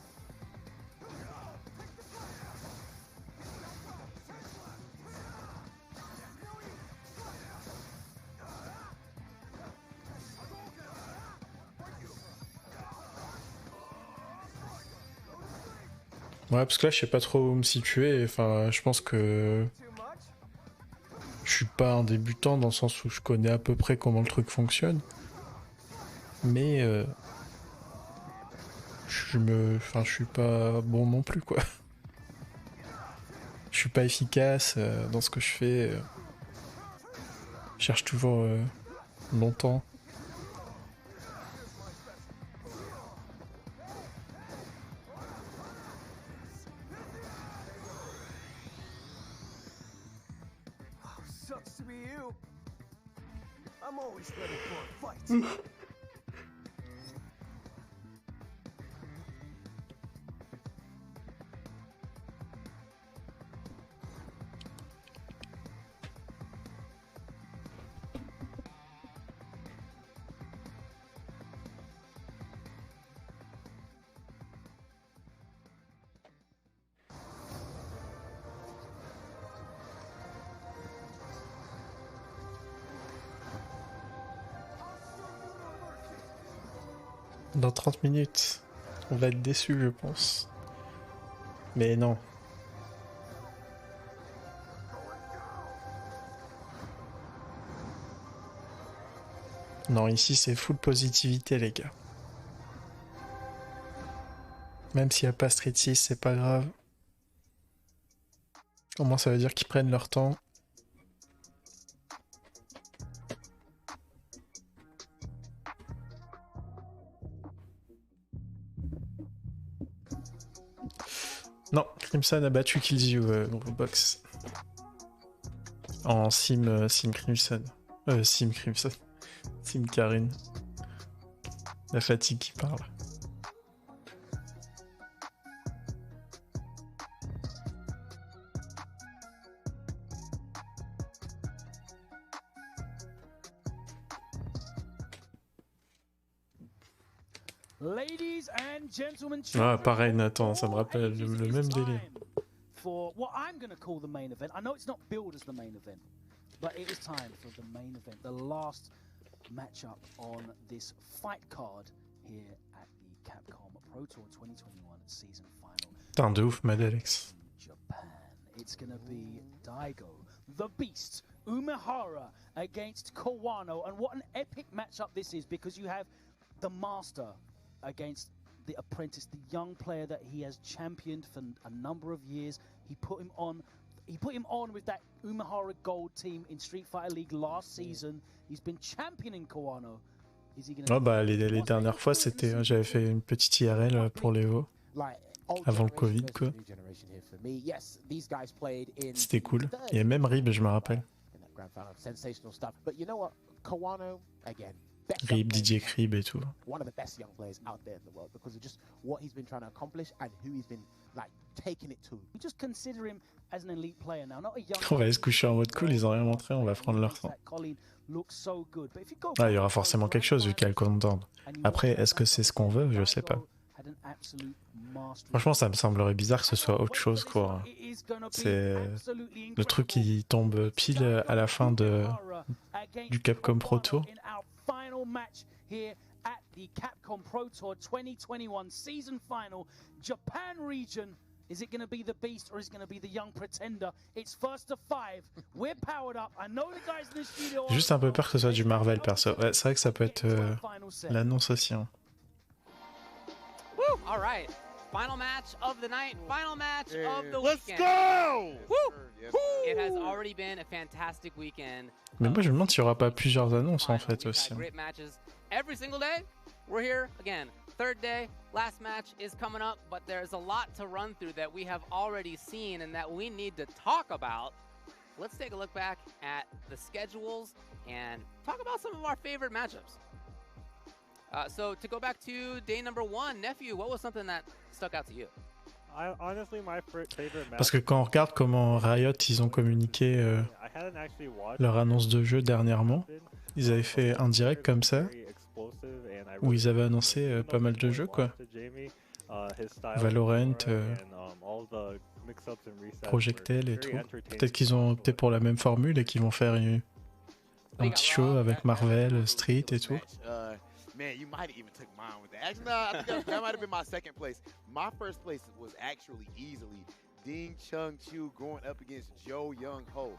Ouais, parce que là, je sais pas trop où me situer. Enfin, je pense que je suis pas un débutant dans le sens où je connais à peu près comment le truc fonctionne. Mais je suis pas bon non plus, quoi. Je suis pas efficace dans ce que je fais. Je cherche toujours longtemps. Sucks to be you. I'm always ready for a fight. Dans 30 minutes. On va être déçus, je pense. Mais non. Non, ici c'est full positivité, les gars. Même s'il n'y a pas Street 6, c'est pas grave. Au moins ça veut dire qu'ils prennent leur temps. Non, Crimson a battu Killzoo box. En Sim Crimson. Sim Crimson. Sim Karine. La fatigue qui parle. Ladies and gentlemen, Ah, pareil, Nathan, ça me rappelle le même délire. for what I'm going to call the main event. I know it's not billed as the main event, but it is time for the main event, the last matchup on this fight card here at the Capcom Pro Tour 2021 season final. Putain de ouf, Mad Alex. Japan. It's going to be Daigo, the Beast, Umehara against Kawano, and what an epic matchup this is, because you have the Master against the apprentice, the young player that he has championed for a number of years. He put him on with that Umehara Gold team in Street Fighter League last season. He's been championing Kawano. Is he gonna... Oh bah les dernières fois c'était j'avais fait une petite IRL pour Léo avant le Covid quoi. C'était cool. Il y a même Rib, je me rappelle. Rib, DJ Crib et tout. One of the best young players out there in the world because of just what he's been trying to accomplish and who he's been like taking it to. We just consider him as an elite player now, not a young. On va aller se coucher en mode cool, ils ont rien montré, on va prendre leur temps. Ah, il y aura forcément quelque chose vu qu'il y a le countdown. Après, est-ce que c'est ce qu'on veut? Je sais pas. Franchement, ça me semblerait bizarre que ce soit autre chose quoi. C'est le truc qui tombe pile à la fin du Capcom Pro Tour. Final match here at the Capcom Pro Tour 2021 season final. Japan region. Is it going to be the Beast or is it going to be the young pretender? It's first to 5. We're powered up. I know the guys in the studio. J'ai juste un peu peur que ce soit du Marvel perso. Ouais, c'est vrai que ça peut être l'annonce aussi. Hein. Woo! All right. Final match of the night. Final match of the weekend. Let's go! Woo! It has already been a fantastic weekend. Mais moi je me demande s'il n'y aura pas plusieurs annonces en fait aussi. Great matches every single day. We're here again. Third day, last match is coming up, but there's a lot to run through that we have already seen and that we need to talk about. Let's take a look back at the schedules and talk about some of our favorite matchups. So to go back to day number 1, Nephew, what was something that stuck out to you? Honestly, my favorite match. Parce que quand on regarde comment Riot ils ont communiqué leur annonce de jeu dernièrement, ils avaient fait un direct comme ça où ils avaient annoncé pas mal de jeux quoi. Valorant, Projectel et tout. Peut-être qu'ils ont opté pour la même formule et qu'ils vont faire un petit show avec Marvel, Street et tout. Man, you might have even took mine with that. Actually, no, I think that might have been my second place. My first place was actually easily Ding Chung Chu going up against Joe Young Ho.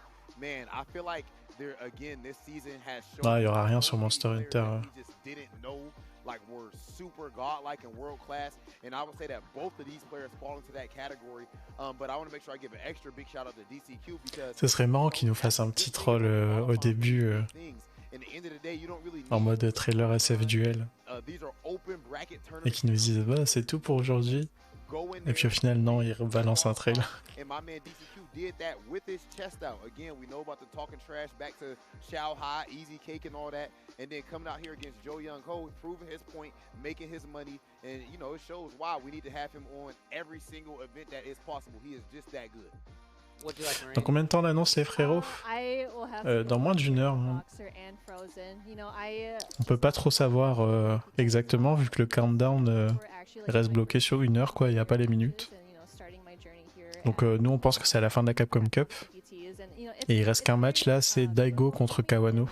Man, I feel like there again this season has shown. Ah, il y aura rien sur Monster Hunter. We just didn't know, like we're super godlike and world class, and I would say that both of these players fall into that category. But I want to make sure I give an extra big shout out to DCQ because. Ce serait marrant qu'ils nous fassent un petit troll au début. En mode trailer SF duel et qui nous disent bah c'est tout pour aujourd'hui et puis au final non ils balancent un trailer. Did that with his chest out. Again, we know about the talking trash back to Xiao Hai, Easy Cake and all that. And then coming out here against Joe Young Ho, proving his point, making his money. And, you know, it shows why we need to have him on every single event that is possible. He is just that good. Dans combien de temps l'annonce les frérots? Dans moins d'une heure. Hein. On peut pas trop savoir exactement vu que le countdown reste bloqué sur une heure quoi, il n'y a pas les minutes. Donc nous on pense que c'est à la fin de la Capcom Cup. Et il reste qu'un match là, c'est Daigo contre Kawano.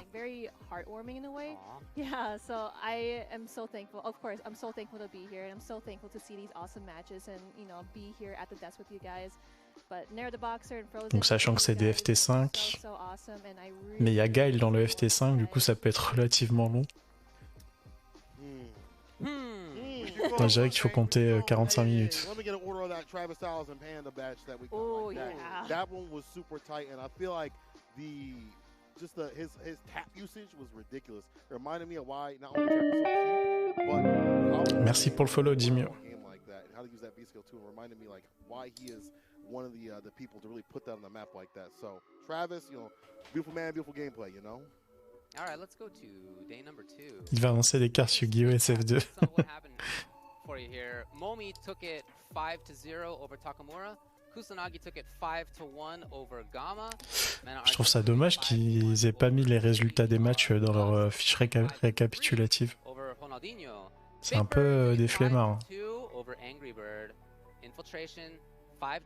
heartwarming in a way. Yeah, so I am so thankful. Of course, I'm so thankful to be here, and I'm so thankful to see these awesome matches and, you know, be here at the desk with you guys. But Nair the Boxer and Frozen, Donc sachant que c'est des FT5, so awesome, and I really mais il y a Guile dans le FT5, du coup ça peut être relativement long. Moi, je dirais qu'il faut compter 45 minutes. Let me get an order on that Travis Styles and Panda batch that we got. Oh, like that. yeah. That one was super tight, and I feel like his tap usage was ridiculous. It reminded me of why not only tap is so cheap, but Merci pour le follow, Jimmy. Game like that, and how to use that V skill too. It reminded me like why he is one of the people to really put that on the map like that. So Travis, you know, beautiful man, beautiful gameplay, you know. All right, let's go to day number 2. Il va annoncer les cartes Yu-Gi-Oh! SF2. For you here, Momi took it 5-0 over Takamura. Kusanagi took it 5-1 over Gamma. Je trouve ça dommage qu'ils aient pas mis les résultats des matchs dans leur fiche récapitulative. C'est un peu des flemmards. 2 over Angry Bird. Infiltration 5-4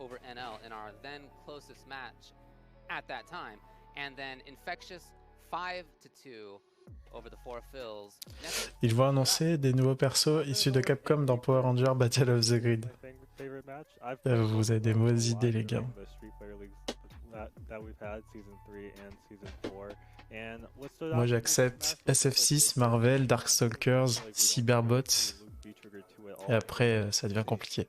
over NL in our then closest match at that time. And then Infectious 5-2 over the 4 fills. Ils vont annoncer des nouveaux persos issus de Capcom dans Power Ranger Battle of the Grid. Vous avez des mauvaises idées, les gars. Moi j'accepte SF6, Marvel, Darkstalkers, Cyberbots. Et après, ça devient compliqué.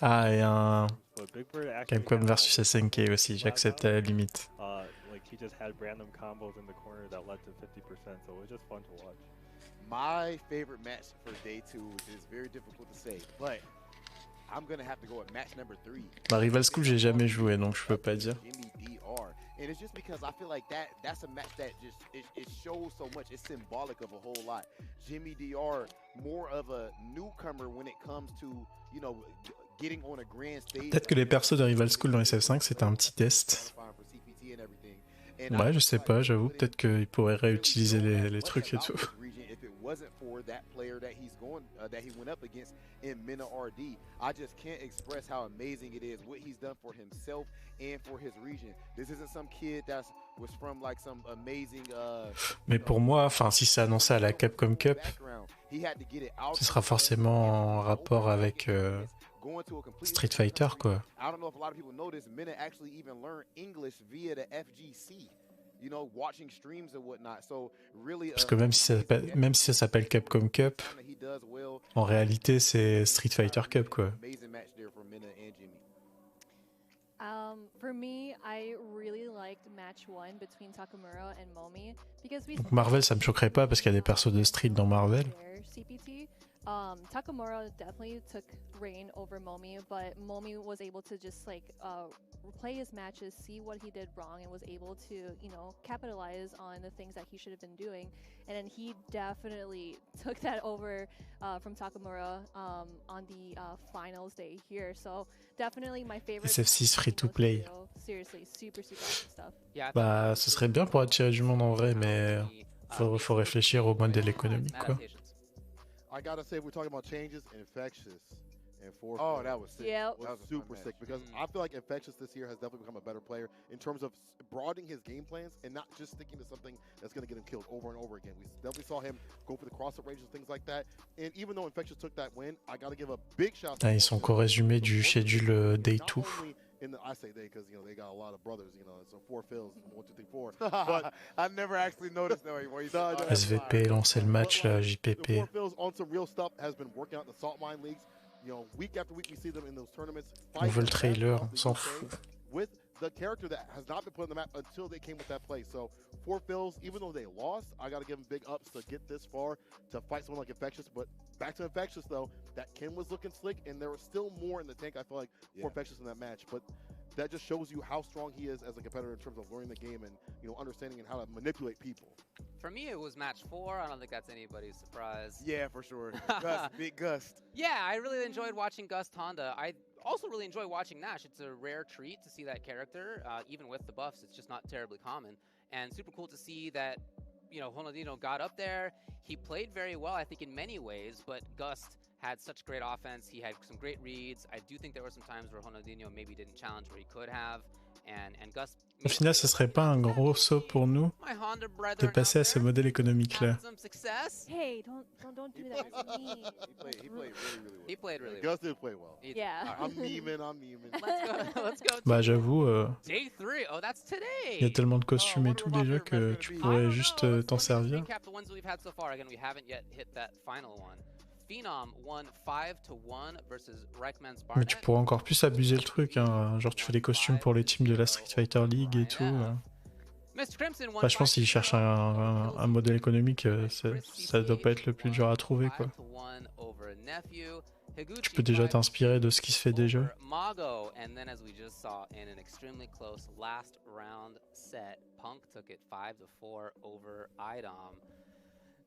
Ah, et un Capcom versus SNK aussi, j'accepte à la limite. My favorite match for day 2, which is very difficult to say, but I'm gonna have to go with match number 3. Bah, Rival School, j'ai jamais joué, donc je peux pas dire. And it's just because I feel like that's a match that just it shows so much. It's symbolic of a whole lot. Jimmy DR, more of a newcomer when it comes to, you know, getting on a grand stage. Peut-être que les persos de Rival School dans SF5, c'était un petit test. Ouais, je sais pas, j'avoue, peut-être qu'ils pourraient réutiliser les trucs et tout. Wasn't for that player that he went up against in Mina RD. I just can't express how amazing it is what he's done for himself and for his region. This isn't some kid that was from like some amazing Mais pour moi, enfin si c'est annoncé à la Capcom Cup, ce sera forcément en rapport avec Street Fighter quoi. I don't know if a lot of people know this, Mina actually even learned English via the FGC. You know, watching streams and whatnot. So really, parce que même si ça s'appelle Capcom Cup, en réalité c'est Street Fighter Cup quoi. For me, I really liked match 1 between Takamura and Momi because we. Donc Marvel, ça me choquerait pas parce qu'il y a des persos de Street dans Marvel. CPT. Takamura definitely took reign over Momi, but Momi was able to just like play his matches, see what he did wrong, and was able to, you know, capitalize on the things that he should have been doing. And then he definitely took that over from Takamura on the finals day here. So definitely my favorite. SF6 free to play. Seriously, super awesome stuff. Bah, ce serait bien pour attirer du monde en vrai, mais faut réfléchir au modèle économique quoi. I gotta say, we're talking about changes, Infectious and 4. Oh, that was sick. Yeah, that was super sick because I feel like Infectious this year has definitely become a better player in terms of broadening his game plans and not just sticking to something that's going to get him killed over and over again. We definitely saw him go for the cross-up ranges and things like that. And even though Infectious took that win, I gotta give a big shout out. Ils sont co-résumés du schedule Day 2. I say they because, you know, they got a lot of brothers, you know, so 4 fills, 1, 2, 3, 4. But I never actually noticed that anymore. SVP lancer le match là, JPP. 4 fills on some real stuff has been working out in the salt mine leagues. You know, week after week we see them in those tournaments. On veut le trailer, on s'en fout. With the character that has not been put on the map until they came with that play. So 4 fills, even though they lost, I got to give them big ups to get this far to fight someone like Infectious. But back to Infectious though, that Ken was looking slick, and there was still more in the tank. I feel like for Infectious in that match, but that just shows you how strong he is as a competitor in terms of learning the game and, you know, understanding and how to manipulate people. For me, it was match 4. I don't think that's anybody's surprise. Yeah, for sure. Gust, big Gust. Yeah, I really enjoyed watching Gust Honda. I also really enjoy watching Nash. It's a rare treat to see that character. Even with the buffs, it's just not terribly common. And super cool to see that, you know, Honodino got up there. He played very well, I think, in many ways, but Gust had such great offense. He had some great reads. I do think there were some times where Ronaldinho maybe didn't challenge where he could have. And Gus. Au final, ce serait pas un gros saut pour nous de passer à ce modèle économique-là. Hey, don't do that. That's mean. He played really well. Gus did play well. Yeah. I'm memeing. Let's go. Bah j'avoue, Day 3. Oh, that's today. il y a tellement de costumes et tout déjà que tu pourrais juste t'en servir. Recap the ones we've had so far. Again, we haven't yet hit that final one. Phenom won 5-1 versus Reichman's Barnet. Mais tu pourrais encore plus abuser le truc, hein. Genre tu fais des costumes pour les teams de la Street Fighter League et tout. Bah, je pense qu'ils cherchent un modèle économique, ça doit pas être le plus dur à trouver, quoi. Tu peux déjà t'inspirer de ce qui se fait déjà. Mago, and then as we just saw in an extremely close last round set, Punk took it 5-4 over IDOM.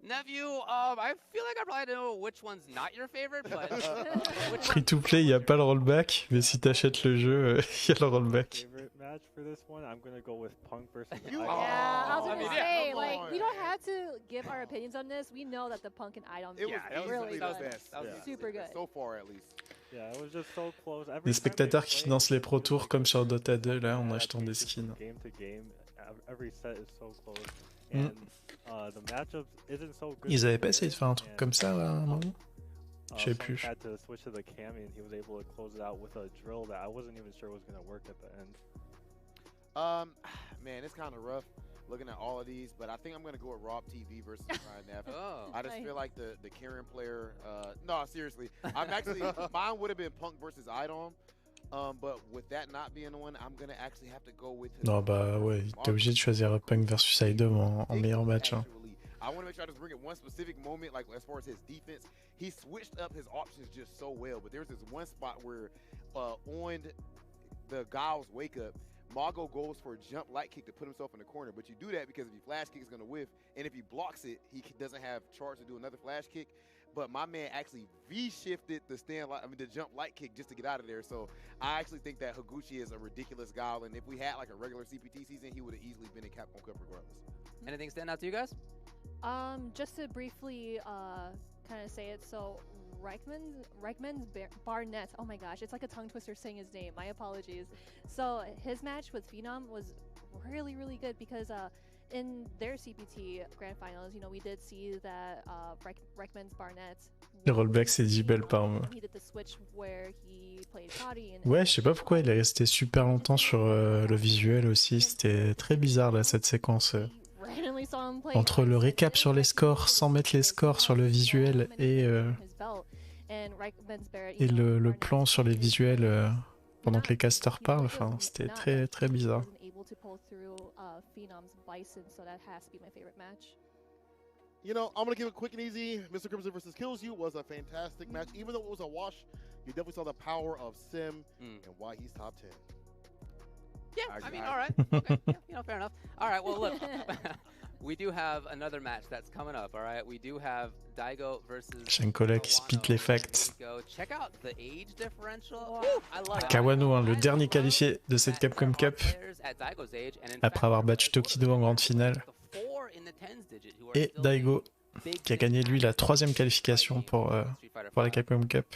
Nephew, I feel like I probably know which one's not your favorite, but Free to play, il n'y a pas le rollback, mais si t'achètes le jeu, il y a le rollback. Favorite match for this one, I'm gonna go with Punk versus Yeah, I was gonna say, like, we don't have to give our opinions on this. We know that the Punk and IDOM is really good. Super good. So far, at least. Yeah, it was just so close. Les spectateurs qui financent les Pro Tours comme sur Dota 2 là en achetant des skins. Game to game, every set is so close. Mm. And the matchups isn't so good. Ils avaient pas essayé de faire un truc comme ça à un moment? Je sais plus. Had to switch to the Cammy and he was able to close it out with a drill that I wasn't even sure was going to work at the end. Man, it's kind of rough looking at all of these, but I think I'm going to go with Rob TV versus Ryan Neff. I just feel like the Karen player, no, seriously. I'm actually, mine would have been Punk versus IDOM, but with that not being the one, I'm going to actually have to go with Non, bah ouais, t'es obligé de choisir Punk versus IDOM en meilleur match. Hein. I want to make sure I just bring it one specific moment, like as far as his defense. He switched up his options just so well, but there's this one spot where on the Giles wake up, Mago goes for a jump light kick to put himself in the corner, but you do that because if he flash kick is going to whiff, and if he blocks it, he doesn't have charge to do another flash kick. But my man actually V-shifted the jump light kick just to get out of there. So I actually think that Higuchi is a ridiculous guy, and if we had like a regular CPT season, he would have easily been in Capcom Cup regardless. Anything stand out to you guys? Just to briefly kind of say it, so Reichman's Barnet, oh my gosh, it's like a tongue twister saying his name, my apologies. So his match with Phenom was really, really good because in their CPT Grand Finals, you know, we did see that Reichman's Barnet. Le rollback c'est 10 belles par mois. He did the switch where he played Toddy and Ouais, je sais pas pourquoi il est resté super longtemps sur le visuel aussi, c'était très bizarre là cette séquence. Entre le récap sur les scores sans mettre les scores sur le visuel et le plan sur les visuels pendant que les casters parlent, enfin c'était très très bizarre. You know, I'm going to give it quick and easy. Mr. Crimson versus Kills You was a fantastic match. Even though it was a wash, you definitely saw the power of Sim and why he's top 10. Yeah, I mean, all right. Okay, yeah, you know, fair enough. All right, well, look. We do have another match that's coming up, all right? We do have Daigo versus Shenkola qui spit les facts. Check out the age differential. Ooh, I love it. Kawano, hein, le dernier qualifié de cette Capcom Cup, après avoir battu Tokido en grande finale. Et Daigo, qui a gagné lui la 3e qualification pour la Capcom Cup,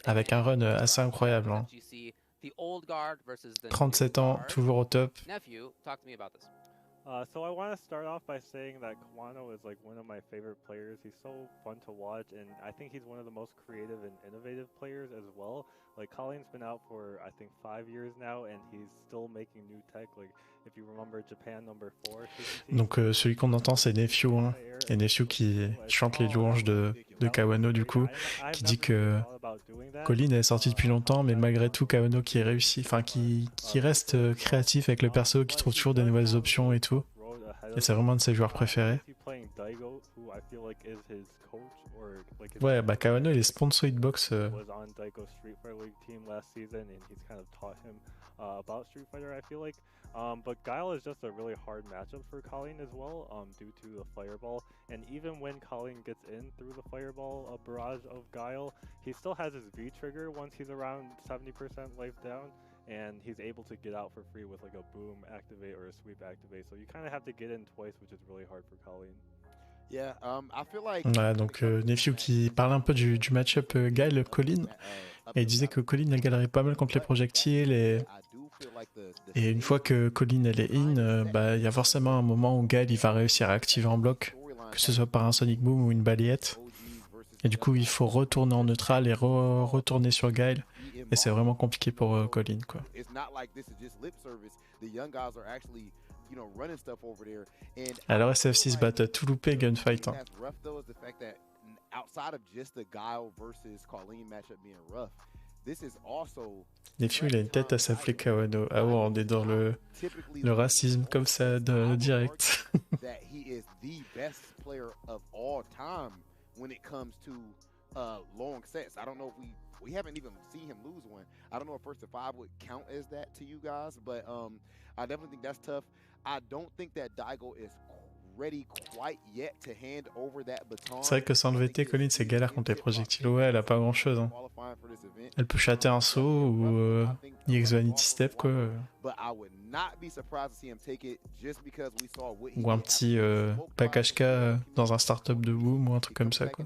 avec un run assez incroyable. Hein. 37 ans, toujours au top. So I want to start off by saying that Kawano is like one of my favorite players. He's so fun to watch, and I think he's one of the most creative and innovative players as well. Like Colleen's been out for I think 5 years now, and he's still making new tech. Like if you remember Japan number 4. Donc celui qu'on entend c'est Nephew, hein, et Nephew qui chante les louanges de Kawano du coup, qui dit que Colin est sorti depuis longtemps, mais malgré tout Kawano qui est réussi, enfin qui reste créatif avec le perso, qui trouve toujours des nouvelles options et tout. Et c'est vraiment un de ses joueurs préférés. Ouais, bah Kawano il est sponsor Hitbox. But Guile is just a really hard matchup for Colleen as well, due to the Fireball. And even when Colleen gets in through the Fireball barrage of Guile, he still has his V trigger once he's around 70% life down, and he's able to get out for free with like a boom activate or a sweep activate. So you kind of have to get in twice, which is really hard for Colleen. Ouais, donc Nephew qui parle un peu du match-up Guile-Colin. Et il disait que Colin elle galérait pas mal contre les projectiles et une fois que Colin elle est in, bah il y a forcément un moment où Guile il va réussir à activer en bloc, que ce soit par un Sonic Boom ou une balayette. Et du coup il faut retourner en neutral et retourner sur Guile. Et c'est vraiment compliqué pour Colin quoi. Alors SF6 bat à tout loupé gunfight. Hein. Nephew il a une tête à s'appeler Kawano. Ah ouais, on est dans le racisme comme ça direct. Long sets. I don't know if we haven't even seen him lose one. I don't know if 1st to 5 would count as that to you guys, but I definitely think that's tough. I don't think that Daigo is ready quite yet to hand over that baton. C'est vrai que sans le VT, Colin c'est galère contre les projectiles. Ouais, elle a pas grand chose. Hein. Elle peut chatter un saut ou EX Vanity Step quoi. Ou un petit Pakashka dans un startup de boom ou un truc comme ça quoi.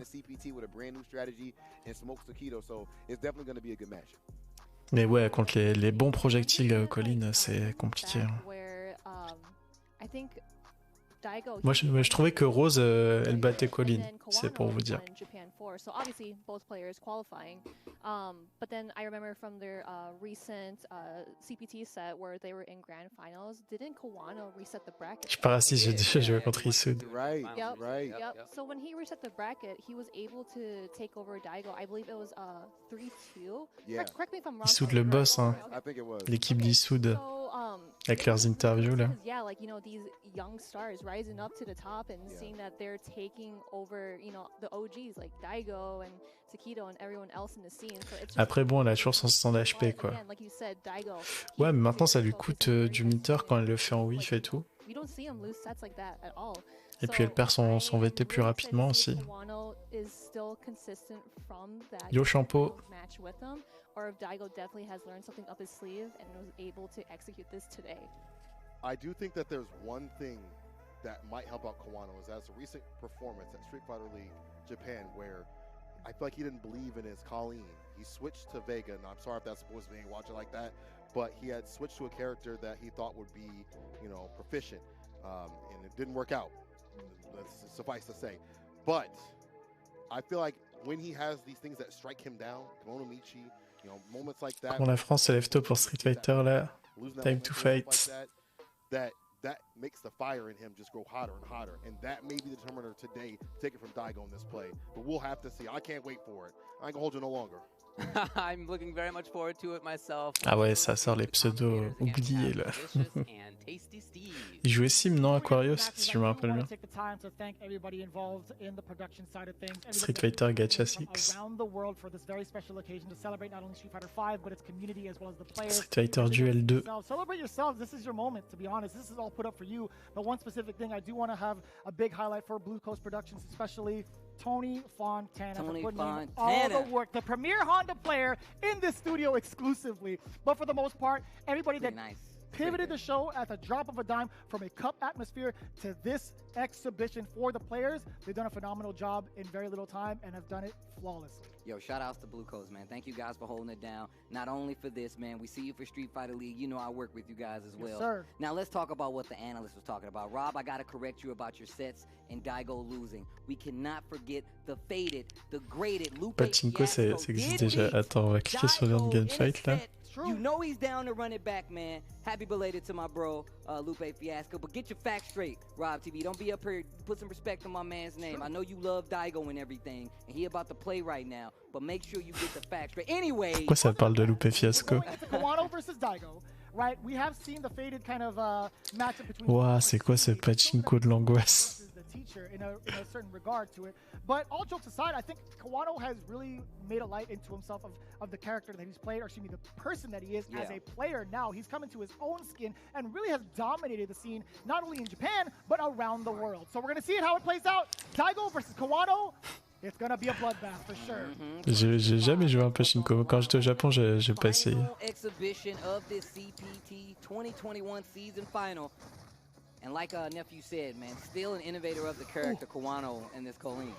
Mais ouais, contre les bons projectiles, Colin, c'est compliqué. Hein. Moi, je trouvais que Rose, elle battait Colin, c'est pour vous dire. So obviously both players qualifying, but then I remember from their recent CPT set where they were in grand finals, didn't Kawano reset the bracket? Je sais pas si j'ai déjà joué contre Issoud. Yep. So when he reset the bracket, he was able to take over Daigo. I believe it was 3-2. Yeah. Correct me if I'm wrong. Issoud le boss, hein. L'équipe d'Issoud. Avec leurs interviews là. Yeah, like these young stars rising up to the top and seeing that they're taking over, the OGs like Daigo and Takedo and everyone else in the scene. So it's après bon, elle a toujours 160 d'HP quoi. Again, like you said, Daigo, ouais, mais maintenant ça lui coûte du meter quand elle le fait en whiff et tout. We don't see him lose sets like that at all. Et puis elle perd son VT plus rapidement aussi. Yo Champo. Or if Daigo definitely has learned something up his sleeve and was able to execute this today. I do think that there's one thing that might help out Kawano is that a recent performance at Street Fighter League Japan where I feel like he didn't believe in his Colleen. He switched to Vega, and I'm sorry if that's supposed to be watching like that, but he had switched to a character that he thought would be, proficient, and it didn't work out. That's suffice to say. But I feel like when he has these things that strike him down, Kimono Michi, moments like that. Quand la France se lève tôt pour Street Fighter là, time to fight. That makes the fire in him just grow hotter and hotter, and that may be the determiner today. Take it from Daigo in this play, but we'll have to see. I can't wait for it. I ain't gonna hold you no longer. I'm looking very much forward to it myself. Ah ouais, ça sort les pseudos oubliés là. Il jouait Sim, non, Aquarius, si je me rappelle bien. Street Fighter Gacha 6. Street Fighter Duel 2. Celebrate yourselves. This is your moment, to be honest. This is all put up for you. But one specific thing, I do want to have a big highlight for Blue Coast Productions, especially Tony Fontana for putting in all the work. The premier Honda player in this studio exclusively. But for the most part, everybody that pivoted the show at the drop of a dime from a cup atmosphere to this exhibition for the players, they've done a phenomenal job in very little time and have done it flawlessly. Yo, shout outs to Blue Coast, man. Thank you guys for holding it down. Not only for this, man, we see you for Street Fighter League. You know I work with you guys as well. Yes, sir. Now let's talk about what the analyst was talking about. Rob, I gotta correct you about your sets and Daigo losing. We cannot forget the faded, the graded Lupe Pachinko, ça existe déjà. Attends, on va cliquer sur le gunfight là. You know he's down to run it back, man. Happy belated to my bro, Lupe Fiasco. But get your facts straight, Rob TV. Don't be up here. Put some respect on my man's name. I know you love Daigo and everything, and he about to play right now. But make sure you get the facts straight. Anyway. Pourquoi ça parle de Lupe Fiasco? Kawano versus Daigo, right? We have seen the faded kind of matchup between. Ouah, c'est quoi ce pachinko de l'angoisse? Teacher in a certain regard to it. But all jokes aside, I think Kawano has really made a light into himself of the character that he's played, or excuse me, the person that he is as a player now. He's come into his own skin and really has dominated the scene, not only in Japan, but around the world. So we're going to see how it plays out. Daigo versus Kawano. It's going to be a bloodbath for sure. J'ai jamais joué un pachinko. Quand j'étais au Japon, j'ai pas essayé. Exhibition of this CPT 2021 season final. And like Nephew said, man, still an innovator of the character, Kawano and this Colleen.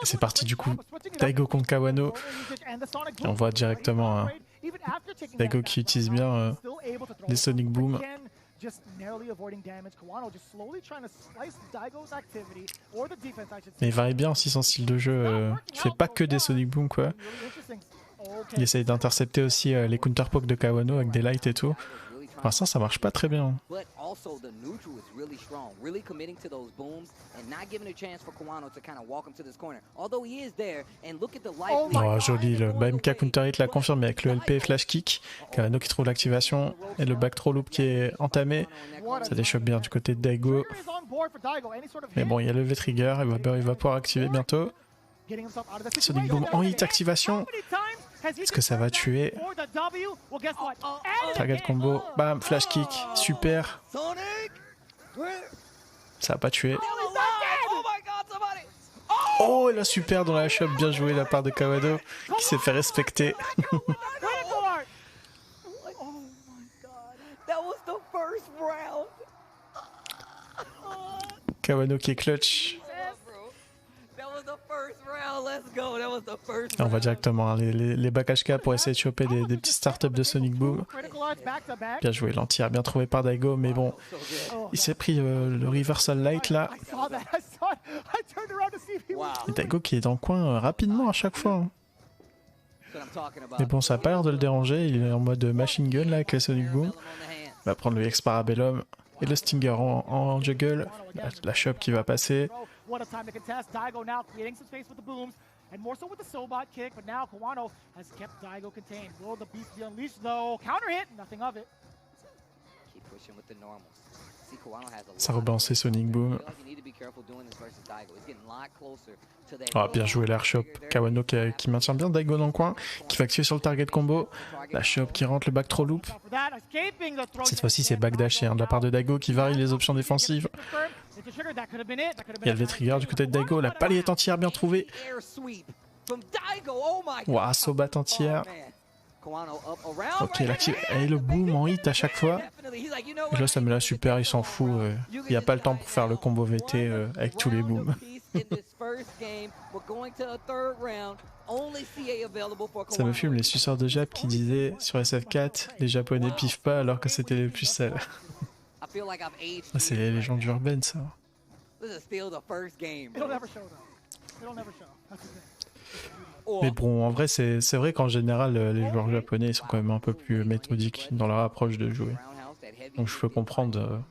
C'est parti du coup, Daigo contre Kawano. Et on voit directement Daigo qui utilise bien les Sonic Boom. Mais il varie bien aussi son style de jeu. Il fait pas que des Sonic Boom quoi. Il essaye d'intercepter aussi les counterpokes de Kawano avec des lights et tout. Pour l'instant, ça marche pas très bien. Oh, joli, le BMK counter hit l'a confirmé avec le LP flash kick. Kawano qui trouve l'activation et le back throw loop qui est entamé. Ça déchoppe bien du côté de Daigo. Mais bon, il y a le V-trigger, il va pouvoir activer bientôt. Sonic Boom en hit activation. Est-ce que ça va tuer? Target combo, bam, flash kick, super. Ça va pas tuer. Oh, la super dans la shop, bien joué de la part de Kawano qui s'est fait respecter. Kawano qui est clutch. On va directement les back HK pour essayer de choper des petits startups de Sonic Boom. Bien joué, l'anti-air bien trouvé par Daigo, mais bon, il s'est pris le reversal light là. Et Daigo qui est dans le coin rapidement à chaque fois. Mais bon, ça n'a pas l'air de le déranger, il est en mode machine gun là avec les Sonic Boom. Il va prendre le X Parabellum et le Stinger en juggle. La shop qui va passer. What a time to contest. Daigo now creating some space with the booms, and more so with the Sobot kick, but now Kawano has kept Daigo contained. Will the beast be unleashed though? Counter hit, nothing of it. Keep pushing with the normals. See, Kawano has a Ça rebalançait Sonic Boom. Oh, bien joué l'air shop. Kawano qui maintient bien Daigo dans le coin, qui va activer sur le target combo. La shop qui rentre le back throw loop. Cette fois-ci c'est backdash de la part de Daigo qui varie les options défensives. Il y a le V-trigger du côté de Daigo, la palette entière bien trouvée. Waouh, Sobat entière. Ok, et le boom en hit à chaque fois. Et là ça met la super, il s'en fout. Il n'y a pas le temps pour faire le combo VT avec tous les booms. Ça me fume les suceurs de Jap qui disaient sur SF4 les Japonais piffent pas alors que c'était les plus sales. C'est les légendes urbaines ça. Mais bon, en vrai, c'est vrai qu'en général, les joueurs japonais ils sont quand même un peu plus méthodiques dans leur approche de jouer. Donc je peux comprendre.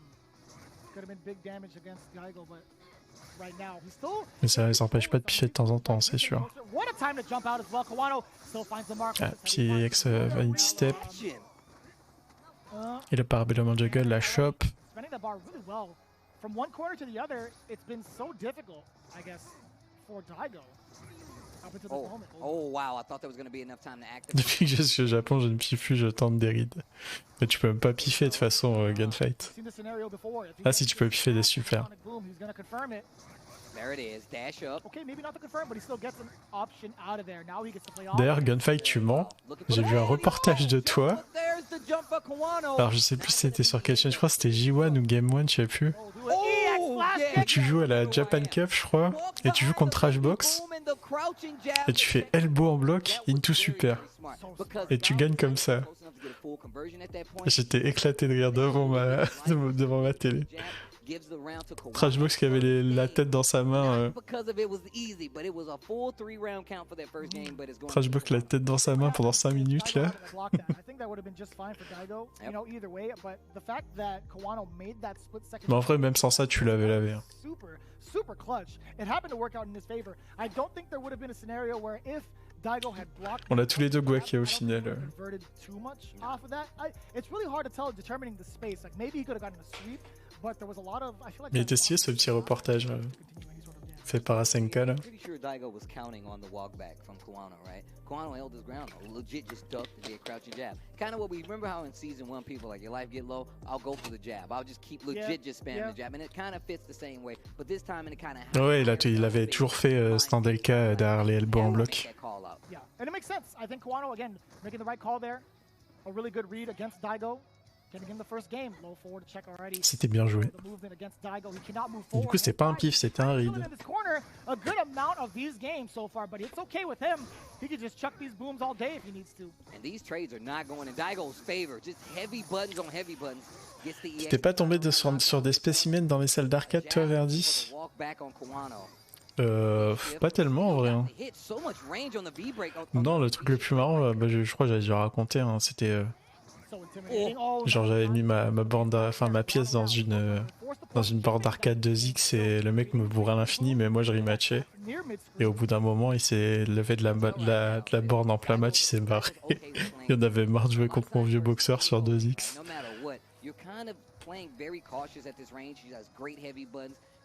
Mais ça les empêche pas de piffer de temps en temps, c'est sûr. Ah, petit ex Vanity Step. Et le Parabellum en juggle, la shop. Depuis que je suis au Japon, je ne piffe plus, je tente des rides. Mais tu peux même pas piffer de façon gunfight. Ah si, tu peux piffer des super. D'ailleurs, gunfight, tu mens. J'ai vu un reportage de toi. Alors je sais plus si c'était sur quelle chaîne, je crois que c'était J1 ou Game One, je sais plus. Où tu joues à la Japan Cup, je crois, et tu joues contre Trashbox, et tu fais elbow en bloc, into super, et tu gagnes comme ça. J'étais éclaté de rire devant ma télé. Trashbox qui avait la tête dans sa main. Trashbox la tête dans sa main pendant 5 minutes là. Mais en vrai, même sans ça, tu l'avais lavé. Hein. On a tous les deux guaqué au final. Mais il était stylé ce petit reportage fait par Asenka là. Kawano held his ground, legit just ducked and did a crouching jab. Kind of what we remember how in season 1 people like your life get low, I'll go for the jab. I'll just keep legit just spamming the jab, and it kind of fits the same way. But this time it kind of. Ouais, il avait toujours fait Standelka derrière les elbows en bloc. Yeah, and it makes sense. I think Kawano again making the right call there. A really good read against Daigo. C'était bien joué. Du coup, c'était pas un pif, c'était un read. T'es pas tombé sur des spécimens dans les salles d'arcade, toi, Verdi? Pas tellement en vrai. Hein. Non, le truc le plus marrant, je crois que j'avais déjà raconté, hein, c'était genre j'avais mis ma borne, enfin ma pièce dans une borne d'arcade 2X et le mec me bourrait à l'infini, mais moi je rematchais. Et au bout d'un moment, il s'est levé de la borne en plein match, il s'est barré. Il en avait marre de jouer contre mon vieux boxeur sur 2X.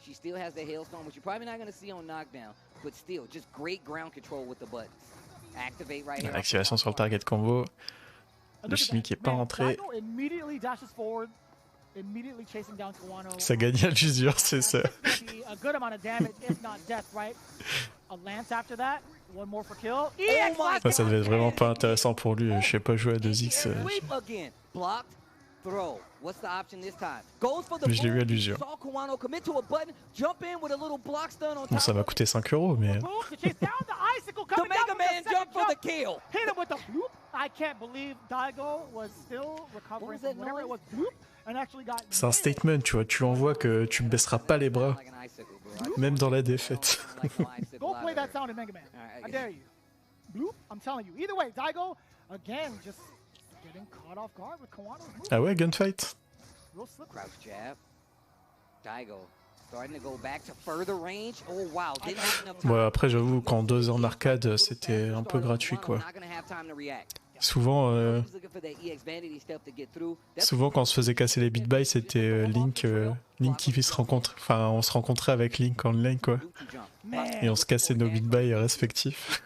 She still has the hailstone, which you're probably not going to see on knockdown, but still, just great ground control with the buttons. Activate right here. Activation sur le target combo. Le chimie qui est pas rentré. Ça gagne à l'usure, c'est ça. Ça devait être vraiment pas intéressant pour lui. Je sais pas jouer à 2X. Mais je l'ai eu à l'usure. Bon, ça m'a coûté 5 €, mais... C'est un statement, tu vois. Tu l'envoies que tu ne baisseras pas les bras, même dans la défaite. Ah ouais, gunfight. Bon, après, j'avoue qu'en 2 ans d'arcade, c'était un peu gratuit, quoi. Souvent, quand on se faisait casser les beatbuys, c'était Link qui se rencontre. Enfin, on se rencontrait avec Link en ligne, quoi. Et on se cassait nos beatbuys respectifs.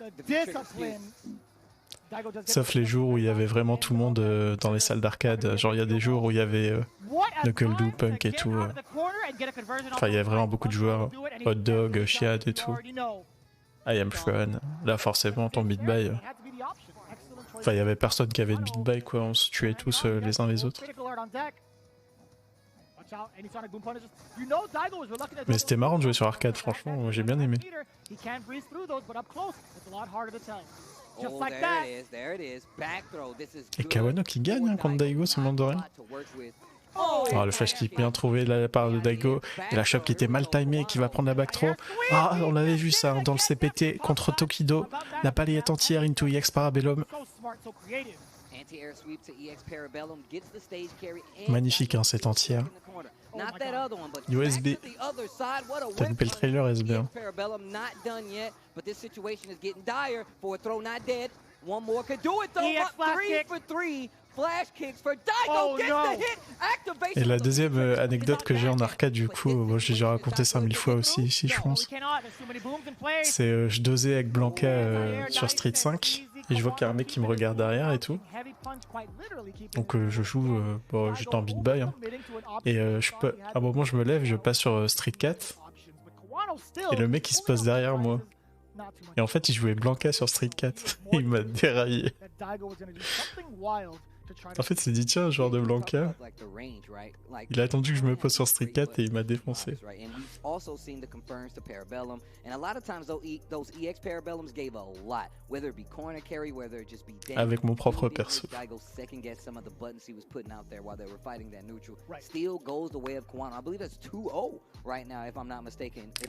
Sauf les jours où il y avait vraiment tout le monde dans les salles d'arcade. Genre, il y a des jours où il y avait Knuckle Do, Punk et tout. Enfin, il y avait vraiment beaucoup de joueurs. Hot Dog, Chiad et tout. I Am Fun. Là, forcément, ton beatbuy. Enfin, il y avait personne qui avait de beatbuy, quoi. On se tuait tous les uns les autres. Mais c'était marrant de jouer sur arcade, franchement. J'ai bien aimé. Et Kawano qui gagne hein, contre Daigo, c'est le monde de rien. Oh, le flash kick bien trouvé de la part de Daigo. Et la shop qui était mal timée et qui va prendre la back throw. Ah, on avait vu ça hein, dans le CPT contre Tokido. La balayette entière into EX Parabellum. Magnifique hein, cette entière. USB. T'as loupé le trailer SB. Hein. Et la deuxième anecdote que j'ai en arcade, du coup, bon, j'ai déjà raconté 5000 fois aussi ici, je pense. C'est je dosais avec Blanca sur Street 5 et je vois qu'il y a un mec qui me regarde derrière et tout. Donc je joue, bon, j'étais en beatbuy hein. Et à un moment je me lève, je passe sur Street 4 et le mec il se pose derrière moi. Et en fait il jouait Blanca sur Street 4 et il m'a déraillé. En fait, il s'est dit, tiens, joueur de Blanca. Il a attendu que je me pose sur Street 4 et il m'a défoncé. Avec mon propre perso.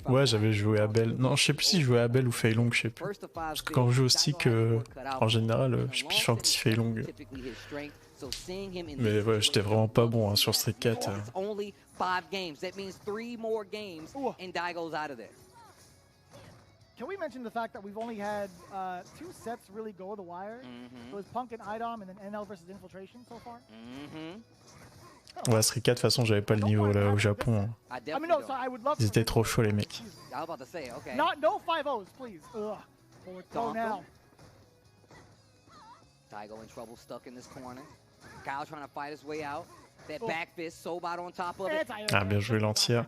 Ouais, j'avais joué à Bell. Non, je sais plus si je jouais à Bell ou Fei Long, je sais plus. Parce que quand je joue au stick, en général, je piffe un petit Fei Long. Mais ouais, j'étais vraiment pas bon hein, sur Street 4. Can we mention the fact that we've only had 2 sets really go the wire? It was Punk and Idom and then NL versus Infiltration so far. Ouais, Street 4, de toute façon, j'avais pas le niveau là au Japon. Hein. Ils étaient trop chauds les mecs. No 5-0s, please. Daigo in trouble, stuck in this corner. Kyle trying to fight his way out. That back fist, Sobot on top of it. Ah, bien joué l'entière.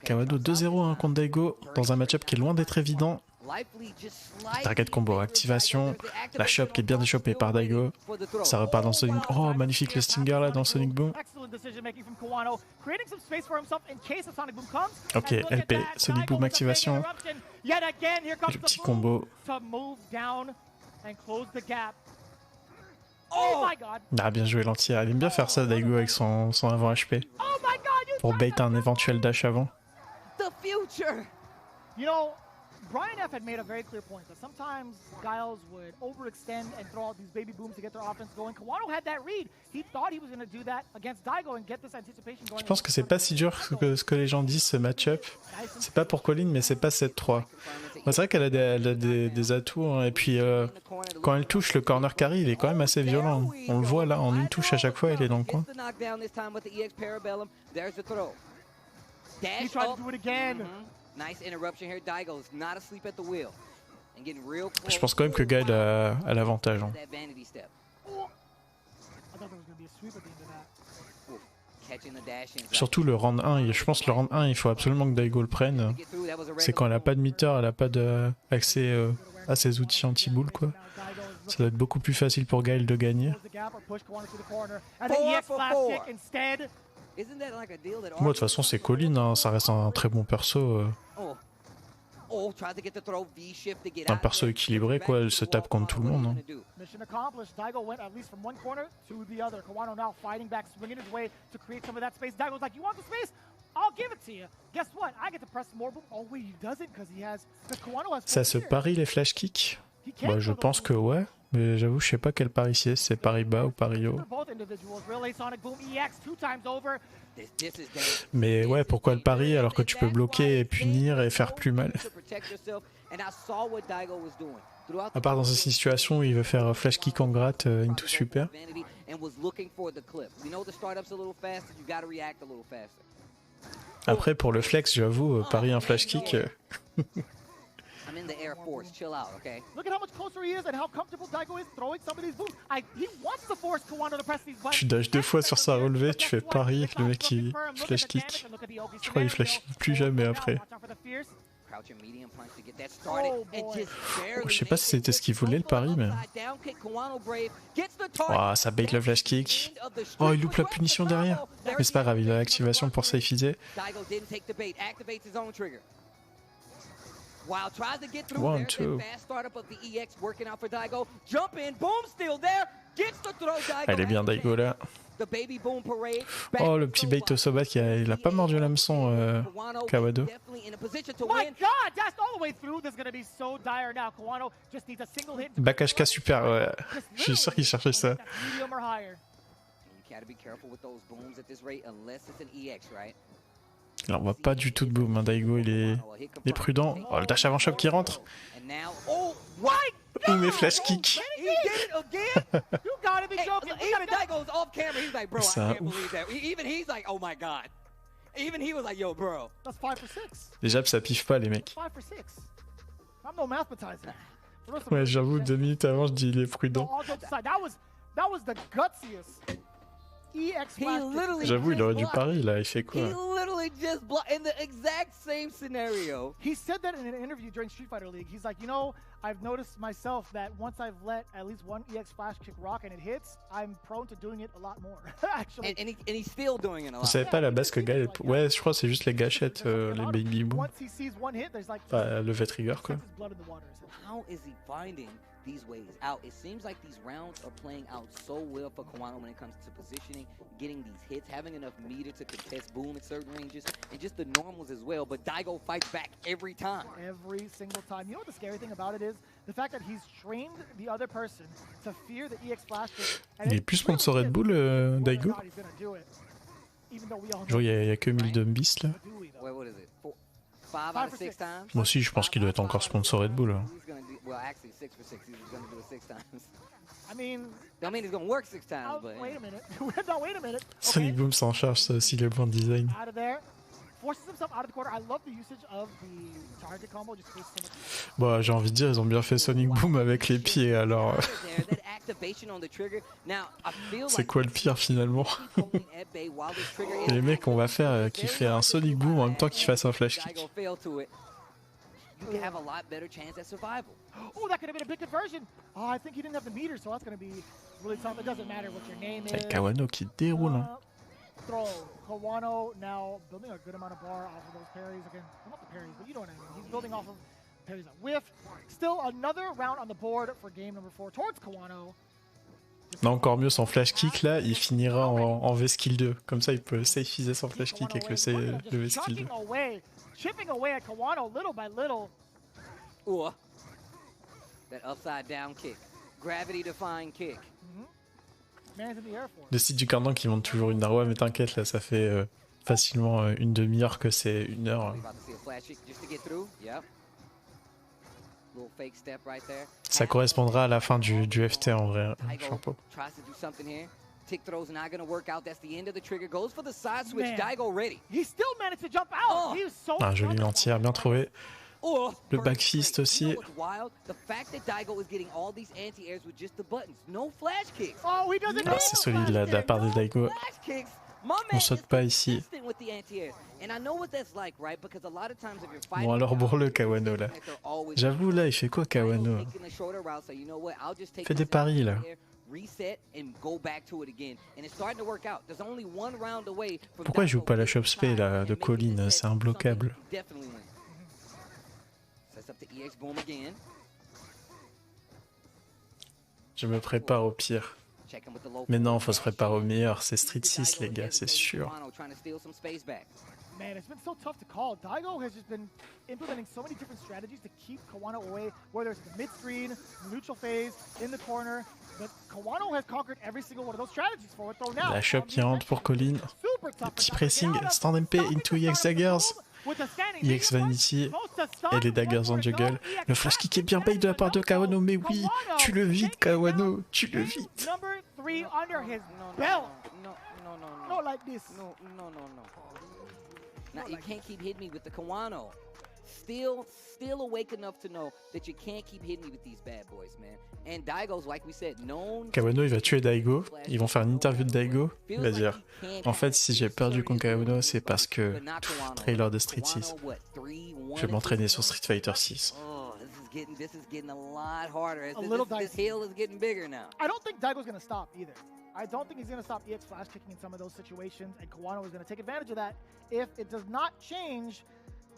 Kawano 2-0 hein, contre Daigo dans un match-up qui est loin d'être évident. Target combo, activation, la shop qui est bien déchopée par Daigo. Ça repart dans Sonic. Oh, magnifique le Stinger là dans Sonic Boom. Ok, LP, Sonic Boom activation. Le petit combo. Ah, bien joué l'anti. Elle aime bien faire ça Daigo avec son avant HP. Pour bait un éventuel dash avant. You know, Brian F had made a very clear point that sometimes Giles would overextend and throw out these baby booms to get their offense going. Kawano had that read. He thought he was going to do that against Daigo and get this anticipation going. Je pense que c'est pas si dur que ce que les gens disent ce match-up. C'est pas pour Colin, mais c'est pas 7-3. C'est vrai qu'elle a des atouts, hein. Et puis quand elle touche le corner carry, il est quand même assez violent. On le voit là, en une touche à chaque fois, elle est dans le coin. He tried to do it again. Nice interruption here. Daigo's not asleep at the wheel. And getting real close. Je pense quand même que Guide a l'avantage. Hein. Surtout le round 1, je pense que le round 1, il faut absolument que Daigo le prenne. C'est quand elle a pas de meter, elle a pas d'accès à ses outils anti-boule, quoi. Ça doit être beaucoup plus facile pour Guile de gagner. Moi, de toute façon, c'est Colin, hein. Ça reste un très bon perso. Un perso équilibré, quoi. Elle se tape contre tout le monde. Hein. Ça se parie les flash kicks? Bah, je pense que ouais. Mais j'avoue, je sais pas quel pari c'est pari bas ou pari haut. Mais ouais, pourquoi le pari alors que tu peux bloquer et punir et faire plus mal? À part dans cette situation où il veut faire flash kick en gratte into super. Après, pour le flex, j'avoue, pari un flash kick. I'm in the Air Force. Chill out, okay? Look at how much closer he is and how comfortable Daigo is throwing some of these booms. He wants to force Kawano to press these buttons. Tu dashes 2 fois sur sa relevée, tu fais pari, le mec il flash kick. Je crois qu'il flash kick plus jamais après. Oh, je sais pas si c'était ce qu'il voulait le pari, mais. Oh, ça bait le flash kick. Oh, il loupe la punition derrière. Mais c'est pas grave, il a l'activation pour safeiser. While tries to get through One, there, two. fast startup of the EX working out for Daigo. Jump in, boom, still there. Gets the throw, Daigo. Elle est bien Daigo là. The baby boom parade. Oh, le petit bait au Sobat il a pas mordu l'hameçon, Kawado. My God, that's all the way through. This is going to be so dire now. Kawano just needs a single hit. Back HK super, ouais. Je suis sûr qu'il cherchait ça. Medium or higher. You gotta be careful with those booms at this rate unless it's an EX, right? Alors on voit pas du tout de boom, hein. Daigo il est prudent. Oh, le dash avant shop qui rentre. Oh, what? Ouh, mais flash kick. He did it again? You gotta be joking. Even Daigo's off camera. He's like, bro, I can't believe that. Even he's like, oh my God. Even he was like, yo, bro. That's 5 for 6. Déjà ça piffe pas les mecs. 5 for 6. I'm no mathematizer. Ouais, j'avoue, 2 minutes avant je dis il est prudent. That was the gutsiest. J'avoue, il aurait dû parier, là, il fait quoi? He literally just blocked in the exact same scenario. He said that in an interview during Street Fighter League. He's like, you know, I've noticed myself that once I've let at least one EX flash kick rock and it hits, I'm prone to doing it a lot more. Actually. And he's still doing it a lot. Vous savez pas la base que Guy... Ouais, je crois que c'est juste les gâchettes, les baby boom. Pas le V-trigger, quoi. How is he finding these ways out? It seems like these rounds are playing out so well for Kawano when it comes to positioning, getting these hits, having enough meter to contest boom at certain ranges, and just the normals as well. But Daigo fights back every time. Every single time. You know what the scary thing about it is? The fact that he's trained the other person to fear the EX flash. Il est plus sponsoré de boule, Daigo. Genre, il y a que 1000 de Beast là. What is it? 5 out of 6 times? Moi aussi, je pense qu'il doit être encore sponsoré de boule. Well, actually, 6 for 6. He's going to do it 6 times. I mean, he's going to work 6 times, but... Wait a minute. No, wait a minute. Sonic Boom s'en charge, ça aussi, le bon design. Out of there. Forces himself out of the corner. I love the usage of the target combo. Just creates so much... Bon, j'ai envie de dire, ils ont bien fait Sonic Boom avec les pieds, alors... C'est quoi le pire, finalement? Les mecs, on va faire qui fait un Sonic Boom en même temps qu'il fasse un flash kick. you can have a lot better chance at survival. Oh, that could have been a big conversion. Oh, I think he didn't have the meter, so that's going to be really tough. It doesn't matter what your name is. Kawano qui déroule. Hein. Throw. Kawano now building a good amount of bar off of those parries. Again, not the parries, but you know what I mean. He's building off of parries that whiff. Still another round on the board for game number 4 towards Kawano. Non, encore mieux, son flash kick là, il finira en V-skill 2. Comme ça, il peut safeiser son flash kick avec le V-skill 2. Chipping away at Kawano little by little. Ooh, that upside down kick. Gravity defying kick. Man's in the air for it. Le site du Cardan qui monte toujours une Narwa, mais t'inquiète, là, ça fait facilement une demi-heure que c'est 1 heure. Ça correspondra à la fin du FT en vrai, Champo. Tick throw's not going to work out. That's the end of the trigger. Goes for the side switch. Daigo ready. He still managed to jump out. He was so Un joli lentière, bien trouvé. Le back fist aussi. The fact that Daigo is getting all these anti-airs with just the buttons. No flash kicks. Oh, he doesn't Ah, c'est solide là, de la part de Daigo. On saute pas ici. Bon alors pour le Kawano là. J'avoue là, il fait quoi Kawano? Il fait des paris là. Pourquoi il joue pas la shop spay là de Colline? C'est imbloquable. Je me prépare au pire. Mais non, faut se préparer au meilleur. C'est Street 6 les gars, c'est sûr. Man, it's been so tough to call. Daigo has just been implementing so many different strategies to keep Kawano away, whether it's the mid-screen, neutral phase, in the corner. But Kawano has conquered every single one of those strategies for it though now. La shop qui rentre pour Colline. Le petit pressing, stand MP into EX daggers. EX Vanity et les daggers en juggle. Le flash kick est bien payé de la part de Kawano, mais oui, tu le vides Kawano, tu le vides. Number 3 under his belt. No, like this. No. Now you can't keep hitting me with the Kawano. Still awake enough to know that you can't keep hitting me with these bad boys, man. And Daigo's, like we said, known. Kawano, il va tuer Daigo. Ils vont faire une interview de Daigo. Il va dire, en fait, si j'ai perdu contre Kawano, c'est parce que trailer de Street 6. Je vais m'entraîner sur Street Fighter 6. This is getting a lot harder. This hill is getting bigger now. I don't think Daigo's going to stop either. I don't think he's going to stop EX flash kicking in some of those situations, and Kawano is going to take advantage of that. If it does not change,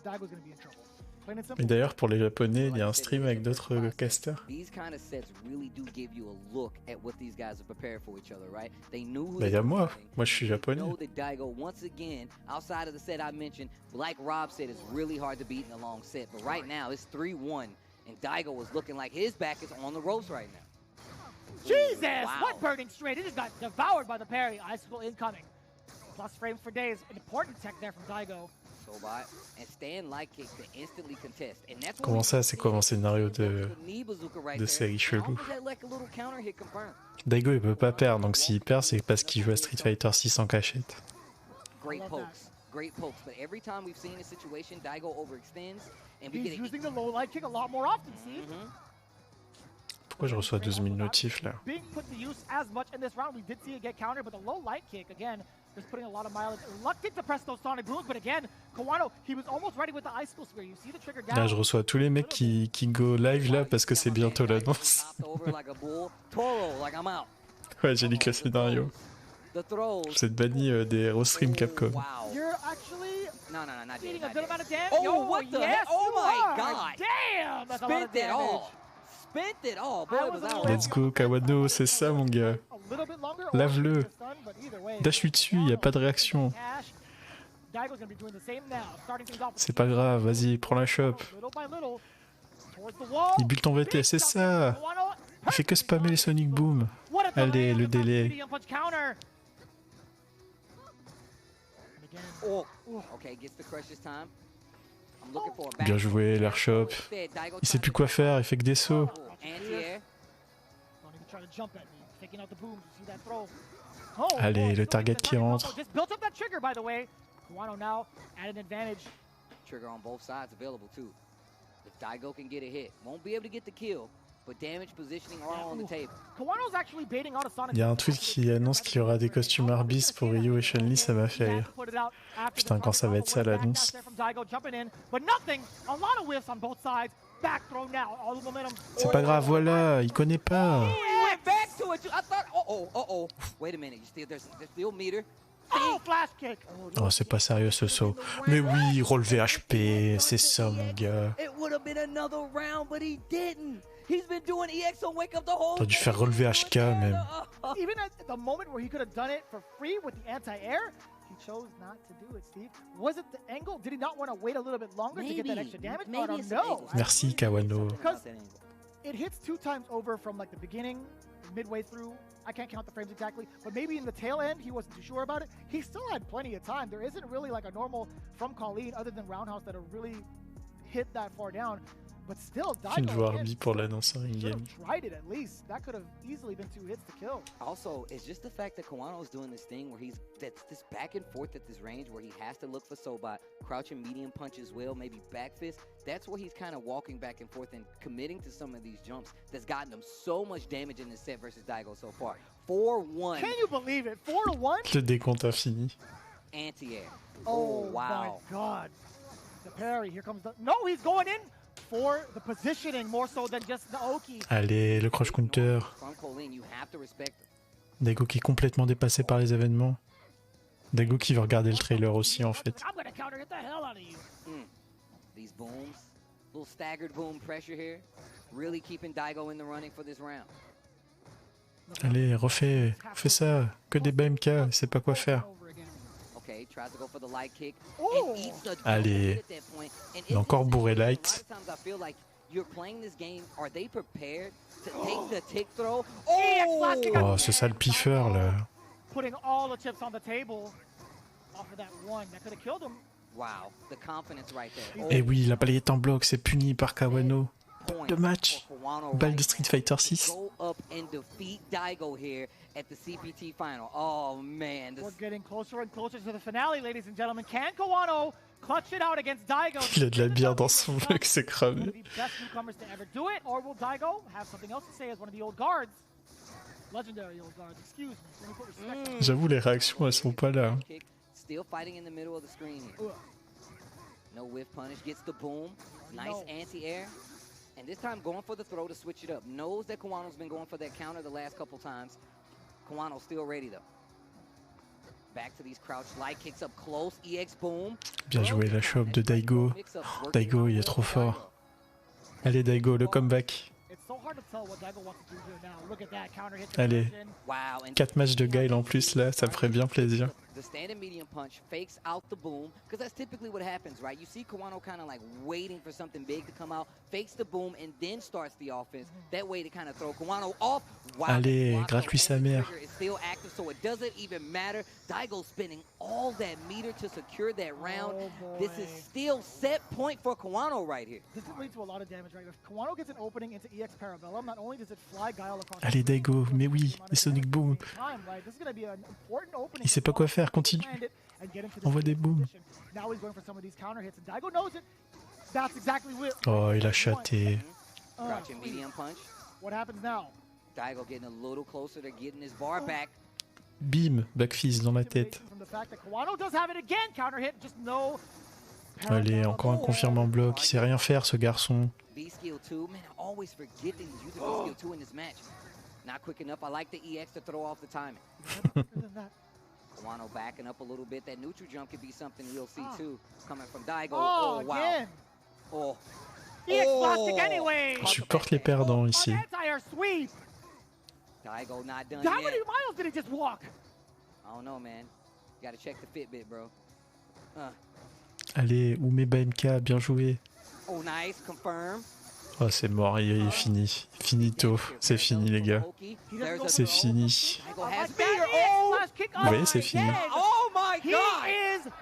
Daigo's going to be in trouble. Plain and simple. Et d'ailleurs, pour les Japonais, il y a un stream avec d'autres casters. These kind of sets really do give you a look at what these guys are prepared for each other, right? They knew who Bah, il y a moi je suis japonais. know that Daigo, once again, outside of the set I mentioned, like Rob said, it's really hard to beat in a long set. But right now, it's 3-1, and Daigo is looking like his back is on the ropes right now. Jesus! Wow. What burning straight? It just got devoured by the parry. Icicle incoming. Plus frames for days. Important tech there from Daigo. Sobot and stand light kick to instantly contest. And that's Comment ça, c'est quoi mon scénario de série chelou? Daigo il peut pas perdre, donc s'il perd c'est parce qu'il joue à Street Fighter 6 en cachette. Great pokes, but every time we've seen a situation, Daigo overextends and we He's get using the low light kick a lot more often, see? Pourquoi je reçois 12 000 notifs là? Being put to use as much in this round. We did see it get countered, but the low light kick, again, just putting a lot of mileage. Reluctant to press those sonic booms, but again, Kawano, he was almost ready with the icicle spear. You see the trigger down. Là, je reçois tous les mecs qui go live là parce que c'est bientôt l'annonce. Ouais, j'ai dit que le scénario. Vous êtes banni des Restream CAPCOM. You're actually not eating a good amount of damage. Oh, what the heck? Oh my god! Damn! That's a lot of Spent it damage. all. Spent it all. Boy, was out. Let's go Kawano, c'est ça mon gars. Lave-le. Dash-lui dessus, y a pas de réaction. Daigo's gonna be doing the same now. Starting things off. C'est pas grave, vas-y, prends la shop. Little by little, towards the wall. Il bulle ton VT, c'est ça. Il fait que spammer les Sonic Boom. Allez, le délai. Medium punch counter. Oh, okay, gets the crush this time. I'm looking for a back. Bien joué, l'Airshop. Il sait plus quoi faire, il fait que des sauts. Anti-air. Don't even try to jump at me. Taking out the boom. You see that throw? Allez, le target qui rentre. Just built up that trigger, by the way. Kawano now at an advantage. Trigger on both sides available too. If Daigo can get a hit, won't be able to get the kill, but damage positioning are all on the table. Kawano's actually baiting out a Sonic. Il y a un tweet qui annonce qu'il y aura des costumes Arbis pour Ryu et Chun-Li, ça m'a fait rire. Putain, quand ça va être ça l'annonce. C'est pas grave, voilà, il connaît pas. Oh, c'est pas sérieux ce saut. Mais oui, relevé HP, c'est ça mon gars. T'as dû faire relever HK même. Even at the moment where he could have done it for free with the anti-air, he chose not to do it, Steve. Was it the angle? Did he not want to wait a little bit longer to get that extra damage? I don't know. Merci Kawano. Because it hits 2 times over from like the beginning, midway through. I can't count the frames exactly, but maybe in the tail end he wasn't too sure about it. He still had plenty of time. There isn't really like a normal from Colleen other than Roundhouse that have really hit that far down. But still, Une voix Arby pour l'annonce in game. Tried it at least. That could have easily been 2 hits to kill. Also, it's just the fact that Kawano's doing this thing where that's this back and forth at this range where he has to look for Sobot, crouching medium punch as well, maybe back fist. That's where he's kind of walking back and forth and committing to some of these jumps that's gotten him so much damage in this set versus Daigo so far. 4-1. Can you believe it? 4-1? Le décompte infini. Anti-air. Oh wow. My God. The parry. Here comes the... No, he's going in for the positioning more so than just Naoki. Allez, le crush counter. Daigo qui est complètement dépassé par les événements. Daigo qui veut regarder le trailer aussi en fait. I'm gonna counter hit the hell out of you. These booms, little staggered boom pressure here, really keeping Daigo in the running for this round. Allez, refais ça. Que des BMK, il sait pas quoi faire. Allez, il a encore bourré light. Oh, c'est ça le piffeur là. Et oui, la balayette en bloc, c'est puni par Kawano. Le match, balle de Street Fighter 6. At the CPT final. Oh man, we're getting closer and closer to the finale, ladies and gentlemen. Can Kawano clutch it out against Daigo? Il a de la bière dans son bloc, c'est cramé. Best newcomers to ever do it, or will Daigo have something else to say as one of the old guards? Legendary old guards. Excuse me. Let me put respect. J'avoue, les réactions, elles sont pas là. Still fighting in the middle of the screen here. No whiff punish, gets the boom. Nice anti-air. And this time going for the throw to switch it up. Knows that Kawano's been going for that counter the last couple times. Kawano still ready though. Back to these crouch light kicks up close. EX boom. Bien joué la shop de Daigo. Daigo, il est trop fort. Allez Daigo, le comeback. Allez, 4 matchs de Guile en plus là, ça me ferait bien plaisir. The standing medium punch fakes out the boom, because that's typically what happens, right? You see Kawano kind of like waiting for something big to come out, fakes the boom, and then starts the offense. That way to kind of throw Kawano off. Wow. Allez, gratte-lui sa mère. It's still active, so it doesn't even matter. Daigo spending all that meter to secure that round. This is still set point for Kawano right here. This will lead to a lot of damage, right? If Kawano gets an opening into EX Parabellum, not only does it fly Guile across. Allez Daigo, mais oui, les Sonic Boom. Il sait pas quoi faire, continue. Envoie des booms. Oh, il a chaté. Bim, backfist dans la tête. Allez, encore un confirme en bloc, il sait rien faire ce garçon. Not quick enough. I like the EX to throw off the timing. Kawano backing up a little bit. That neutral jump could be something we'll see too, coming from Daigo. Oh, wow. Again. Oh. EX plastic anyway. On supporte les perdants ici. Daigo not done How yet. many miles did he just walk? I don't know, man. You gotta check the Fitbit, bro. Allez, Ume BMK, bien joué. Oh, nice. Confirm. Oh, c'est mort, il est fini. Finito, c'est fini les gars. C'est fini. Vous voyez, c'est fini. Oh my God!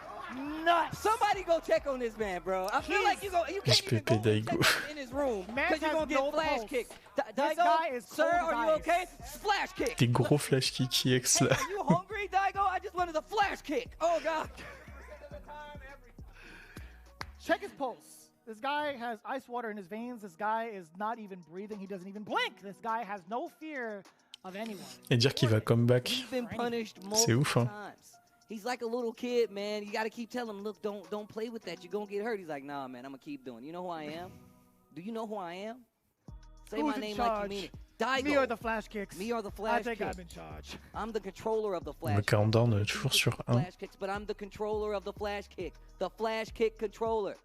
Somebody go check on this man, bro. I feel like you can't even go Daigo. in his room because you're gonna get flash kick. Daigo, sir, are you okay? Splash kick. Des gros flash kick EX là. Are you hungry, Daigo? I just wanted a flash kick. Oh God. Check his pulse. This guy has ice water in his veins. This guy is not even breathing. He doesn't even blink. This guy has no fear of anyone. Et dire qu'il va comeback, He's been punished c'est ouf, multiple hein. times. He's like a little kid, man. You got to keep telling him, look, don't play with that. You're going to get hurt. He's like, nah, man, I'm going to keep doing it. You know who I am? Do you know who I am? Say Who's my in name charge? like you mean it. Daigo. Me or the flash kicks? Me or the flash I think kicks. I'm in charge. I'm the controller of the flash Le countdown toujours sur 1. flash kicks, but I'm the controller of the flash kick. The flash kick controller.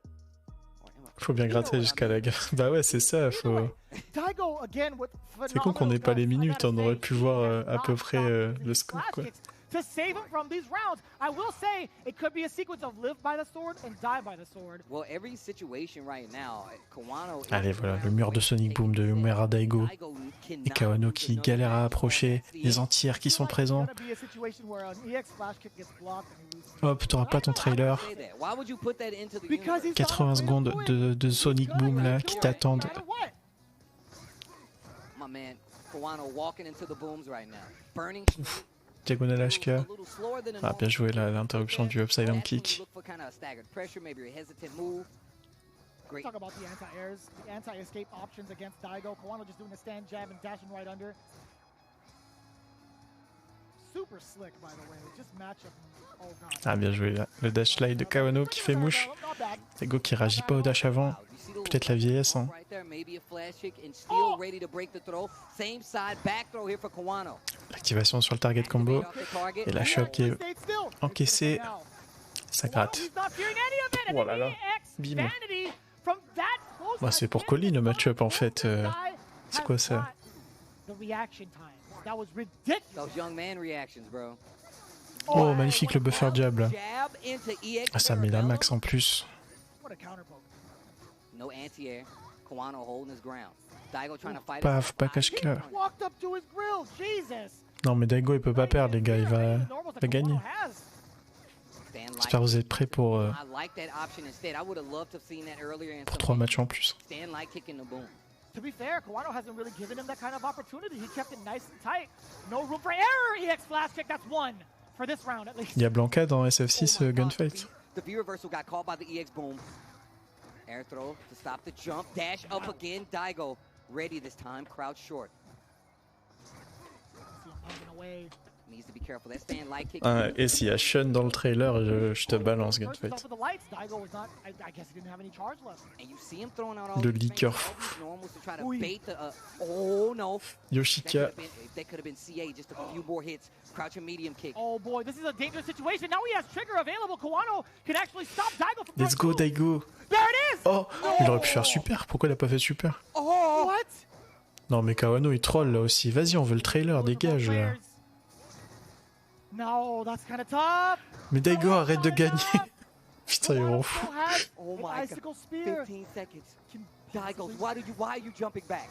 Faut bien gratter jusqu'à la gare. Bah ouais, c'est ça, faut... Daigo again with C'est con qu'on n'ait pas les minutes, on aurait pu voir à peu près le score, quoi. to save him from these rounds. I will say it could be a sequence of live by the sword and die by the sword. Well, every situation right now, Kawano Allez, voilà, le mur de Sonic Boom de Umera Daigo. Et Kawano qui galère à approcher. Les anti-airs qui sont présents. Hop, t'auras pas ton trailer. 80 secondes de Sonic Boom là qui t'attendent. My man, Kawano walking into the booms right now. Burning Diagonal HK. Ah, bien joué là, l'interruption du upside down kick. Talk about the anti-airs, the anti-escape options against Daigo. Kawano just doing a stand jab and dashing right under. Super slick, by the way. Just matchup. Oh god. Ah, bien joué là. Le dash slide de Kawano qui fait mouche. Daigo qui réagit pas au dash avant. Peut-être la vieillesse, hein. L'activation sur le target combo. Et la choc qui est encaissée. Ça gratte. Oh là là. Bim. Bah, c'est pour Colin le match-up en fait. C'est quoi ça? Oh, magnifique le buffer jab là. Ah, ça met la max en plus. Paf, pas cache-que. Non mais Daigo il peut pas perdre les gars, il va gagner. J'espère que vous êtes prêts pour 3 matchs en plus. To be fair, Kawano hasn't really given him that kind of opportunity. He kept it nice and tight. No room for error. EX flash kick, that's one for this round at least. Il y a Blanca dans SF6 Gunfight. The V reversal got caught by the EX boom. Air throw to stop the jump. Dash up again. Daigo ready this time. Crouch short. Ah, et s'il y a Shun dans le trailer, je te balance Gunfight. Le leaker fou. Yoshika. Oh boy, this is a dangerous situation. Now he has trigger available. Kawano can actually stop Daigo from Let's go Daigo. There it is. Oh, il aurait pu faire super. Pourquoi il a pas fait super? Oh, what? Non mais Kawano il troll là aussi. Vas-y, on veut le trailer, dégage là. No, that's kind of tough. Mais Daigo, arrête de gagner. Putain, il rend fou. Oh my god. 15 seconds. Daigo, why are you jumping back?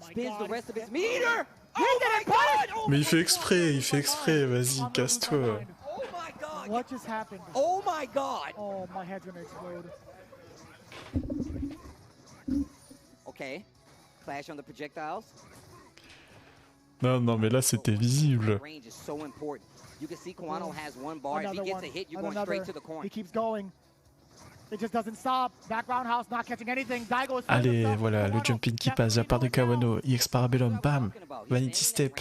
Spins the rest of his meter. Oh my god. Mais il fait exprès, vas-y, casse-toi. Oh my god. What just happened? Oh my god. Oh, my head's gonna explode. Okay. Clash on the projectiles. Non, non, mais là c'était visible. Range is so important. You can see Kawano has one bar. If he gets a hit, you're going straight to the corner. He keeps going. It just doesn't stop. Background house not catching anything. Daigo is Allez, voilà, le jumping qui passe de la part de Kawano. EX Parabellum, bam. Vanity Step.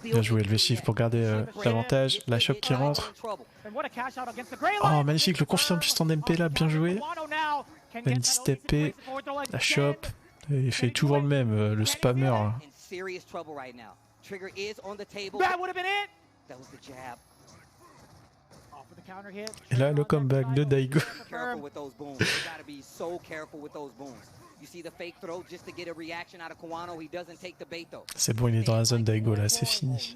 Bien joué, le V-Shift pour garder l'avantage. La choc qui rentre. Oh, magnifique, le confirme du stand MP là, bien joué. Vanity Step P. La chop. Et il fait toujours le même, le spammer. Et là, le comeback de Daigo. C'est bon, il est dans la zone Daigo là, c'est fini.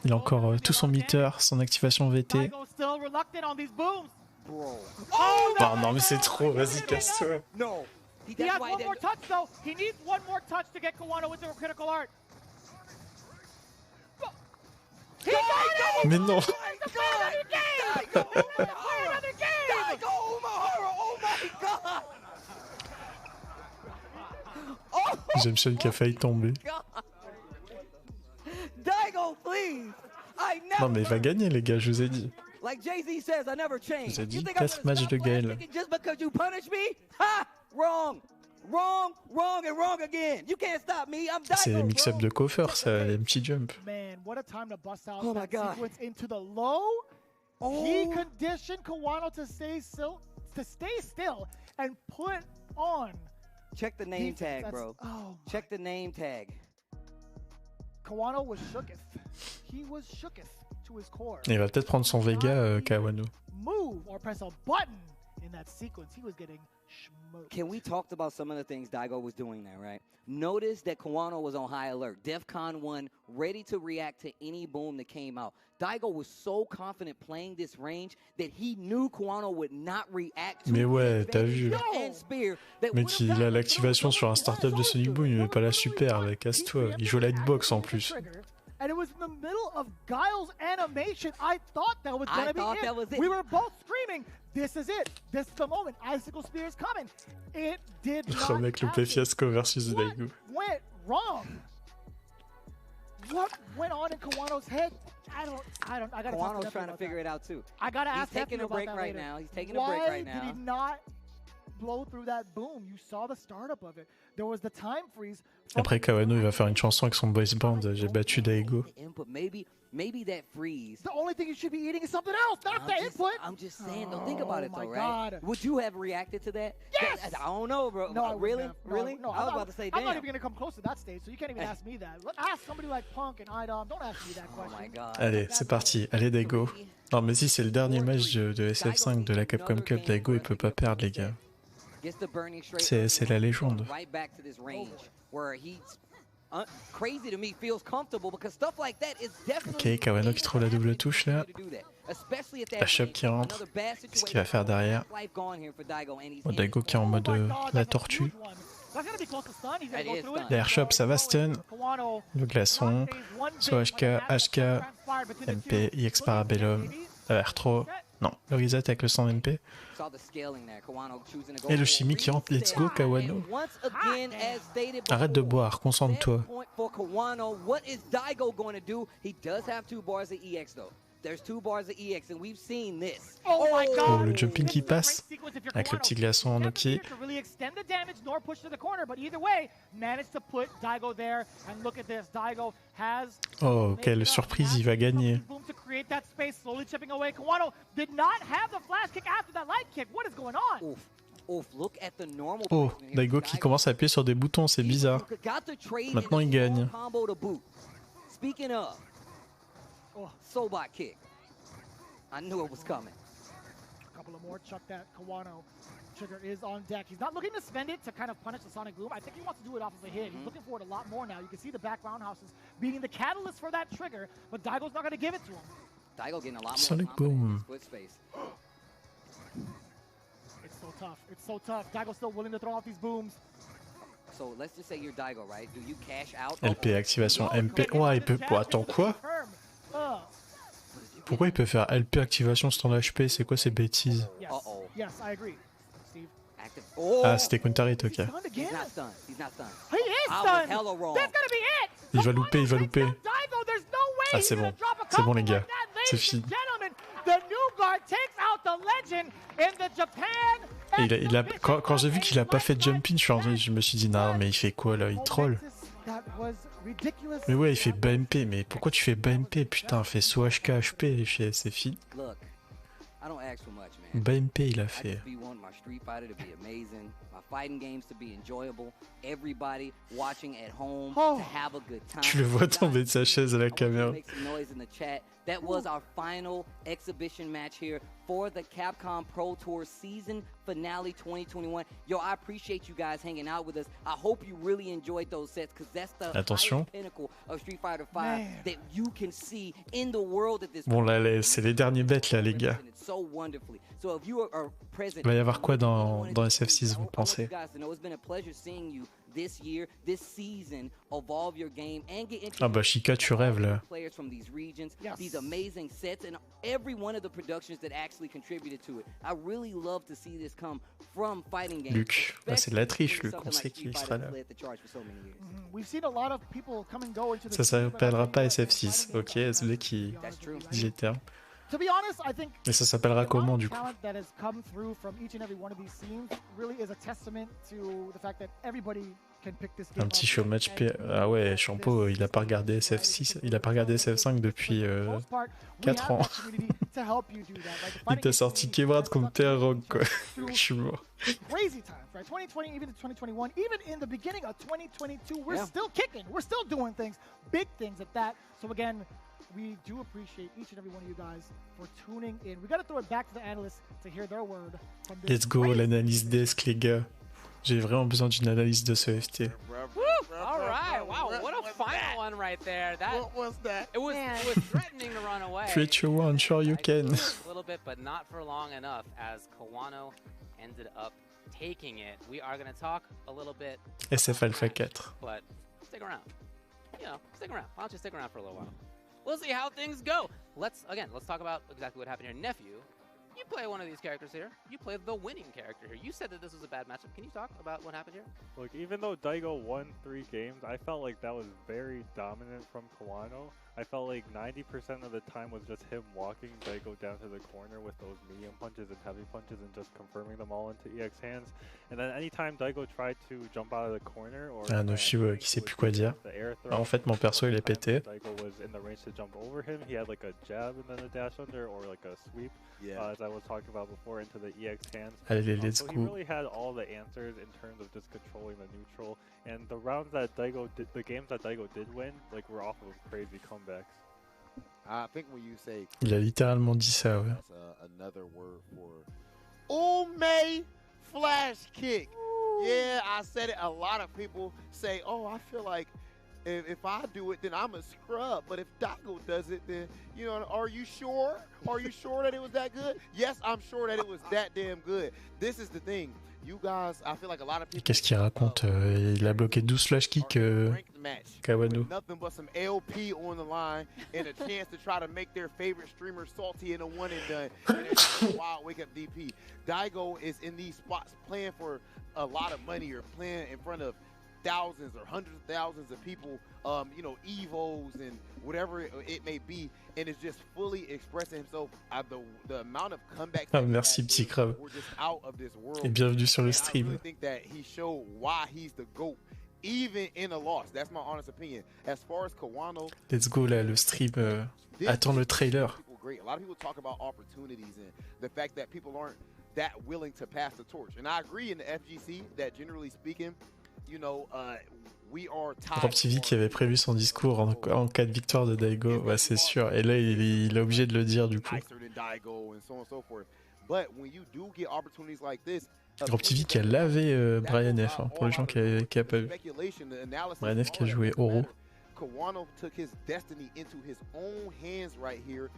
Il a encore tout son meter, son activation VT. Oh non mais c'est trop, vas-y casse-toi. He has one more touch though. He needs one more touch to get Kawano into a critical art. He got it! Mais non. Another game! Daigo Umehara! Oh my god! Oh J'aime Shun qui a failli tomber. Daigo, please! Non mais il va gagner les gars, je vous ai dit. Like Jay-Z says, I never change. Vous avez dit You think I'm 4 gonna matchs stop de flash Gaël. kicking just because you punish me? Ha! Wrong. Wrong, wrong, and wrong again. You can't stop me. I'm C'est les Daigo, mix-up de Koffer, ça, les petits jumps. Man, what a time to bust out Oh my that God. sequence into the low. He conditioned Kawano to stay still and put on. Check the name defense. tag, That's- bro. Oh, Check the name tag. Kawano was shooketh. He was shooketh to his core. Il va peut-être prendre son Vega, Kawano. Move or press a button in that sequence. He was getting smoked. Can we talk about some of the things Daigo was doing there, right? Notice that Kawano was on high alert. DEFCON 1, ready to react to any boom that came out. Daigo was so confident playing this range that he knew Kawano would not react to Mais ouais, t'as vu. and spear that Mec, il a l'activation sur un startup de Sonic Boom, il met pas la super, là, casse-toi. Il joue Lightbox en plus. And it was in the middle of Guile's animation. I thought that was I gonna be thought it. that was it. We were both screaming, this is it. This is the moment. Icicle Spear is coming. It did not Oh mec, le play happen. fiasco versus Daigo. Went wrong? What went on in Kawano's head? I gotta talk to Kawano's Nephew trying to about figure that. it out too. I gotta He's ask taking Nephew a break about that right later. now. He's taking a break right now. Why did he not blow through that boom? You saw the startup of it. There was the time freeze. Après, Kawano, il va faire une chanson avec son boys band. J'ai battu Daigo. Input, maybe that freeze. The only thing you should be eating is something else, not the input. I'm just saying, though. Think about it, Oh my though, right? God. Would you have reacted to that? Yes! I don't know, bro. No, I wouldn't really? have. No, Really? No, I was about to say, I'm not damn. even gonna come close to that stage, so you can't even ask me that. Ask somebody like Punk and Idom. Don't ask me that question. Oh my God. Allez, c'est parti. Allez, Daigo. Non, mais si c'est le dernier match de SF5 de la Capcom Cup, Daigo, il peut pas perdre, les gars. Gets the burning straight C'est la légende. right back to this range where he's crazy to me, feels comfortable because stuff like that is definitely Ok, Kawano qui trouve la double touche là. to do that, especially at that La shop range. qui rentre. Another bad Qu'est-ce qu'il va faire derrière? life gone here for Daigo, and he's Bon, Daigo qui est en mode la tortue. That's gonna be close to stun. He's gonna That go is through it. stun. L'air shop, ça va stun. Kawano Le glaçon. Soit HK, HK, MP, IX Parabellum. R3. Non, le reset avec le 100 MP. saw the scaling there. Kawano choosing to go Et le for chimie qui rentre. Let's go, Kawano. once again, as stated Arrête de boire, concentre-toi. point for Kawano. What is Daigo going to do? He does have 2 bars of EX though. There's 2 bars of EX, and we've seen this. Oh my Oh, God! le jumping qui passe. Avec le petit glaçon en Noki. To really extend the damage nor push to the corner, but either way, managed to put Daigo there. And look at this, Daigo has Oh, quelle surprise, il va gagner. boom to create that space, slowly chipping away. Kawano did not have the flash kick after that light kick. What is going on? Oof, look at the normal Oh, placement here. Daigo qui commence à appuyer sur des boutons, c'est bizarre. Got the trade Maintenant, and il a strong gagne. combo to boot. Speaking of, Sobot kick. I knew it was coming. A couple of more, chuck that. Kawano. Trigger is on deck. He's not looking to spend it to kind of punish the Sonic Boom. I think he wants to do it off of a hit. He's looking for it a lot more now. You can see the back roundhouses being the catalyst for that trigger, but Daigo's not going to give it to him. Daigo getting a lot more Sonic confidence in Boom. his foot space. It's so tough. It's so tough. Daigo's still willing to throw off these booms. So let's just say you're Daigo, right? Do you cash out? LP, activation MP. Ouais, il peut. Bon, attends, quoi? Pourquoi il peut faire LP, activation, stand HP? C'est quoi ces bêtises? Yes. Yes, I agree. Steve. Active. Ah, c'était counter hit, ok. He's not stunned. He's not stunned. He is I was stunned. hella wrong. That's going to be it. Il va louper, il va louper. Daigo, there's no way Ah, he's c'est gonna bon. drop a C'est bon, combo les gars. like that. C'est Ladies fini. and gentlemen, the new guard takes out the legend in the Japan. Et quand j'ai vu qu'il a pas fait de jump in, je me suis dit, non, mais il fait quoi là? Il troll. That was ridiculous. Mais ouais, il fait bas MP. Mais pourquoi tu fais bas MP? Putain, fais soit HK, HP, c'est fini. Look, I don't ask for much, man. Bas MP, il a I fait. just be want my Street Fighter to be amazing, my fighting games to be enjoyable, everybody watching at home to have a good time. Tu le vois tomber de sa chaise à la caméra. Make some noise in the chat. That was our final exhibition match here for the Capcom Pro Tour season finale 2021. Yo, I appreciate you guys hanging out with us. I hope you really enjoyed those sets because that's the Attention. highest pinnacle of Street Fighter 5 that you can see in the world at this Bon, là, c'est les derniers bêtes, là, les gars. so wonderfully. So if you are present, Il va y avoir quoi dans SF6, vous pensez? you guys to know it's been a pleasure seeing you this year, this season, evolve your game and get Ah bah, Chica, tu rêves, là. players from these regions, these amazing sets, and every one of the productions that actually contributed to it. I really love to see this come from fighting games. Luc, bah, c'est de la triche, Luc, on sait qu'il sera là. We've seen a lot of people come and go into the Ça s'appellera pas SF6, ok? SB qui dit les termes. To be honest, I think Et ça s'appellera comment du coup? talent that has come through from each and every one of these scenes really is a testament to the fact that everybody can pick this game Un petit up. showmatch. Ah ouais, Champo, il a pas regardé SF6, il a pas regardé SF5 depuis 4 ans. Il t'a sorti Quebrade contre Terre Rock, quoi. Je suis mort. Crazy times, right? 2020, even 2021, even in the beginning of 2022, we're still kicking. We're still doing things, big things at that. So again, we do appreciate each and every one of you guys for tuning in. We got to throw it back to the analysts to hear their word from this. Let's go, l'analyse desk, les gars. J'ai vraiment besoin d'une analyse de ce FT. All right, wow, what a final one right there. What was that? It was threatening to run away. 3, 2, 1, sure you can. A little bit, but not for long enough as Kawano ended up taking it. We are going to talk a little bit. SF Alpha 4. But stick around. You know, stick around. Why don't you stick around for a little while? We'll see how things go. Let's talk about exactly what happened here. Nephew, you play one of these characters here. You play the winning character here. You said that this was a bad matchup. Can you talk about what happened here? Look, even though Daigo won 3 games, I felt like that was very dominant from Kawano. I felt like 90% of the time was just him walking Daigo down to the corner with those medium punches and heavy punches and just confirming them all into EX hands. And then anytime Daigo tried to jump out of the corner or Noshiu qui sait plus quoi dire. Alors, en fait, mon perso il est pété. Daigo was in the range to jump over him. He had like a jab and then a dash under or like a sweep, as I was talking about before, into the EX hands. Allez, let's so go. he really had all the answers in terms of just controlling the neutral. And the rounds that Daigo did, the games that Daigo did win, like were off of crazy comebacks. I think when you say Il a littéralement dit ça, ouais. that's another word for Ume flash kick. Yeah, I said it. A lot of people say, "Oh, I feel like if I do it, then I'm a scrub. But if Daigo does it, then you know, are you sure? Are you sure that it was that good? Yes, I'm sure that it was that damn good. This is the thing." You guys, I feel like a lot of people. Qu'est-ce qu'il raconte? Il a bloqué 12 flash kicks, Kawano. Nothing but some LP on the line and a chance to try to make their favorite streamer salty in a one and done. And it's a wild wake up DP. Daigo is in these spots playing for a lot of money or playing in front of thousands or hundreds of thousands of people, you know, Evos and whatever it may be, and is just fully expressing himself. The amount of comebacks. Ah, merci, petit crabe. Et bienvenue sur le stream. I really think that he showed why he's the GOAT, even in a loss. That's my honest opinion. As far as Kawano, Let's go, là, le stream. Attends le trailer. Great. A lot of people talk about opportunities and the fact that people aren't that willing to pass the torch. And I agree in the FGC that generally speaking, you know, we are tied. Proptivi qui avait prévu son discours en cas de victoire de Daigo, ouais, c'est sûr. Et là, il est obligé de le dire du coup. Proptivi qui a lavé Brian F, hein, pour les gens qui n'ont pas vu. Brian F qui a joué Oro. Kawano took his destiny into his own hands right here,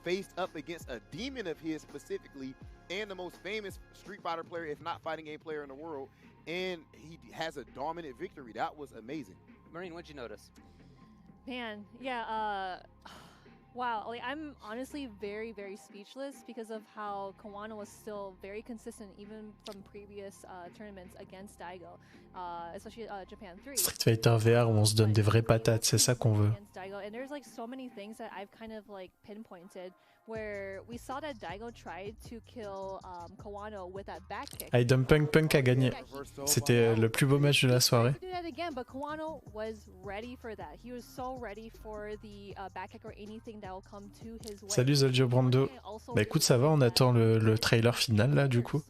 faced up against a demon of his specifically, and the most famous Street Fighter player, if not fighting game player in the world, and he has a dominant victory. That was amazing. Marine, what'd you notice? Man, yeah, wow, like I'm honestly very, very speechless because of how Kawano was still very consistent even from previous tournaments against Daigo, especially Japan 3. Street Fighter VR où on se donne des vraies patates, c'est ça qu'on veut. And there's like so many things that I've kind of like pinpointed where we saw that Daigo tried to kill Kawano with that back kick. Idom Punk a gagné. C'était le plus beau match de la soirée. Do that again, but Kawano was ready for that. He was so ready for the back kick or anything that will come to his way. Salut Zoljo Brando. Bah écoute, ça va, on attend le trailer final là du coup.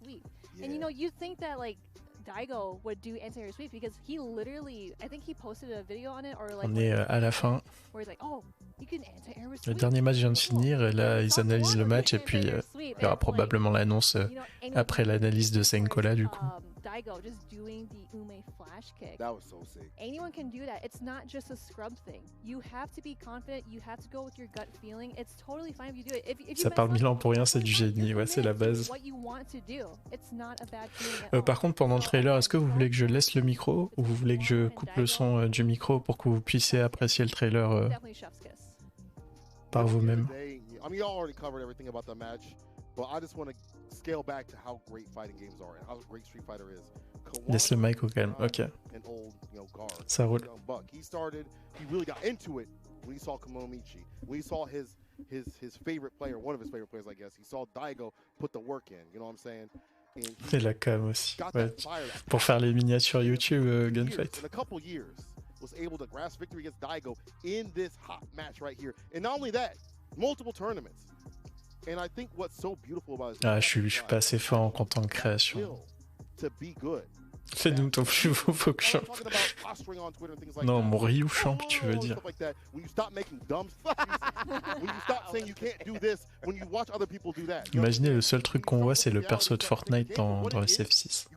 And you know, you think that like Daigo would do anti-air sweep because he literally, I think he posted a video on it or like. On est à la fin. Where he's like, oh, you can anti-air sweep. Le dernier match vient de finir et là ils analysent le match et puis il y aura probablement l'annonce après l'analyse de Senkola du coup. Daigo just doing the Ume flash kick. That was so sick. Anyone can do that. It's not just a scrub thing. You have to be confident. You have to go with your gut feeling. It's totally fine if you do it. If Ça parle 1000 ans pour rien, c'est du génie. Ouais, c'est la base. What you want to do. It's not a bad feeling at all. Par contre, pendant le trailer, est-ce que vous voulez que je laisse le micro ou vous voulez que je coupe le son du micro pour que vous puissiez apprécier le trailer par vous-même? I mean, you already covered everything about the match, but I just want to scale back to how great fighting games are and how great Street Fighter is. Laisse le mic au calme, ok. Ça roule. He started, he really got into it when he saw Kamomichi, when he saw his his favorite player, one of his favorite players, I guess. He saw Daigo put the work in. You know what I'm saying? Et la cam aussi. Ouais. Pour faire les miniatures YouTube Gunfight. In a couple years, was able to grasp victory against Daigo in this hot match right here. And not only that, multiple tournaments. And I think what's so beautiful about Ah, je suis pas assez fort en content de création. To be good. Fais-nous ton plus beau folk champ. Non, mon Ryu champ, tu veux dire. Imaginez, le seul truc qu'on voit, c'est le perso de Fortnite dans SF6.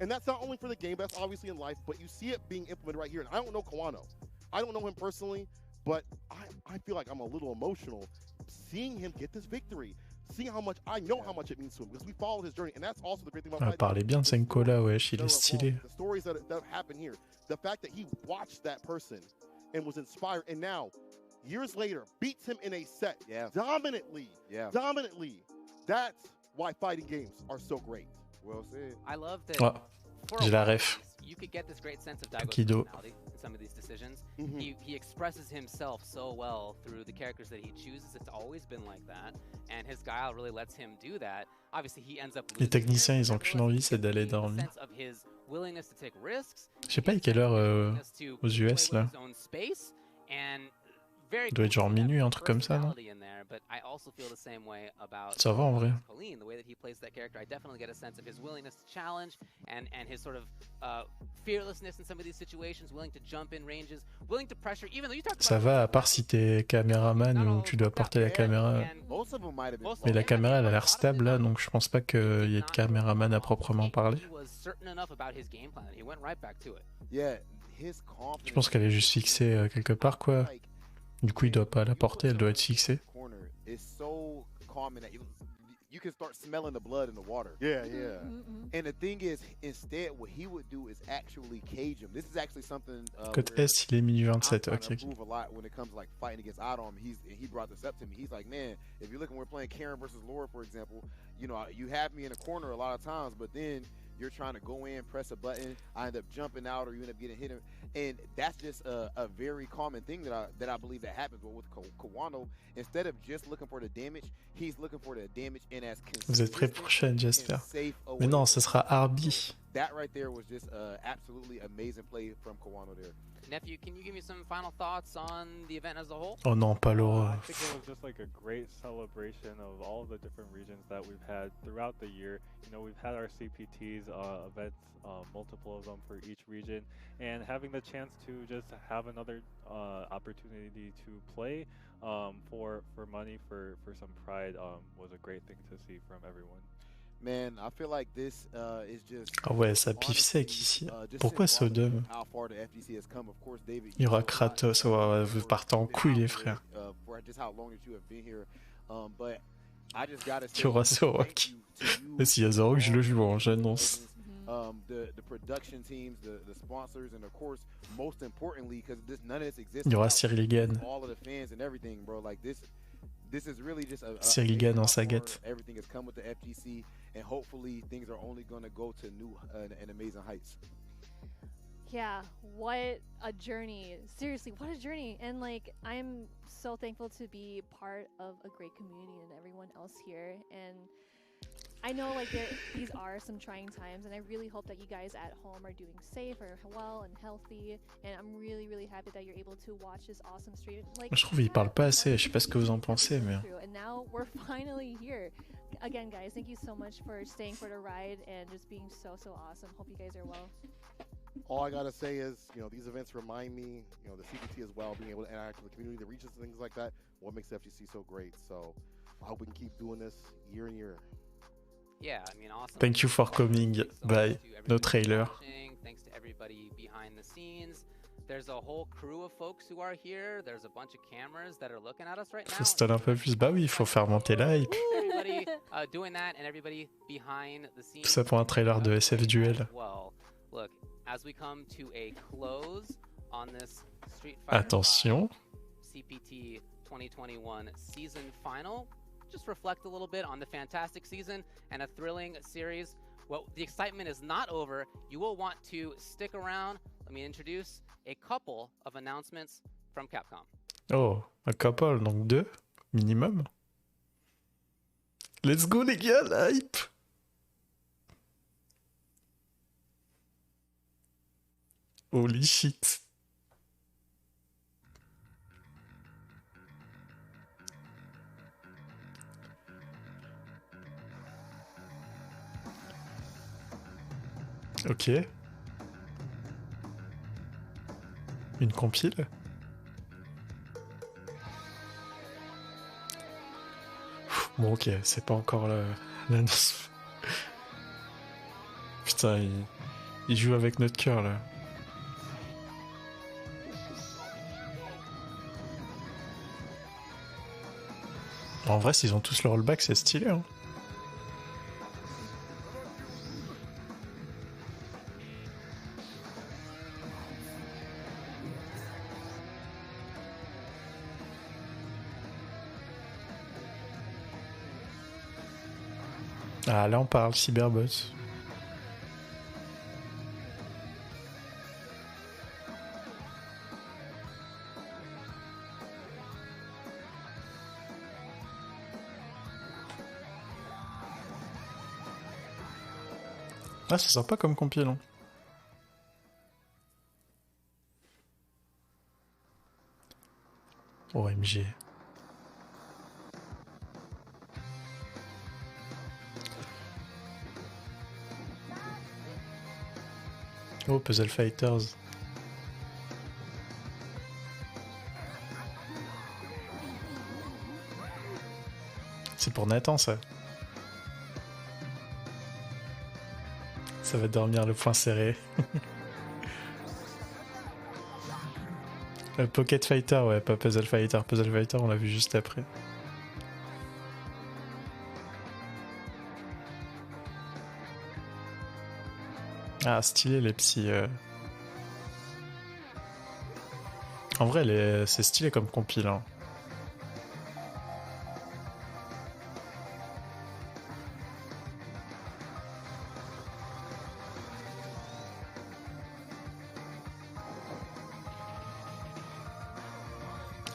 And that's not only for the game, but that's obviously in life, but you see it being implemented right here. And I don't know Kawano. I don't know him personally, but I feel like I'm a little emotional seeing him get this victory. Seeing how much I know how much it means to him because we followed his journey, and that's also the great thing about fighting. Parlez bien de Senko là, wesh, il est stylé. The stories that happen here, the fact that he watched that person and was inspired, and now years later beats him in a set dominantly. That's why fighting games are so great. Well said. I love that. Oh, j'ai la ref. You could get this great sense of Daigo's Kido. personality in some of these decisions. He expresses himself so well through the characters that he chooses. It's always been like that, and his guile really lets him do that. Obviously, he ends up. Les techniciens, ils ont qu'une envie, c'est d'aller dormir. Je sais pas à quelle heure aux US là. Il doit être genre minuit, un truc comme ça, non? Ça va en vrai. Ça va, à part si t'es caméraman ou tu dois porter la caméra. Mais la caméra, elle a l'air stable là, donc je pense pas qu'il y ait de caméraman à proprement parler. Je pense qu'elle est juste fixée quelque part, quoi. Du coup, il doit pas la porter, elle doit être fixée. You can start smelling the blood in the water. Yeah. And the thing is, instead, what he would do is actually cage him. This is actually something. Code S, il est minuit 27. Ok. Improve a lot when it comes to like fighting against Adam. He brought this up to me. He's like, man, if you're looking, we're playing Karen versus Laura, for example. You know, you have me in a corner a lot of times, but then you're trying to go in, press a button, I end up jumping out, or you end up getting hit. And that's just a very common thing that I believe that happens. But with Kawano, instead of just looking for the damage, he's looking for the damage in as consistent. Vous êtes prêts pour chaîne, j'espère. Mais non, ce sera Arby. That right there was just absolutely amazing play from Kawano there. Nephew, can you give me some final thoughts on the event as a whole? Oh non, pas Laura. I think it was just like a great celebration of all the different regions that we've had throughout the year. You know, we've had our CPTs events, multiple of them for each region, and having the chance to just have another opportunity to play for money, for some pride, was a great thing to see from everyone. Man, I feel like this is just. Ah ouais, ça piffe sec ici. Pourquoi Sodom? Il y aura Kratos, vous partez en couille les frères. Il y aura Zorok. Et s'il y a Zorok, je le joue, hein, j'annonce. Il y aura Cyril Gann. This is really just Cyril Gann en saguette. Everything has come with the FGC, and hopefully things are only going to go to new and amazing heights. Yeah, what a journey. Seriously, what a journey. And like, I'm so thankful to be part of a great community and everyone else here. And I know like these are some trying times, and I really hope that you guys at home are doing safe or well and healthy. And I'm really happy that you're able to watch this awesome stream. Like, je trouve qu'il parle pas assez. Je sais pas ce que vous en pensez, mais. And now we're finally here. Again, guys, thank you so much for staying for the ride and just being so awesome. Hope you guys are well. All I gotta say is, you know, these events remind me, you know, the CPT as well, being able to interact with the community, the regions, and things like that. What makes the FGC so great? So I hope we can keep doing this year and year. Yeah, I mean, awesome. Thank you for coming. Bye. No trailer. Thanks to everybody behind the scenes. There's a whole crew of folks who are here. There's a bunch of cameras that are looking at us right now. Faut se donner un peu plus. Bah oui, il faut faire monter l'hype. Everybody doing that, and everybody behind the scenes. Tout ça pour un trailer de SF Duel. Well, look, as we come to a close on this Street Fighter Attention. CPT 2021 season final. Just reflect a little bit on the fantastic season and a thrilling series. Well, the excitement is not over. You will want to stick around. Let me introduce a couple of announcements from Capcom. Oh, un couple, donc 2 minimum. Let's go les gars, la hype. Holy shit. Ok. Une compile. Bon ok, c'est pas encore l'annonce. Putain, il joue avec notre cœur là. En vrai, s'ils ont tous le rollback, c'est stylé. Hein. Ah, là on parle, Cyberbot. Ah, c'est sympa comme compil. Hein. OMG. Oh, Puzzle Fighters. C'est pour Nathan, ça. Ça va dormir le poing serré. Pocket Fighter, ouais, pas Puzzle Fighter. Puzzle Fighter, on l'a vu juste après. Ah, stylé les petits... En vrai, c'est stylé comme compile. Hein.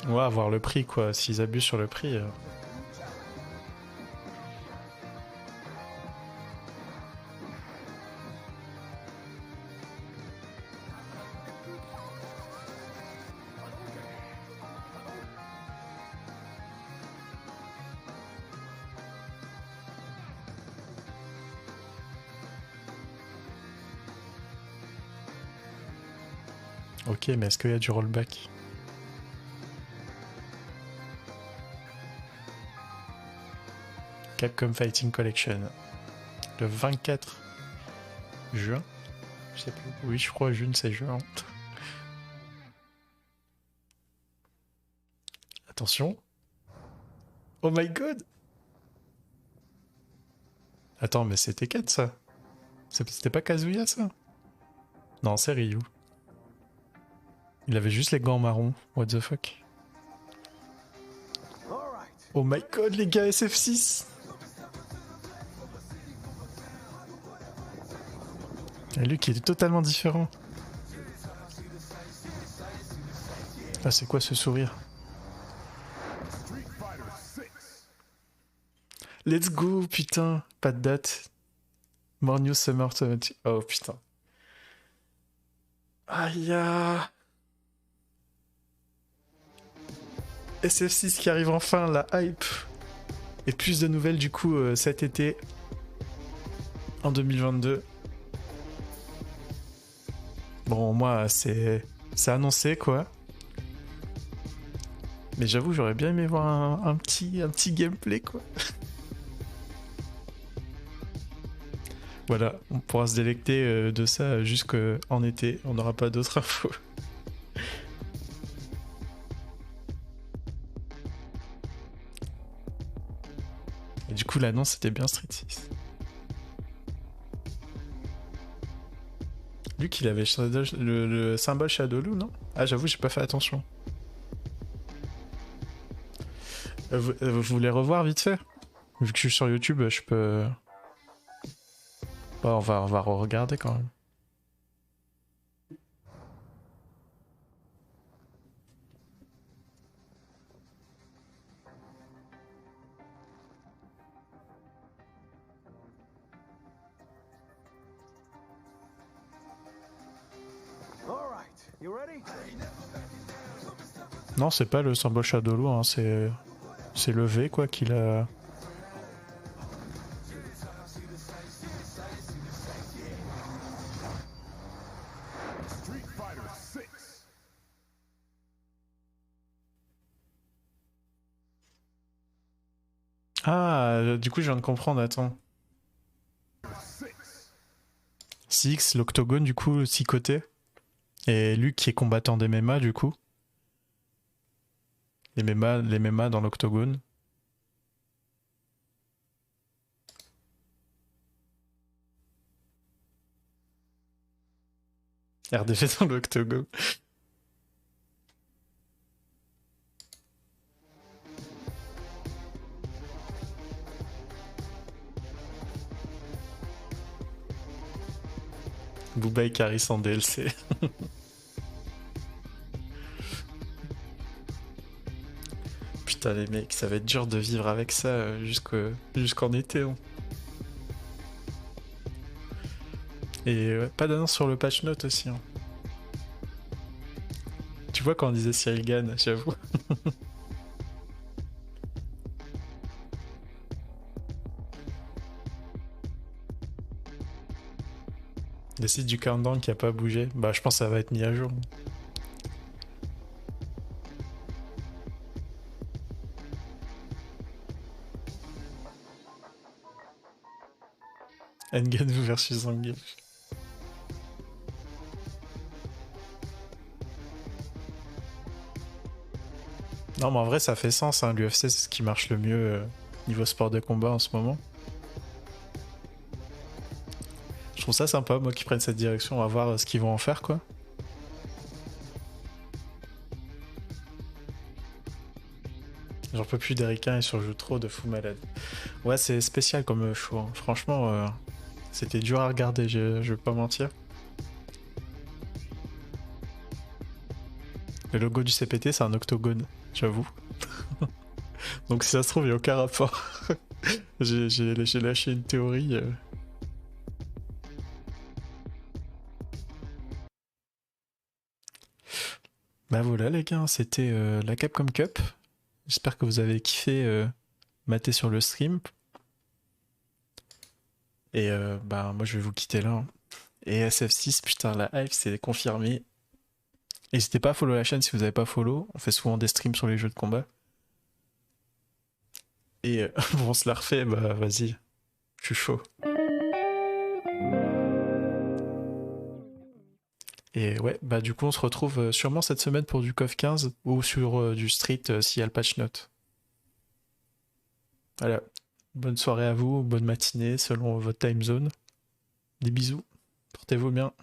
Ouais, avoir le prix, quoi. S'ils abusent sur le prix... Ok, mais est-ce qu'il y a du rollback? Capcom Fighting Collection. Le 24 juin. Je sais plus. Oui, je crois juin, c'est juin. Attention. Oh my god! Attends, mais c'était Ken ça? C'était pas Kazuya ça? Non, c'est Ryu. Il avait juste les gants marrons. What the fuck? Oh my god, les gars, SF6! Et lui qui est totalement différent. Ah, c'est quoi ce sourire? Let's go, putain! Pas de date. More News Summer 20. Oh putain. Aïe! SF6 qui arrive enfin, la hype. Et plus de nouvelles du coup cet été. En 2022. Bon, moi, c'est annoncé, quoi. Mais j'avoue, j'aurais bien aimé voir un petit gameplay, quoi. Voilà, on pourra se délecter de ça jusqu'en été. On n'aura pas d'autres infos. Et du coup, l'annonce, c'était bien Street 6. Luc, il avait le symbole Shadowloo, non? Ah, j'avoue, j'ai pas fait attention. Vous voulez revoir vite fait? Vu que je suis sur YouTube, je peux... Bon, on va re-regarder quand même. Non, c'est pas le symbole Shadow Low, hein, c'est le V quoi qu'il a. Ah, du coup, je viens de comprendre, attends. 6, l'octogone, du coup, 6 côtés. Et Luke qui est combattant des MMA, du coup. Les MMA dans l'octogone. RDV dans l'octogone. Booba et Caris en DLC. Putain les mecs, ça va être dur de vivre avec ça jusqu'en été. Hein. Et pas d'annonce sur le patch note aussi. Hein. Tu vois quand on disait Cyril Gann, j'avoue. Le site du countdown qui a pas bougé, bah je pense que ça va être mis à jour. Engan versus Zangief. Non mais en vrai ça fait sens, hein. L'UFC c'est ce qui marche le mieux niveau sport de combat en ce moment. Je trouve ça sympa, moi, qu'ils prennent cette direction, on va voir ce qu'ils vont en faire, quoi. J'en peux plus d'Ericain, il surjoue trop de fou malade. Ouais, c'est spécial comme show, hein. Franchement, c'était dur à regarder, je vais pas mentir. Le logo du CPT, c'est un octogone, j'avoue. Donc si ça se trouve, il n'y a aucun rapport. J'ai lâché une théorie. Bah voilà les gars, c'était la Capcom Cup. J'espère que vous avez kiffé mater sur le stream. Et bah moi je vais vous quitter là. Hein. Et SF6, putain la hype c'est confirmé. N'hésitez pas à follow la chaîne si vous n'avez pas follow. On fait souvent des streams sur les jeux de combat. Et bon, on se la refait, bah vas-y. Je suis chaud. Et ouais, bah du coup on se retrouve sûrement cette semaine pour du KOF 15 ou sur du Street s'il y a le patch note. Voilà, bonne soirée à vous, bonne matinée selon votre time zone. Des bisous, portez-vous bien.